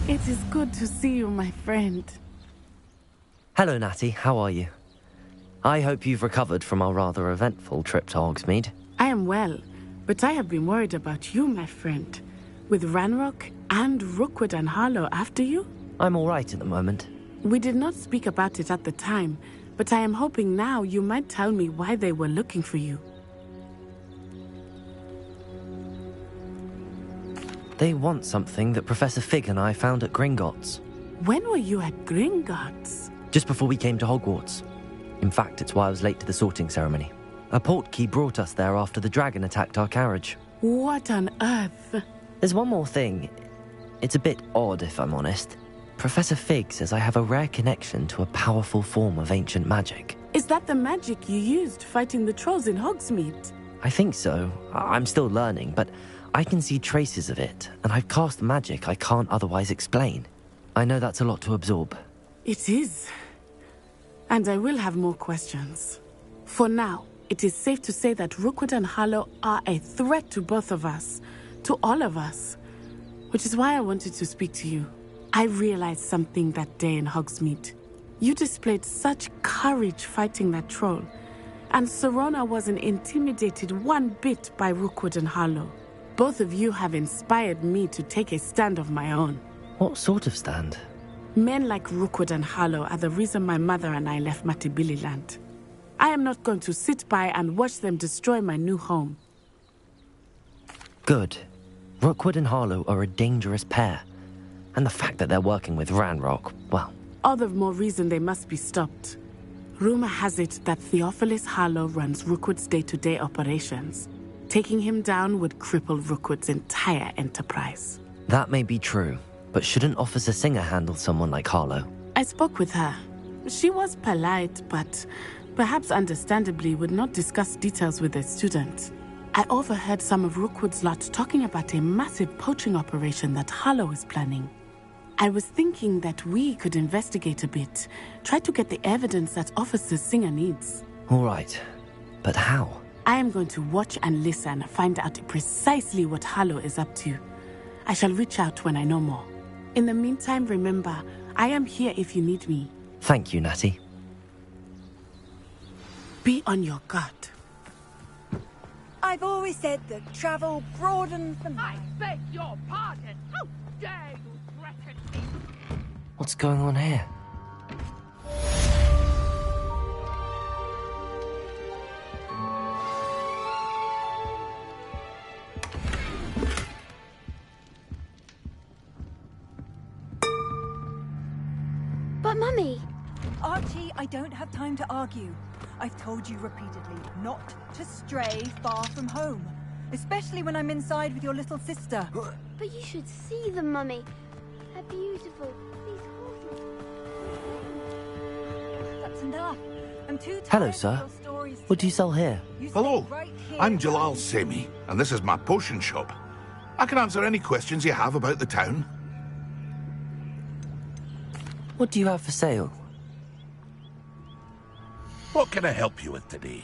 It is good to see you, my friend. Hello, Natty. How are you? I hope you've recovered from our rather eventful trip to Hogsmeade. I am well, but I have been worried about you, my friend. With Ranrock and Rookwood and Harlow after you? I'm all right at the moment. We did not speak about it at the time, but I am hoping now you might tell me why they were looking for you. They want something that Professor Fig and I found at Gringotts. When were you at Gringotts? Just before we came to Hogwarts. In fact, it's why I was late to the sorting ceremony. A portkey brought us there after the dragon attacked our carriage. What on earth? There's one more thing. It's a bit odd, if I'm honest. Professor Fig says I have a rare connection to a powerful form of ancient magic. Is that the magic you used fighting the trolls in Hogsmeade? I think so. I'm still learning, but I can see traces of it, and I've cast magic I can't otherwise explain. I know that's a lot to absorb. It is. And I will have more questions. For now, it is safe to say that Rookwood and Harlow are a threat to both of us, to all of us. Which is why I wanted to speak to you. I realized something that day in Hogsmeade. You displayed such courage fighting that troll, and Sirona wasn't intimidated one bit by Rookwood and Harlow. Both of you have inspired me to take a stand of my own. What sort of stand? Men like Rookwood and Harlow are the reason my mother and I left Matibili Land. I am not going to sit by and watch them destroy my new home. Good. Rookwood and Harlow are a dangerous pair. And the fact that they're working with Ranrock, well... All the more reason they must be stopped. Rumor has it that Theophilus Harlow runs Rookwood's day-to-day operations. Taking him down would cripple Rookwood's entire enterprise. That may be true, but shouldn't Officer Singer handle someone like Harlow? I spoke with her. She was polite, but perhaps understandably would not discuss details with a student. I overheard some of Rookwood's lot talking about a massive poaching operation that Harlow is planning. I was thinking that we could investigate a bit, try to get the evidence that Officer Singer needs. All right, but how? I am going to watch and listen, find out precisely what Harlow is up to. I shall reach out when I know more. In the meantime, remember, I am here if you need me. Thank you, Natty. Be on your guard. I've always said that travel broadens the mind. I beg your pardon! How dare you threaten me? What's going on here? But Mummy... Archie, I don't have time to argue. I've told you repeatedly not to stray far from home. Especially when I'm inside with your little sister. But you should see them, Mummy. They're beautiful. These horses... That's enough. I'm too tired Hello, of sir. your stories. What do you sell here? Hello, right here. I'm Jalal Semi, and this is my potion shop. I can answer any questions you have about the town. What do you have for sale? What can I help you with today?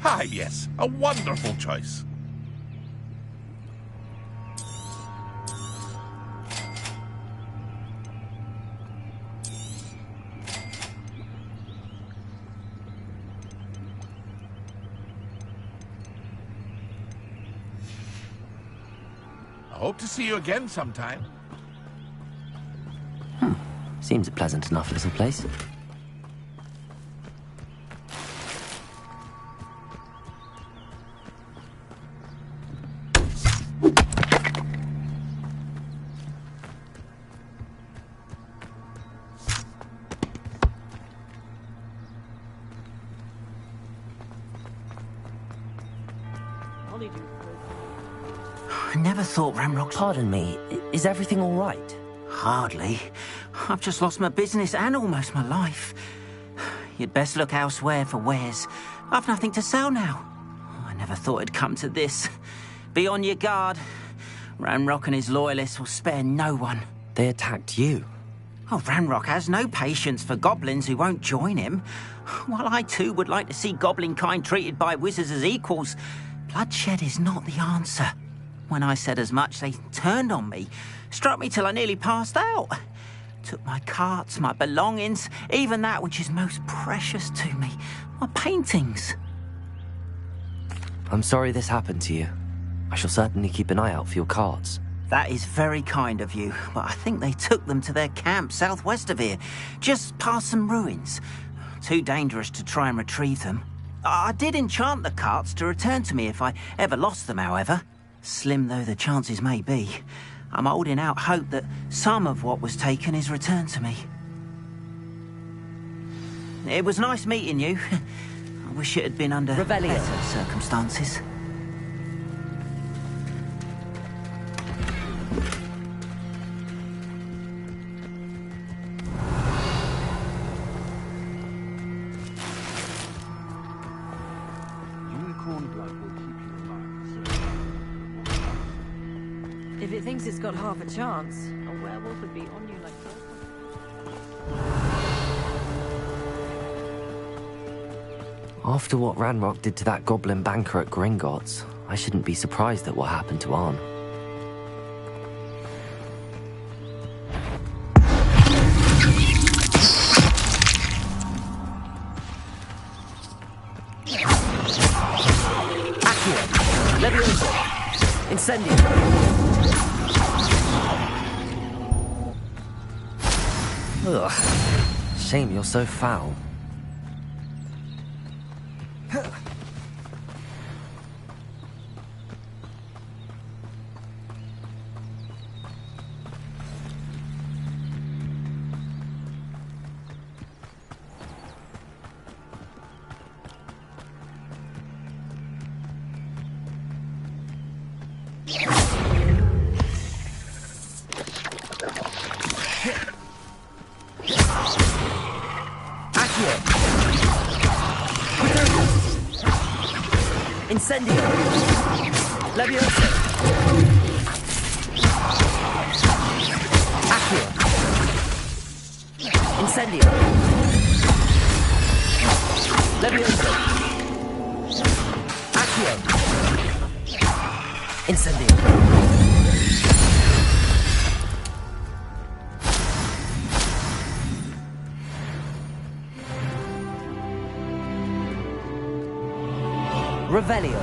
Ah, yes, a wonderful choice. I hope to see you again sometime. Seems a pleasant enough little place. I never thought Ranrock... Pardon me, is everything all right? Hardly. I've just lost my business and almost my life. You'd best look elsewhere for wares. I've nothing to sell now. I never thought it'd come to this. Be on your guard. Ranrock and his loyalists will spare no one. They attacked you? Oh, Ranrock has no patience for goblins who won't join him. While I too would like to see goblin kind treated by wizards as equals, bloodshed is not the answer. When I said as much, they turned on me, struck me till I nearly passed out. Took my carts, my belongings, even that which is most precious to me, my paintings. I'm sorry this happened to you. I shall certainly keep an eye out for your carts. That is very kind of you, but I think they took them to their camp southwest of here, just past some ruins. Too dangerous to try and retrieve them. I did enchant the carts to return to me if I ever lost them, however. Slim though the chances may be, I'm holding out hope that some of what was taken is returned to me. It was nice meeting you. I wish it had been under better circumstances. Unicorn blood will keep you alive. If it thinks it's got half a chance, a werewolf would be on you like that. After what Ranrock did to that goblin banker at Gringotts, I shouldn't be surprised at what happened to Arn. Accio! Levioso! Incendio! Ugh. Shame you're so foul. Incendio! Levioso! Accio! Incendio! Levioso! Accio! Incendio! Revelio.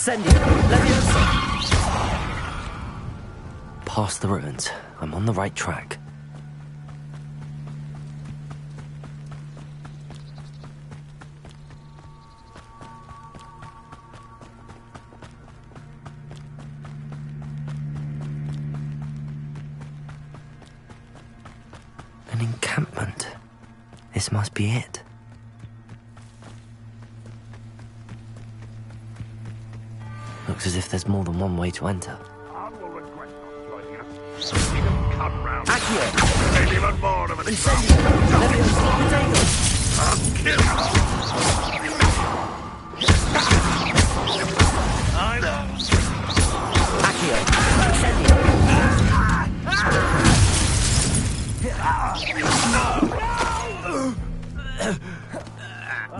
Incendio! Leviosa! Past the ruins. I'm on the right track. An encampment. This must be it. Looks as if there's more than one way to enter. Accio! Maybe even more of an Incendio! Leviosa! Potato! I'll kill I know! Accio! Incendio!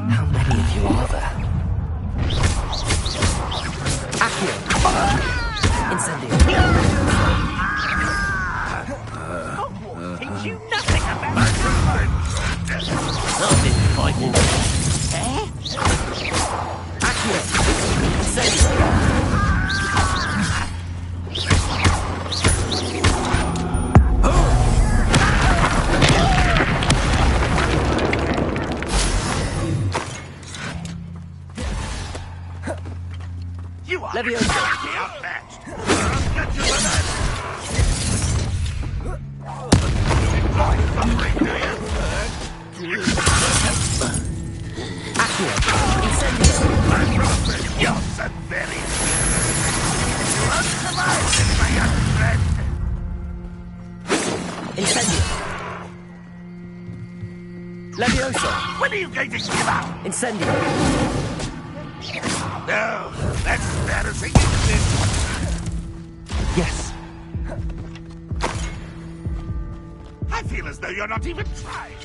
How many of you are there? Accio! Incendio! Teach you nothing about I've been fighting. Accio! Incendio! You are Leviosa! outmatched. Get you for that! Accio! Incendio! You're so very... You won't survive this, my young friend! Incendio! Leviosa! When are you going to give up? Incendio! No, that's embarrassing, isn't it? Yes. I feel as though you're not even trying.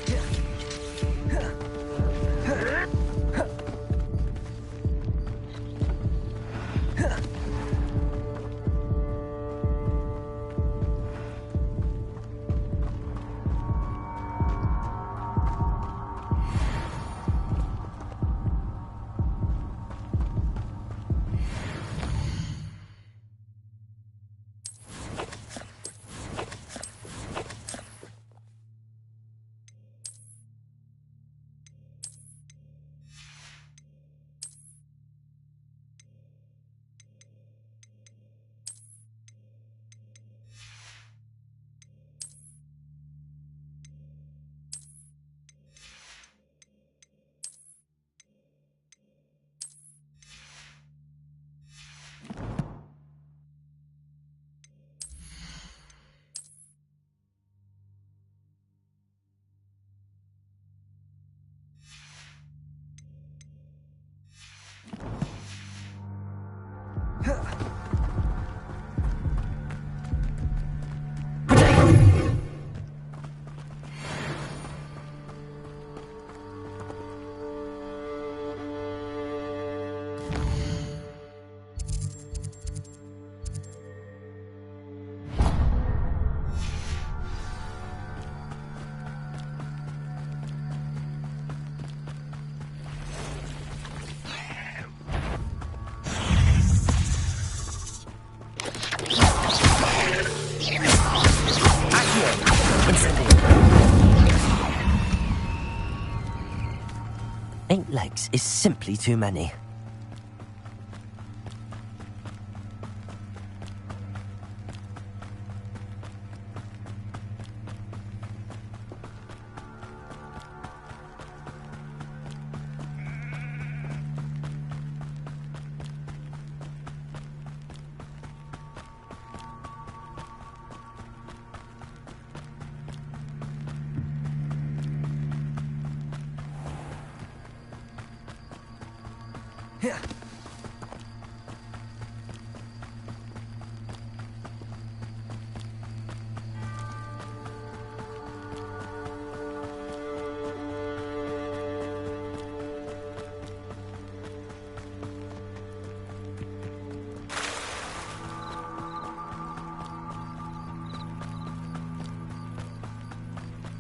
Eight legs is simply too many.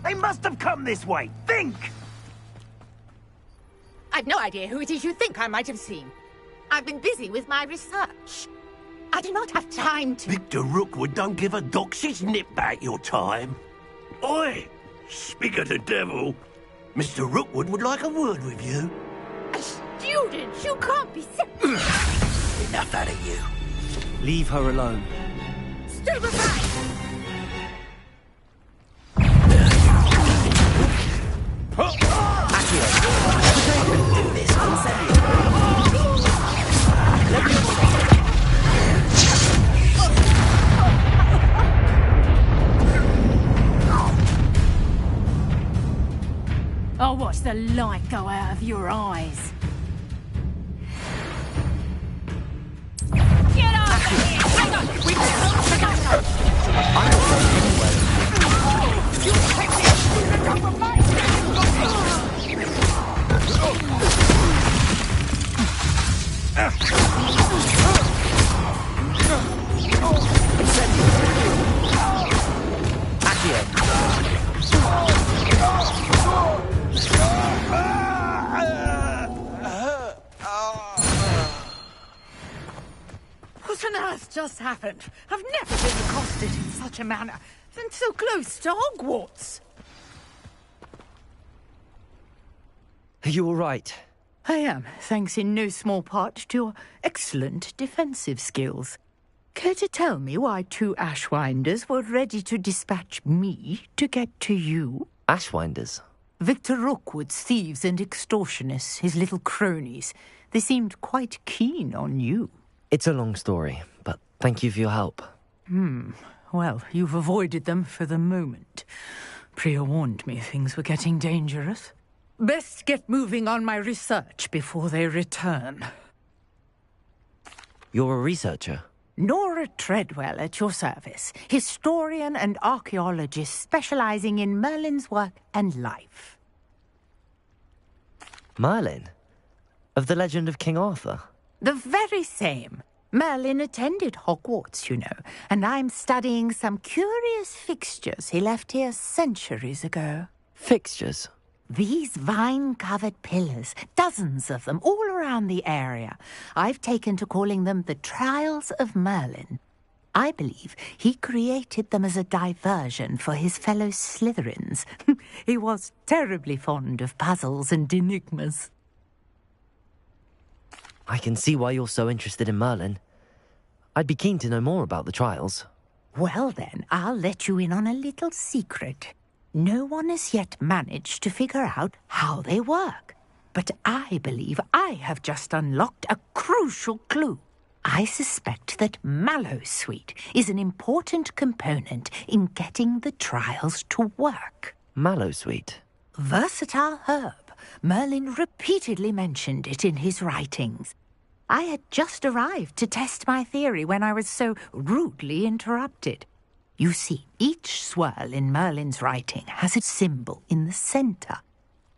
They must have come this way. Think! I've no idea who it is you think I might have seen. I've been busy with my research. I do not have time to... Victor Rookwood don't give a doxy's nip back your time. Oi! Speak of the devil. Mr. Rookwood would like a word with you. A student? You can't be... Enough out of you. Leave her alone. Stupefy! I'll watch the light go out of your eyes. Get off of here! Hang on! We What on earth just happened? I've never been accosted in such a manner, and so close to Hogwarts. Are you all right? I am, thanks in no small part to your excellent defensive skills. Care to tell me why 2 Ashwinders were ready to dispatch me to get to you? Ashwinders? Victor Rookwood's thieves and extortionists, his little cronies. They seemed quite keen on you. It's a long story, but thank you for your help. Well, you've avoided them for the moment. Priya warned me things were getting dangerous. Best get moving on my research before they return. You're a researcher? Nora Treadwell at your service, historian and archaeologist specializing in Merlin's work and life. Merlin? Of the legend of King Arthur? The very same. Merlin attended Hogwarts, you know, and I'm studying some curious fixtures he left here centuries ago. Fixtures? These vine-covered pillars, dozens of them, all around the area. I've taken to calling them the Trials of Merlin. I believe he created them as a diversion for his fellow Slytherins. He was terribly fond of puzzles and enigmas. I can see why you're so interested in Merlin. I'd be keen to know more about the trials. Well then, I'll let you in on a little secret. No one has yet managed to figure out how they work. But I believe I have just unlocked a crucial clue. I suspect that Mallowsweet is an important component in getting the trials to work. Mallowsweet? Versatile herb. Merlin repeatedly mentioned it in his writings. I had just arrived to test my theory when I was so rudely interrupted. You see, each swirl in Merlin's writing has a symbol in the center.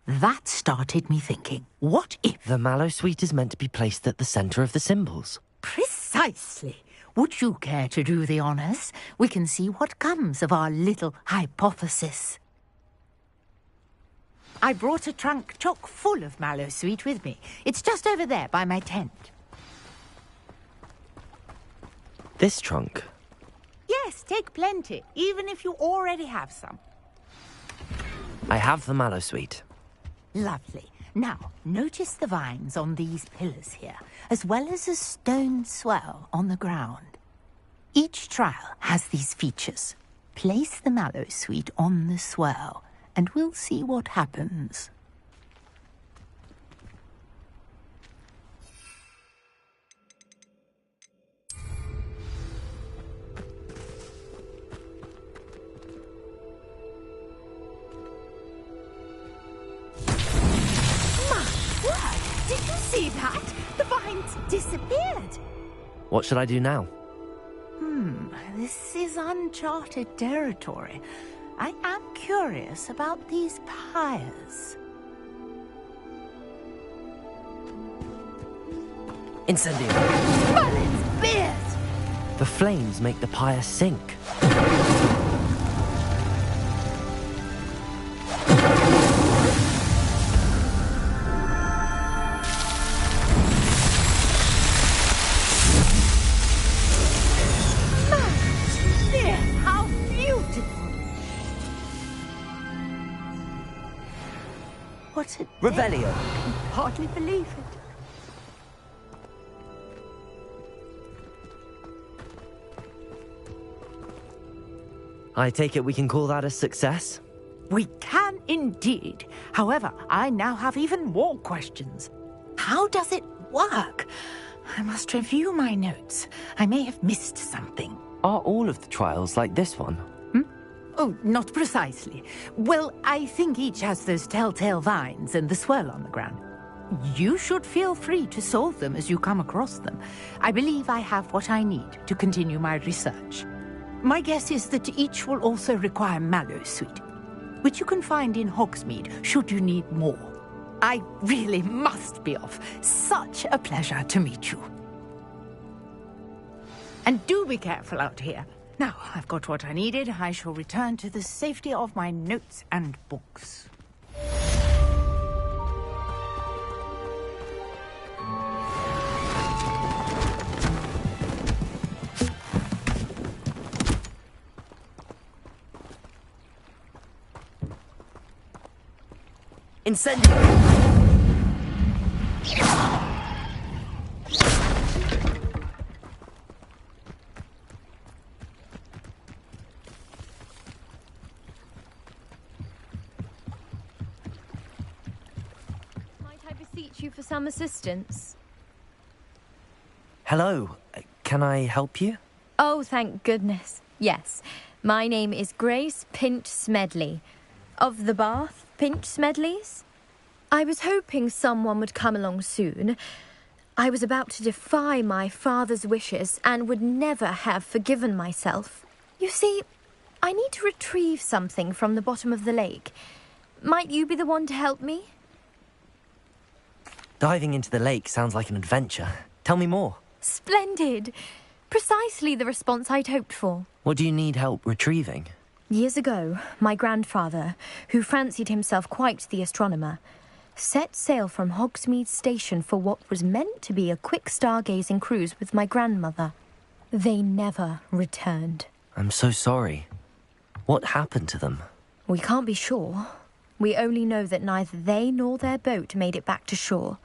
That started me thinking, what if... The Mallowsweet is meant to be placed at the center of the symbols. Precisely. Would you care to do the honors? We can see what comes of our little hypothesis. I brought a trunk chock full of Mallowsweet with me. It's just over there by my tent. This trunk? Yes, take plenty, even if you already have some. I have the Mallowsweet. Lovely. Now, notice the vines on these pillars here, as well as a stone swell on the ground. Each trial has these features. Place the Mallowsweet on the swell, and we'll see what happens. Did you see that? The vines disappeared. What should I do now? This is uncharted territory. I am curious about these pyres. Incendio! Merlin's beard! The flames make the pyre sink. What a... Revelio. I can hardly believe it. I take it we can call that a success? We can indeed. However, I now have even more questions. How does it work? I must review my notes. I may have missed something. Are all of the trials like this one? Oh, not precisely. Well, I think each has those telltale vines and the swirl on the ground. You should feel free to solve them as you come across them. I believe I have what I need to continue my research. My guess is that each will also require Mallowsweet, which you can find in Hogsmeade should you need more. I really must be off. Such a pleasure to meet you. And do be careful out here. Now, I've got what I needed. I shall return to the safety of my notes and books. Incendio! You for some assistance? Hello. Can I help you? Oh, thank goodness. Yes. My name is Grace Pinch Smedley. Of the Bath Pinch Smedleys? I was hoping someone would come along soon. I was about to defy my father's wishes and would never have forgiven myself. You see, I need to retrieve something from the bottom of the lake. Might you be the one to help me? Diving into the lake sounds like an adventure. Tell me more. Splendid. Precisely the response I'd hoped for. What do you need help retrieving? Years ago, my grandfather, who fancied himself quite the astronomer, set sail from Hogsmeade Station for what was meant to be a quick stargazing cruise with my grandmother. They never returned. I'm so sorry. What happened to them? We can't be sure. We only know that neither they nor their boat made it back to shore.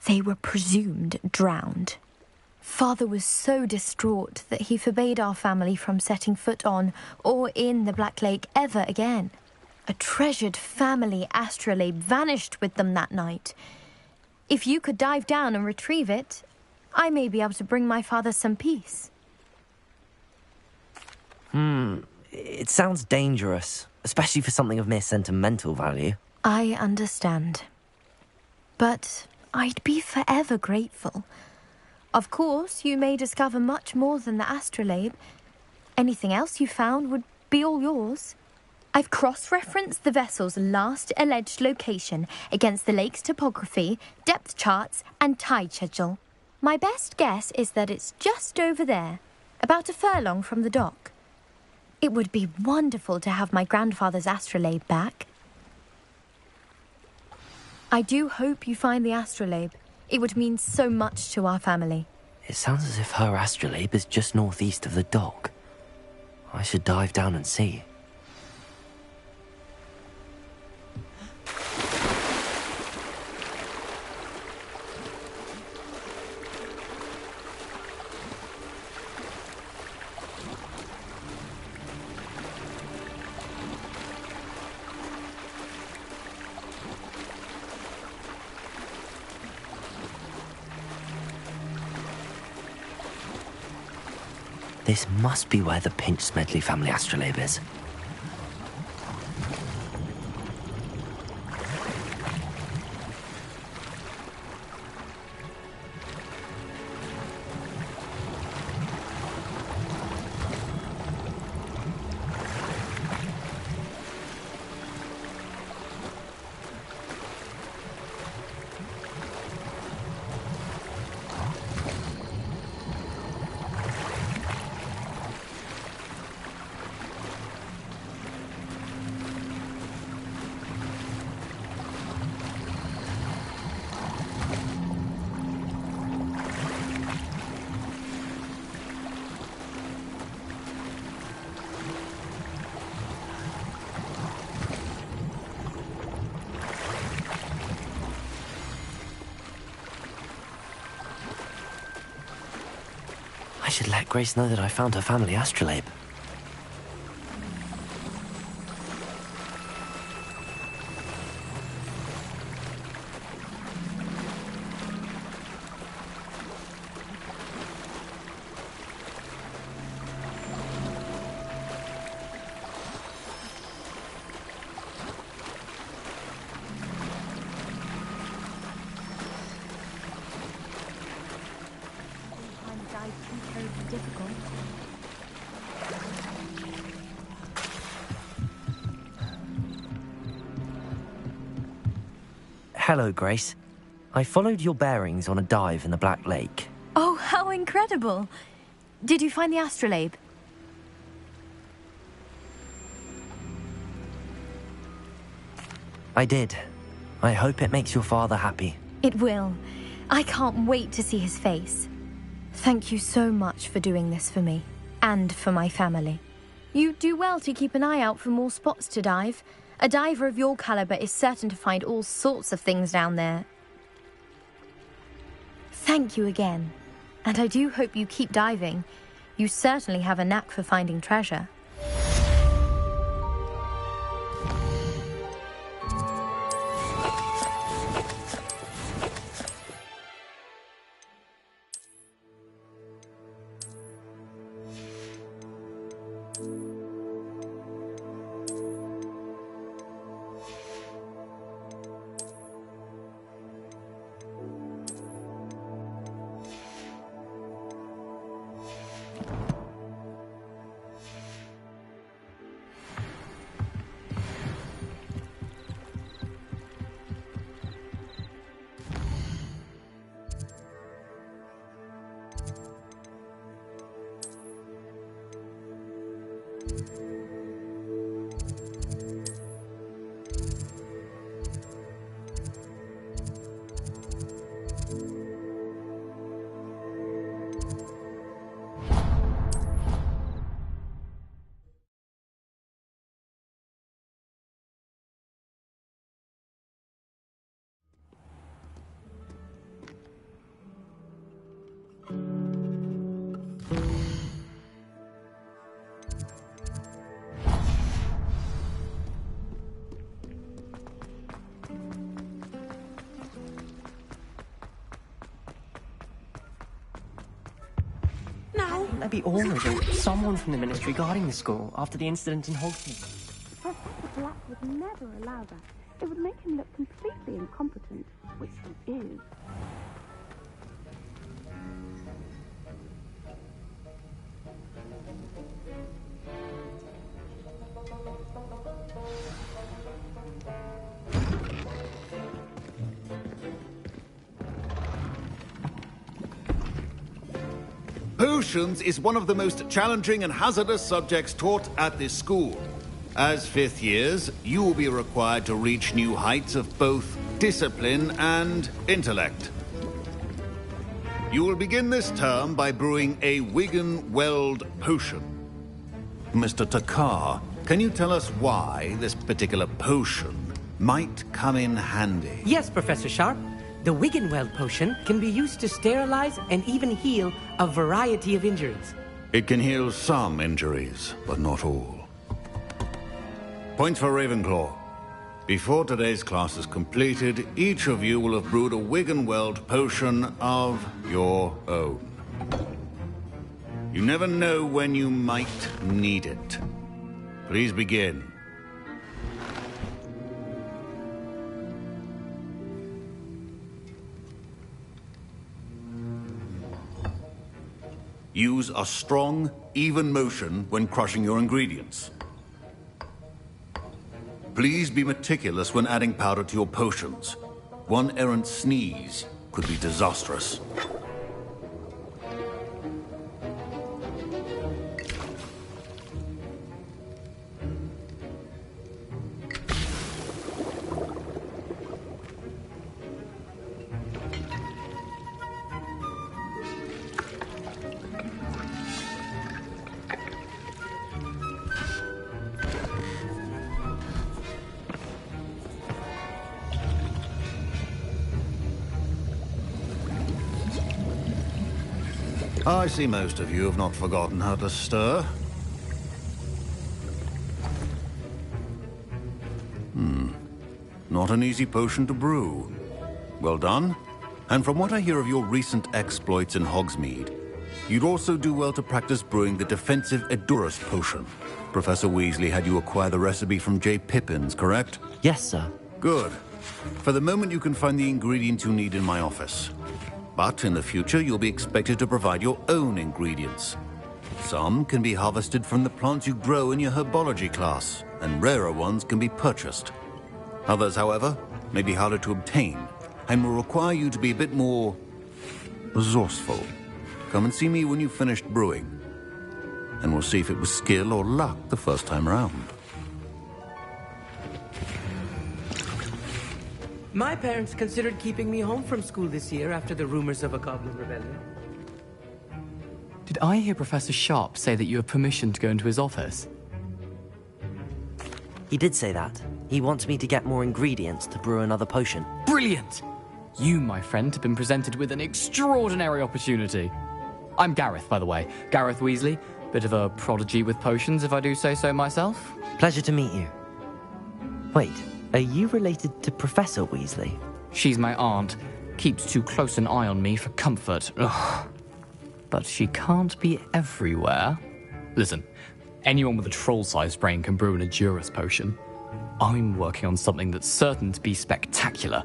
They were presumed drowned. Father was so distraught that he forbade our family from setting foot on or in the Black Lake ever again. A treasured family astrolabe vanished with them that night. If you could dive down and retrieve it, I may be able to bring my father some peace. It sounds dangerous. Especially for something of mere sentimental value. I understand. But I'd be forever grateful. Of course, you may discover much more than the astrolabe. Anything else you found would be all yours. I've cross-referenced the vessel's last alleged location against the lake's topography, depth charts, and tide schedule. My best guess is that it's just over there, about a furlong from the dock. It would be wonderful to have my grandfather's astrolabe back. I do hope you find the astrolabe. It would mean so much to our family. It sounds as if her astrolabe is just northeast of the dock. I should dive down and see. This must be where the Pinch Smedley family astrolabe is. should let Grace know that I found her family astrolabe. Hello, Grace. I followed your bearings on a dive in the Black Lake. Oh, how incredible! Did you find the astrolabe? I did. I hope it makes your father happy. It will. I can't wait to see his face. Thank you so much for doing this for me, and for my family. You do well to keep an eye out for more spots to dive. A diver of your caliber is certain to find all sorts of things down there. Thank you again. And I do hope you keep diving. You certainly have a knack for finding treasure. There be orders or someone from the ministry guarding the school after the incident in Hogsmeade. Professor Black would never allow that. It would make him look completely incompetent, which he is. Potions is one of the most challenging and hazardous subjects taught at this school. As fifth years, you will be required to reach new heights of both discipline and intellect. You will begin this term by brewing a Wiggenweld potion. Mr. Takar, can you tell us why this particular potion might come in handy? Yes, Professor Sharp. The Wiggenweld potion can be used to sterilize and even heal a variety of injuries. It can heal some injuries, but not all. Point for Ravenclaw. Before today's class is completed, each of you will have brewed a Wiggenweld potion of your own. You never know when you might need it. Please begin. Use a strong, even motion when crushing your ingredients. Please be meticulous when adding powder to your potions. One errant sneeze could be disastrous. I see most of you have not forgotten how to stir. Not an easy potion to brew. Well done. And from what I hear of your recent exploits in Hogsmeade, you'd also do well to practice brewing the defensive Edurus potion. Professor Weasley had you acquire the recipe from J. Pippins, correct? Yes, sir. Good. For the moment, you can find the ingredients you need in my office. But in the future, you'll be expected to provide your own ingredients. Some can be harvested from the plants you grow in your herbology class, and rarer ones can be purchased. Others, however, may be harder to obtain, and will require you to be a bit more resourceful. Come and see me when you've finished brewing, and we'll see if it was skill or luck the first time around. My parents considered keeping me home from school this year after the rumors of a goblin rebellion. Did I hear Professor Sharp say that you have permission to go into his office? He did say that. He wants me to get more ingredients to brew another potion. Brilliant! You, my friend, have been presented with an extraordinary opportunity. I'm Gareth, by the way. Gareth Weasley. Bit of a prodigy with potions, if I do say so myself. Pleasure to meet you. Wait, are you related to Professor Weasley? She's my aunt. Keeps too close an eye on me for comfort. Ugh. But she can't be everywhere. Listen, anyone with a troll-sized brain can brew an Edurus potion. I'm working on something that's certain to be spectacular.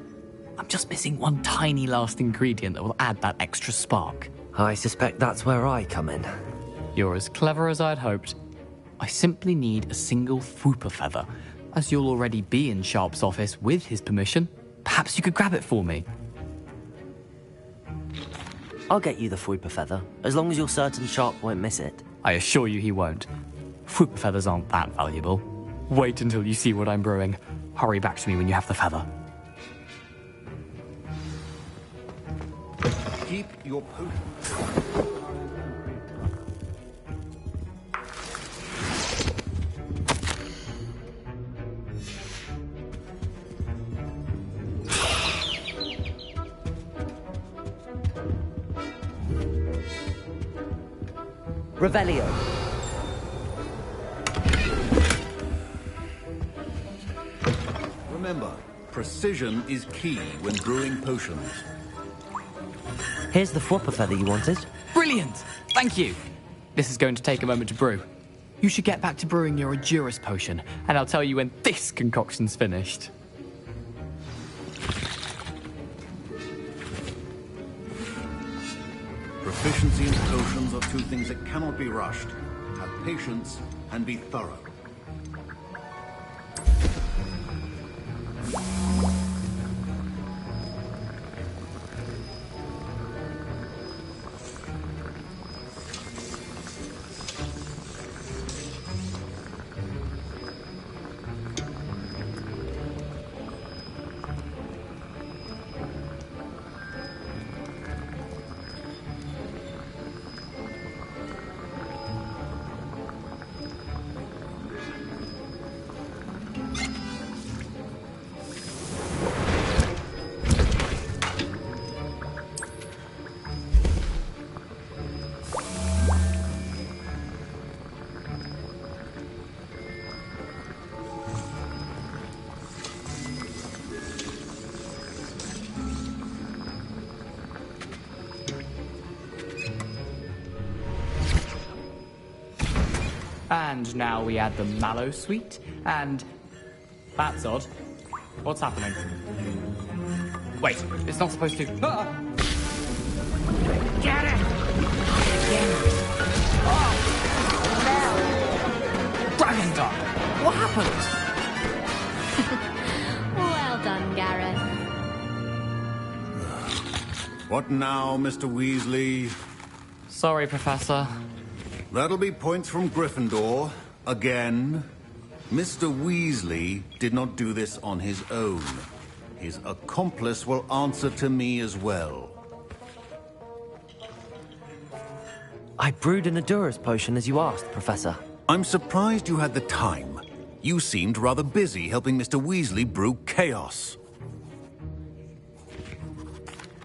I'm just missing one tiny last ingredient that will add that extra spark. I suspect that's where I come in. You're as clever as I'd hoped. I simply need a single Fwooper feather. As you'll already be in Sharp's office with his permission, perhaps you could grab it for me. I'll get you the Fwooper feather, as long as you're certain Sharp won't miss it. I assure you he won't. Fwooper feathers aren't that valuable. Wait until you see what I'm brewing. Hurry back to me when you have the feather. Keep your potion. Revelio. Remember, precision is key when brewing potions. Here's the Fwooper feather you wanted. Brilliant! Thank you! This is going to take a moment to brew. You should get back to brewing your Edurus potion, and I'll tell you when this concoction's finished. Proficiency in potions are two things that cannot be rushed. Have patience and be thorough. And now we add the mallow sweet, and... That's odd. What's happening? Wait, it's not supposed to... Ah! Get it! Dragon Dog! What happened? Well done, Gareth. What now, Mr. Weasley? Sorry, Professor. That'll be points from Gryffindor. Again. Mr. Weasley did not do this on his own. His accomplice will answer to me as well. I brewed an Edurus potion as you asked, Professor. I'm surprised you had the time. You seemed rather busy helping Mr. Weasley brew chaos.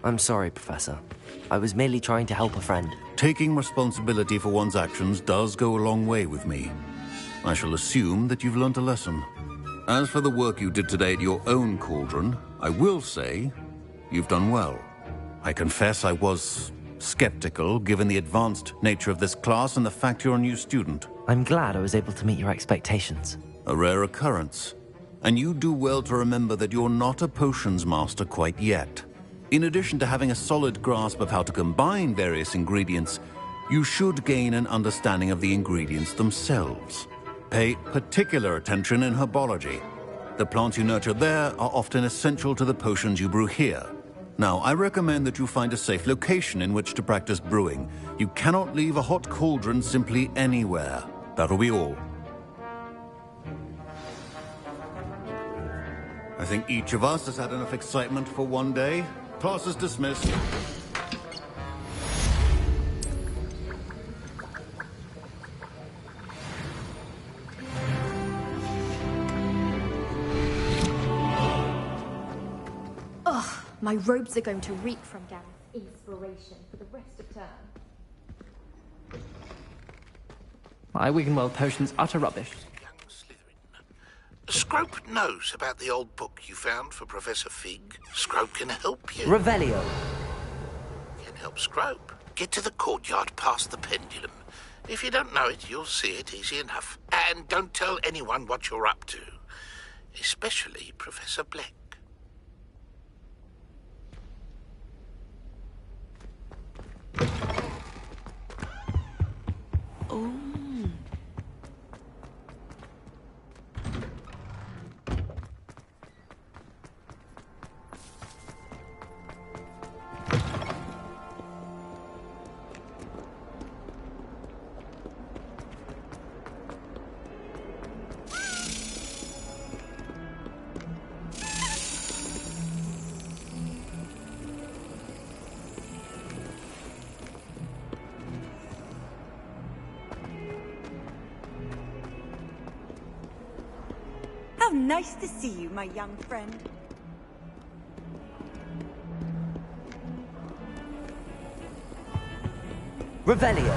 I'm sorry, Professor. I was merely trying to help a friend. Taking responsibility for one's actions does go a long way with me. I shall assume that you've learnt a lesson. As for the work you did today at your own cauldron, I will say you've done well. I confess I was skeptical, given the advanced nature of this class and the fact you're a new student. I'm glad I was able to meet your expectations. A rare occurrence. And you do well to remember that you're not a potions master quite yet. In addition to having a solid grasp of how to combine various ingredients, you should gain an understanding of the ingredients themselves. Pay particular attention in herbology. The plants you nurture there are often essential to the potions you brew here. Now, I recommend that you find a safe location in which to practice brewing. You cannot leave a hot cauldron simply anywhere. That'll be all. I think each of us has had enough excitement for one day. Class is dismissed. Ugh, my robes are going to reek from Gareth's inspiration for the rest of term. My Wiggenweld potion's utter rubbish. Scrope knows about the old book you found for Professor Fig. Scrope can help you. Revelio. Can help Scrope. Get to the courtyard past the pendulum. If you don't know it, you'll see it easy enough. And don't tell anyone what you're up to. Especially Professor Black. Oh. How nice to see you, my young friend. Revelio.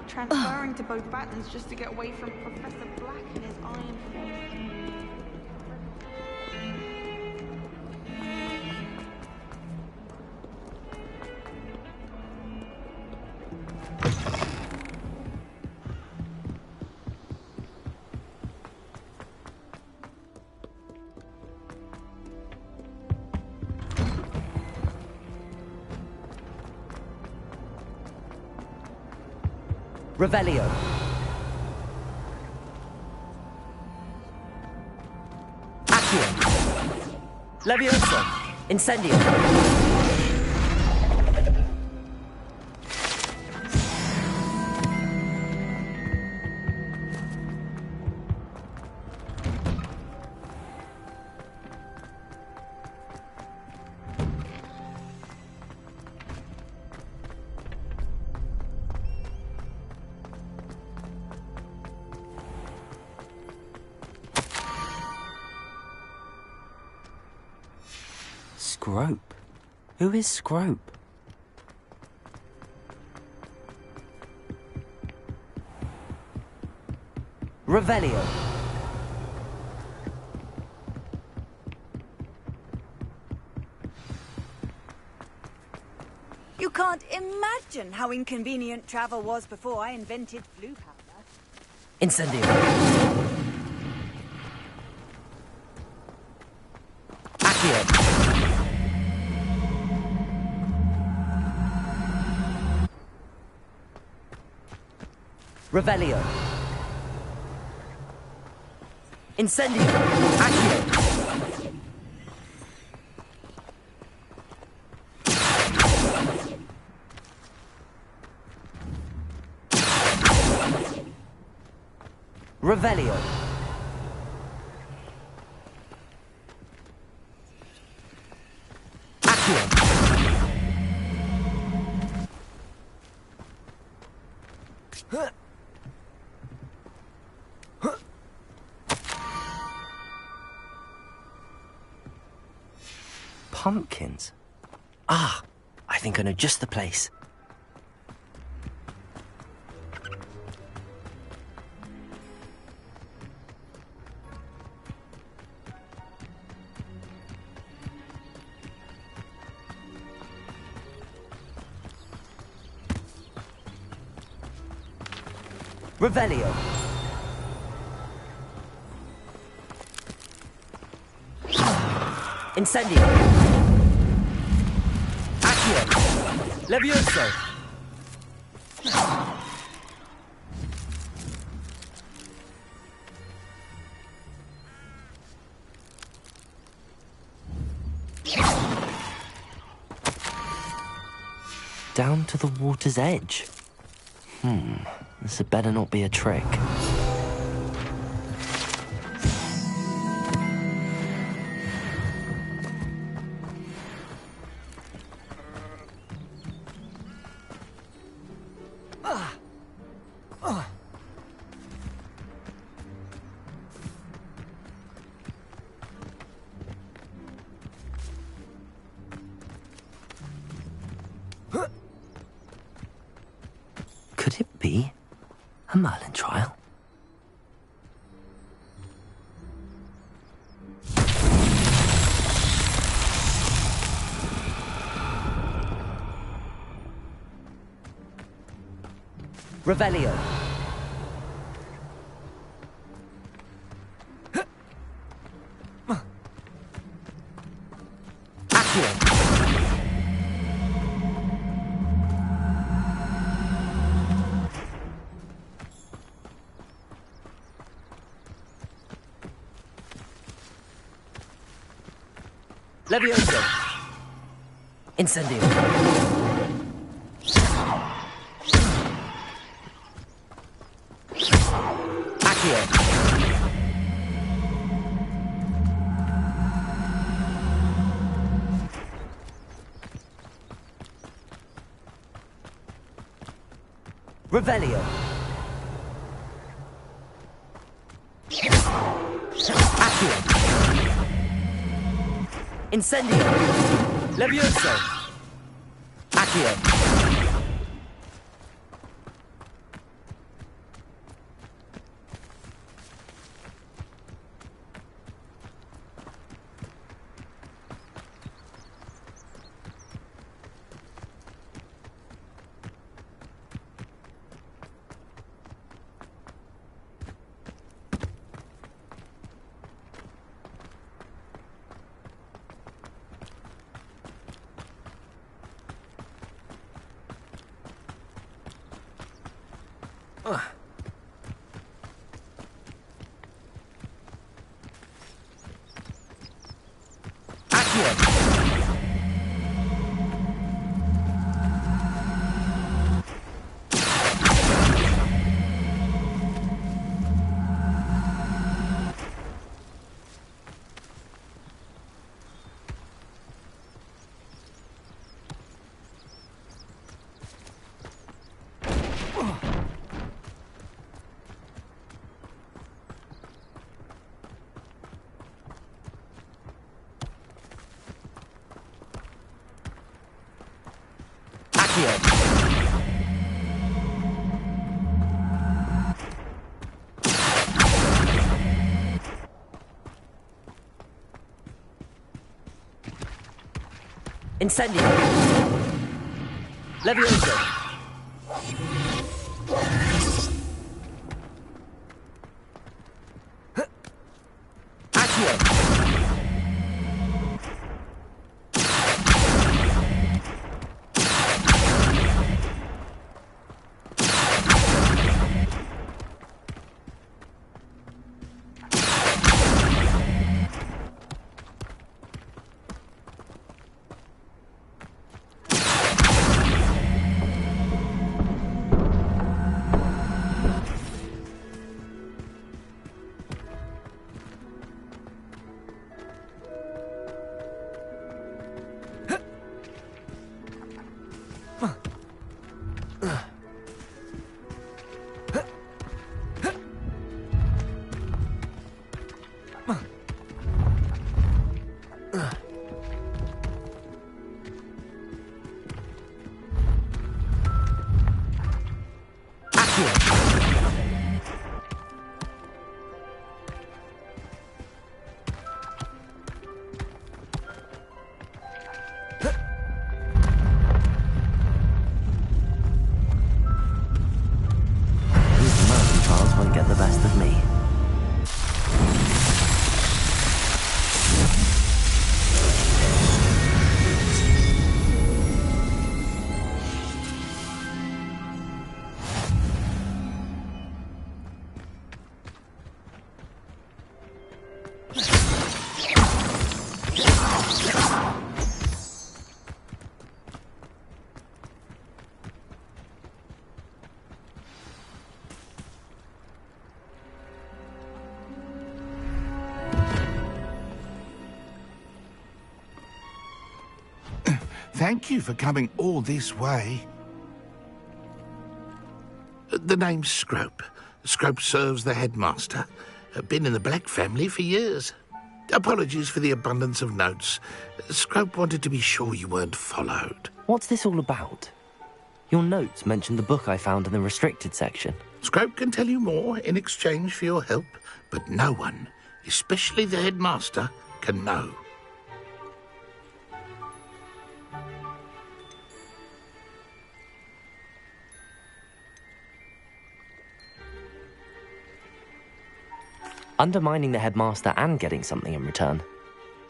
Transferring to both battens just to get away from Professor Black and his iron fist. Revelio. Accio. Leviosa. Incendio. Scrope? Who is Scrope? Revelio. You can't imagine how inconvenient travel was before I invented blue powder. Incendio. Accio. Revelio. Incendio. Accio. Revelio. Pumpkins? Ah, I think I know just the place. Revelio. Incendio. Accio. Levioso. Down to the water's edge. This had better not be a trick. Could it be a Merlin trial? Revelio. Accio. Levioso. Incendio. Accio. Revelio. Accio. Incendio. Levioso. Accio. Incendio. Levioso. Accio. get the best of me. Thank you for coming all this way. The name's Scrope. Scrope serves the headmaster. Been in the Black family for years. Apologies for the abundance of notes. Scrope wanted to be sure you weren't followed. What's this all about? Your notes mentioned the book I found in the restricted section. Scrope can tell you more in exchange for your help, but no one, especially the headmaster, can know. Undermining the headmaster and getting something in return.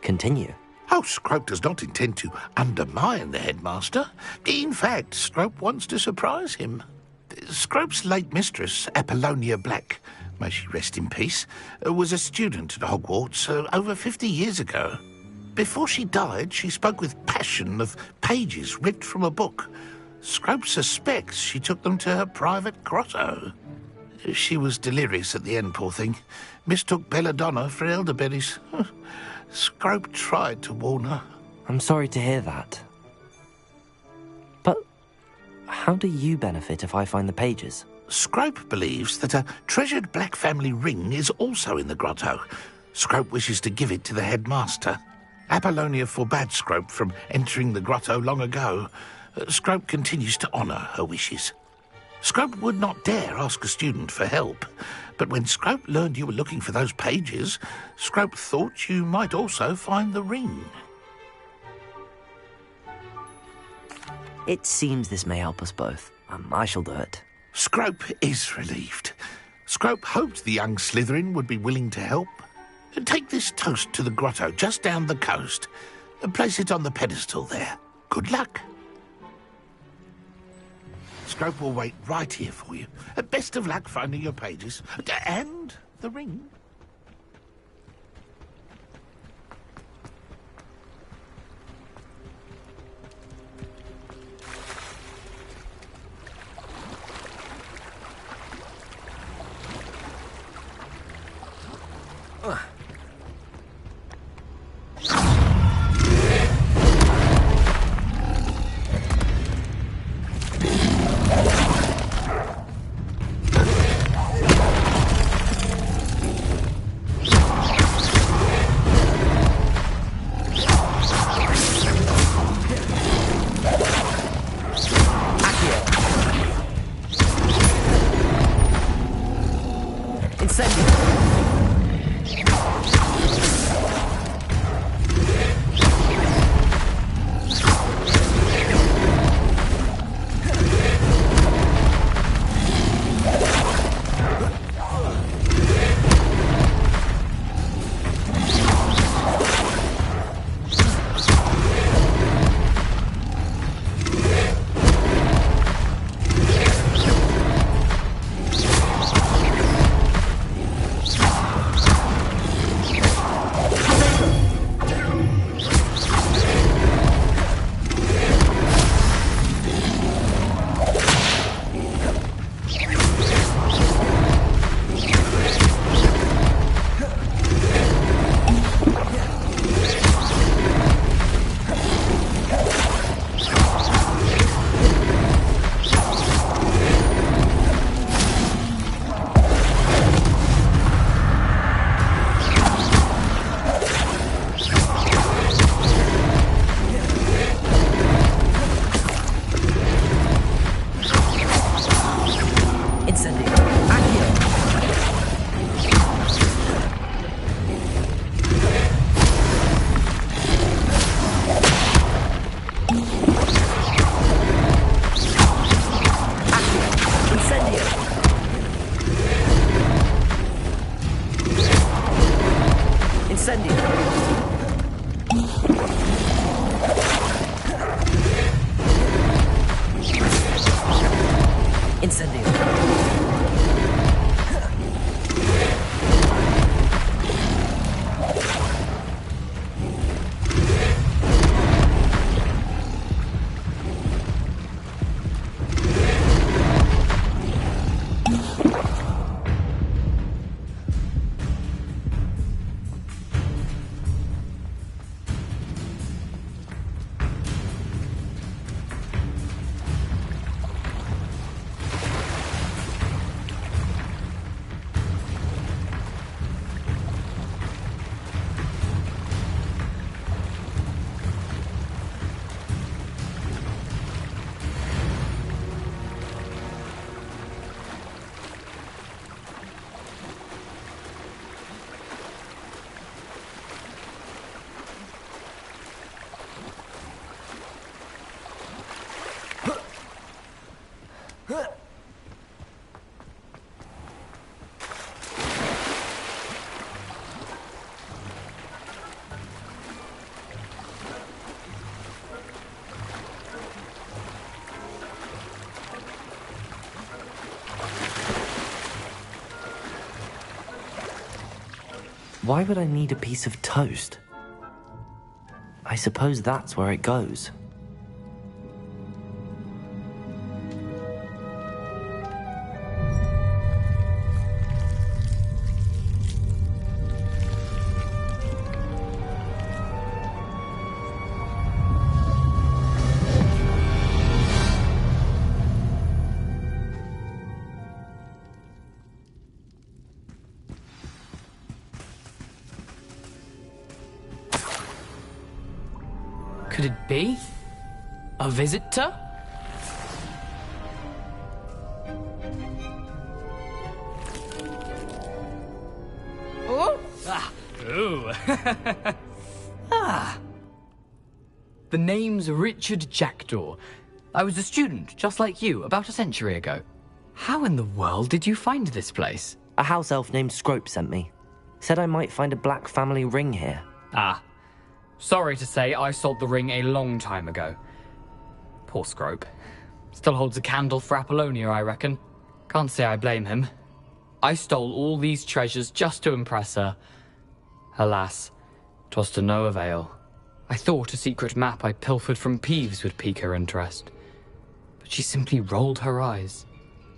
Continue. Oh, Scrope does not intend to undermine the headmaster. In fact, Scrope wants to surprise him. Scrope's late mistress, Apollonia Black, may she rest in peace, was a student at Hogwarts over 50 years ago. Before she died, she spoke with passion of pages ripped from a book. Scrope suspects she took them to her private grotto. She was delirious at the end, poor thing. Mistook belladonna for elderberries. Scrope tried to warn her. I'm sorry to hear that. But how do you benefit if I find the pages? Scrope believes that a treasured Black family ring is also in the grotto. Scrope wishes to give it to the headmaster. Apollonia forbade Scrope from entering the grotto long ago. Scrope continues to honour her wishes. Scrope would not dare ask a student for help, but when Scrope learned you were looking for those pages, Scrope thought you might also find the ring. It seems this may help us both. I shall do it. Scrope is relieved. Scrope hoped the young Slytherin would be willing to help. Take this toast to the grotto just down the coast. Place it on the pedestal there. Good luck. Scrope will wait right here for you. Best of luck finding your pages. And the ring. Why would I need a piece of toast? I suppose that's where it goes. Could it be? A visitor? Oh! Ah! Ooh! Ah! The name's Richard Jackdaw. I was a student, just like you, about a century ago. How in the world did you find this place? A house elf named Scrope sent me. Said I might find a black family ring here. Ah. Sorry to say, I sold the ring a long time ago. Poor Scrope. Still holds a candle for Apollonia, I reckon. Can't say I blame him. I stole all these treasures just to impress her. Alas, 'twas to no avail. I thought a secret map I pilfered from Peeves would pique her interest. But she simply rolled her eyes.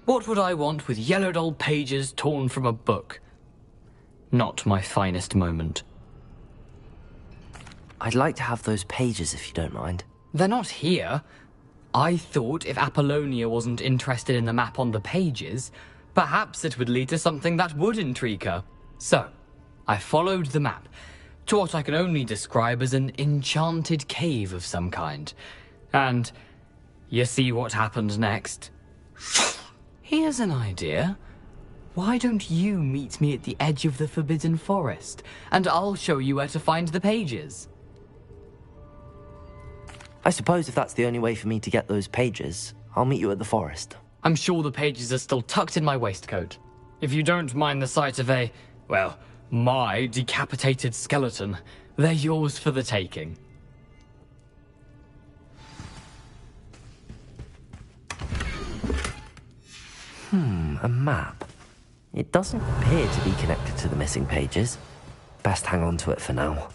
What would I want with yellowed old pages torn from a book? Not my finest moment. I'd like to have those pages if you don't mind. They're not here. I thought if Apollonia wasn't interested in the map on the pages, perhaps it would lead to something that would intrigue her. So, I followed the map to what I can only describe as an enchanted cave of some kind. And you see what happened next? Here's an idea. Why don't you meet me at the edge of the Forbidden Forest, and I'll show you where to find the pages? I suppose if that's the only way for me to get those pages, I'll meet you at the forest. I'm sure the pages are still tucked in my waistcoat. If you don't mind the sight of my decapitated skeleton, they're yours for the taking. A map. It doesn't appear to be connected to the missing pages. Best hang on to it for now.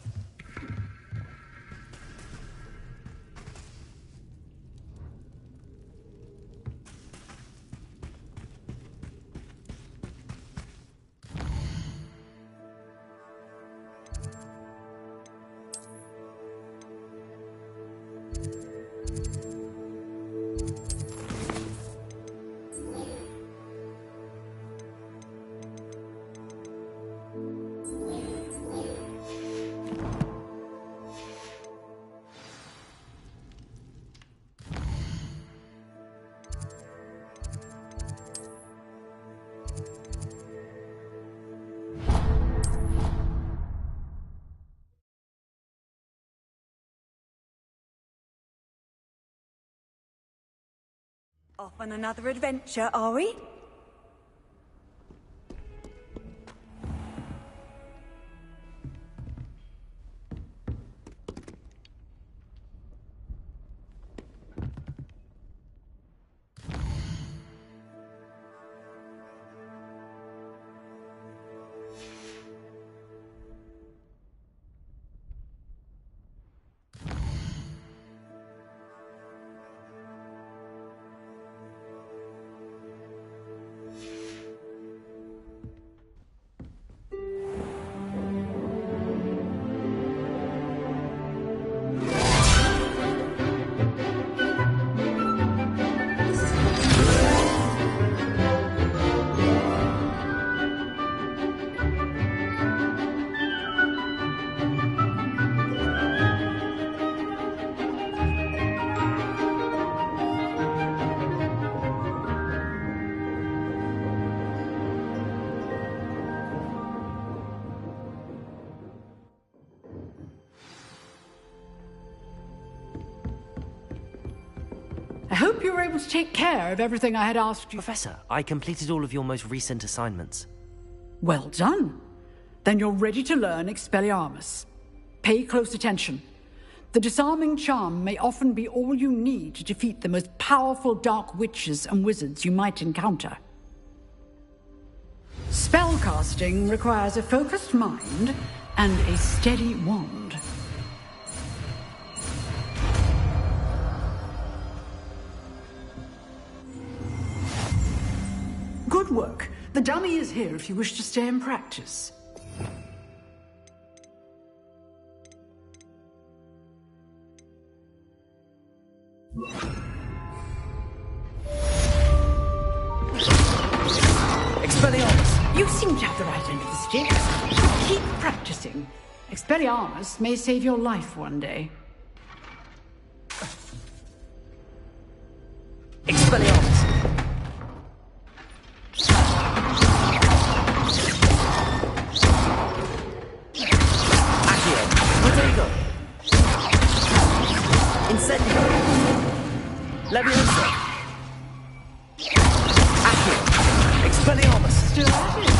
Off on another adventure, are we? I hope you were able to take care of everything I had asked you. Professor, I completed all of your most recent assignments. Well done. Then you're ready to learn Expelliarmus. Pay close attention. The disarming charm may often be all you need to defeat the most powerful dark witches and wizards you might encounter. Spell Spellcasting requires a focused mind and a steady wand. Good work. The dummy is here if you wish to stay and practice. Expelliarmus! You seem to have the right end of the stick. Keep practicing. Expelliarmus may save your life one day. Expelliarmus! Accio! Protego! Incendio! Leviosa! Accio! Expelliarmus! Still at it.